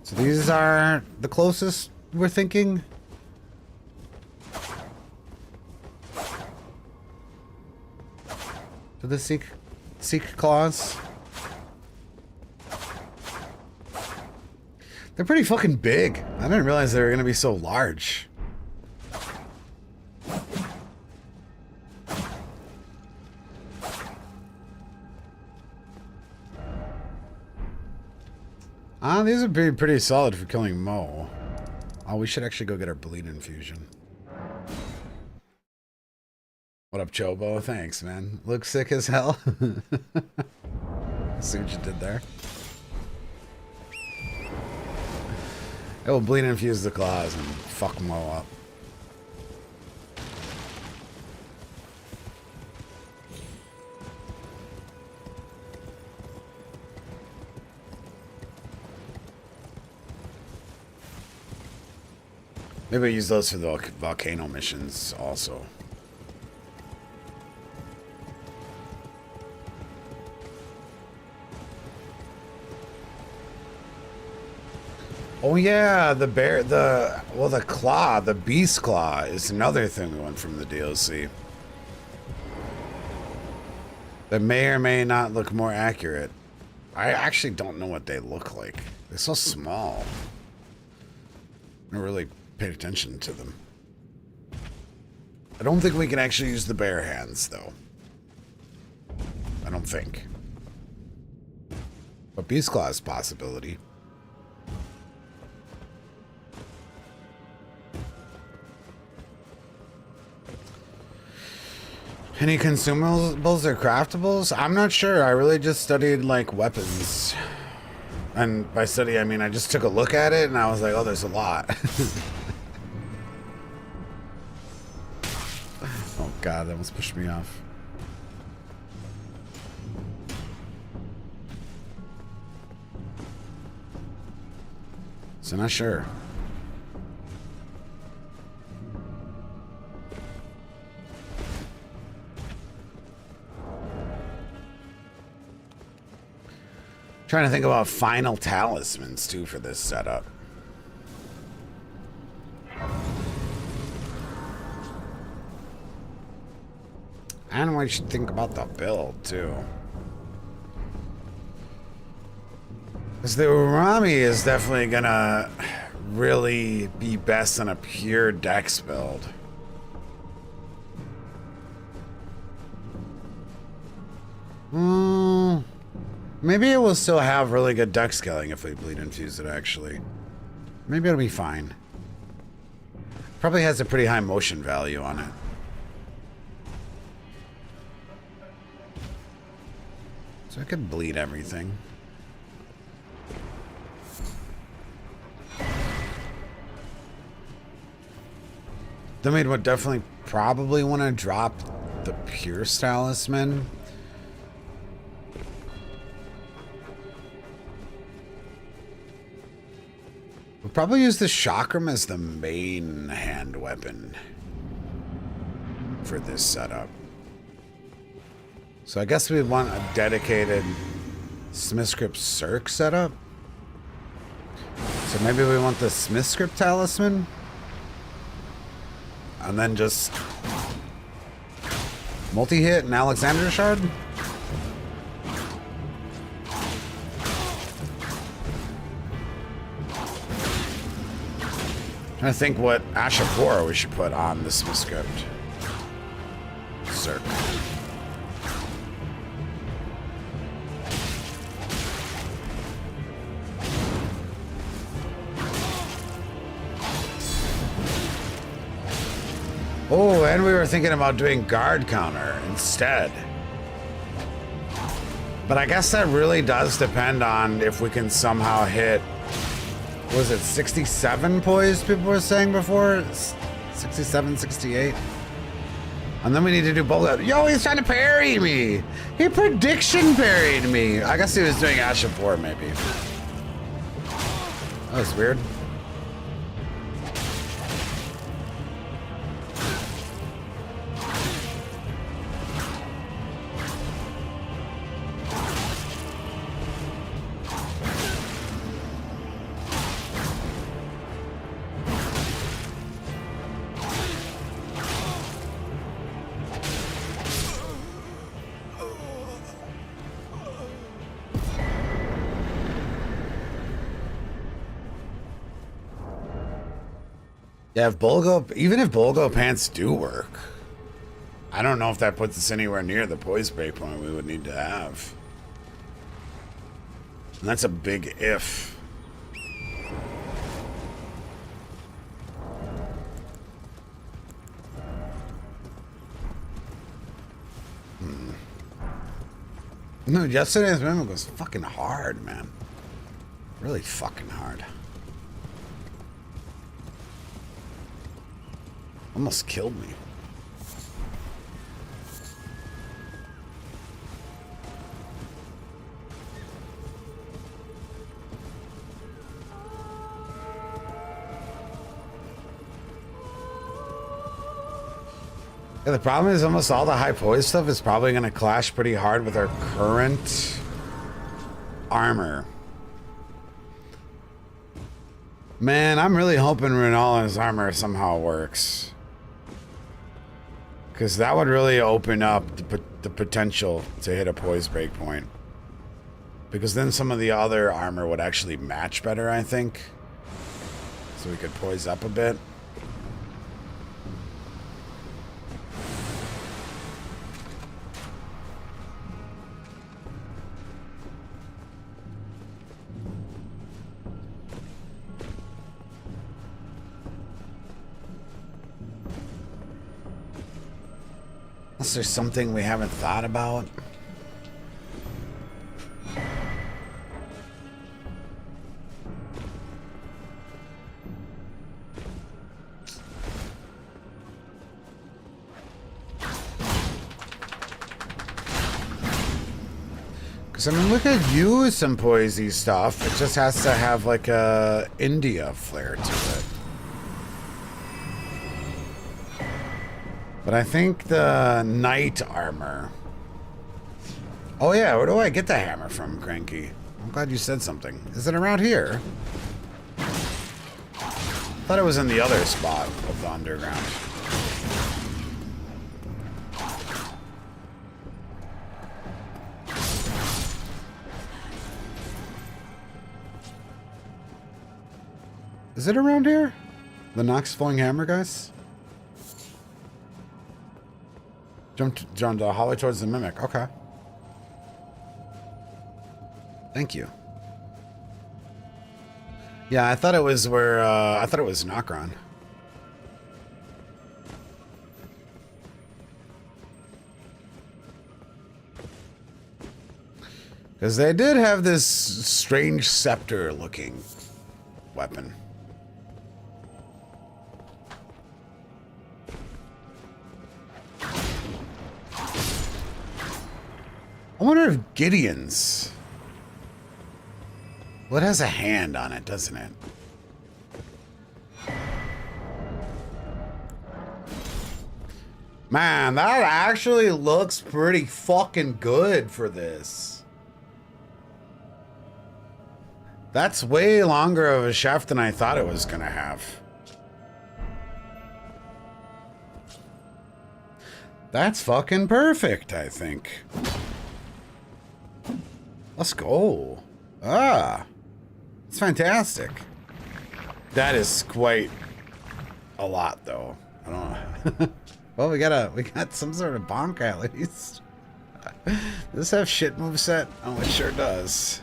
So these are the closest we're thinking. To the Sikh claws. They're pretty fucking big. I didn't realize they were gonna be so large. These would be pretty solid for killing Mo. Oh, we should actually go get our bleed infusion. What up, Chobo? Thanks, man. Looks sick as hell. See what you did there. It will bleed infuse the claws and fuck Mo up. Maybe we use those for the volcano missions also. Oh yeah, the bear, the claw, the beast claw is another thing we want from the DLC. That may or may not look more accurate. I actually don't know what they look like. They're so small. I don't really pay attention to them. I don't think we can actually use the bare hands though. I don't think. But beast claw is a possibility. Any consumables or craftables? I'm not sure. I really just studied like weapons. And by study, I mean I just took a look at it and I was like, oh, there's a lot. Oh God, that almost pushed me off. So not sure. Trying to think about final talismans too for this setup. And we should think about the build too. Because the Urami is definitely gonna really be best on a pure dex build. Maybe it will still have really good dex scaling if we bleed infuse it actually. Maybe it'll be fine. Probably has a pretty high motion value on it. So I could bleed everything. Then we would definitely probably want to drop the Pierce Talisman. We'll probably use the Chakram as the main hand weapon for this setup. So I guess we'd want a dedicated Smithscript Circ setup. So maybe we want the Smithscript Talisman. And then just multi-hit and Alexander Shard. I think what Ashapora we should put on the Smithscript Circ. Oh, and we were thinking about doing guard counter instead. But I guess that really does depend on if we can somehow hit, was it 67 poise people were saying before? 67, 68? And then we need to do both. Yo, he's trying to parry me. He prediction parried me. I guess he was doing Ashapor maybe. That was weird. Yeah, if Bulgo, even if Bulgo pants do work, I don't know if that puts us anywhere near the poise break point we would need to have. And that's a big if. No, yesterday's mimic was fucking hard, man. Really fucking hard. Almost killed me. Yeah, the problem is almost all the high poise stuff is probably going to clash pretty hard with our current armor. Man, I'm really hoping Rinaldo's armor somehow works. Because that would really open up the potential to hit a poise break point. Because then some of the other armor would actually match better, I think. So we could poise up a bit. Unless there's something we haven't thought about. Because I mean, we could use some poisey stuff. It just has to have like a India flair to it. But I think the knight armor. Oh yeah, where do I get the hammer from, Cranky? I'm glad you said something. Is it around here? Thought it was in the other spot of the underground. Is it around here? The Nox Flowing Hammer, guys? Jumped the hallway towards the mimic. Okay. Thank you. Yeah, I thought it was where I thought it was Nokron. Because they did have this strange scepter looking weapon. I wonder if Gideon's... Well, it has a hand on it, doesn't it? Man, that actually looks pretty fucking good for this. That's way longer of a shaft than I thought it was gonna have. That's fucking perfect, I think. Let's go. Ah, it's fantastic. That is quite a lot, though. I don't know. Well, we got some sort of bonk at least. Does this have shit moveset? Oh, it sure does.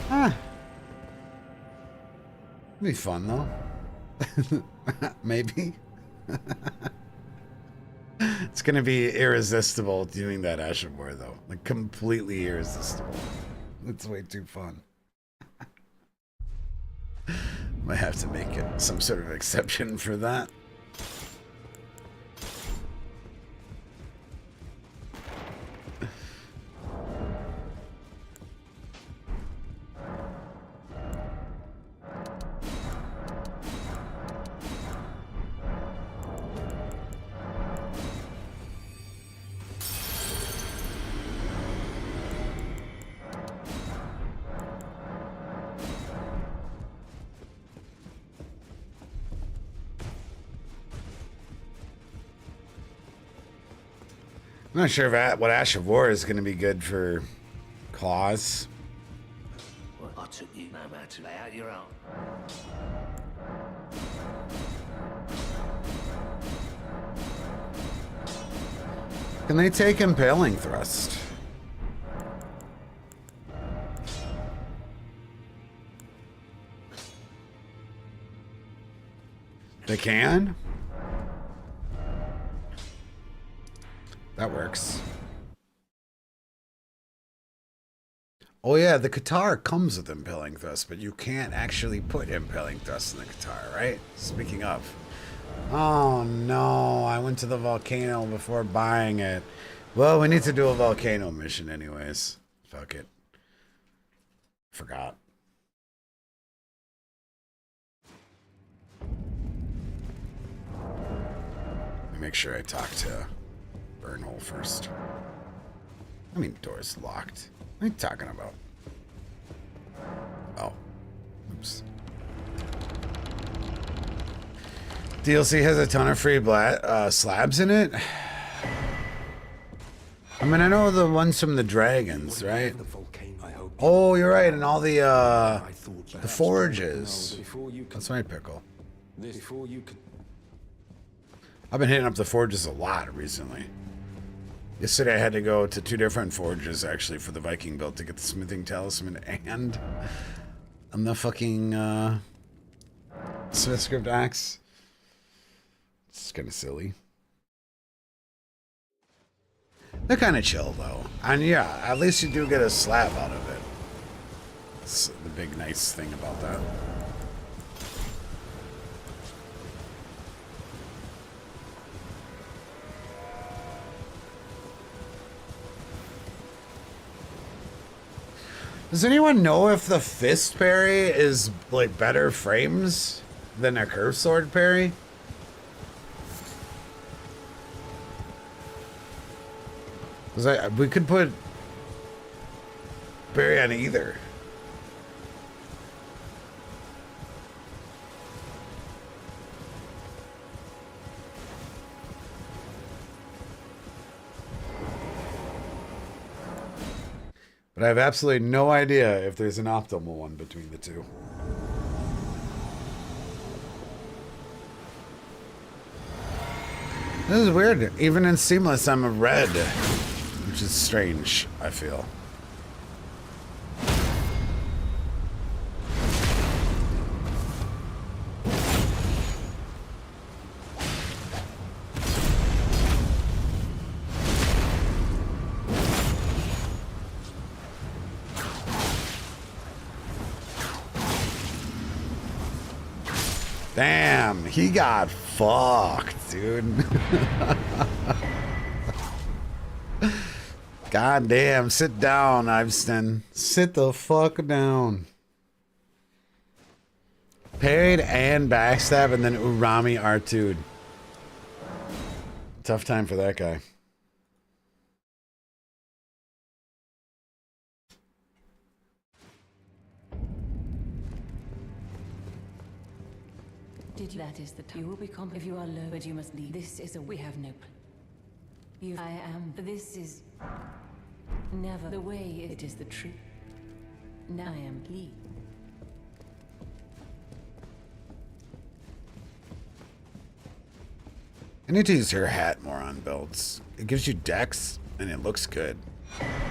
Ah. It'd be fun, though. Maybe. It's gonna be irresistible doing that Ash of War, though. Like, completely irresistible. It's way too fun. Might have to make it some sort of exception for that. I'm not sure if what Ash of War is going to be good for claws. Well, I took you no matter lay out your own. Can they take Impaling Thrust? They can? That works. Oh yeah, the Qatar comes with Impaling Thrust, but you can't actually put Impaling Thrust in the Qatar, right? Speaking of. Oh no, I went to the volcano before buying it. Well, we need to do a volcano mission anyways. Fuck it. Forgot. Let me make sure I talk to Burnhole first. I mean, door's locked. What are you talking about? Oh. Oops. DLC has a ton of free slabs in it. I mean, I know the ones from the dragons, right? Oh, you're right, and all the forages. That's my pickle. I've been hitting up the forges a lot recently. Yesterday I had to go to 2 different forges actually for the Viking build to get the smithing talisman and the fucking smith script axe. It's kind of silly. They're kind of chill though, and yeah, at least you do get a slab out of it. That's the big nice thing about that. Does anyone know if the fist parry is like better frames than a curved sword parry? Because we could put parry on either. But I have absolutely no idea if there's an optimal one between the two. This is weird. Even in Seamless, I'm a red, which is strange, I feel. Damn, he got fucked, dude. God damn, sit down, Iveston. Sit the fuck down. Parried and backstab and then Urami R2'd. Tough time for that guy. That is the time. You will be if you are low, but you must leave. This is a we have no. I am. This is never the way. It is the truth. Now I am leave. I need to use your hat more on builds. It gives you dex and it looks good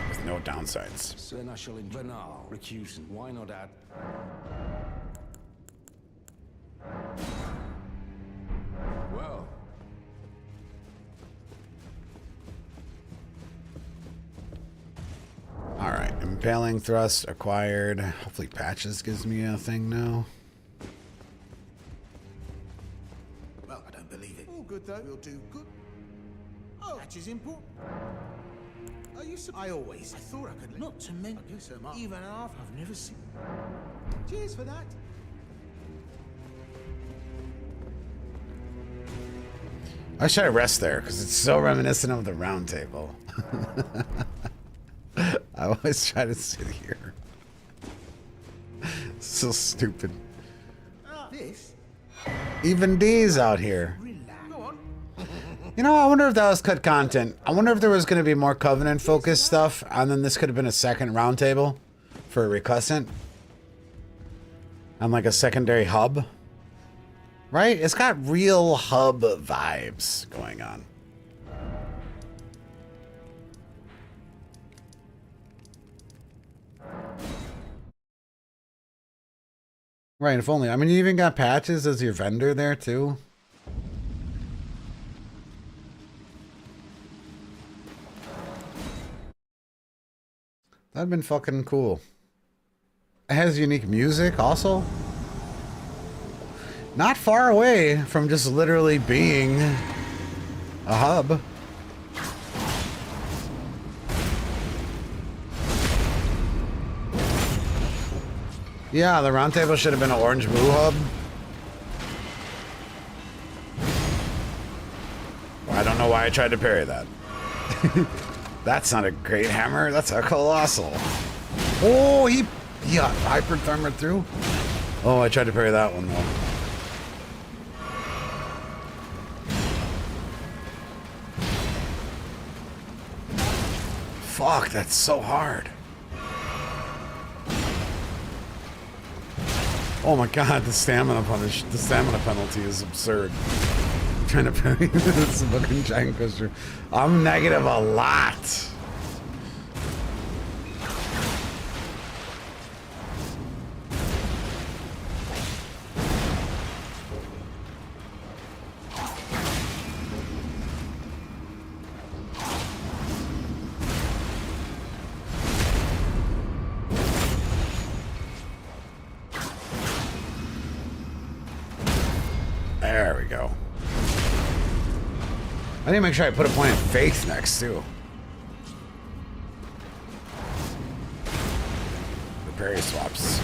with no downsides. Then I shall banal recusant. Why not add? Well, Alright, impaling thrust acquired. Hopefully patches gives me a thing now. Well, I don't believe it. All good though. We'll do good. Oh, that is important. Are you? I always. I thought I could. Not to mention. I guess so much. Even after I've never seen. Cheers for that. I should rest there because it's so reminiscent of the round table. I always try to sit here. So stupid. This. Even D's out here. Relax. Go on. You know, I wonder if that was cut content. I wonder if there was going to be more Covenant focused stuff, and then this could have been a second round table for a recussant. And like a secondary hub. Right? It's got real hub vibes going on. Right, if only. I mean, you even got Patches as your vendor there, too. That'd been fucking cool. It has unique music, also. Not far away from just literally being a hub. Yeah, the round table should have been an orange blue hub. I don't know why I tried to parry that. That's not a great hammer. That's a colossal. Oh, he got hyperthermed through. Oh, I tried to parry that one though. Fuck, that's so hard. Oh my god, the stamina penalty is absurd. I'm trying to parry this fucking giant coaster. I'm negative a lot. There we go. I need to make sure I put a point of faith next, too. The parry swaps.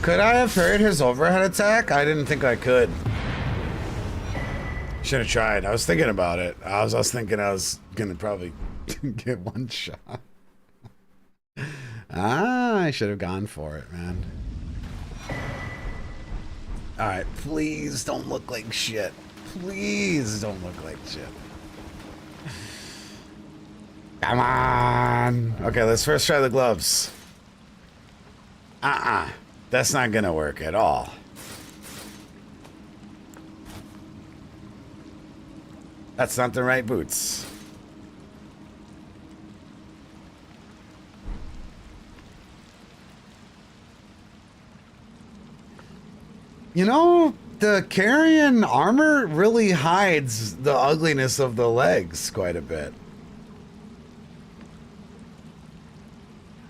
Could I have parried his overhead attack? I didn't think I could. Should have tried. I was thinking about it. I was thinking I was gonna probably get one shot. I should have gone for it, man. Alright, please don't look like shit. Please don't look like shit. Come on. Okay, let's first try the gloves. That's not gonna work at all. That's not the right boots. You know, the carrion armor really hides the ugliness of the legs quite a bit.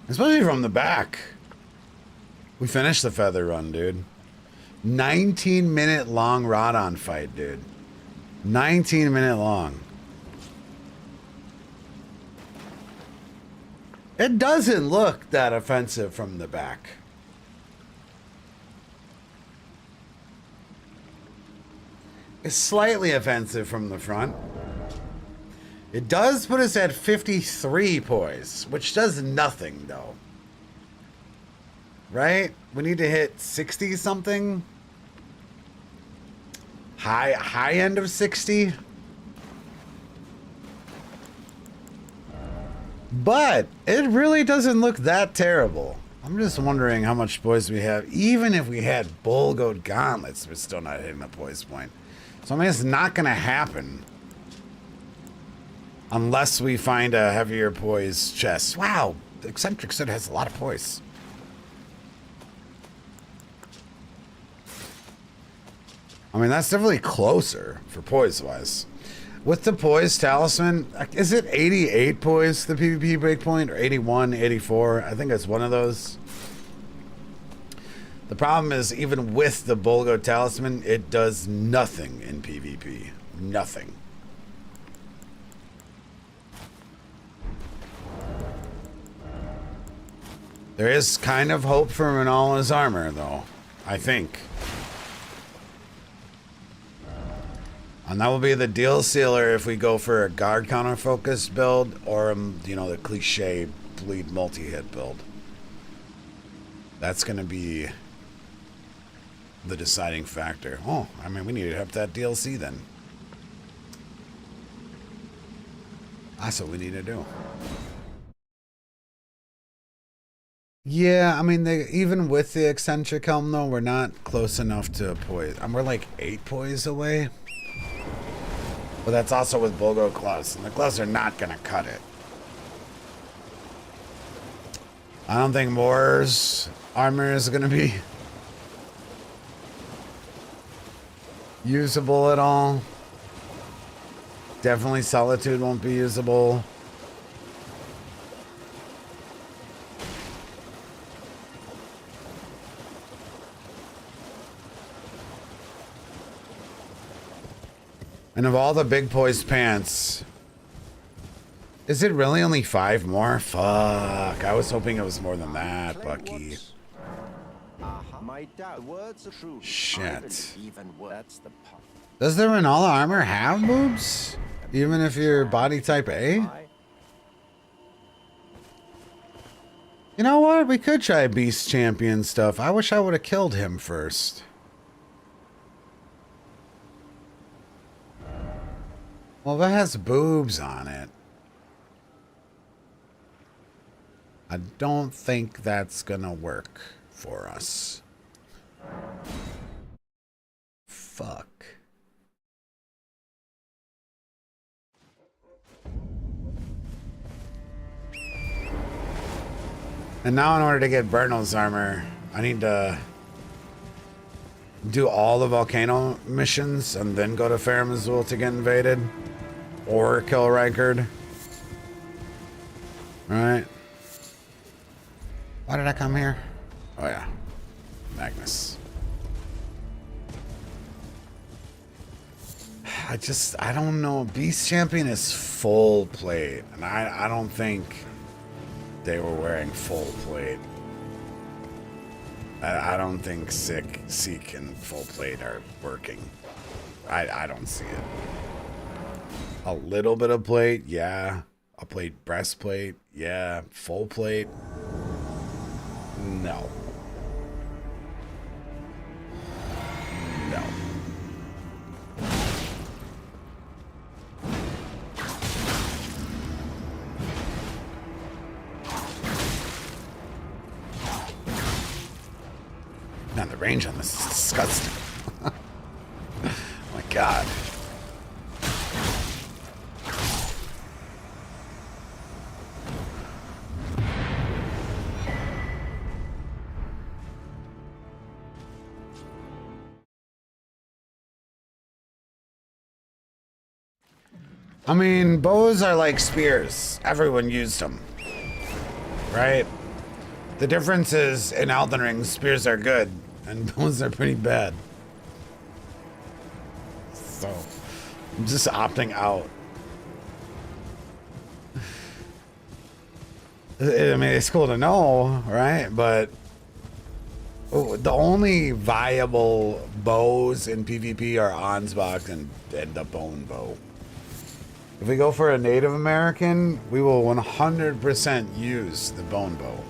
Especially from the back. We finished the feather run, dude. 19-minute long Rodon fight, dude. 19-minute long. It doesn't look that offensive from the back. It's slightly offensive from the front. It does put us at 53 poise, which does nothing, though. Right? We need to hit 60 something. High end of 60. But it really doesn't look that terrible. I'm just wondering how much poise we have. Even if we had Bull Goat Gauntlets, we're still not hitting the poise point. So I mean, it's not going to happen. Unless we find a heavier poise chest. Wow, the Eccentric Set has a lot of poise. I mean, that's definitely closer for poise-wise. With the poise talisman, is it 88 poise, the PvP breakpoint, or 81, 84? I think it's one of those. The problem is, even with the Bulgo talisman, it does nothing in PvP. Nothing. There is kind of hope for Manala's armor, though, I think. And that will be the deal sealer if we go for a guard counter focused build or, you know, the cliche bleed multi-hit build. That's going to be the deciding factor. Oh, I mean, we need to have that DLC then. That's what we need to do. Yeah, I mean, even with the eccentric helm, though, we're not close enough to poise. And we're like 8 poise away. But that's also with Bulgo gloves, and the gloves are not going to cut it. I don't think Moore's armor is going to be usable at all. Definitely Solitude won't be usable. And of all the big poise pants, is it really only 5 more? Fuck, I was hoping it was more than that, Bucky. Shit. Does the Renala armor have boobs? Even if you're body type A? You know what? We could try Beast Champion stuff. I wish I would have killed him first. Well, that has boobs on it. I don't think that's gonna work for us. Fuck. And now in order to get Bernal's armor, I need to do all the volcano missions and then go to Farum Azula to get invaded. Or kill Rykard. Right. Why did I come here? Oh yeah. Magnus. I don't know. Beast Champion is full plate. And I don't think they were wearing full plate. I don't think Sikh and full plate are working. I don't see it. A little bit of plate, yeah. A plate breastplate, yeah. Full plate, no. No. Man, the range on this is disgusting. Oh my god. I mean, bows are like spears. Everyone used them, right? The difference is in Elden Ring, spears are good and bows are pretty bad. So, I'm just opting out. I mean, it's cool to know, right? But the only viable bows in PvP are Ansbach and the bone bow. If we go for a Native American, we will 100% use the bone bow.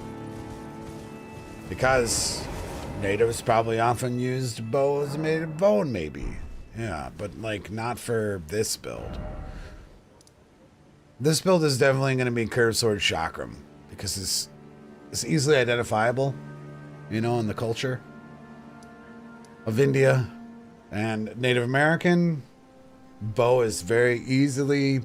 Because natives probably often used bows made of bone, maybe. Yeah, but like not for this build. This build is definitely going to be Curved Sword Chakram. Because it's easily identifiable, you know, in the culture of India. And Native American bow is very easily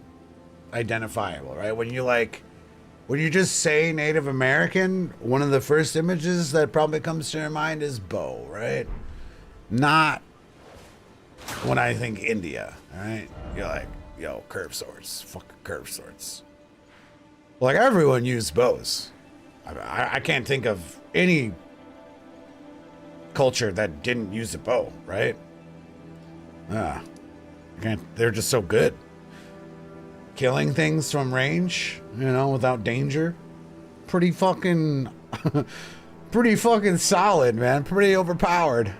identifiable, right? When you just say Native American, one of the first images that probably comes to your mind is bow, right? Not when I think India, right? You're like, yo, curved swords, fucking curved swords. Like, everyone used bows. I can't think of any culture that didn't use a bow, right? They're just so good. Killing things from range, you know, without danger. Pretty fucking solid, man. Pretty overpowered.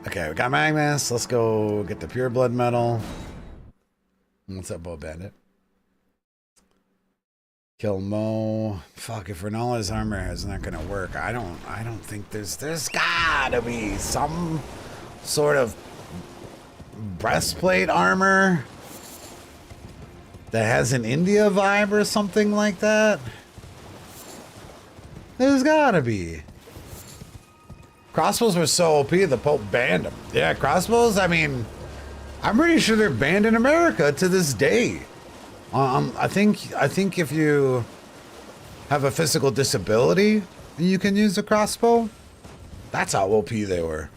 Okay, we got Magnus. Let's go get the Pure Blood Medal. What's up, Bow Bandit? Kill Mo. Fuck, if Renala's armor is not gonna work, I don't think there's gotta be some sort of breastplate armor that has an India vibe or something like that. There's gotta be. Crossbows were so OP, the Pope banned them. Yeah, crossbows, I mean, I'm pretty sure they're banned in America to this day. I think if you have a physical disability, you can use a crossbow. That's how OP they were.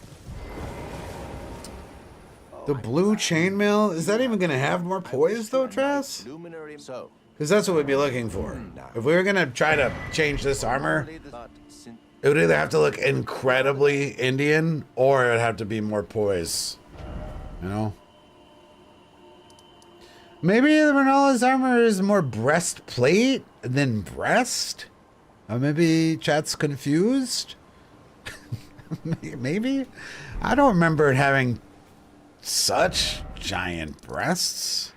The blue chainmail, is that even gonna have more poise though, Trass? Because that's what we'd be looking for. If we were gonna try to change this armor, it would either have to look incredibly Indian or it would have to be more poise. You know? Maybe the Renala's armor is more breastplate than breast? Or maybe chat's confused? Maybe? I don't remember it having such giant breasts.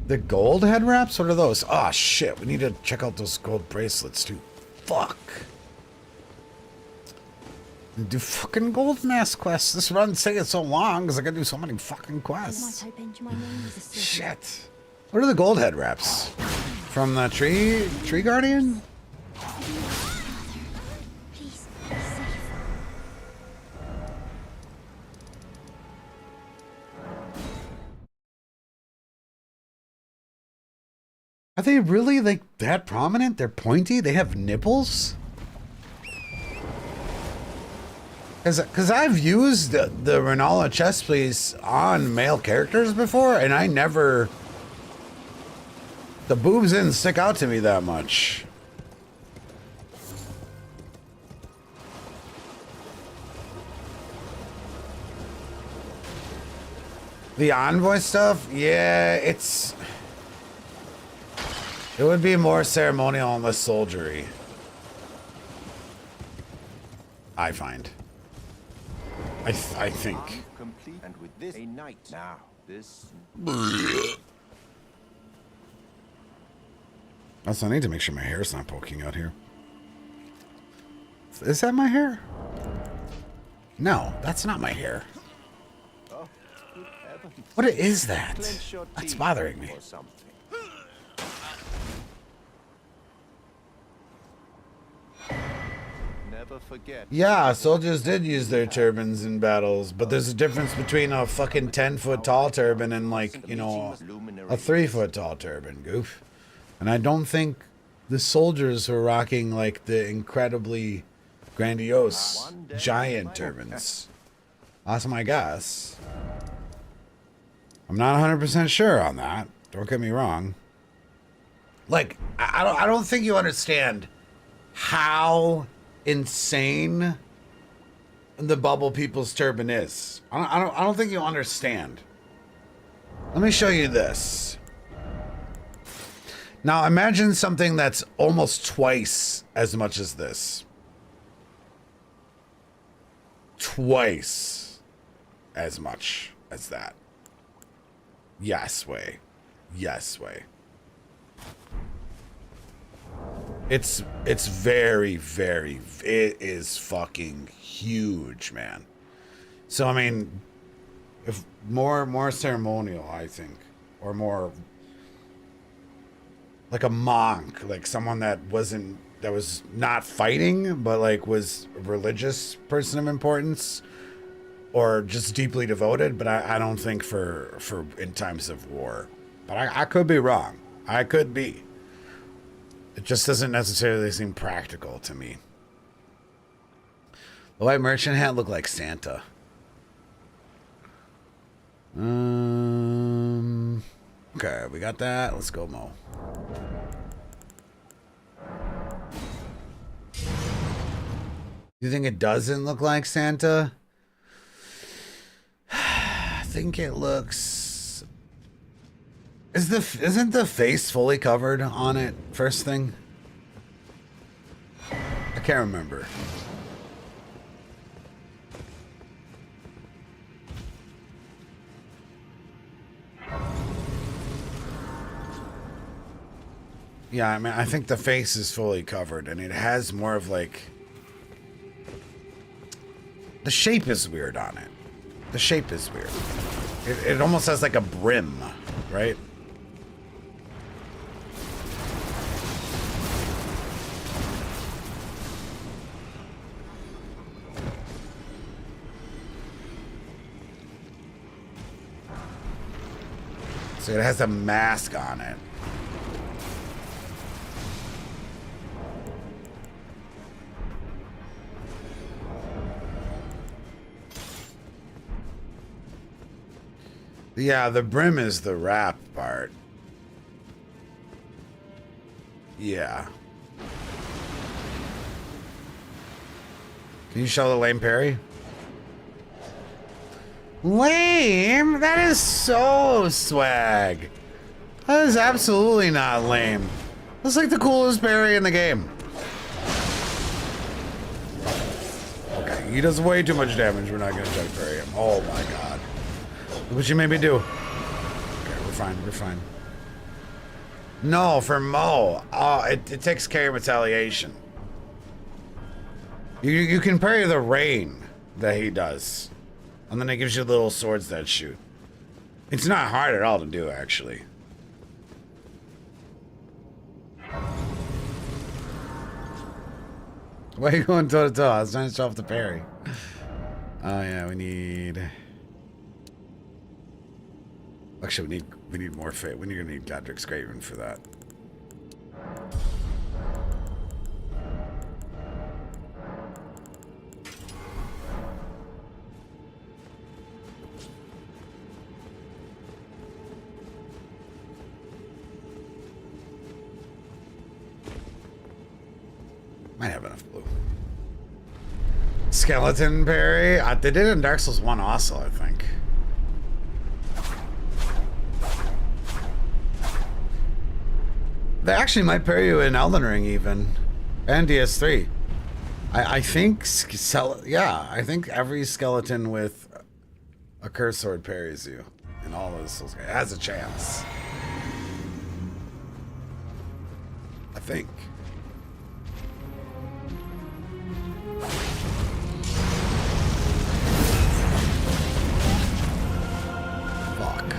The gold head wraps? What are those? Oh shit, we need to check out those gold bracelets too. Fuck. Do fucking gold mask quests. This run's taking so long because I gotta do so many fucking quests. Shit. What are the gold head wraps? From the tree guardian? Are they really like that prominent? They're pointy? They have nipples? Because I've used the Renala chest piece on male characters before, and I never... The boobs didn't stick out to me that much. The envoy stuff? Yeah, it's... It would be more ceremonial and less soldiery. I find. I think. Complete and with this a night now. This. Also, I need to make sure my hair's not poking out here. Is that my hair? No, that's not my hair. Oh, good heavens. What is that? Clench your That's teeth bothering me. or something. Never forget. Yeah, soldiers did use their turbans in battles, but there's a difference between a fucking 10-foot tall turban and, like, you know, a 3-foot tall turban, goof. And I don't think the soldiers were rocking like the incredibly grandiose giant turbans. That's my guess. I'm not 100% sure on that. Don't get me wrong. Like, I don't think you understand how insane the Bubble People's turban is. I don't think you understand. Let me show you this. Now imagine something that's almost twice as much as this. Twice as much as that. Yes way. Yes way. It's very, very, it is fucking huge, man. So I mean, if more ceremonial, I think, or more like a monk, like someone that was not fighting, but like was a religious person of importance, or just deeply devoted. But I don't think for in times of war. But I could be wrong. I could be. It just doesn't necessarily seem practical to me. The white merchant hat looked like Santa. Okay, we got that. Let's go, Mo. You think it doesn't look like Santa? I think it looks... Isn't the face fully covered on it? First thing? I can't remember. Yeah, I mean, I think the face is fully covered, and it has more of like... The shape is weird on it. The shape is weird. It almost has like a brim, right? So it has a mask on it. Yeah, the brim is the wrap part. Yeah. Can you show the lame parry? Lame? That is so swag. That is absolutely not lame. That's like the coolest parry in the game. Okay, he does way too much damage. We're not gonna try to parry him. Oh my god. Look what you made me do. Okay, we're fine, we're fine. No, for Mo. Oh, it takes care of retaliation. You can parry the rain that he does. And then it gives you little swords that shoot. It's not hard at all to do, actually. Why are you going toe to toe? I was trying to show off the parry. Oh yeah, we need... Actually, we need more fate. We're gonna need Godric's Graven for that. Might have enough blue. Skeleton parry? They did it in Dark Souls 1 also, I think. They actually might parry you in Elden Ring even. And DS3. I think, yeah, I think every skeleton with a curse sword parries you in all those Souls games. It has a chance. I think. Fuck.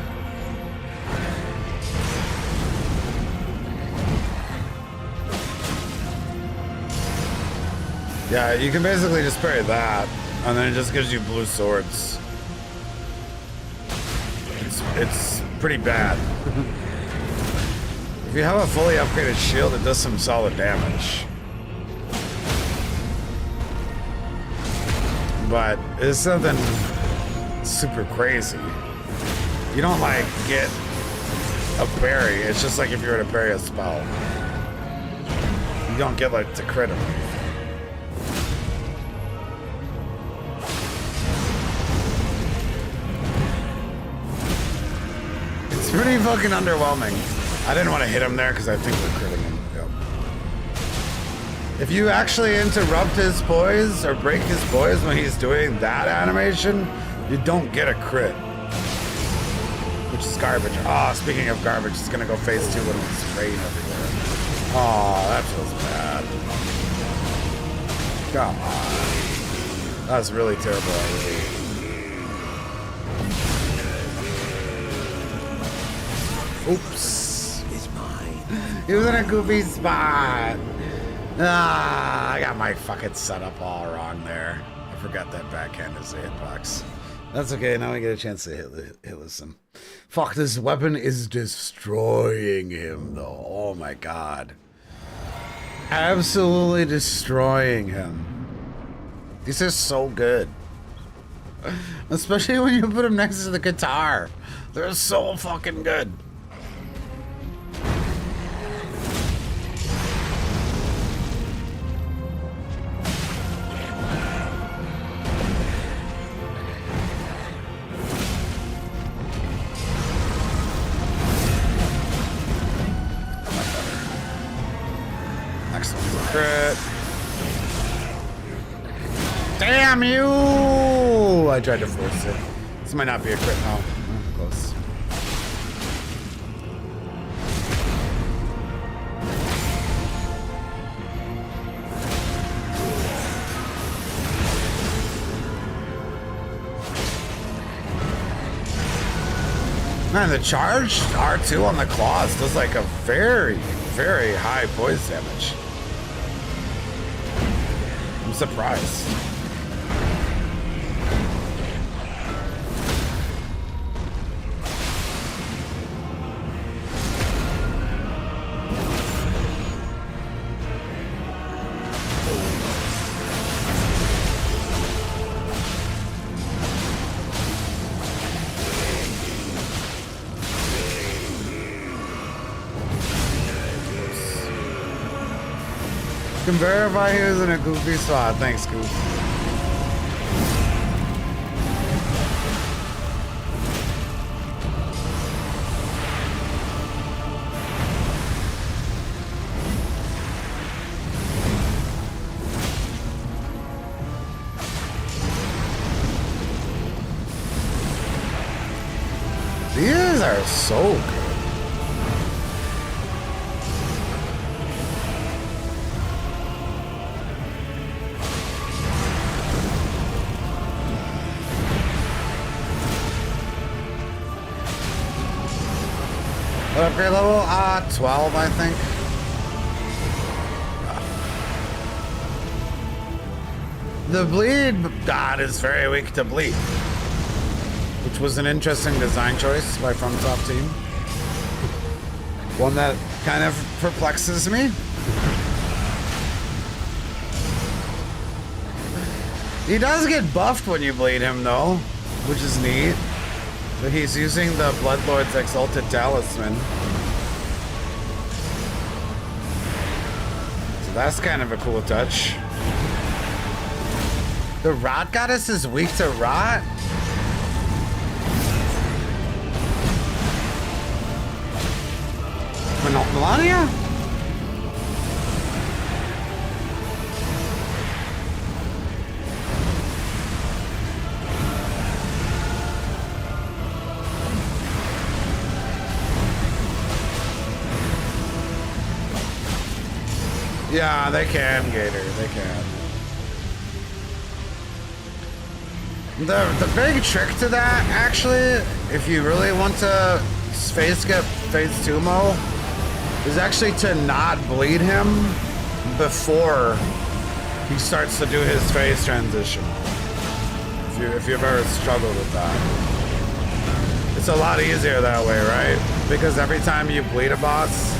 Yeah, you can basically just parry that, and then it just gives you blue swords. It's pretty bad. If you have a fully upgraded shield, it does some solid damage. But it's nothing super crazy. You don't like get a parry. It's just like if you were to parry a spell. You don't get like to crit him. It's pretty fucking underwhelming. I didn't want to hit him there because I think we're critting him. Yep. If you actually interrupt his poise or break his poise when he's doing that animation, you don't get a crit. Which is garbage. Oh, speaking of garbage, it's gonna go phase 2 when it's rain everywhere. Oh, that feels bad. Come on. That was really terrible. Oops. It's mine. He was in a goofy spot. Ah, I got my fucking setup all wrong there. I forgot that backhand is a hitbox. That's okay, now we get a chance to hit listen. Fuck, this weapon is destroying him, though. Oh my god. Absolutely destroying him. These are so good. Especially when you put them next to the guitar. They're so fucking good. Crit. Damn you! I tried to force it. This might not be a crit now. Oh, close. Man, the charged R2 on the claws does like a very, very high poise damage. I'm surprised. Can verify he was in a goofy spot. Thanks, Goof. These are so good. What upgrade level? 12, I think. The bleed god is very weak to bleed, which was an interesting design choice by FromSoft team. One that kind of perplexes me. He does get buffed when you bleed him, though, which is neat. But he's using the Bloodlord's Exalted Talisman. So that's kind of a cool touch. The Rot Goddess is weak to Rot? Melania? Yeah, they can, Gator. They can. The big trick to that, actually, if you really want to skip phase 2 mo, is actually to not bleed him before he starts to do his phase transition. If you've ever struggled with that. It's a lot easier that way, right? Because every time you bleed a boss,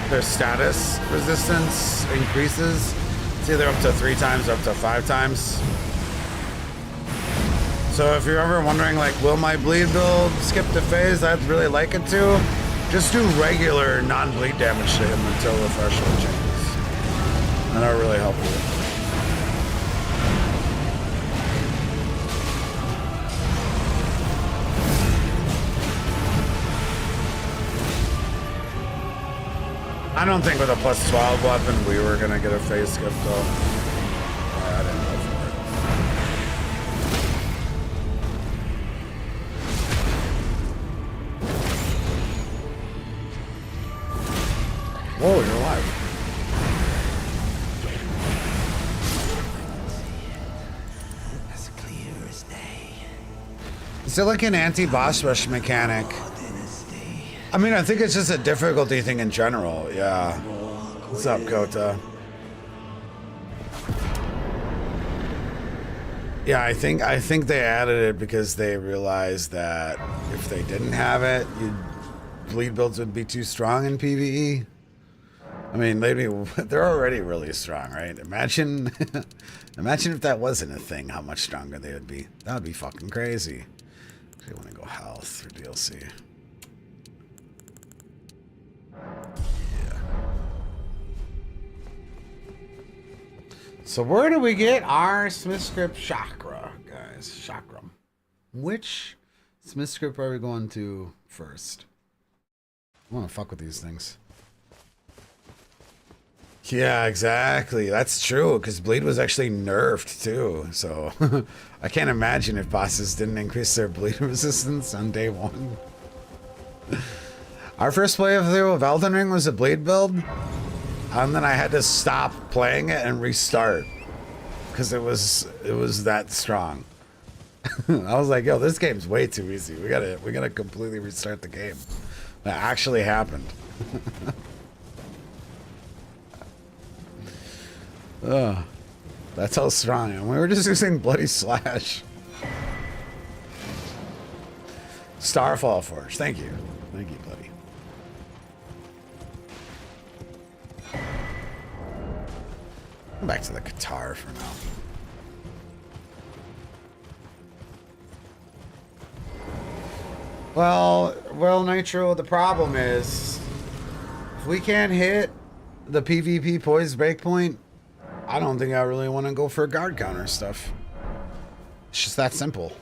their status resistance increases. It's either up to 3 times or up to 5 times. So if you're ever wondering, like, will my bleed build skip the phase? I'd really like it to. Just do regular non-bleed damage to him until the threshold changes. And that'll really help you. I don't think with a plus 12 weapon we were gonna get a phase skip though. Yeah, I didn't go for it. Whoa, you're alive. As clear as day. Is it like an anti-boss rush mechanic? I mean, I think it's just a difficulty thing in general. Yeah. What's up, Kota? Yeah, I think they added it because they realized that if they didn't have it, bleed builds would be too strong in PvE. I mean, they're already really strong, right? Imagine if that wasn't a thing, how much stronger they would be. That would be fucking crazy. I want to go health for DLC. So where do we get our Smith script chakra, guys? Chakram. Which Smith script are we going to first? I want to fuck with these things. Yeah, exactly. That's true, because bleed was actually nerfed too. So I can't imagine if bosses didn't increase their bleed resistance on day 1. Our first playthrough of Elden Ring was a bleed build. And then I had to stop playing it and restart because it was that strong. I was like, yo, this game's way too easy. We gotta completely restart the game. That actually happened. Ugh. That's how strong. And we were just using Bloody Slash. Starfall Forge. Thank you. Thank you, buddy. Back to the guitar for now. Well, Nitro, the problem is if we can't hit the PvP poise breakpoint, I don't think I really want to go for guard counter stuff. It's just that simple.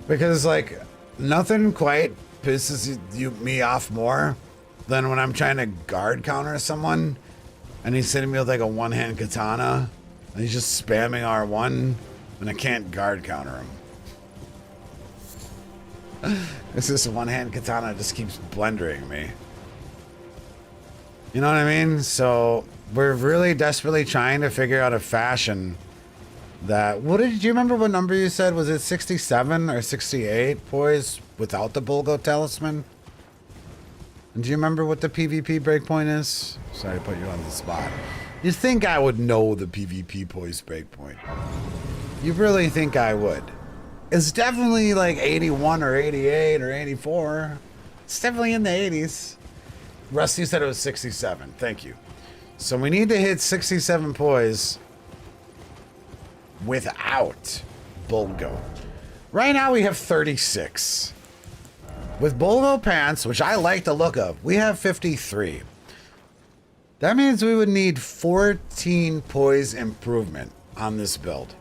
Because, like, nothing quite pisses me off more than when I'm trying to guard counter someone and he's hitting me with like a one-hand katana and he's just spamming R1 and I can't guard counter him. It's this one-hand katana just keeps blendering me. You know what I mean? So we're really desperately trying to figure out a fashion that... do you remember what number you said? Was it 67 or 68 poise without the Bulgo Talisman? And do you remember what the PvP breakpoint is? Sorry to put you on the spot. You think I would know the PvP poise breakpoint? You really think I would? It's definitely like 81 or 88 or 84. It's definitely in the 80s. Rusty said it was 67. Thank you. So we need to hit 67 poise without Bulgo. Right now we have 36. With Bulgo pants, which I like the look of, we have 53. That means we would need 14 poise improvement on this build.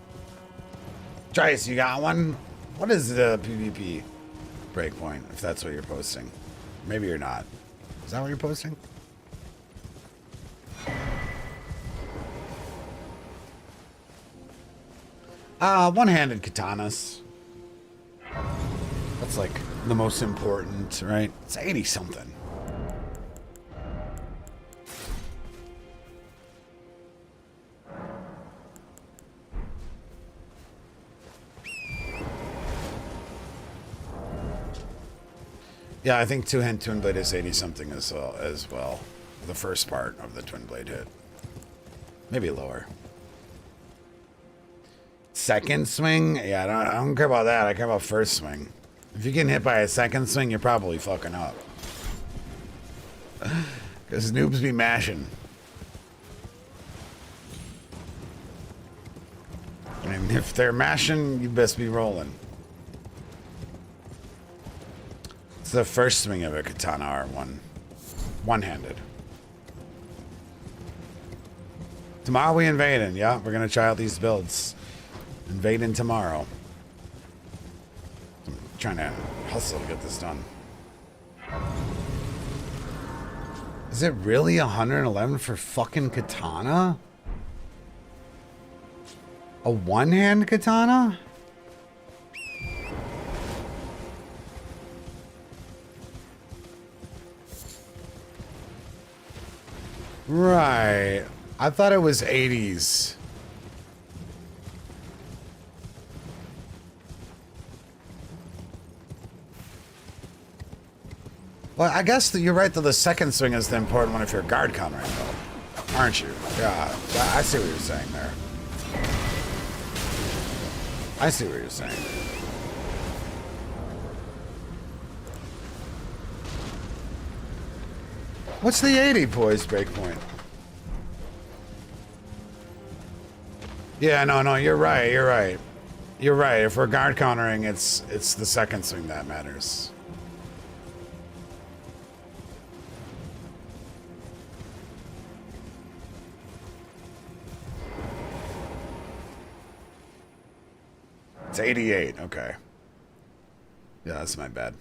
Trice, you got one? What is the PvP breakpoint, if that's what you're posting? Maybe you're not. Is that what you're posting? One-handed katanas. That's like the most important, right? It's 80 something. Yeah, I think two-hand twin blade is 80 something as well. The first part of the twin blade hit. Maybe lower. Second swing? Yeah, I don't care about that. I care about first swing. If you get hit by a second swing, you're probably fucking up. Because noobs be mashing. And if they're mashing, you best be rolling. It's the first swing of a katana R1. One-handed. Tomorrow we invading. Yeah, we're going to try out these builds. Invading tomorrow. I'm trying to hustle to get this done. Is it really 111 for fucking katana? A one-hand katana? Right. I thought it was 80s. Well, I guess that you're right that the second swing is the important one if you're guard countering, though. Aren't you? Yeah, I see what you're saying there. I see what you're saying. What's the 80 poise breakpoint? Yeah, no, you're right, you're right. You're right, if we're guard countering, it's the second swing that matters. It's 88, okay. Yeah, that's my bad.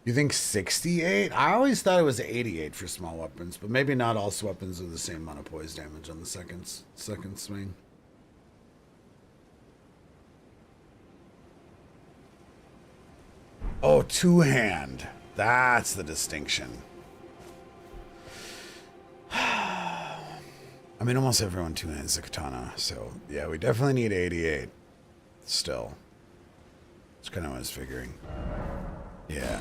You think 68? I always thought it was 88 for small weapons, but maybe not all weapons are the same amount of poise damage on the second swing. Oh, two-hand. That's the distinction. I mean, almost everyone two-hands the katana, so yeah, we definitely need 88. Still. That's kind of what I was figuring. Yeah.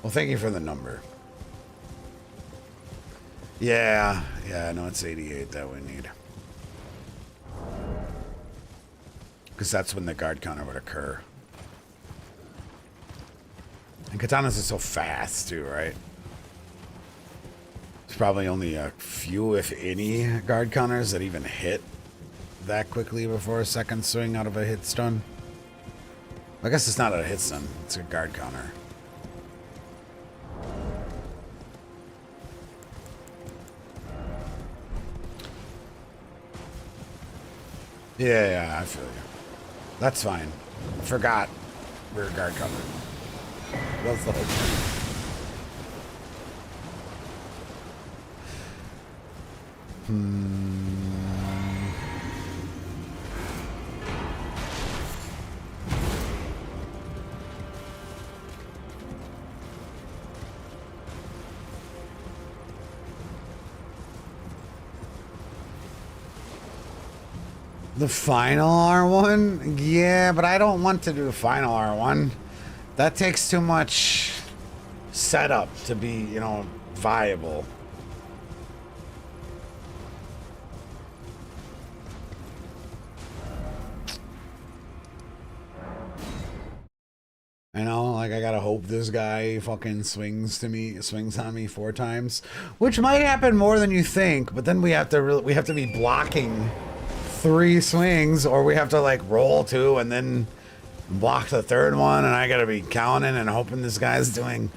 Well, thank you for the number. Yeah, no, it's 88 that we need. Because that's when the guard counter would occur. And katanas are so fast, too, right? There's probably only a few, if any, guard counters that even hit that quickly before a second swing out of a hit stun. I guess it's not a hit stun, it's a guard counter. Yeah, I feel you. That's fine. Forgot rear guard cover. That's the whole thing. The final R1? Yeah, but I don't want to do the final R1. That takes too much setup to be, you know, viable. I know, like, I gotta hope this guy fucking swings on me 4 times, which might happen more than you think, but then we have to be blocking 3 swings, or we have to like roll 2 and then block the 3rd one, and I gotta be counting and hoping this guy's doing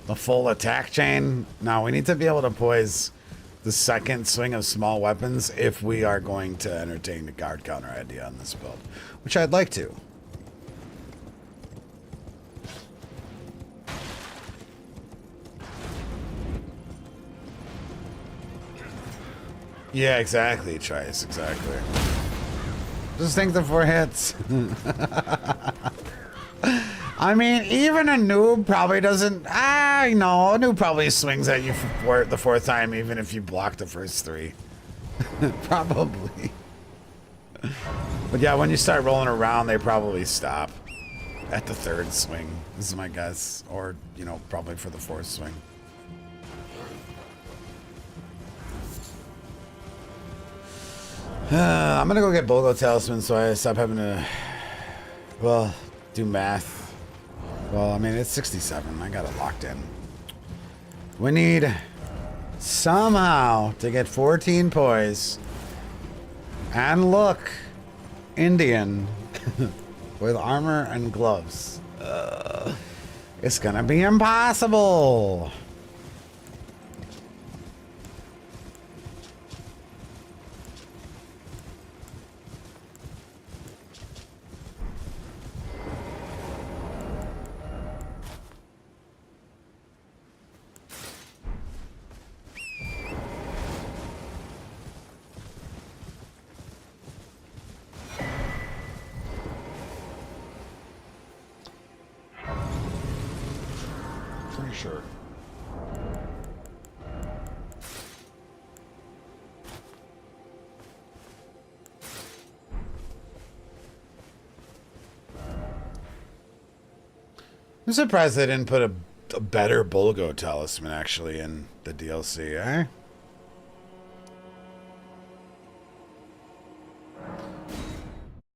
the full attack chain. No, we need to be able to poise the second swing of small weapons if we are going to entertain the guard counter idea on this build, which I'd like to. Yeah, exactly, Trice, exactly. Just think the 4 hits. I mean, even a noob probably doesn't... I know, a noob probably swings at you for the 4th time, even if you block the first 3. Probably. But yeah, when you start rolling around, they probably stop at the third swing. This is my guess. Or, you know, probably for the fourth swing. I'm gonna go get Bogo Talisman so I stop having to, well, do math. Well, I mean, it's 67. I got it locked in. We need somehow to get 14 poise and look Indian with armor and gloves. It's gonna be impossible. Sure. I'm surprised they didn't put a better Bulgo Talisman actually in the DLC, eh?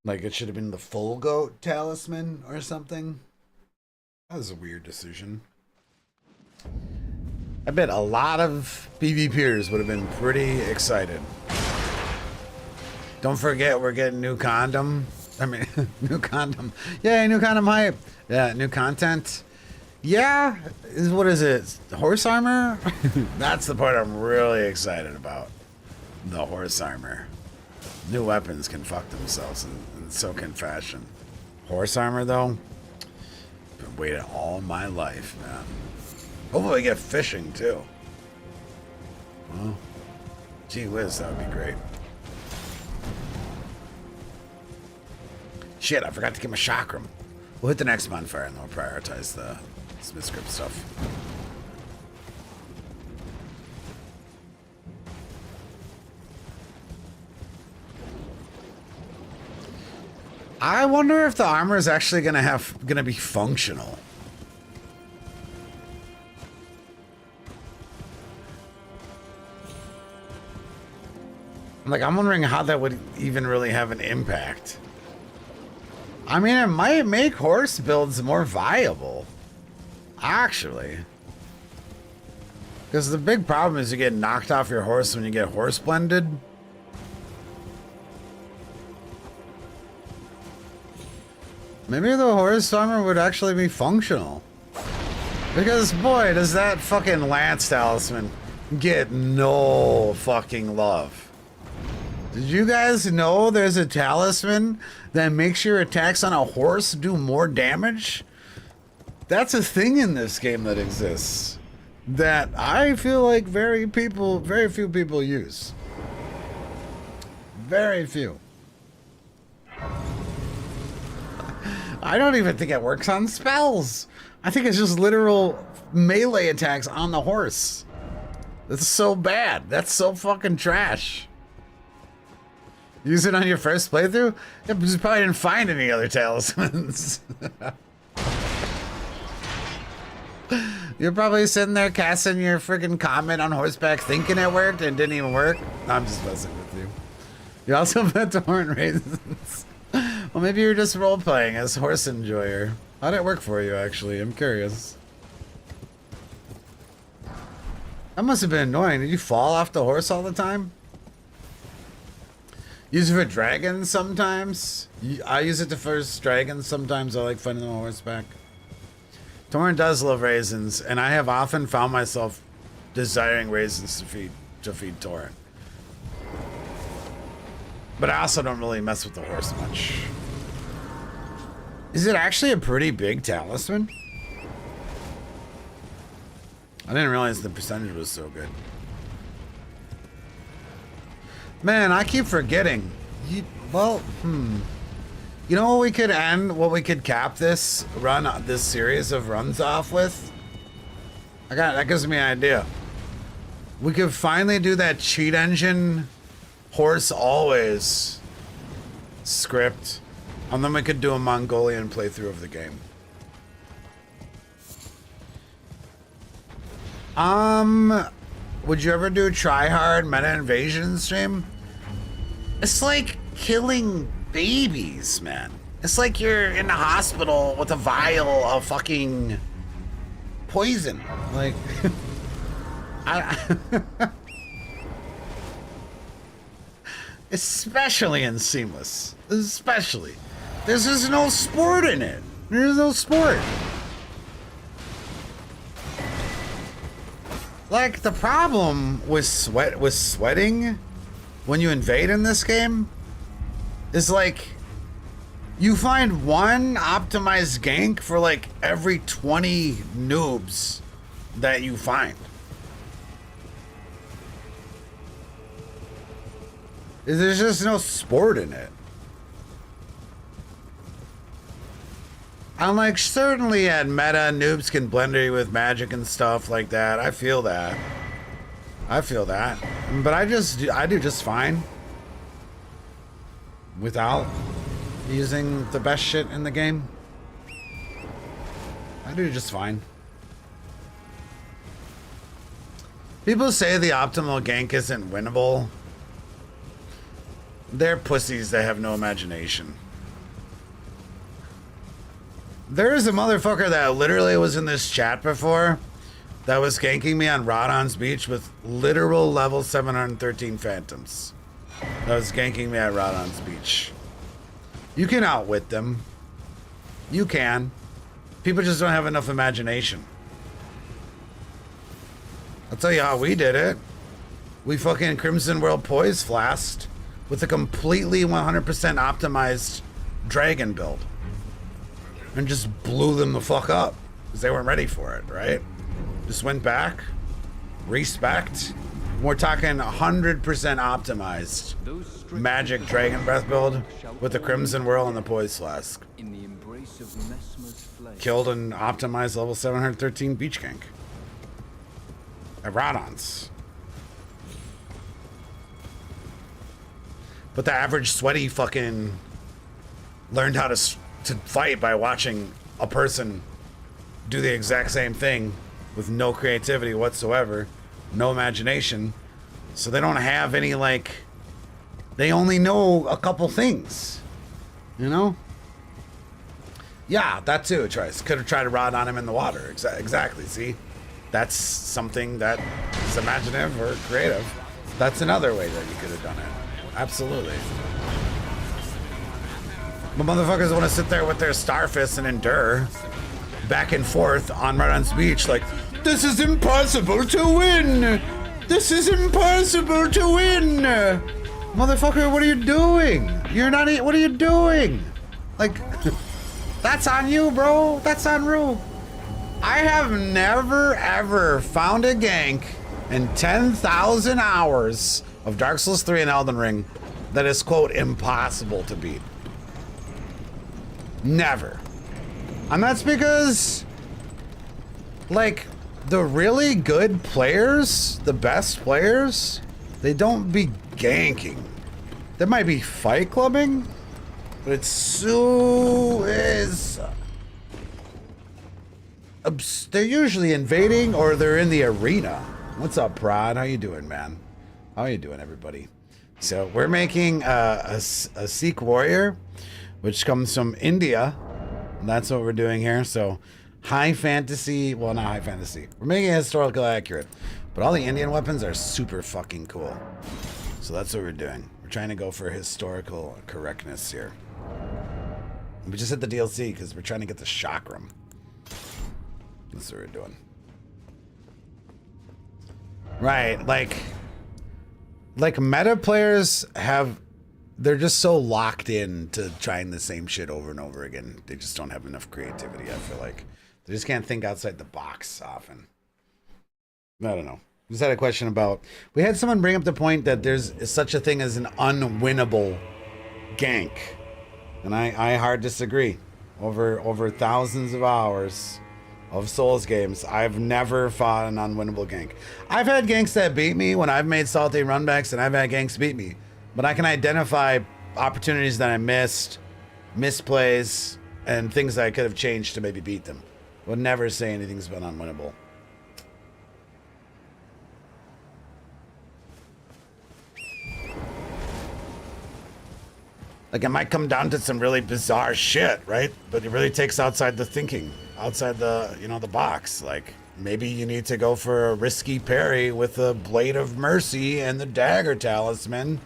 Like it should have been the Full Goat Talisman or something. That was a weird decision. I bet a lot of PvPers would have been pretty excited. Don't forget, we're getting new condom. I mean, new condom. Yay, new condom hype. Yeah, new content. Yeah, what is it? Horse armor? That's the part I'm really excited about. The horse armor. New weapons can fuck themselves, and so can fashion. Horse armor, though? Been waiting all my life, man. Hopefully we get fishing, too. Well, gee whiz, that would be great. Shit, I forgot to get my chakram. We'll hit the next bonfire and then we'll prioritize the Smith script stuff. I wonder if the armor is actually gonna be functional. Like, I'm wondering how that would even really have an impact. I mean, it might make horse builds more viable. Actually. Because the big problem is you get knocked off your horse when you get horse blended. Maybe the horse armor would actually be functional. Because, boy, does that fucking Lance Talisman get no fucking love. Did you guys know there's a talisman that makes your attacks on a horse do more damage? That's a thing in this game that exists that I feel like very few people use. Very few. I don't even think it works on spells. I think it's just literal melee attacks on the horse. That's so bad. That's so fucking trash. Use it on your first playthrough? Yeah, but you probably didn't find any other talismans. You're probably sitting there casting your freaking comment on horseback thinking it worked and didn't even work. No, I'm just messing with you. You also bet the horn raisins. Well, maybe you're just role-playing as horse enjoyer. How'd it work for you, actually? I'm curious. That must have been annoying. Did you fall off the horse all the time? Use it for dragons sometimes. I use it to first dragons sometimes. I like fighting them on horseback. Torrent does love raisins, and I have often found myself desiring raisins to feed Torrent. But I also don't really mess with the horse much. Is it actually a pretty big talisman? I didn't realize the percentage was so good. Man, I keep forgetting. You know what we could end, what we could cap this series of runs off with? That gives me an idea. We could finally do that cheat engine horse always script, and then we could do a Mongolian playthrough of the game. Would you ever do try-hard meta invasion stream? It's like killing babies, man. It's like you're in the hospital with a vial of fucking poison. Like, especially in Seamless. Especially. There's just no sport in it. There's no sport. Like, the problem with sweating when you invade in this game is like you find one optimized gank for like every 20 noobs that you find. There's just no sport in it. I'm like, certainly at meta, noobs can blend you with magic and stuff like that. I feel that. I feel that. But I do just fine without using the best shit in the game. I do just fine. People say the optimal gank isn't winnable. They're pussies that have no imagination. There is a motherfucker that literally was in this chat before that was ganking me on Rodon's Beach with literal level 713 phantoms. That was ganking me at Rodon's Beach. You can outwit them. You can. People just don't have enough imagination. I'll tell you how we did it. We fucking Crimson World Poise Flasked with a completely 100% optimized dragon build. And just blew them the fuck up. Because they weren't ready for it, right? Just went back. Respect. We're talking 100% optimized magic dragon breath build with the Crimson Whirl and the Poise Flask. Killed an optimized level 713 beach gank. At Rodon's. But the average sweaty fucking learned how to fight by watching a person do the exact same thing with no creativity whatsoever, no imagination. So they don't have any, like, they only know a couple things, you know? Yeah, that too, Trice. Could have tried to rod on him in the water. Exactly, see? That's something that is imaginative or creative. That's another way that you could have done it. Absolutely. But motherfuckers want to sit there with their starfists and endure back and forth on Rodon's Beach like, this is impossible to win! This is impossible to win! Motherfucker, what are you doing? You're not, what are you doing? Like, that's on you, bro. That's on Rue. I have never, ever found a gank in 10,000 hours of Dark Souls 3 and Elden Ring that is, quote, impossible to beat. Never. And that's because, like, the really good players, the best players, they don't be ganking. They might be fight clubbing, but it's so is. They're usually invading or they're in the arena. What's up, Prod? How you doing, man? How you doing, everybody? So we're making a Sikh warrior, which comes from India. And that's what we're doing here. So high fantasy, well, not high fantasy. We're making it historically accurate, but all the Indian weapons are super fucking cool. So that's what we're doing. We're trying to go for historical correctness here. We just hit the DLC because we're trying to get the chakram. That's what we're doing. Right, like meta players have, they're just so locked in to trying the same shit over and over again. They just don't have enough creativity, I feel like. They just can't think outside the box often. I don't know. Just had a question about, we had someone bring up the point that there's such a thing as an unwinnable gank. And I hard disagree. Over thousands of hours of Souls games, I've never fought an unwinnable gank. I've had ganks that beat me when I've made salty runbacks, and I've had ganks beat me. But I can identify opportunities that I missed, misplays, and things that I could have changed to maybe beat them. Would never say anything's been unwinnable. Like, it might come down to some really bizarre shit, right? But it really takes outside the thinking, outside the, you know, the box. Like, maybe you need to go for a risky parry with the Blade of Mercy and the Dagger Talisman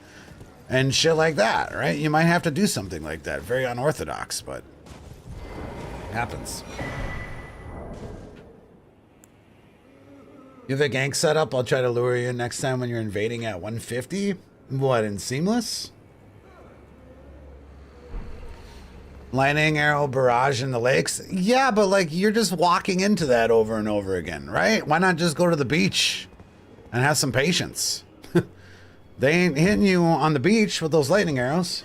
and shit like that, right? You might have to do something like that. Very unorthodox, but it happens. You have a gank setup? I'll try to lure you next time when you're invading at 150? What, in Seamless? Lightning arrow barrage in the lakes? Yeah, but like you're just walking into that over and over again, right? Why not just go to the beach and have some patience? They ain't hitting you on the beach with those lightning arrows.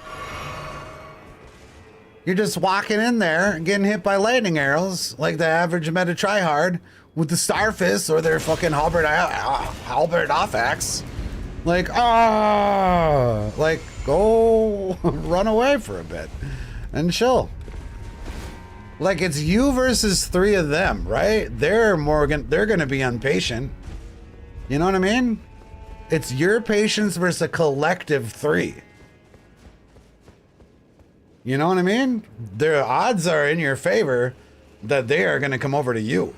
You're just walking in there and getting hit by lightning arrows like the average meta tryhard with the Starfist or their fucking halberd off axe. Like, like go run away for a bit. And chill. Like, it's you versus 3 of them, right? They're gonna be impatient. You know what I mean? It's your patience versus a collective 3. You know what I mean? The odds are in your favor that they are gonna come over to you.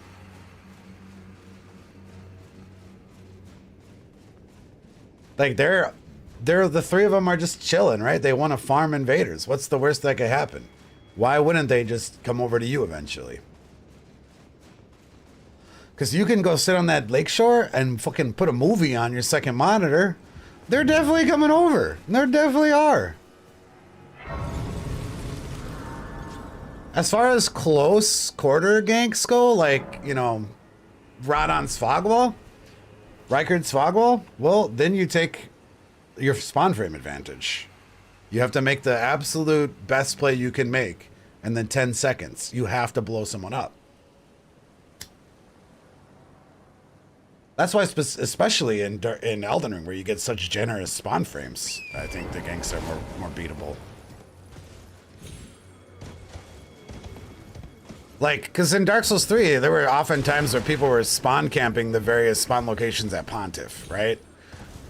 Like, they're the 3 of them are just chilling, right? They want to farm invaders. What's the worst that could happen? Why wouldn't they just come over to you eventually? Because you can go sit on that lakeshore and fucking put a movie on your second monitor. They're definitely coming over. There definitely are. As far as close quarter ganks go, like, you know, Radon's Fogwall, Rykard's Fogwall, well, then you take your spawn frame advantage. You have to make the absolute best play you can make, and then 10 seconds. You have to blow someone up. That's why, especially in Elden Ring, where you get such generous spawn frames, I think the ganks are more beatable. Like, because in Dark Souls 3, there were often times where people were spawn camping the various spawn locations at Pontiff, right?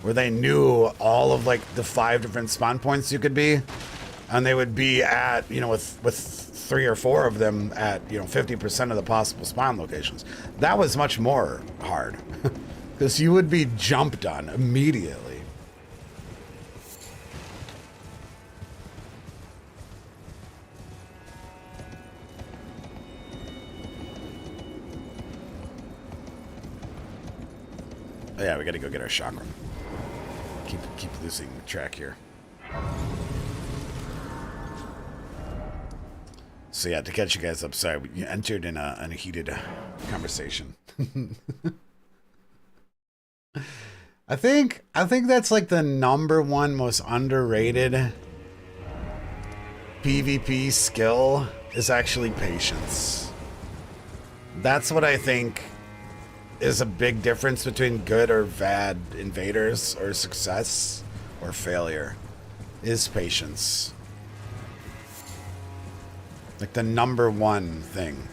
Where they knew all of like the 5 different spawn points you could be, and they would be at, you know, with 3 or 4 of them at, you know, 50% of the possible spawn locations. That was much more hard because you would be jumped on immediately. Oh, yeah, we got to go get our chakram. Keep losing track here. So yeah, to catch you guys up, sorry, you entered in a heated conversation. I think that's like the #1 most underrated PvP skill is actually patience. That's what I think is a big difference between good or bad invaders, or success or failure, is patience. Like the #1 thing.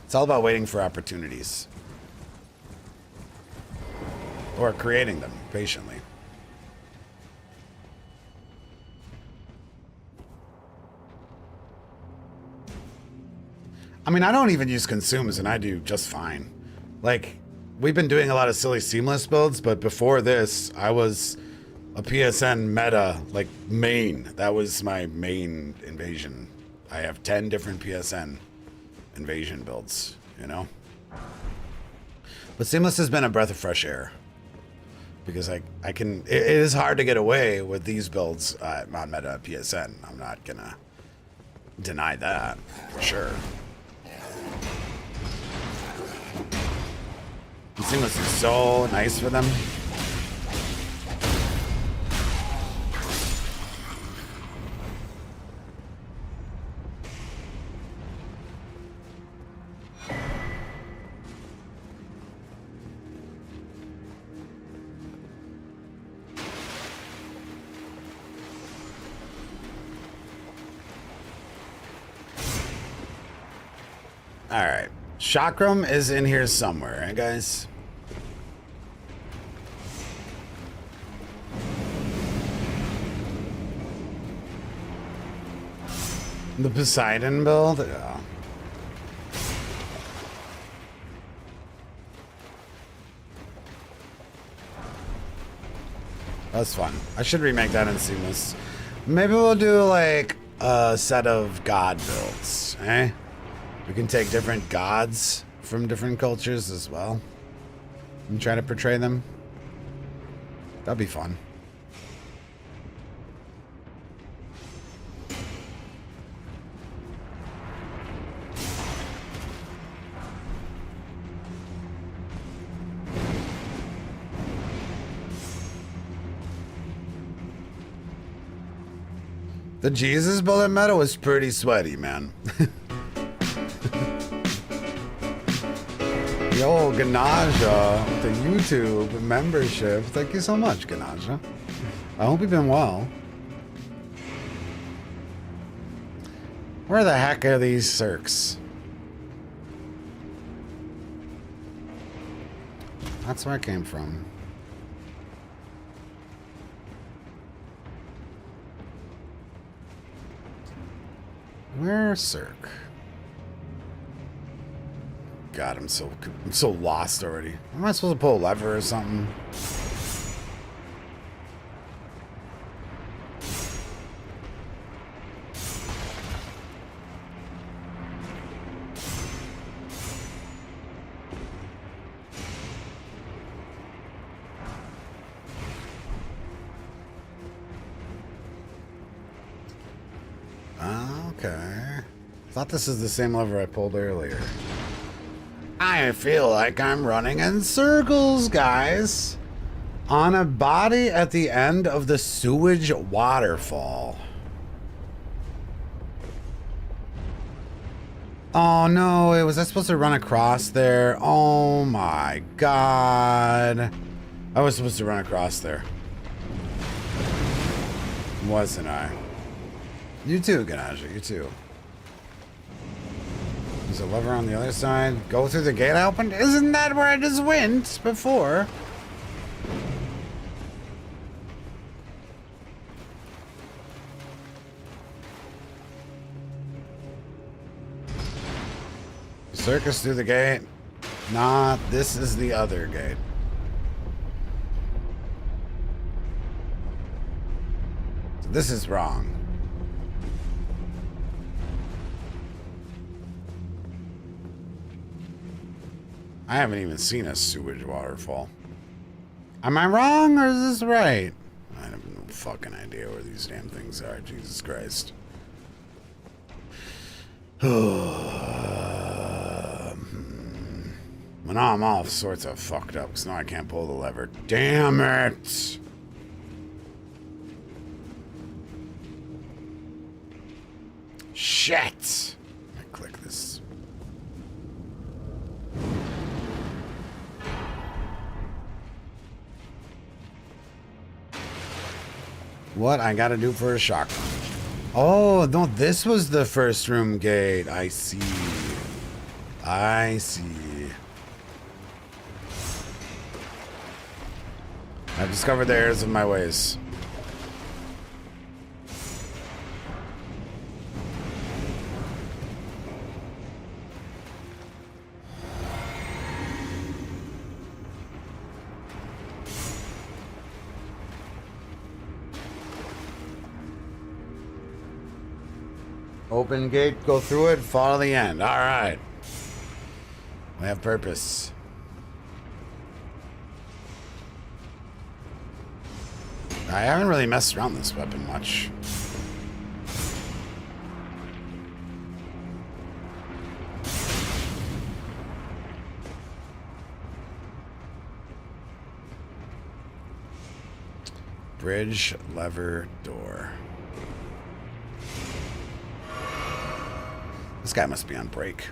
It's all about waiting for opportunities. Or creating them patiently. I mean, I don't even use consumes, and I do just fine. Like, we've been doing a lot of silly seamless builds, but before this, I was a PSN meta, like, main. That was my main invasion. I have 10 different PSN invasion builds, you know? But seamless has been a breath of fresh air. Because it is hard to get away with these builds on meta PSN. I'm not gonna deny that, for sure. Seamless is so nice for them. Alright. Chakram is in here somewhere, right, guys? The Poseidon build? Yeah. That's fun. I should remake that in Seamless. Maybe we'll do like a set of god builds, eh? We can take different gods from different cultures as well and try to portray them. That'd be fun. The Jesus bullet metal was pretty sweaty, man. Yo, Ganaja, the YouTube membership. Thank you so much, Ganaja. I hope you've been well. Where the heck are these Cirques? That's where I came from. Where's Cirque? God, I'm so lost already. Am I supposed to pull a lever or something? Okay. Thought this is the same lever I pulled earlier. I feel like I'm running in circles, guys. On a body at the end of the sewage waterfall. Oh no, was I supposed to run across there? Oh my god. I was supposed to run across there. Wasn't I? You too, Ganaja, you too. There's a lever on the other side. Go through the gate I opened? Isn't that where I just went before? Circus through the gate. Nah, this is the other gate. So this is wrong. I haven't even seen a sewage waterfall. Am I wrong or is this right? I have no fucking idea where these damn things are. Jesus Christ. Well, now I'm all sorts of fucked up because now I can't pull the lever. Damn it! Shit! I click this. What I gotta do for a shock? Oh, no, this was the first room gate. I see. I see. I've discovered the errors of my ways. Open gate, go through it, follow the end. All right. We have purpose. I haven't really messed around this weapon much. Bridge, lever, door. This guy must be on break.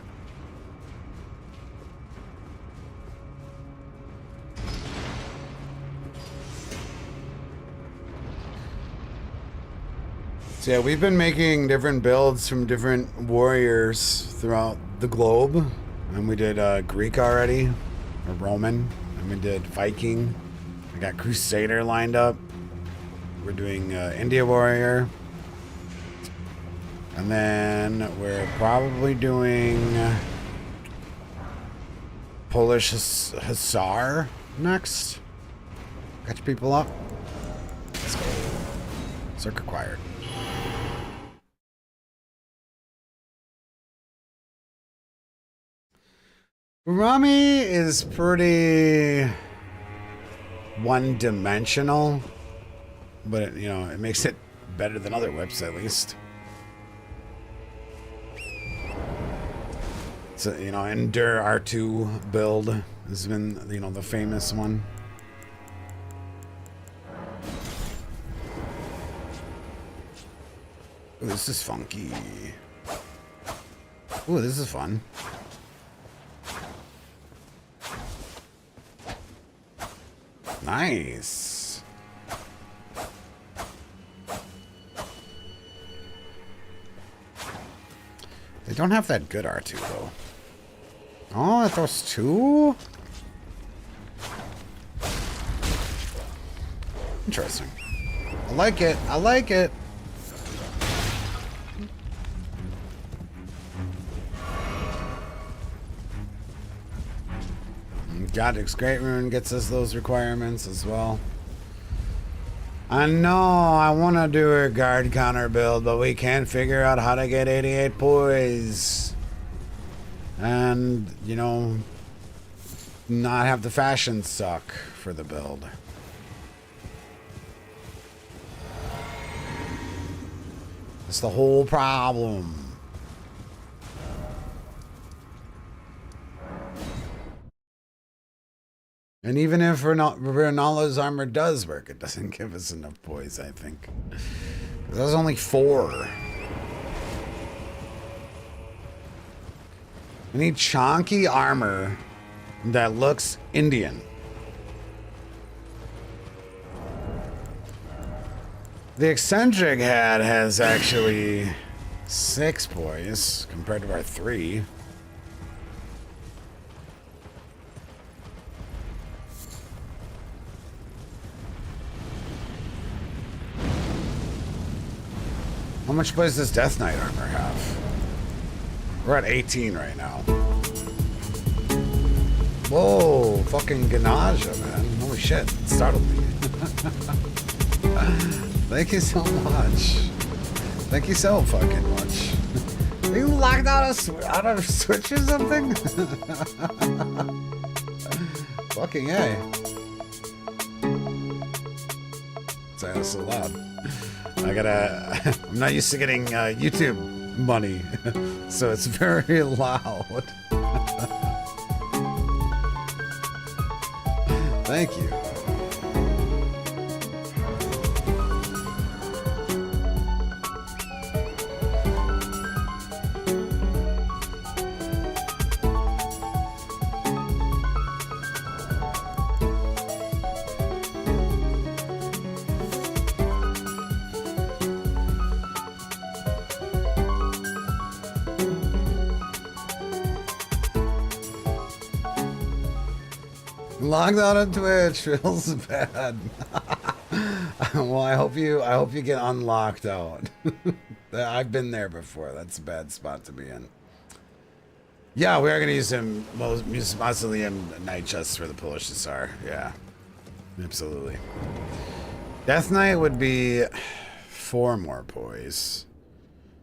So yeah, we've been making different builds from different warriors throughout the globe. And we did Greek already, or Roman, and we did Viking. We got Crusader lined up. We're doing India Warrior. And then we're probably doing Polish Hussar next. Catch people up. Let's go. Circuit acquired. Rami is pretty one-dimensional, but it, you know, it makes it better than other whips at least. So, you know, Endure R2 build has been, you know, the famous one. Ooh, this is funky. Ooh, this is fun. Nice. They don't have that good R2 though. Oh, it throws two? Interesting. I like it. I like it. Godric's Great Rune gets us those requirements as well. I know I want to do a guard counter build, but we can't figure out how to get 88 poise. And, you know, not have the fashion suck for the build. That's the whole problem. And even if Ronaldo's armor does work, it doesn't give us enough poise, I think. There's only 4. We need chonky armor that looks Indian. The eccentric hat has actually 6 poise compared to our 3. How much poise does Death Knight armor have? We're at 18 right now. Whoa, fucking Ganaja, man. Holy shit, it startled me. Thank you so much. Thank you so fucking much. Are you locked out of Switch or something? Fucking A. Saying this so loud. I'm not used to getting YouTube money, so it's very loud. Thank you. Logged out on Twitch feels bad. Well, I hope you get unlocked out. I've been there before. That's a bad spot to be in. Yeah, we are gonna use him Mausoleum Night Chest for the Polish Hussar. Yeah, absolutely. Death Knight would be 4 more poise,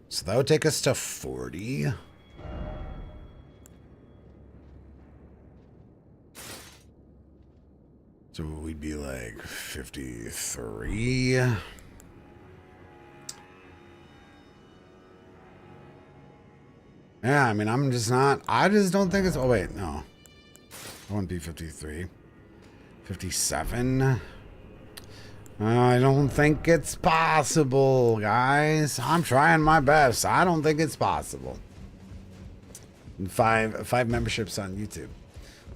so that would take us to 40. So we'd be like 53. Yeah, I mean, I just don't think it's, oh wait, no. It wouldn't be 53. 57. I don't think it's possible, guys. I'm trying my best. I don't think it's possible. And five memberships on YouTube.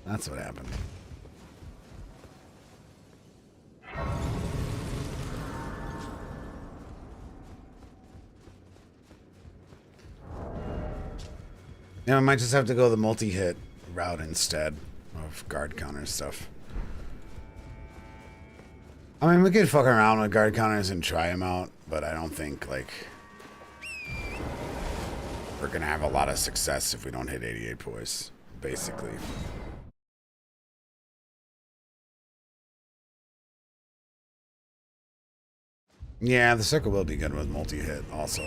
That's what happened. Yeah, I might just have to go the multi-hit route instead of guard counter stuff. I mean, we could fuck around with guard counters and try them out, but I don't think, like, we're gonna have a lot of success if we don't hit 88 poise, basically. Yeah, the circle will be good with multi-hit also.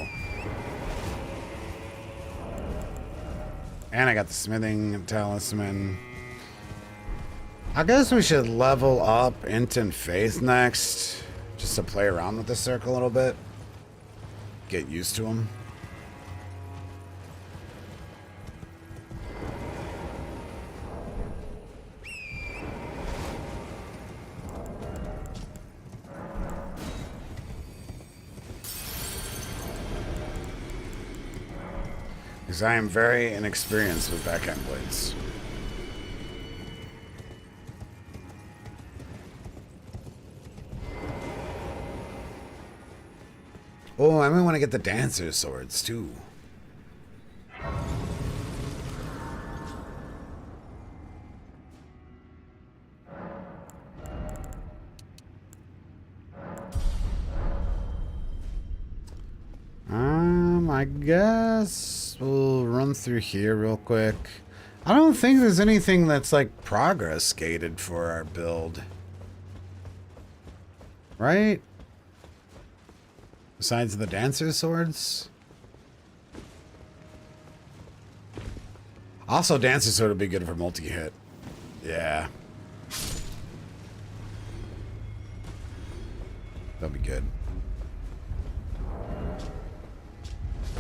And I got the smithing talisman. I guess we should level up Instant Faith next, just to play around with the circle a little bit. Get used to them. Because I am very inexperienced with backhand blades. Oh, I might want to get the dancer swords too. I guess we'll run through here real quick. I don't think there's anything that's like progress gated for our build. Right? Besides the dancer swords? Also, dancer sword would be good for multi-hit. Yeah. That'll be good.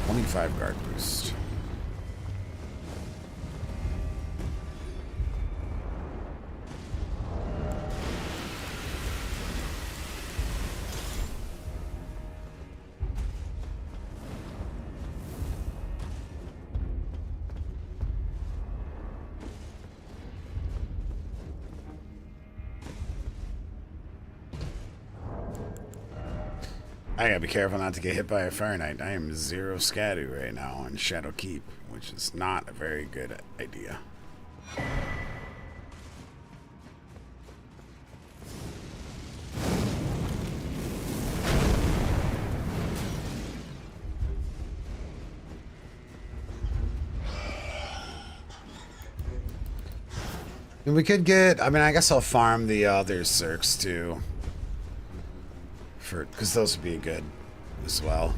25 guard boost. I gotta be careful not to get hit by a Fire Knight. I am 0 scatty right now in Shadow Keep, which is not a very good idea. And we could get, I mean, I guess I'll farm the other Cirques too. Because those would be good as well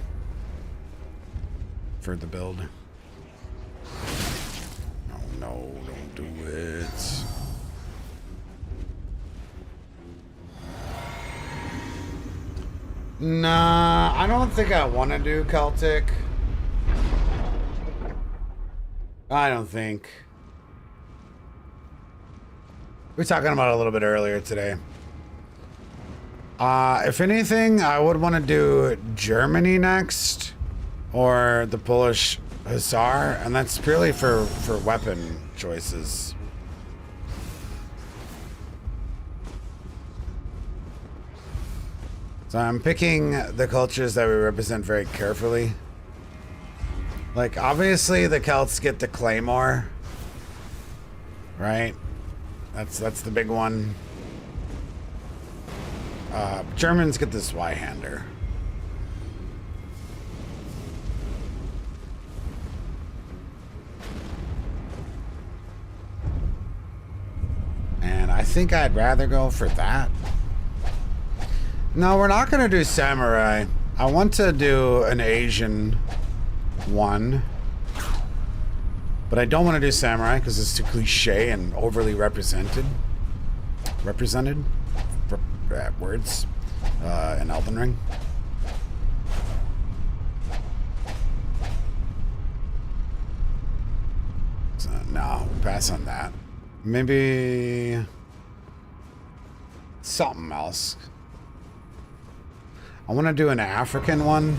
for the build. Oh no, don't do it. Nah, I don't think I want to do Celtic. I don't think. We were talking about it a little bit earlier today. If anything, I would want to do Germany next, or the Polish Hussar, and that's purely for weapon choices. So I'm picking the cultures that we represent very carefully. Like, obviously the Celts get the Claymore, right? That's the big one. Germans get the Zweihander. And I think I'd rather go for that. No, we're not going to do Samurai. I want to do an Asian one. But I don't want to do Samurai because it's too cliche and overly represented. Words in Elden Ring. So, no, pass on that. Maybe something else. I want to do an African one.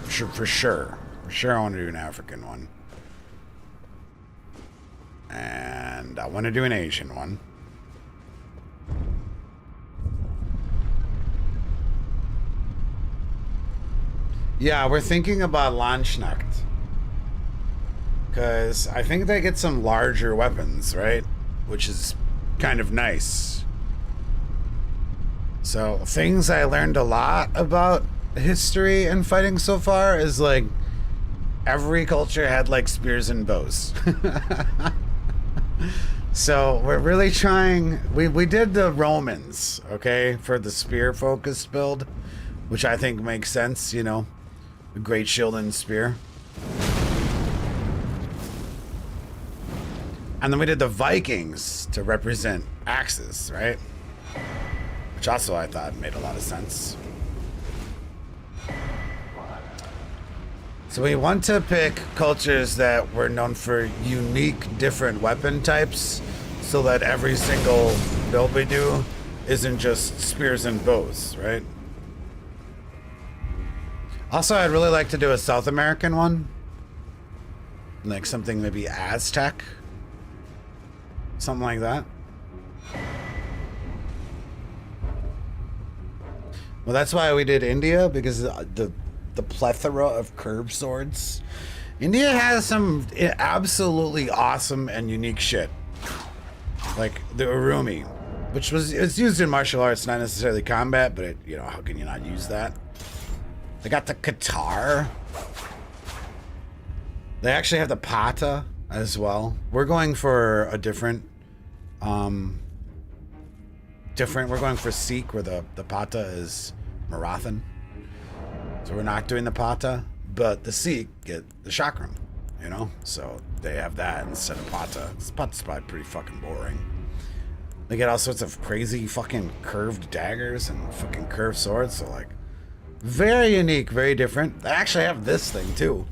For sure. I want to do an African one. And I want to do an Asian one. Yeah, we're thinking about Landsknecht. Because I think they get some larger weapons, right? Which is kind of nice. So, things I learned a lot about history and fighting so far is like every culture had like spears and bows. So we're really trying. We did the Romans, okay, for the spear focused build, which I think makes sense, you know, a great shield and spear. And then we did the Vikings to represent axes, right? Which also I thought made a lot of sense. So we want to pick cultures that were known for unique, different weapon types so that every single build we do isn't just spears and bows, right? Also, I'd really like to do a South American one. Like something maybe Aztec. Something like that. Well, that's why we did India, because the plethora of curved swords. India has some absolutely awesome and unique shit. Like the Urumi, which it's used in martial arts, not necessarily combat, but it, you know, how can you not use that? They got the Qatar. They actually have the Pata as well. We're going for a different we're going for Sikh, where the Pata is Marathan. So we're not doing the Pata, but the Sikh get the Chakram, you know? So they have that instead of Pata. Pata's probably pretty fucking boring. They get all sorts of crazy fucking curved daggers and fucking curved swords, so like, very unique, very different. They actually have this thing too.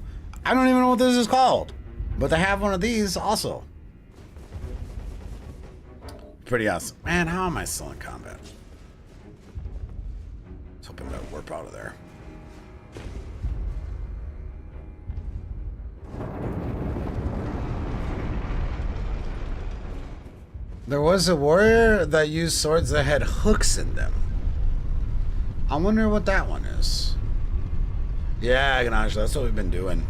I don't even know what this is called, but they have one of these also. Pretty awesome. Man, how am I still in combat? Let's hope I'm gonna warp out of there. There was a warrior that used swords that had hooks in them. I wonder what that one is. Yeah, Ganaj, that's what we've been doing.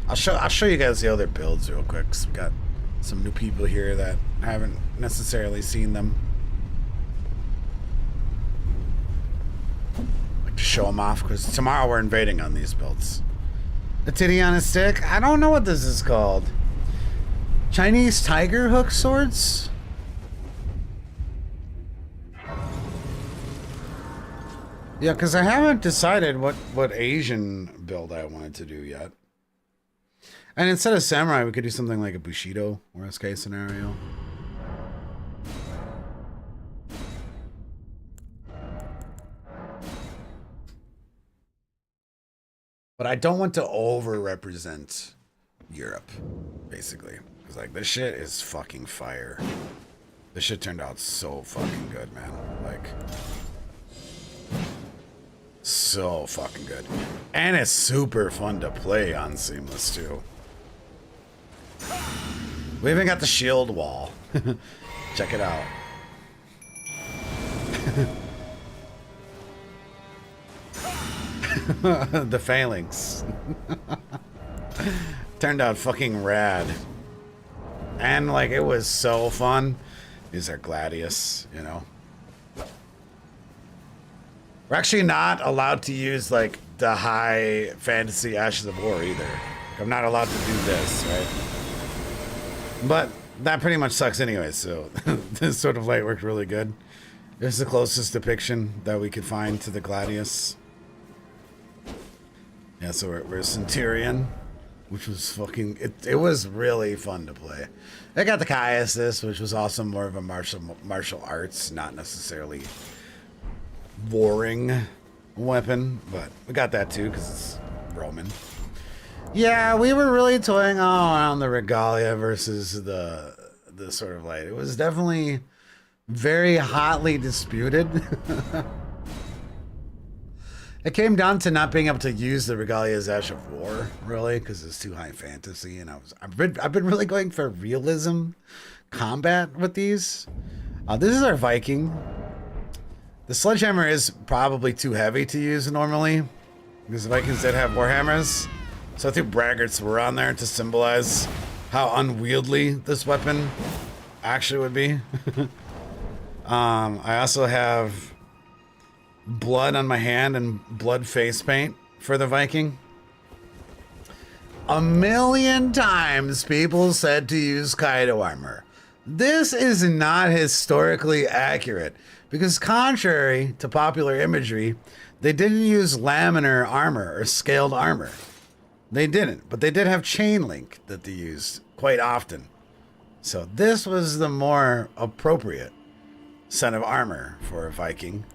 I'll show you guys the other builds real quick, 'cause we got some new people here that haven't necessarily seen them. Like to show them off, because tomorrow we're invading on these builds. A titty on a stick? I don't know what this is called. Chinese tiger hook swords? Yeah, because I haven't decided what Asian build I wanted to do yet. And instead of samurai, we could do something like a Bushido, worst case scenario. But I don't want to over-represent Europe, basically. Because, like, this shit is fucking fire. This shit turned out so fucking good, man. Like, so fucking good. And it's super fun to play on Seamless, too. We even got the shield wall. Check it out. The phalanx. Turned out fucking rad. And like, it was so fun. These are Gladius, you know. We're actually not allowed to use like the high fantasy Ashes of War either. Like, I'm not allowed to do this, right? But that pretty much sucks anyway, so this sort of light worked really good. It's the closest depiction that we could find to the Gladius. Yeah, so we're Centurion, which was fucking... It was really fun to play. I got the Kai assist, which was also more of a martial arts, not necessarily warring weapon, but we got that too, because it's Roman. Yeah, we were really toying around the Regalia versus the sort of light. It was definitely very hotly disputed. It came down to not being able to use the Regalia's Ash of War, really, because it's too high fantasy, and I've been really going for realism combat with these. This is our Viking. The sledgehammer is probably too heavy to use normally, because the Vikings did have warhammers. So I think braggarts were on there to symbolize how unwieldy this weapon actually would be. I also have blood on my hand and blood face paint for the Viking. A million times people said to use Kaido armor. This is not historically accurate because contrary to popular imagery, they didn't use laminar armor or scaled armor. They didn't, but they did have chain link that they used quite often. So this was the more appropriate set of armor for a Viking.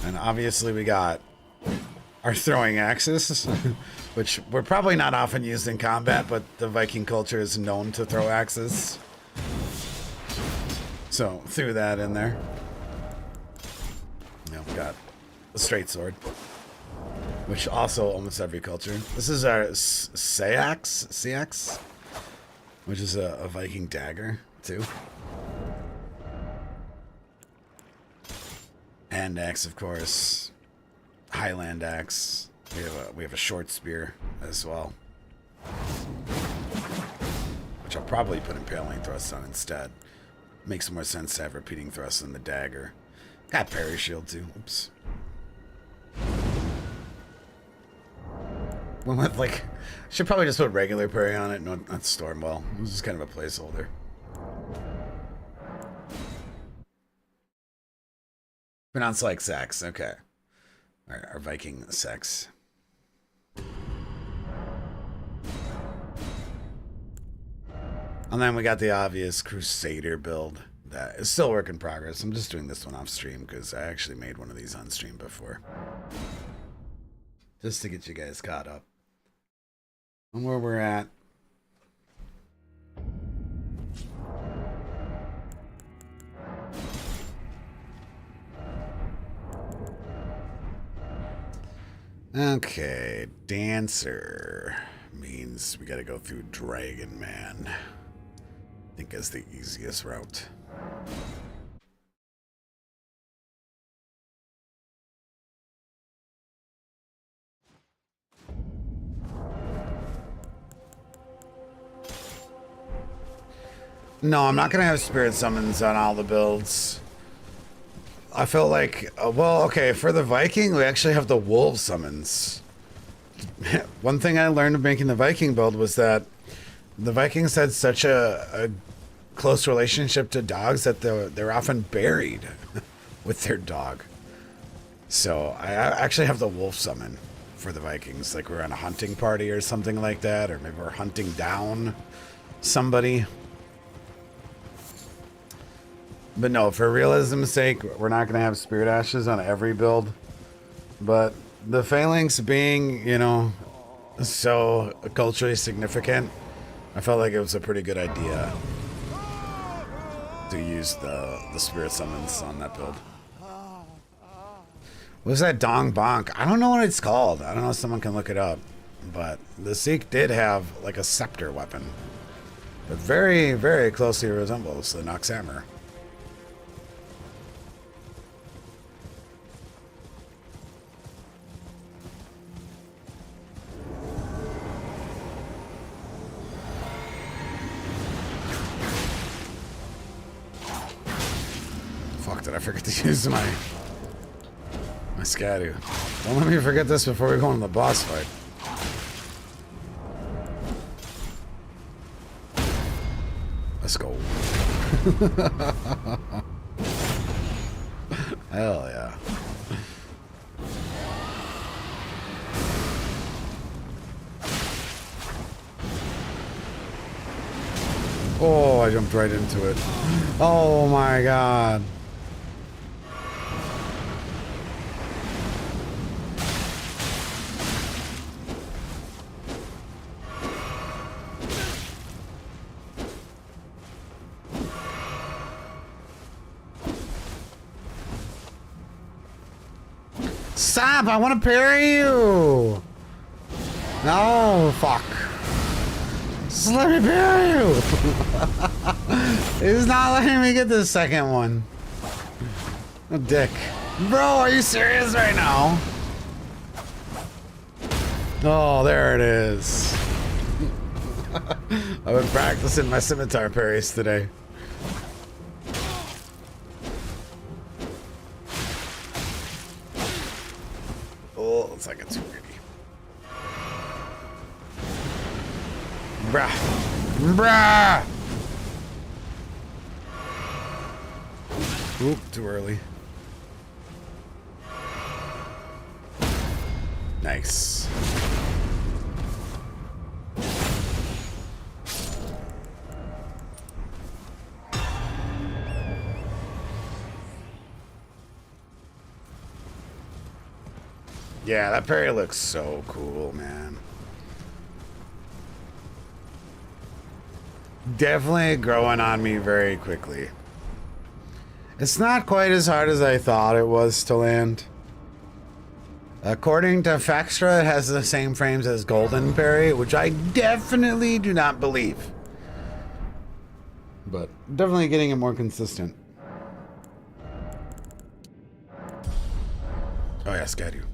And obviously we got our throwing axes, which were probably not often used in combat, but the Viking culture is known to throw axes. So threw that in there. Now we got a straight sword, which also almost every culture. This is our Seax, which is a Viking dagger too. Hand axe, of course. Highland axe. We have a short spear as well, which I'll probably put impaling thrust on instead. Makes more sense to have repeating thrust than the dagger. Got parry shield too. Oops. Went with like, should probably just put regular parry on it, not Stormwell. It was just kind of a placeholder. Pronounced like sex, okay. Our Viking sex. And then we got the obvious Crusader build that is still work in progress. I'm just doing this one off stream because I actually made one of these on stream before. Just to get you guys caught up on where we're at. Okay, Dancer means we gotta go through Dragon Man. I think is the easiest route. No, I'm not gonna have spirit summons on all the builds. I felt like, well, okay, for the Viking, we actually have the wolf summons. One thing I learned of making the Viking build was that the Vikings had such a close relationship to dogs that they're often buried with their dog. So I actually have the wolf summon for the Vikings. Like we're on a hunting party or something like that, or maybe we're hunting down somebody. But no, for realism's sake, we're not going to have Spirit Ashes on every build. But the Phalanx being, you know, so culturally significant, I felt like it was a pretty good idea to use the Spirit Summons on that build. What was that Dong Bonk? I don't know what it's called. I don't know if someone can look it up. But the Sikh did have like a scepter weapon. But very, very closely resembles the Nox Hammer. Did I forget to use my Scadu? Don't let me forget this before we go on the boss fight. Let's go. Hell yeah. Oh, I jumped right into it. Oh my god. Stop! I want to parry you! No, fuck. Just let me parry you! It's not letting me get the second one. A dick. Bro, are you serious right now? Oh, there it is. I've been practicing my scimitar parries today. Oh, looks like it's pretty. Brah. Brah! Oop, too early. Nice. Yeah, that parry looks so cool, man. Definitely growing on me very quickly. It's not quite as hard as I thought it was to land. According to Faxtra, it has the same frames as Golden Parry, which I definitely do not believe. But definitely getting it more consistent. Oh yeah, Scadu.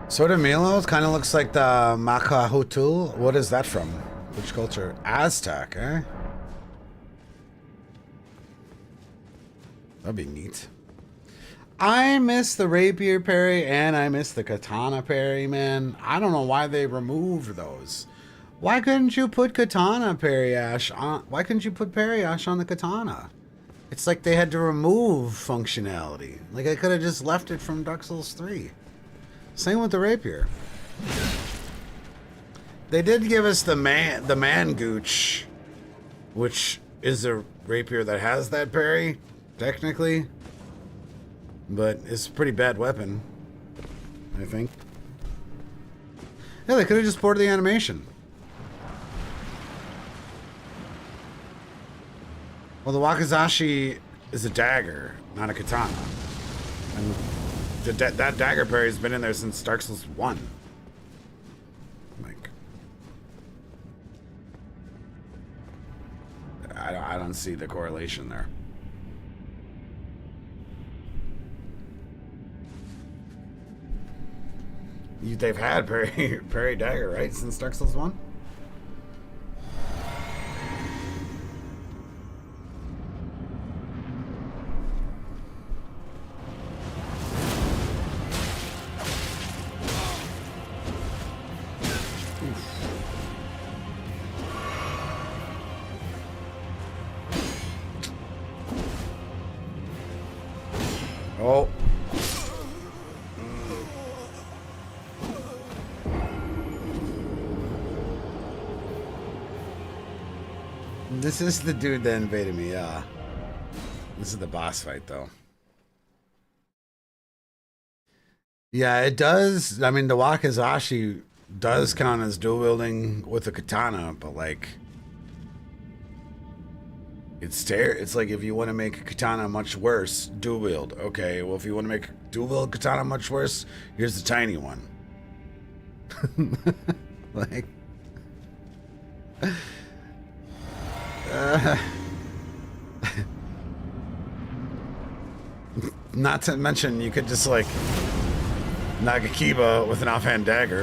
Sorta Milo kind of looks like the Macahutul. What is that from? Which culture? Aztec, eh? That'd be neat. I miss the rapier parry and I miss the katana parry, man. I don't know why they removed those. Why couldn't you put katana parry ash on? Why couldn't you put parry ash on the katana? It's like they had to remove functionality. Like I could have just left it from Dark Souls 3. Same with the rapier. They did give us the man gooch, which is a rapier that has that parry, technically. But it's a pretty bad weapon, I think. Yeah, they could have just ported the animation. Well, the wakizashi is a dagger, not a katana. And that dagger parry has been in there since Dark Souls 1. Like, I don't see the correlation there. They've had parry dagger, right, since Dark Souls 1? Oh. This is the dude that invaded me, yeah. This is the boss fight, though. Yeah, it does. I mean, the wakizashi does count as dual wielding with a katana, but like, it's like if you want to make a katana much worse, dual wield. Okay, well, if you want to make dual wield katana much worse, here's the tiny one. Like, not to mention, you could just like Nagakiba with an offhand dagger.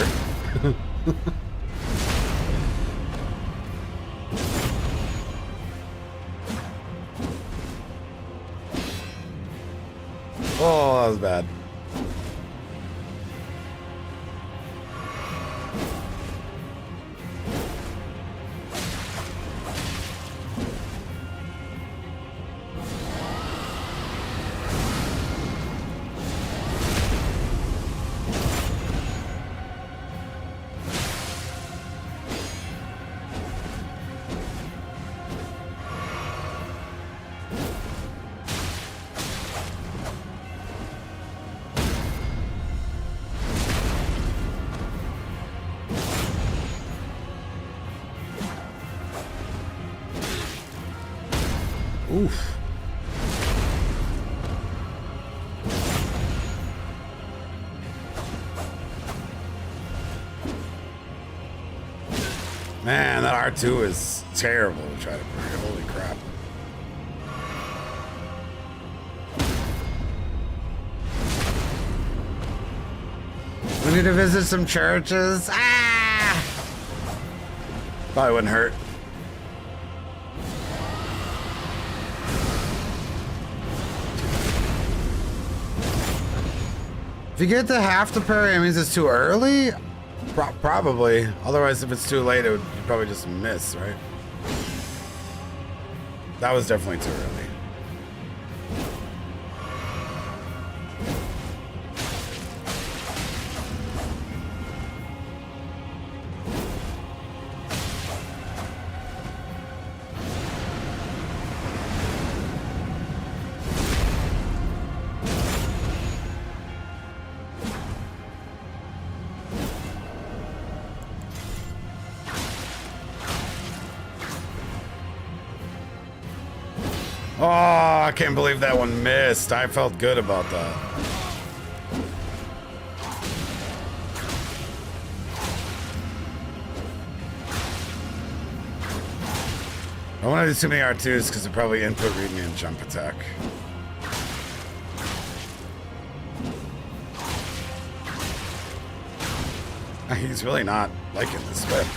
Oh, that was bad. Oof. R2 is terrible to try to parry. Holy crap. We need to visit some churches. Ah! Probably wouldn't hurt. If you get to half the parry, it means it's too early? Probably. Otherwise, if it's too late, it would probably just miss, right? That was definitely too early. Oh, I can't believe that one missed. I felt good about that. I don't want to do too many R2s because it probably input read me and jump attack. He's really not liking this whip.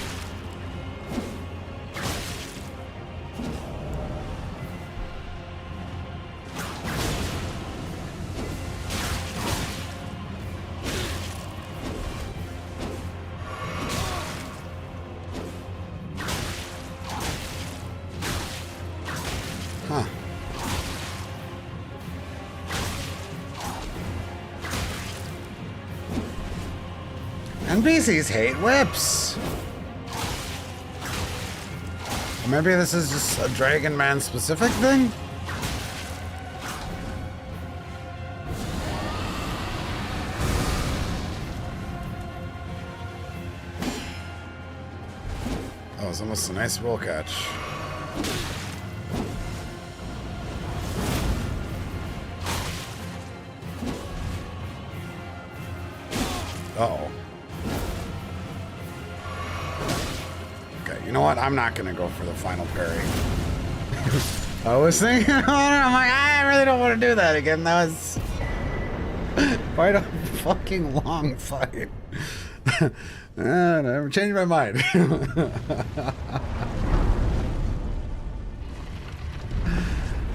NPCs hate whips. Or maybe this is just a Dragon Man specific thing? Oh, it's almost a nice roll catch. Uh-oh. Okay, you know what? I'm not gonna go for the final parry. I was thinking, I'm like, I really don't want to do that again. That was quite a fucking long fight. I never changed my mind.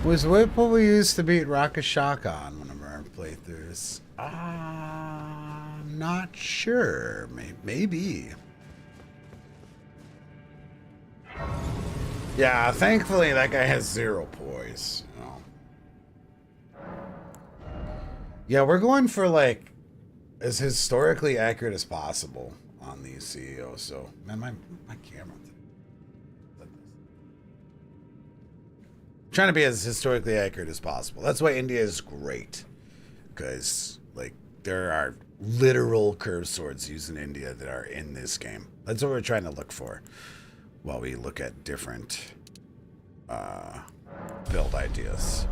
Was whip what we used to beat Rakashaka on one of our playthroughs? Not sure. Maybe. Yeah, thankfully that guy has 0 poise. You know. Yeah, we're going for like as historically accurate as possible on these CEOs. So, man, my camera. Trying to be as historically accurate as possible. That's why India is great, because like there are literal curved swords used in India that are in this game. That's what we're trying to look for while we look at different build ideas.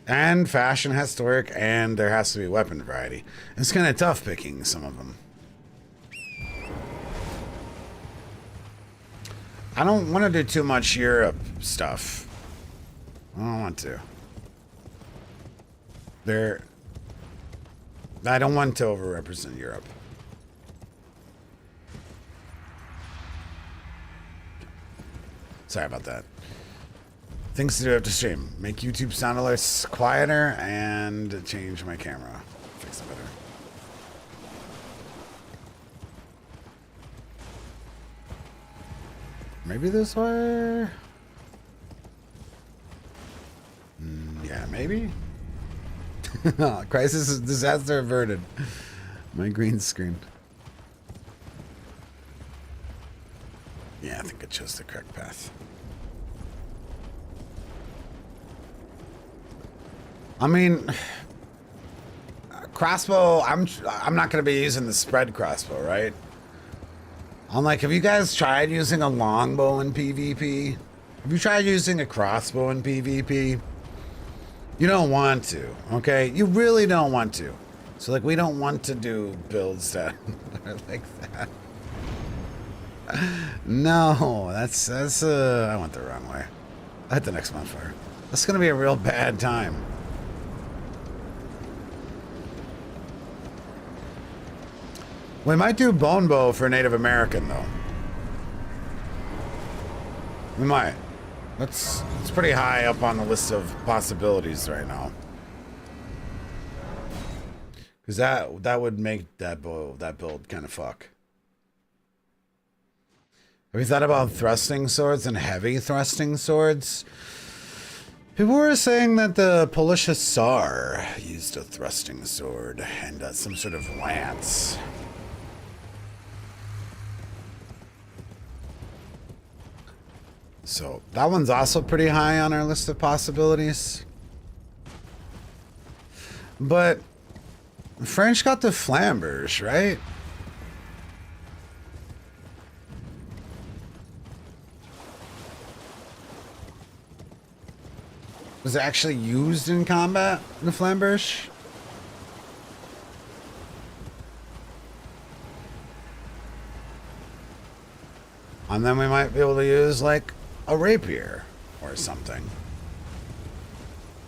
And fashion has to work, and there has to be weapon variety. It's kind of tough picking some of them. I don't want to do too much Europe stuff. I don't want to. I don't want to overrepresent Europe. Sorry about that. Things to do after stream. Make YouTube sound alerts quieter and change my camera. Fix it better. Maybe this way? Yeah, maybe? Crisis disaster averted. My green screen. Yeah, I think I chose the correct path. I mean, crossbow, I'm not going to be using the spread crossbow, right? I'm like, have you guys tried using a longbow in PvP? Have you tried using a crossbow in PvP? You don't want to, okay? You really don't want to. So, like, we don't want to do builds that are like that. No, that's I went the wrong way. I hit the next bonfire. That's gonna be a real bad time. We might do bone bow for Native American though. We might. It's pretty high up on the list of possibilities right now. Cause that would make that build kind of fuck. Have you thought about thrusting swords and heavy thrusting swords? People were saying that the Polish Hussar used a thrusting sword and some sort of lance. So that one's also pretty high on our list of possibilities. But French got the flambers, right? Was it actually used in combat, the flambers? And then we might be able to use like a rapier or something.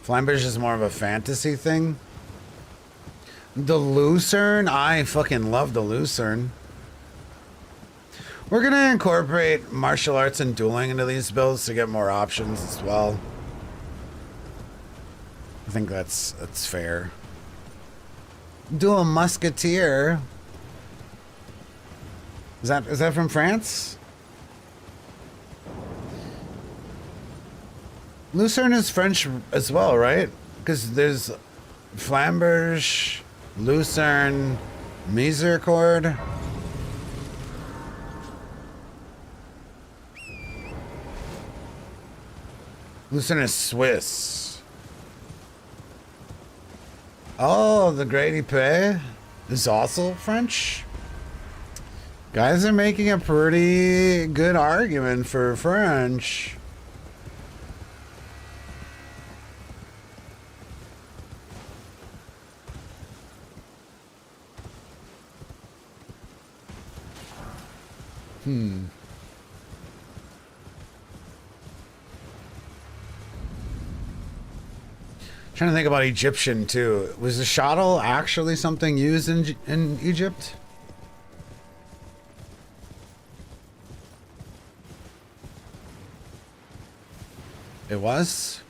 Flambers is more of a fantasy thing. The Lucerne, I fucking love the Lucerne. We're gonna incorporate martial arts and dueling into these builds to get more options as well. I think that's fair. Dual musketeer. Is that from France? Lucerne is French as well, right? Because there's Flambers, Lucerne, Misericord. Lucerne is Swiss. Oh, the Great Epée is also French. Guys are making a pretty good argument for French. Trying to think about Egyptian too. Was the shuttle actually something used in Egypt? It was?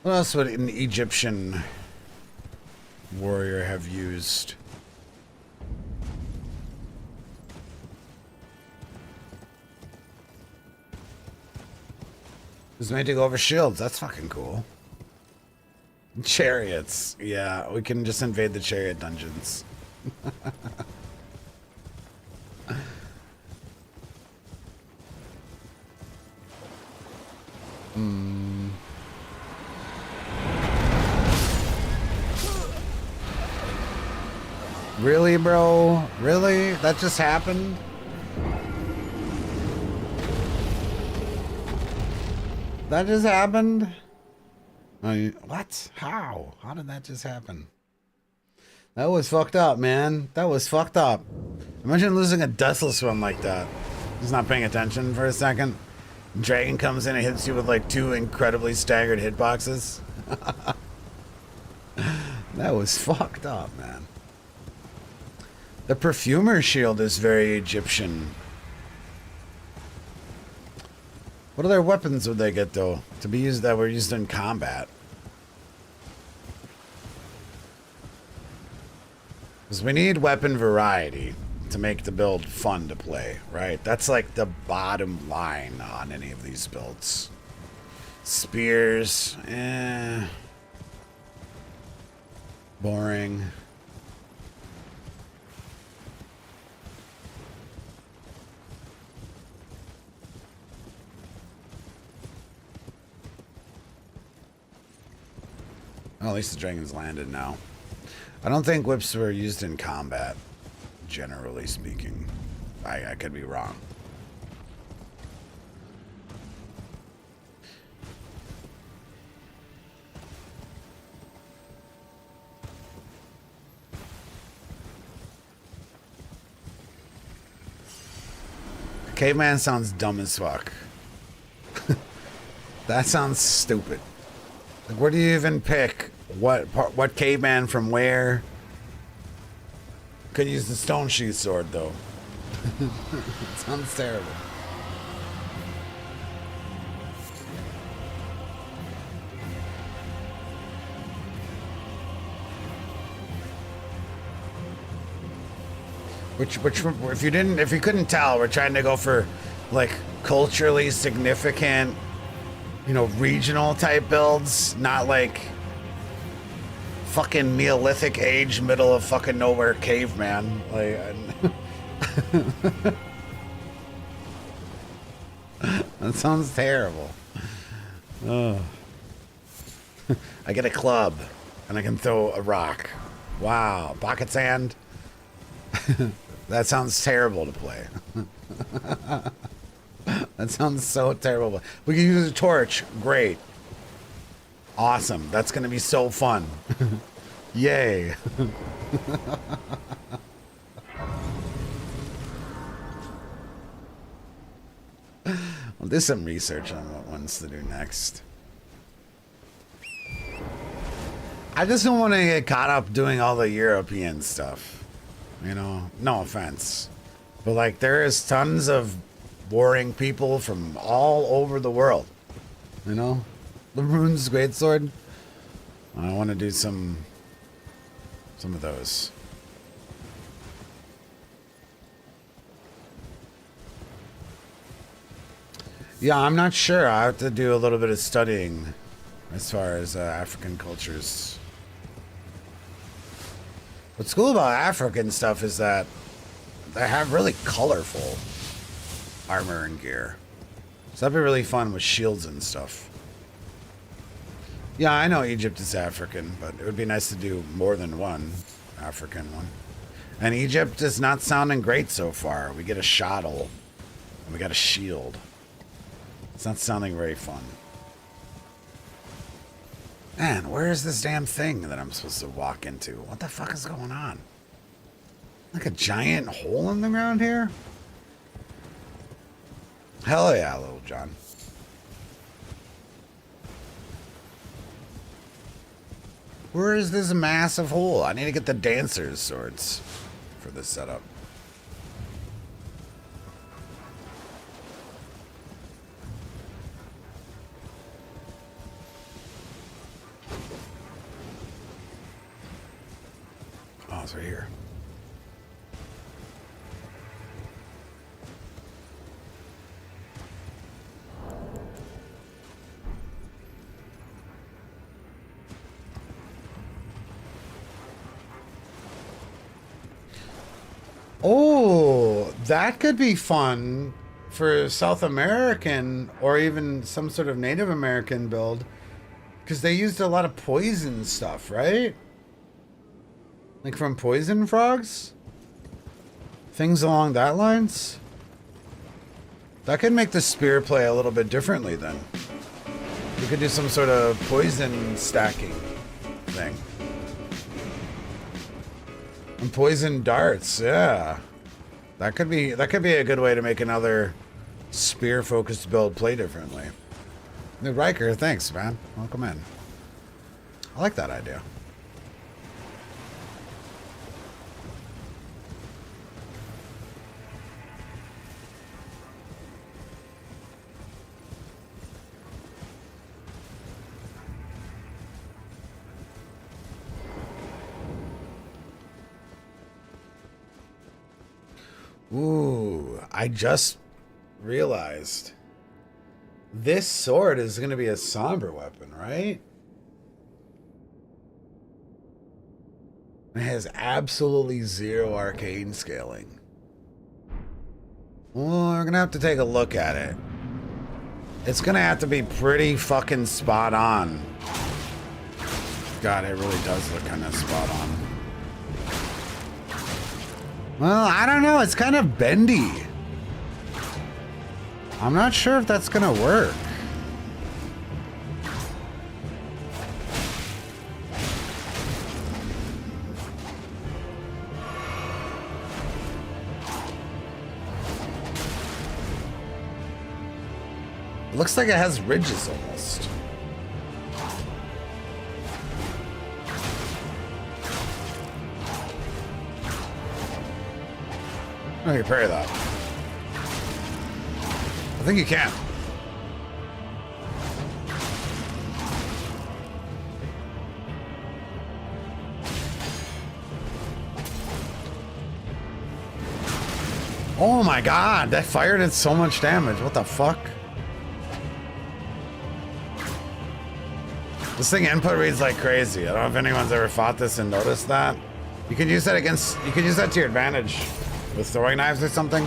What else would an Egyptian warrior have used? It was made to go over shields. That's fucking cool. Chariots. Yeah, we can just invade the chariot dungeons. Really, bro? Really? That just happened? That just happened? What? How? How did that just happen? That was fucked up, man. That was fucked up. Imagine losing a Deathless one like that. Just not paying attention for a second. Dragon comes in and hits you with like 2 incredibly staggered hitboxes. That was fucked up, man. The Perfumer shield is very Egyptian. What other weapons would they get though to be used that were used in combat? Because we need weapon variety to make the build fun to play, right? That's like the bottom line on any of these builds. Spears, boring. Well, at least the dragon's landed now. I don't think whips were used in combat, generally speaking. I could be wrong. Caveman sounds dumb as fuck. That sounds stupid. Like, where do you even pick what caveman from where? Could use the stone sheath sword though. It sounds terrible. Which if you couldn't tell, we're trying to go for like culturally significant, you know, regional type builds, not like fucking Neolithic age, middle of fucking nowhere caveman. Like, that sounds terrible. Oh. I get a club and I can throw a rock. Wow, pocket sand. That sounds terrible to play. That sounds so terrible. We can use a torch. Great. Awesome. That's going to be so fun. Yay. I'll do some research on what ones to do next. I just don't want to get caught up doing all the European stuff. You know, no offense. But like, there is tons of warring people from all over the world. You know? The Rune's Greatsword. I want to do some of those. Yeah, I'm not sure. I have to do a little bit of studying as far as African cultures. What's cool about African stuff is that they have really colorful armor and gear. So that'd be really fun with shields and stuff. Yeah, I know Egypt is African, but it would be nice to do more than one African one. And Egypt is not sounding great so far. We get a shottle, and we got a shield. It's not sounding very fun. Man, where is this damn thing that I'm supposed to walk into? What the fuck is going on? Like a giant hole in the ground here? Hell yeah, Little John. Where is this massive hole? I need to get the dancer's swords for this setup. Oh, it's right here. Oh, that could be fun for South American or even some sort of Native American build, because they used a lot of poison stuff, right? Like from poison frogs? Things along that lines? That could make the spear play a little bit differently then. You could do some sort of poison stacking thing. And poison darts, yeah. That could be a good way to make another spear focused build play differently. Hey, Riker, thanks, man. Welcome in. I like that idea. Ooh, I just realized this sword is going to be a somber weapon, right? It has absolutely zero arcane scaling. Well, we're going to have to take a look at it. It's going to have to be pretty fucking spot on. God, it really does look kind of spot on. Well, I don't know. It's kind of bendy. I'm not sure if that's gonna work. It looks like it has ridges almost. I can parry that. I think you can. Oh my god, that fire did so much damage. What the fuck? This thing input reads like crazy. I don't know if anyone's ever fought this and noticed that. You can use that against, you can use that to your advantage with throwing knives or something.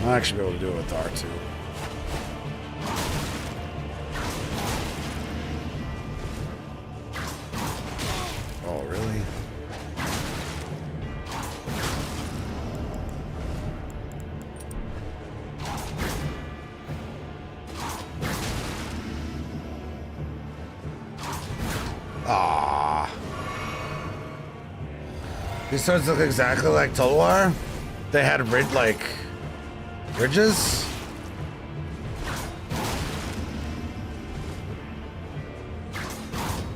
I'll actually be able to do it with R2. Oh, really? Ah. These swords look exactly like Tulwar. They had ridges.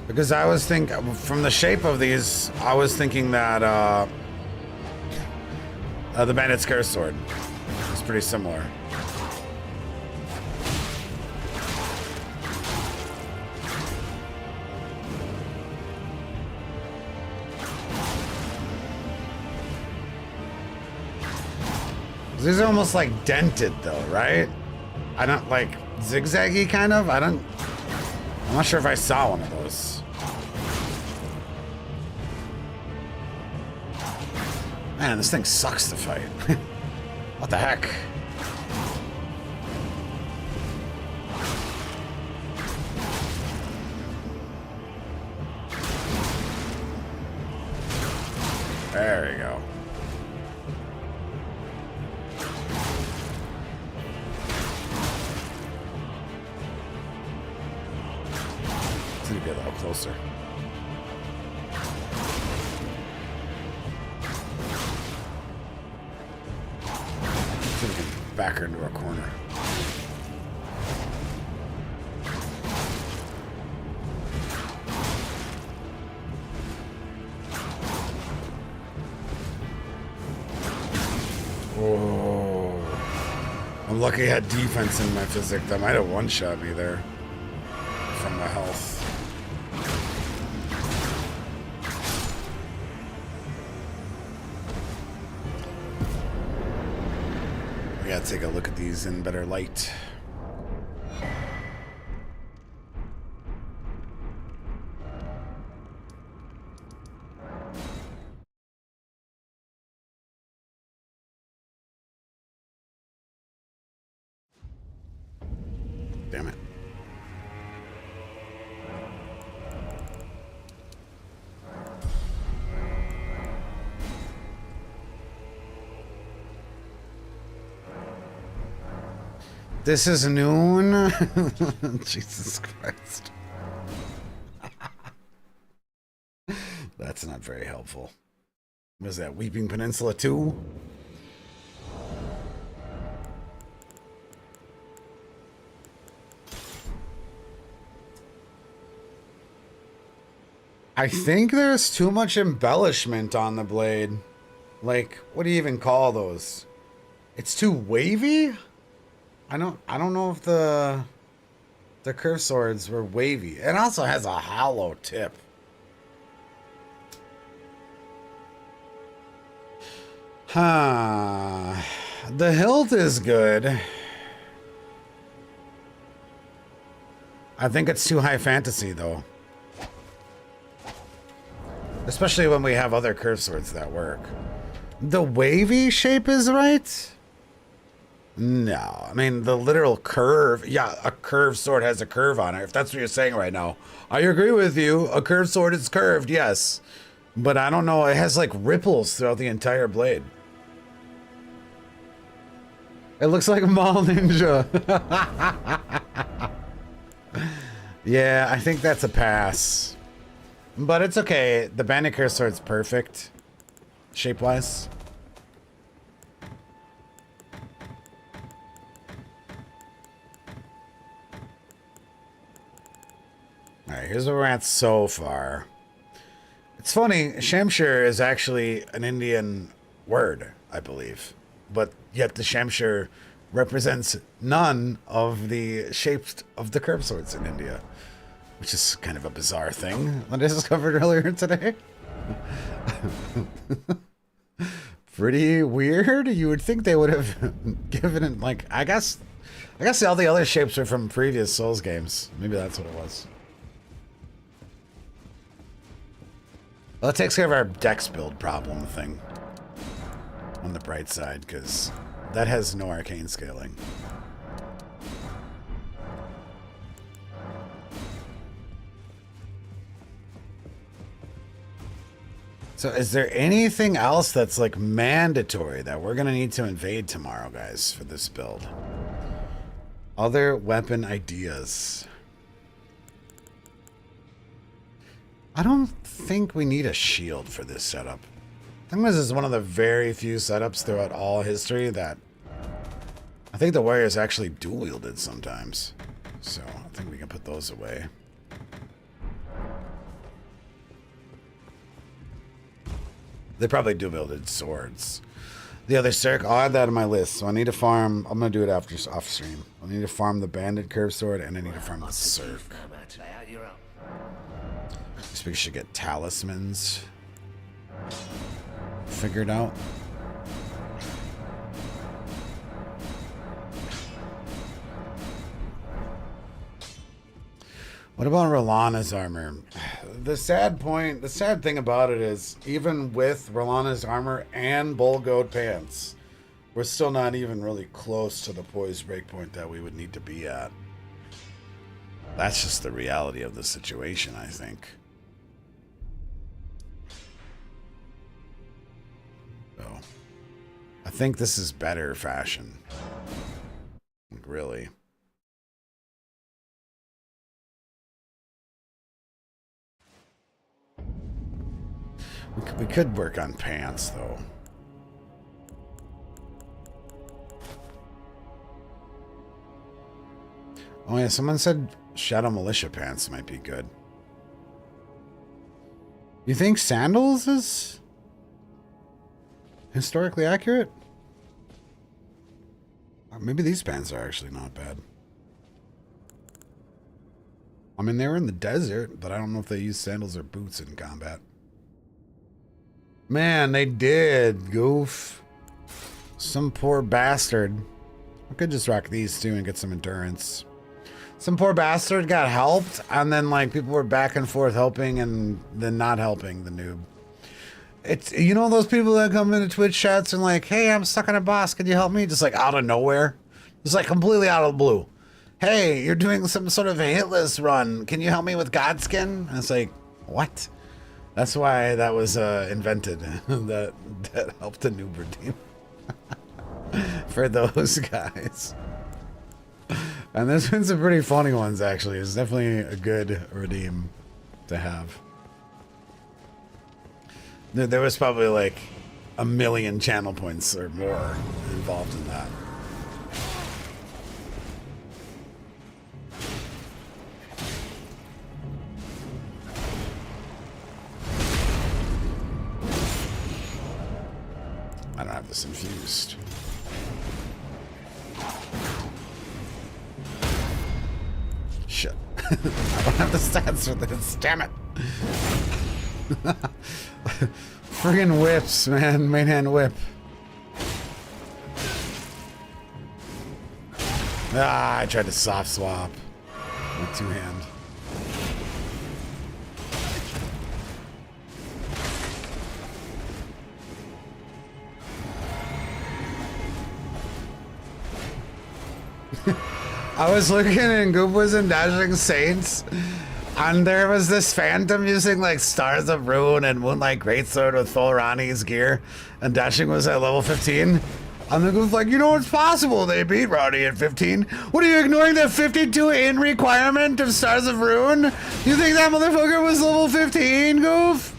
Because I was from the shape of these, I was thinking that the Bandit's Curse Sword is pretty similar. These are almost like dented though, right? I don't like zigzaggy kind of. I'm not sure if I saw one of those. Man, this thing sucks to fight. What the heck? There we go. Let's get a little closer. See if we can back her into a corner. Oh, I'm lucky I had defense in my physic. That might have one-shot me there from my health. We gotta take a look at these in better light. Damn it. This is noon. Jesus Christ. That's not very helpful. What is that, Weeping Peninsula 2? I think there's too much embellishment on the blade. Like, what do you even call those? It's too wavy? I don't know if the curved swords were wavy. It also has a hollow tip. Huh. The hilt is good. I think it's too high fantasy though. Especially when we have other curved swords that work. The wavy shape is right? No, I mean, the literal curve. Yeah, a curved sword has a curve on it. If that's what you're saying right now. I agree with you. A curved sword is curved, yes. But I don't know. It has like ripples throughout the entire blade. It looks like a Mall Ninja. Yeah, I think that's a pass. But it's okay. The bandit curse sword's perfect, shape-wise. All right, here's where we're at so far. It's funny, Shamshir is actually an Indian word, I believe. But yet the Shamshir represents none of the shapes of the curved swords in India. Which is kind of a bizarre thing that I discovered earlier today. Pretty weird. You would think they would have given it, like, I guess all the other shapes are from previous Souls games. Maybe that's what it was. Well, it takes care of our dex build problem thing on the bright side, because that has no arcane scaling. So is there anything else that's like mandatory that we're going to need to invade tomorrow, guys, for this build? Other weapon ideas. I don't think we need a shield for this setup. I think this is one of the very few setups throughout all history that I think the warriors actually dual wielded sometimes. So I think we can put those away. They probably do wielded swords. The other Cirque, I'll add that to my list. So I need to farm, I'm going to do it after off stream. I need to farm the banded curved sword and I need to farm the Cirque. Guess we should get talismans figured out. What about Rolana's armor? The sad thing about it is, even with Rolana's armor and bull goat pants, we're still not even really close to the poise breakpoint that we would need to be at. That's just the reality of the situation, I think. So, I think this is better fashion. Really. We could work on pants, though. Oh yeah, someone said Shadow Militia pants might be good. You think sandals is historically accurate? Maybe these pants are actually not bad. I mean, they were in the desert, but I don't know if they use sandals or boots in combat. Man, they did, goof. Some poor bastard. I could just rock these two and get some endurance. Some poor bastard got helped, and then like people were back and forth helping and then not helping the noob. It's, you know, those people that come into Twitch chats and like, hey, I'm stuck on a boss, can you help me? Just like out of nowhere. Just like completely out of the blue. Hey, you're doing some sort of a hit list run. Can you help me with Godskin? And it's like, what? That's why that was invented. that helped the noob redeem. For those guys. And there's been some pretty funny ones, actually. It's definitely a good redeem to have. There was probably like 1 million channel points or more involved in that. I don't have this infused. Shit. I don't have the stats for this. Damn it. Friggin' whips, man. Main hand whip. Ah, I tried to soft swap with two hand. I was looking in Goombas and Dashing Saints, and there was this phantom using like Stars of Ruin and Moonlight Greatsword with full Ronnie's gear, and Dashing was at level 15. And the goof's like, you know, it's possible they beat Rowdy at 15. What, are you ignoring the 52 in requirement of Stars of Ruin? You think that motherfucker was level 15, goof?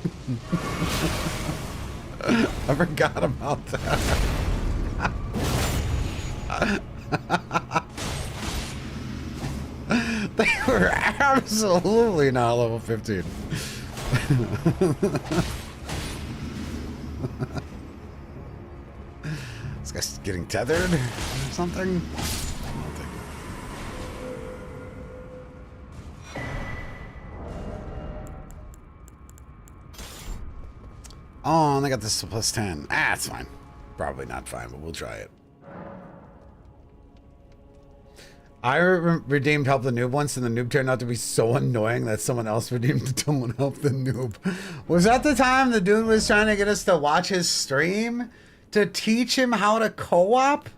I forgot about that. They were absolutely not level 15. This guy's getting tethered or something? Oh, and I got this plus 10. Ah, it's fine. Probably not fine, but we'll try it. I redeemed Help the Noob once, and the noob turned out to be so annoying that someone else redeemed someone Help the Noob. Was that the time the dude was trying to get us to watch his stream to teach him how to co-op?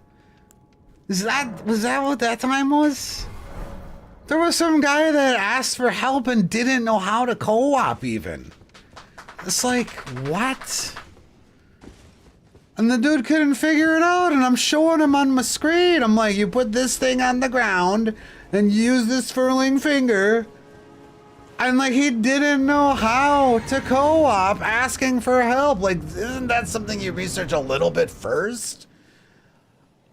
Was that what that time was? There was some guy that asked for help and didn't know how to co-op even. It's like, what? And the dude couldn't figure it out, and I'm showing him on my screen. I'm like, you put this thing on the ground and use this furling finger. And like, he didn't know how to co-op, asking for help. Like, isn't that something you research a little bit first?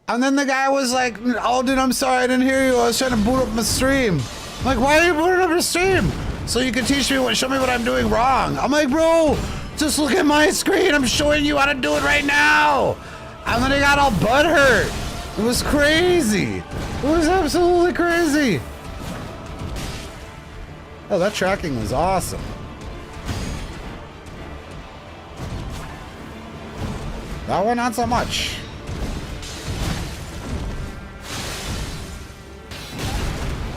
And then the guy was like, oh dude, I'm sorry, I didn't hear you. I was trying to boot up my stream. I'm like, why are you booting up your stream? So you can teach me show me what I'm doing wrong. I'm like, bro, just look at my screen. I'm showing you how to do it right now. And then he got all butthurt. It was crazy. It was absolutely crazy. Oh, that tracking was awesome. That one, not so much.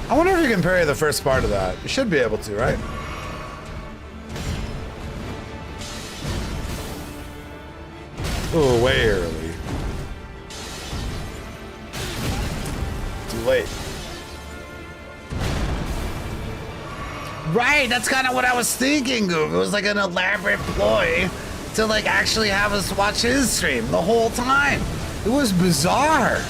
I wonder if you can parry the first part of that. You should be able to, right? Oh, way early. Too late. Right, that's kind of what I was thinking, Google. It was like an elaborate ploy to like actually have us watch his stream the whole time. It was bizarre.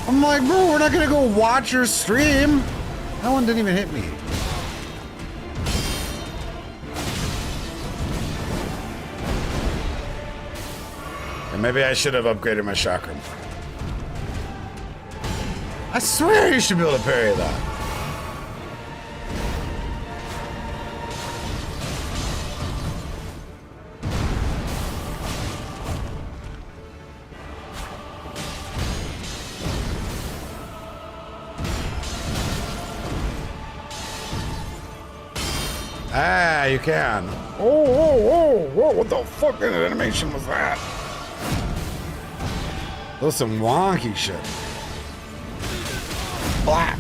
I'm like, bro, we're not gonna go watch your stream. That one didn't even hit me. And maybe I should have upgraded my chakram. I swear you should be able to parry that. Ah, you can. Whoa, what the fuck kind of animation was that? That was some wonky shit. Blah.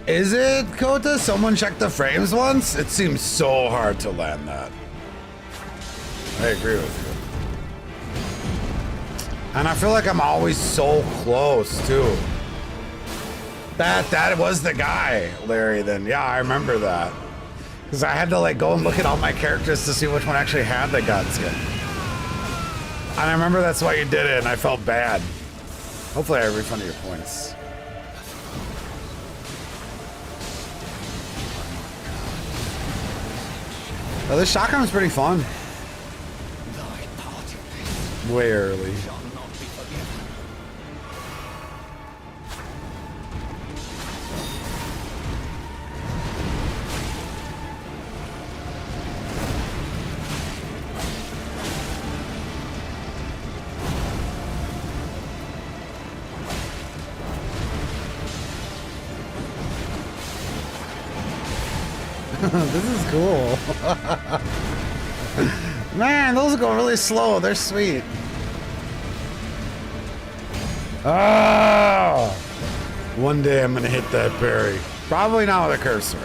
Is it, Kota? Someone checked the frames once? It seems so hard to land that. I agree with you. And I feel like I'm always so close, too. That was the guy, Larry, then. Yeah, I remember that. Because I had to, like, go and look at all my characters to see which one actually had the god skin. And I remember that's why you did it, and I felt bad. Hopefully I refunded your points. Oh, this shotgun is pretty fun. Way early. This is cool. Man, those go really slow. They're sweet. Oh! One day I'm gonna hit that parry. Probably not with a cursor.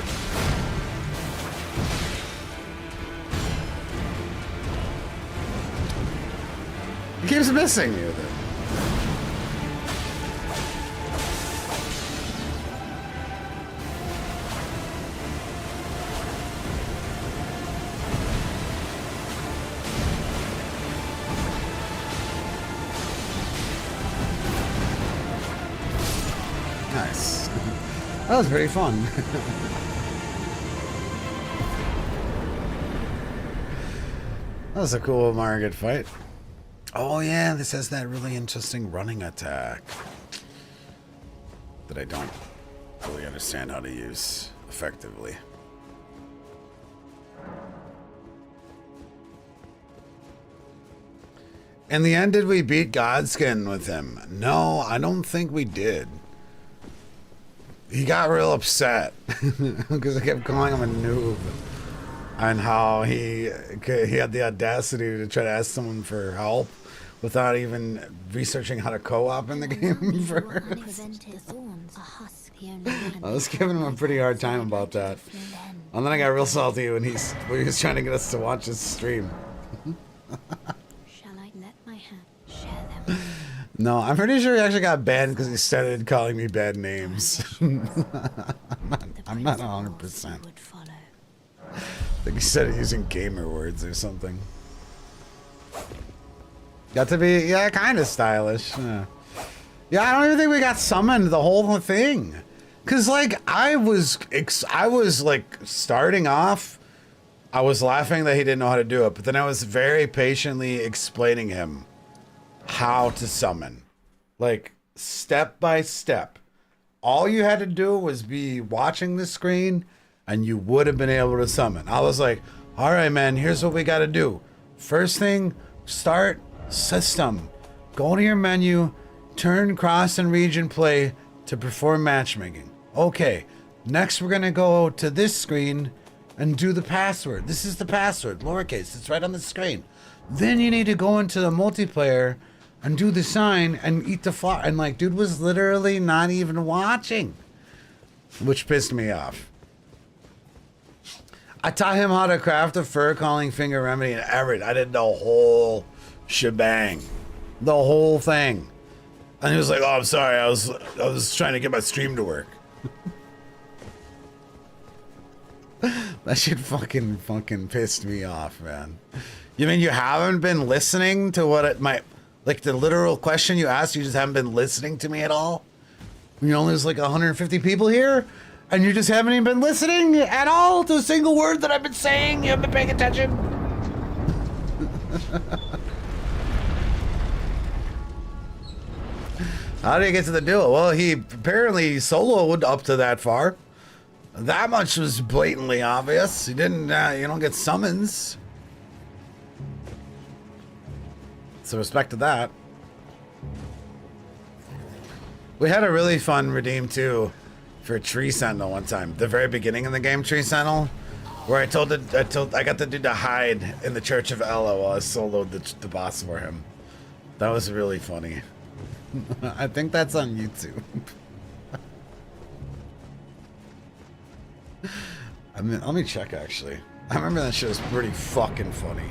It keeps missing me with it. That was pretty fun. That was a cool Margit fight. Oh yeah, this has that really interesting running attack that I don't really understand how to use effectively. In the end, did we beat Godskin with him? No, I don't think we did. He got real upset because I kept calling him a noob, and how he had the audacity to try to ask someone for help without even researching how to co-op in the game first. I was giving him a pretty hard time about that. And then I got real salty when he was trying to get us to watch his stream. Shall I let my hand share them? No, I'm pretty sure he actually got banned because he started calling me bad names. I'm not 100%. I think he started using gamer words or something. Got to be, yeah, kind of stylish. Yeah, I don't even think we got summoned the whole thing. Cause like I was like starting off, I was laughing that he didn't know how to do it, but then I was very patiently explaining him how to summon, like step by step. All you had to do was be watching the screen, and you would have been able to summon. I was like, all right, man, here's what we got to do. First thing, start system. Go to your menu, turn cross and region play to perform matchmaking. Okay, next we're gonna go to this screen and do the password. This is the password, lowercase, it's right on the screen. Then you need to go into the multiplayer and do the sign and eat the flower. And like, dude was literally not even watching, which pissed me off. I taught him how to craft a fur calling finger remedy and everything. I did the whole shebang, the whole thing. And he was like, "Oh, I'm sorry. I was trying to get my stream to work." That shit fucking pissed me off, man. You mean you haven't been listening to what it might, like the literal question you asked? You just haven't been listening to me at all? You know, there's like 150 people here, and you just haven't even been listening at all to a single word that I've been saying. You haven't been paying attention. How did he get to the duel? Well, he apparently soloed up to that far. That much was blatantly obvious. He didn't, you don't get summons. So respect to that. We had a really fun redeem too for Tree Sentinel one time. The very beginning of the game, Tree Sentinel, where I got the dude to hide in the Church of Ella while I soloed the boss for him. That was really funny. I think that's on YouTube. I mean, let me check actually. I remember that shit was pretty fucking funny.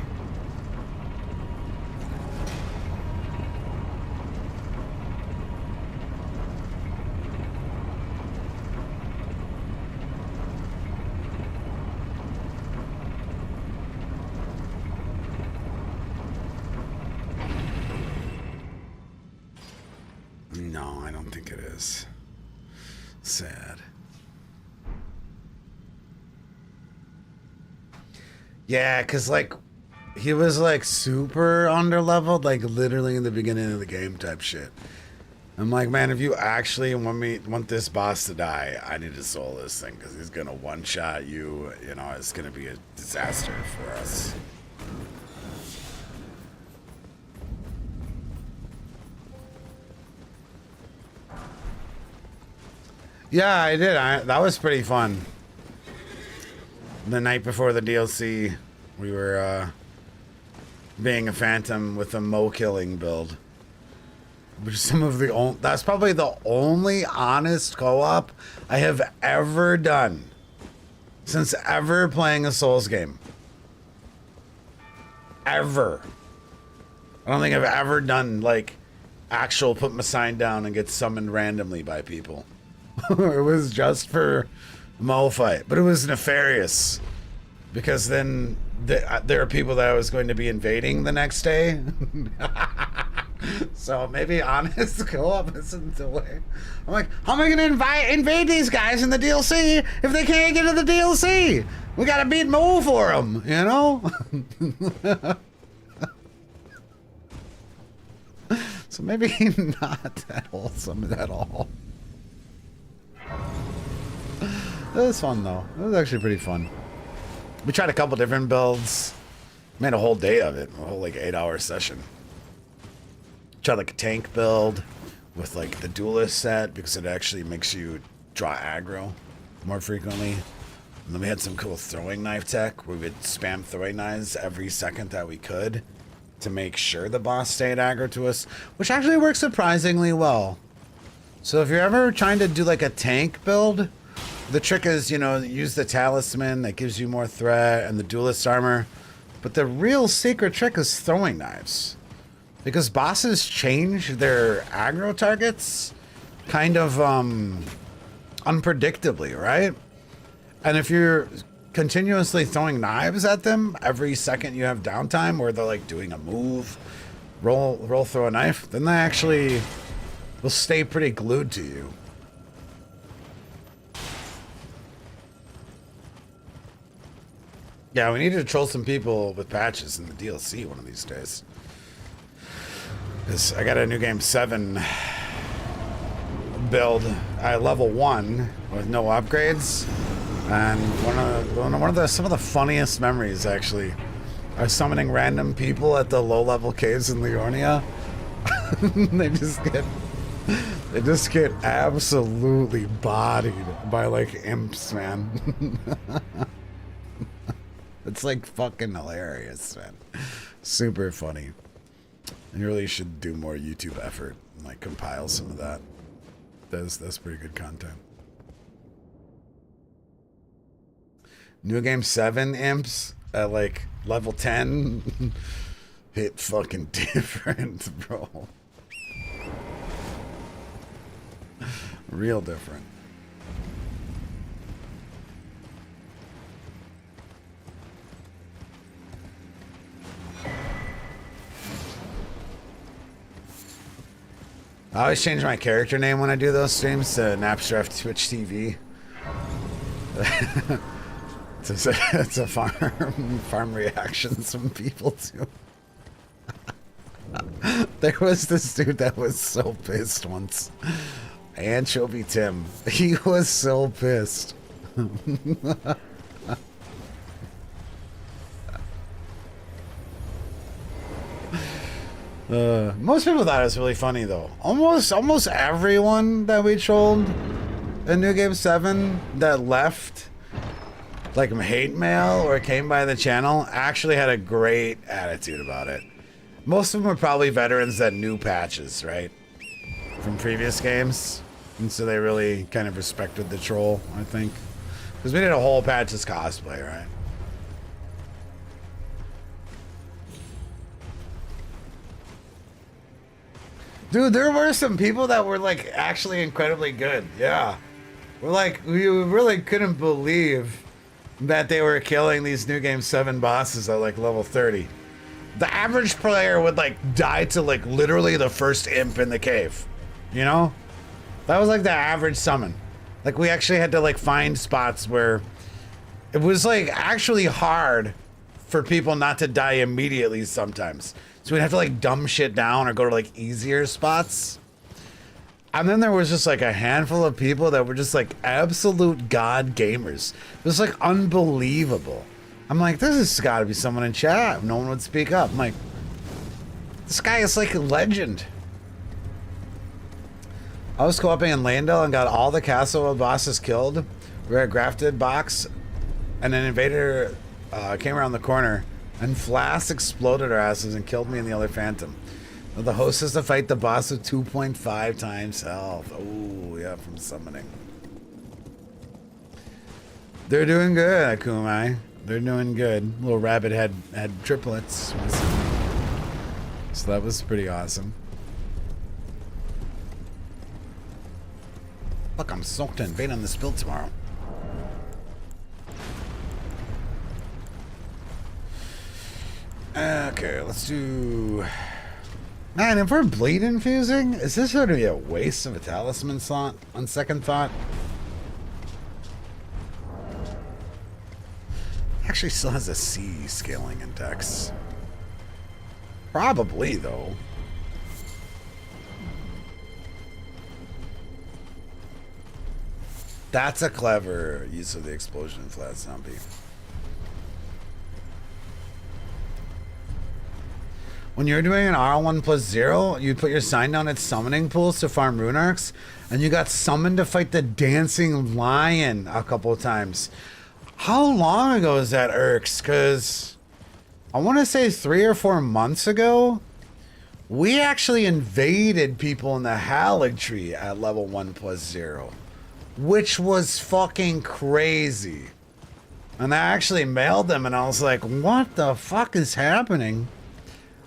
No, I don't think it is. Sad. Yeah, because, like, he was, like, super underleveled, like, literally in the beginning of the game type shit. I'm like, man, if you actually want this boss to die, I need to solo this thing, because he's going to one-shot you. You know, it's going to be a disaster for us. Yeah, I did. That was pretty fun. The night before the DLC, we were being a phantom with a Mo killing build. Which is that's probably the only honest co-op I have ever done since ever playing a Souls game. Ever. I don't think I've ever done like actual put my sign down and get summoned randomly by people. It was just for Mo fight, but it was nefarious because then there are people that I was going to be invading the next day. So maybe honest co-op isn't the way. I'm like, how am I gonna invade these guys in the DLC if they can't get to the DLC? We gotta beat Mo for them, you know? So maybe not that wholesome at all. It was fun though. It was actually pretty fun. We tried a couple different builds. Made a whole day of it. A whole like 8-hour session. Tried like a tank build with like the duelist set because it actually makes you draw aggro more frequently. And then we had some cool throwing knife tech where we would spam throwing knives every second that we could to make sure the boss stayed aggro to us, which actually works surprisingly well. So if you're ever trying to do like a tank build, the trick is, you know, use the talisman that gives you more threat and the duelist armor. But the real secret trick is throwing knives. Because bosses change their aggro targets kind of unpredictably, right? And if you're continuously throwing knives at them every second you have downtime where they're like doing a move, roll, throw a knife, then they actually will stay pretty glued to you. Yeah, we need to troll some people with patches in the DLC one of these days. Because I got a new game 7 build at level 1 with no upgrades. And some of the funniest memories actually are summoning random people at the low level caves in Liornia. they just get absolutely bodied by like imps, man. It's like fucking hilarious, man. Super funny. And you really should do more YouTube effort and like compile some of that. That's pretty good content. New game 7 imps at like level 10 hit fucking different, bro. Real different. I always change my character name when I do those streams to Napstraf Twitch TV. It's a farm reactions from people too. There was this dude that was so pissed once. Anchovy Tim. He was so pissed. Most people thought it was really funny though. Almost everyone that we trolled in New Game 7 that left like hate mail or came by the channel actually had a great attitude about it. Most of them were probably veterans that knew patches, right? From previous games. And so they really kind of respected the troll, I think. Because we did a whole patches cosplay, right? Dude, there were some people that were like actually incredibly good. Yeah. We really couldn't believe that they were killing these New Game 7 bosses at like level 30. The average player would like die to like literally the first imp in the cave. You know? That was like the average summon. Like we actually had to like find spots where it was like actually hard for people not to die immediately sometimes. So we'd have to like dumb shit down or go to like easier spots. And then there was just like a handful of people that were just like absolute god gamers. It was like unbelievable. I'm like, this has got to be someone in chat. No one would speak up. I'm like, this guy is like a legend. I was co-oping in Landell and got all the castle bosses killed. We were at Grafted Box, and an invader came around the corner, and Flask exploded our asses and killed me and the other Phantom. The host has to fight the boss with 2.5 times health. Oh, yeah, from summoning. They're doing good, Akumai. They're doing good. Little rabbit had triplets. So that was pretty awesome. Look, I'm soaked in. Bait on the spill tomorrow. Okay, let's do Man, if we're bleed infusing, is this going to be a waste of a talisman slot on second thought? Actually still has a C scaling index. Probably, though. That's a clever use of the explosion in flat zombie. When you're doing an R1 plus 0, you put your sign down at summoning pools to farm rune arcs, and you got summoned to fight the dancing lion a couple of times. How long ago is that, Irks? Because I want to say 3 or 4 months ago, we actually invaded people in the Hallig tree at level 1 plus 0. Which was fucking crazy. And I actually mailed them and I was like, what the fuck is happening?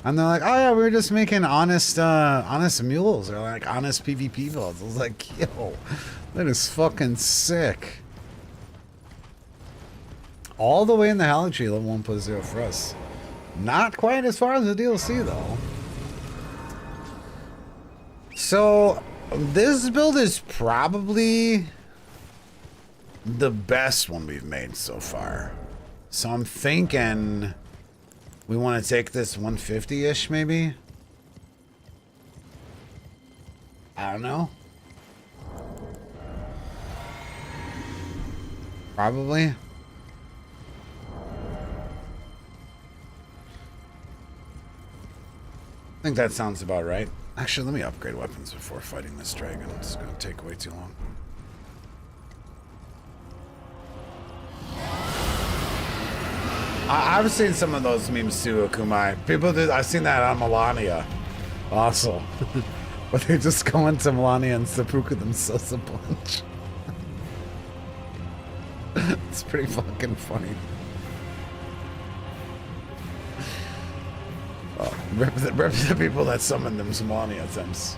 And they're like, oh yeah, we were just making honest mules or like honest PvP builds. I was like, yo, that is fucking sick. All the way in the Hallig tree, level 1 plus 0 for us. Not quite as far as the DLC though. So this build is probably the best one we've made so far. So I'm thinking we want to take this 150-ish maybe. I don't know. Probably. I think that sounds about right. Actually, let me upgrade weapons before fighting this dragon. It's going to take way too long. I've seen some of those memes too, Akumai. People did. I've seen that on Melania. Also. But they just go into Melania and seppuku themselves a bunch. It's pretty fucking funny. Rip the people that summoned them Melania attempts.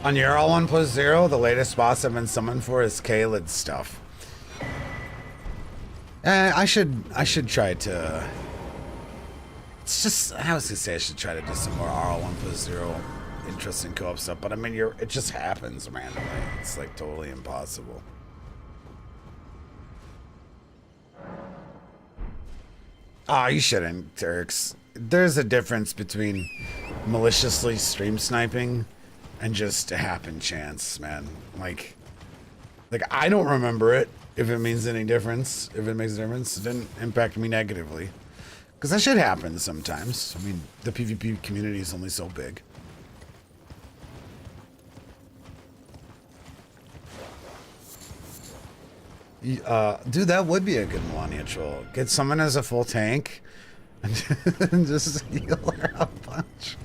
On Ural 1 plus 0, the latest boss I've been summoned for is Kaled stuff. I should try to. It's just, I was gonna say I should try to do some more Ural 1 plus 0 interesting co-op stuff, but I mean, it just happens randomly. It's like totally impossible. Oh, you shouldn't, Turks. There's a difference between maliciously stream sniping and just a happen chance, man. Like I don't remember it. If it means any difference, if it makes a difference, it didn't impact me negatively. Because that shit happens sometimes. I mean, the PvP community is only so big. Dude, that would be a good Melania troll. Get someone as a full tank and just heal her a bunch.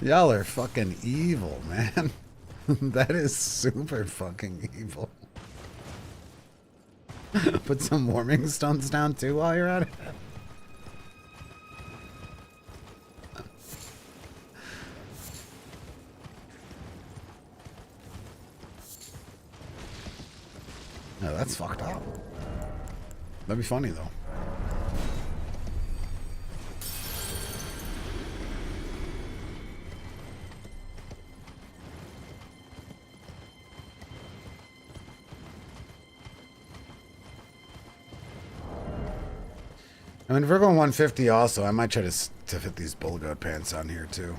Y'all are fucking evil, man. That is super fucking evil. Put some warming stones down too while you're at it. No, that's fucked up. That'd be funny though. I mean, if we're going 150 also, I might try to fit these bull goat pants on here too.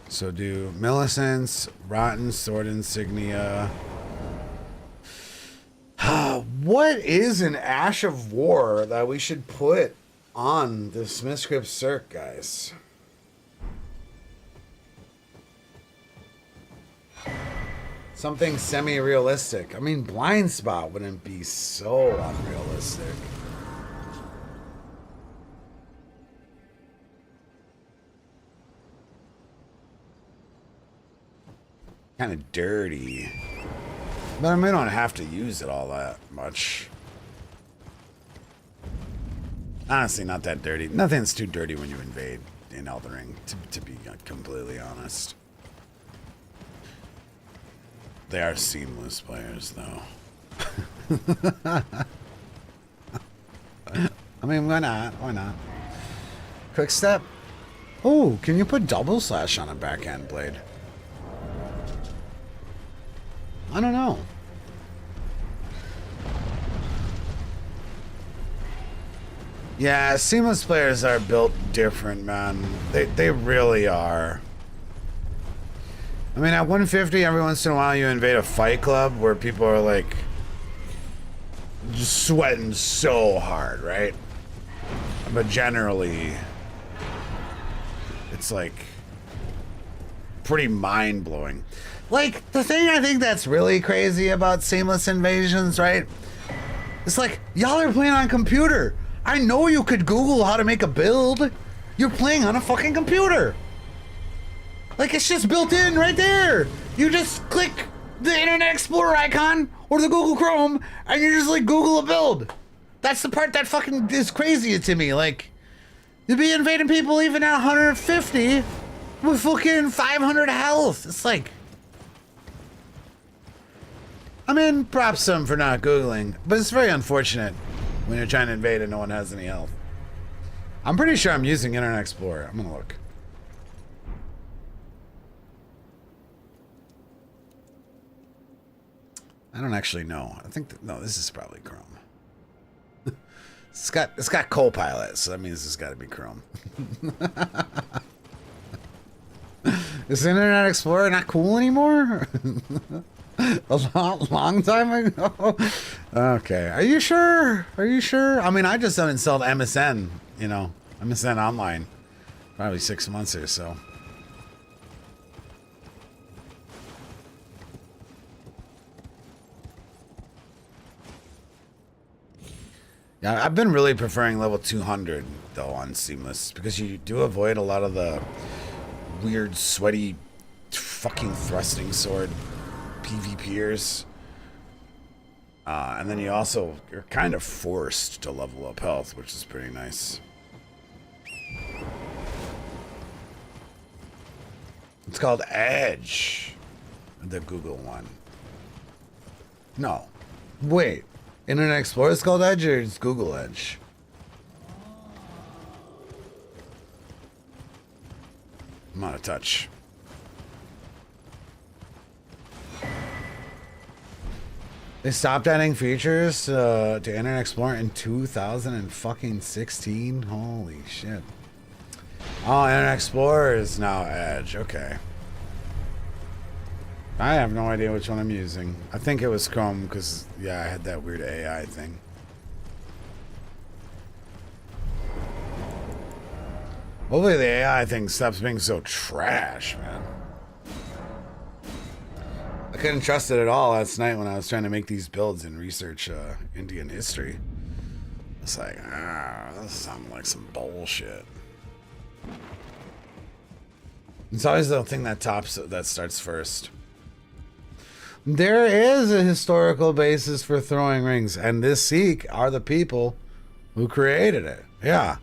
So do Millicent's, Rotten, Sword Insignia. What is an Ash of War that we should put on the Smithscript Circ, guys? Something semi-realistic. I mean, Blind Spot wouldn't be so unrealistic. Kind of dirty. But I mean, I don't have to use it all that much. Honestly, not that dirty. Nothing's too dirty when you invade in Elden Ring, to be completely honest. They are seamless players, though. I mean, why not? Why not? Quick step. Oh, can you put double slash on a backhand blade? I don't know. Yeah, seamless players are built different, man. They really are. I mean, at 150, every once in a while you invade a fight club where people are like just sweating so hard, right? But generally, it's like pretty mind-blowing. Like, the thing I think that's really crazy about seamless invasions, right? It's like, y'all are playing on computer. I know you could Google how to make a build. You're playing on a fucking computer. Like, it's just built in right there. You just click the Internet Explorer icon or the Google Chrome and you just like Google a build. That's the part that fucking is crazy to me. Like, you'd be invading people even at 150 with fucking 500 health. It's like, I mean, props to them for not Googling, but it's very unfortunate when you're trying to invade and no one has any health. I'm pretty sure I'm using Internet Explorer. I'm gonna look. I don't actually know. I think that, no, this is probably Chrome. It's got Copilot, so that means it's got to be Chrome. Is Internet Explorer not cool anymore? A long time ago. Okay, are you sure? Are you sure? I mean, I just uninstalled MSN. You know, MSN Online, probably 6 months or so. Yeah, I've been really preferring level 200 though on Seamless because you do avoid a lot of the weird, sweaty, fucking thrusting sword PvPers. And then you're kind of forced to level up health, which is pretty nice. It's called Edge, the Google one. No, wait. Internet Explorer is called Edge, or it's Google Edge? I'm out of touch. They stopped adding features to Internet Explorer in 2016. Holy shit! Oh, Internet Explorer is now Edge. Okay. I have no idea which one I'm using. I think it was Chrome because, yeah, I had that weird AI thing. Hopefully the AI thing stops being so trash, man. I couldn't trust it at all last night when I was trying to make these builds and research Indian history. It's like, this sounds like some bullshit. It's always the thing that starts first. There is a historical basis for throwing rings, and this Sikh are the people who created it. Yeah.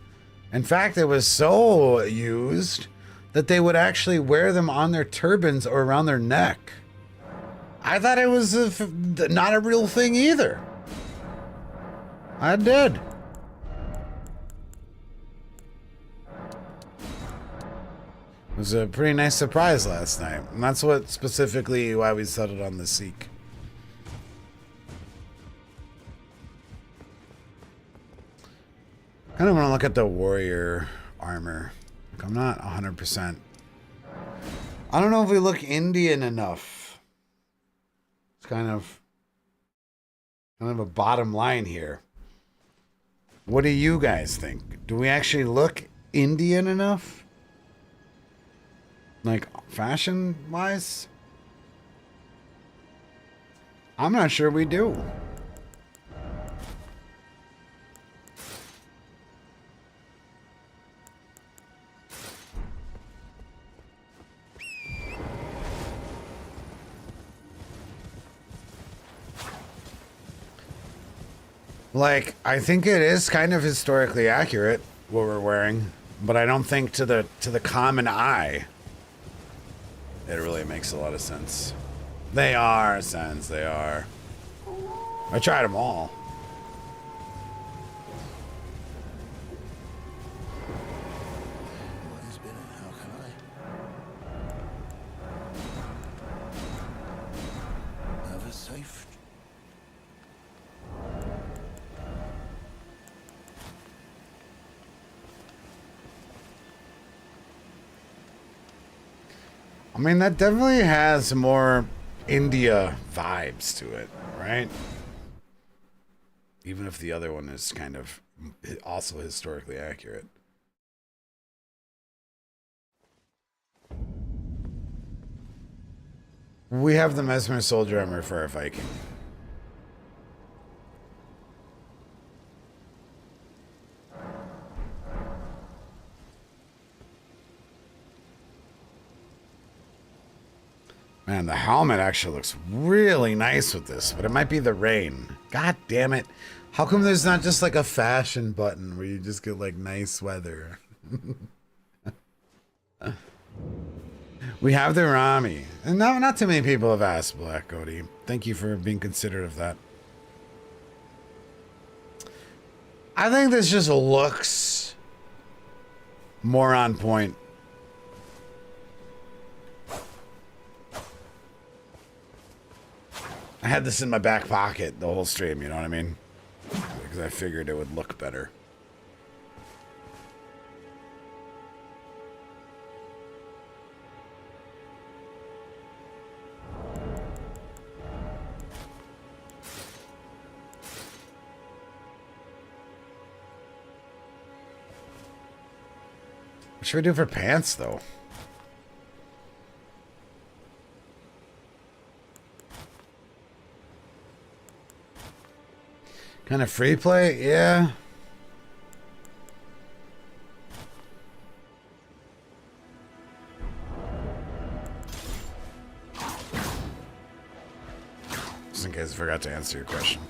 In fact, it was so used that they would actually wear them on their turbans or around their neck. I thought it was not a real thing either. I did. It was a pretty nice surprise last night. And that's what specifically why we settled on the Sikh. I kind of want to look at the warrior armor. Like, I'm not 100%. I don't know if we look Indian enough. It's kind of a bottom line here. What do you guys think? Do we actually look Indian enough? Like, fashion-wise? I'm not sure we do. Like, I think it is kind of historically accurate, what we're wearing, but I don't think to the common eye it really makes a lot of sense. They are, Sens, they are. I tried them all. What has been and how can I have a safe? I mean, that definitely has more India vibes to it, right? Even if the other one is kind of also historically accurate. We have the Mesmer Soldier armor for our Viking. Man, the helmet actually looks really nice with this, but it might be the rain. God damn it. How come there's not just like a fashion button where you just get like nice weather? We have the Rami. And no, not too many people have asked, Black Cody. Thank you for being considerate of that. I think this just looks more on point. I had this in my back pocket the whole stream, you know what I mean? Because I figured it would look better. What should we do for pants, though? Kind of free play? Yeah. Just in case I forgot to answer your question.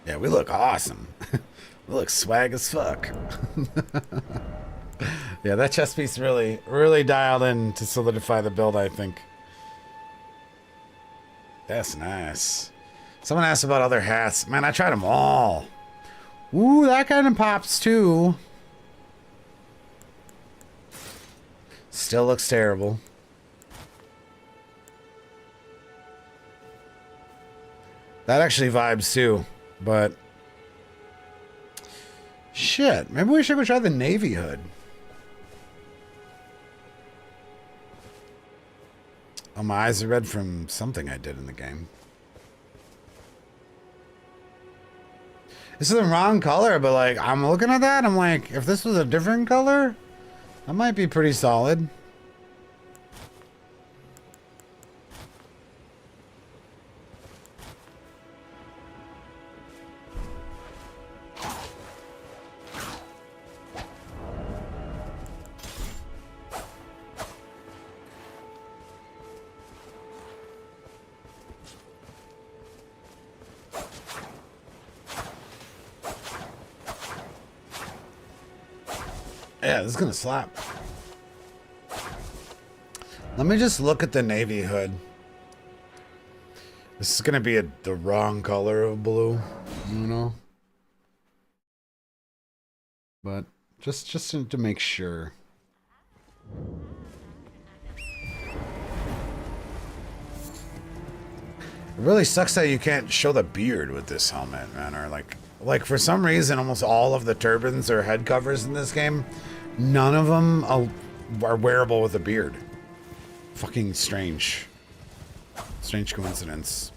Yeah, we look awesome. We look swag as fuck. Yeah, that chest piece really dialed in to solidify the build, I think. That's nice. Someone asked about other hats. Man, I tried them all. Ooh, that kind of pops too. Still looks terrible. That actually vibes too, but shit, maybe we should go try the navy hood. Oh, my eyes are red from something I did in the game. This is the wrong color, but like, I'm looking at that, I'm like, if this was a different color, that might be pretty solid. Yeah, this is gonna slap. Let me just look at the navy hood. This is gonna be the wrong color of blue, you know. But just to make sure. It really sucks that you can't show the beard with this helmet, man. Or like for some reason, almost all of the turbans or head covers in this game, none of them are wearable with a beard. Fucking strange. Strange coincidence.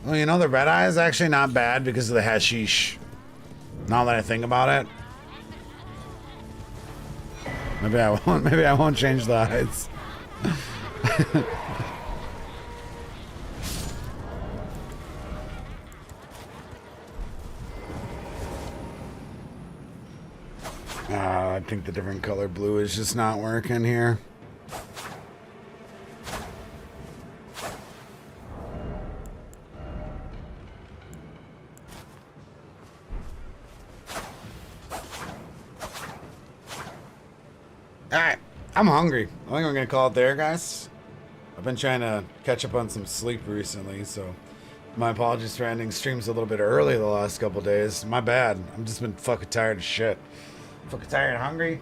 Well, you know, the red eye is actually not bad because of the hashish. Now that I think about it. Maybe I won't change the eyes. I think the different color blue is just not working here. Alright, I'm hungry. I think I'm gonna call it there, guys. I've been trying to catch up on some sleep recently, so my apologies for ending streams a little bit early the last couple days. My bad. I've just been fucking tired of shit. Fucking tired and hungry.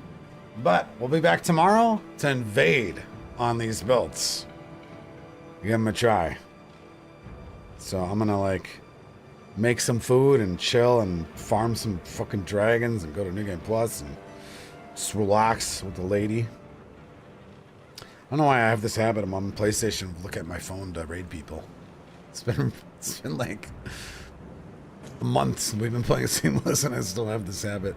But we'll be back tomorrow to invade on these builds. Give them a try. So I'm gonna like make some food and chill and farm some fucking dragons and go to New Game Plus and just relax with the lady. I don't know why I have this habit. I'm on PlayStation, look at my phone to raid people. It's been like months we've been playing Seamless and I still have this habit.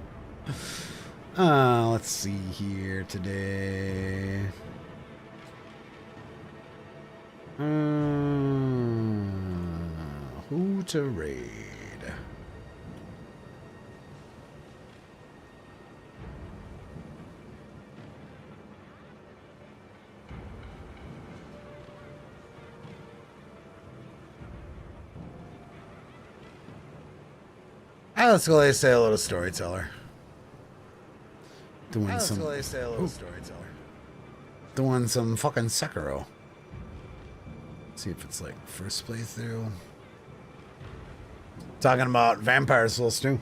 Let's see here today. Who to raid? Let's go say hello to Storyteller. Doing some fucking Sekiro. See if it's like first playthrough. Talking about Vampire Souls too.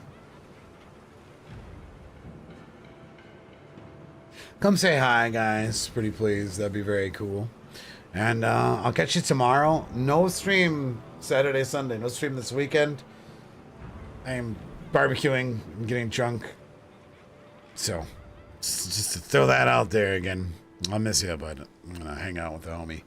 Come say hi, guys. Pretty please. That'd be very cool. And I'll catch you tomorrow. No stream Saturday, Sunday. No stream this weekend. I'm barbecuing. I'm getting drunk. So, just to throw that out there again. I'll miss you, but I'm going to hang out with the homie.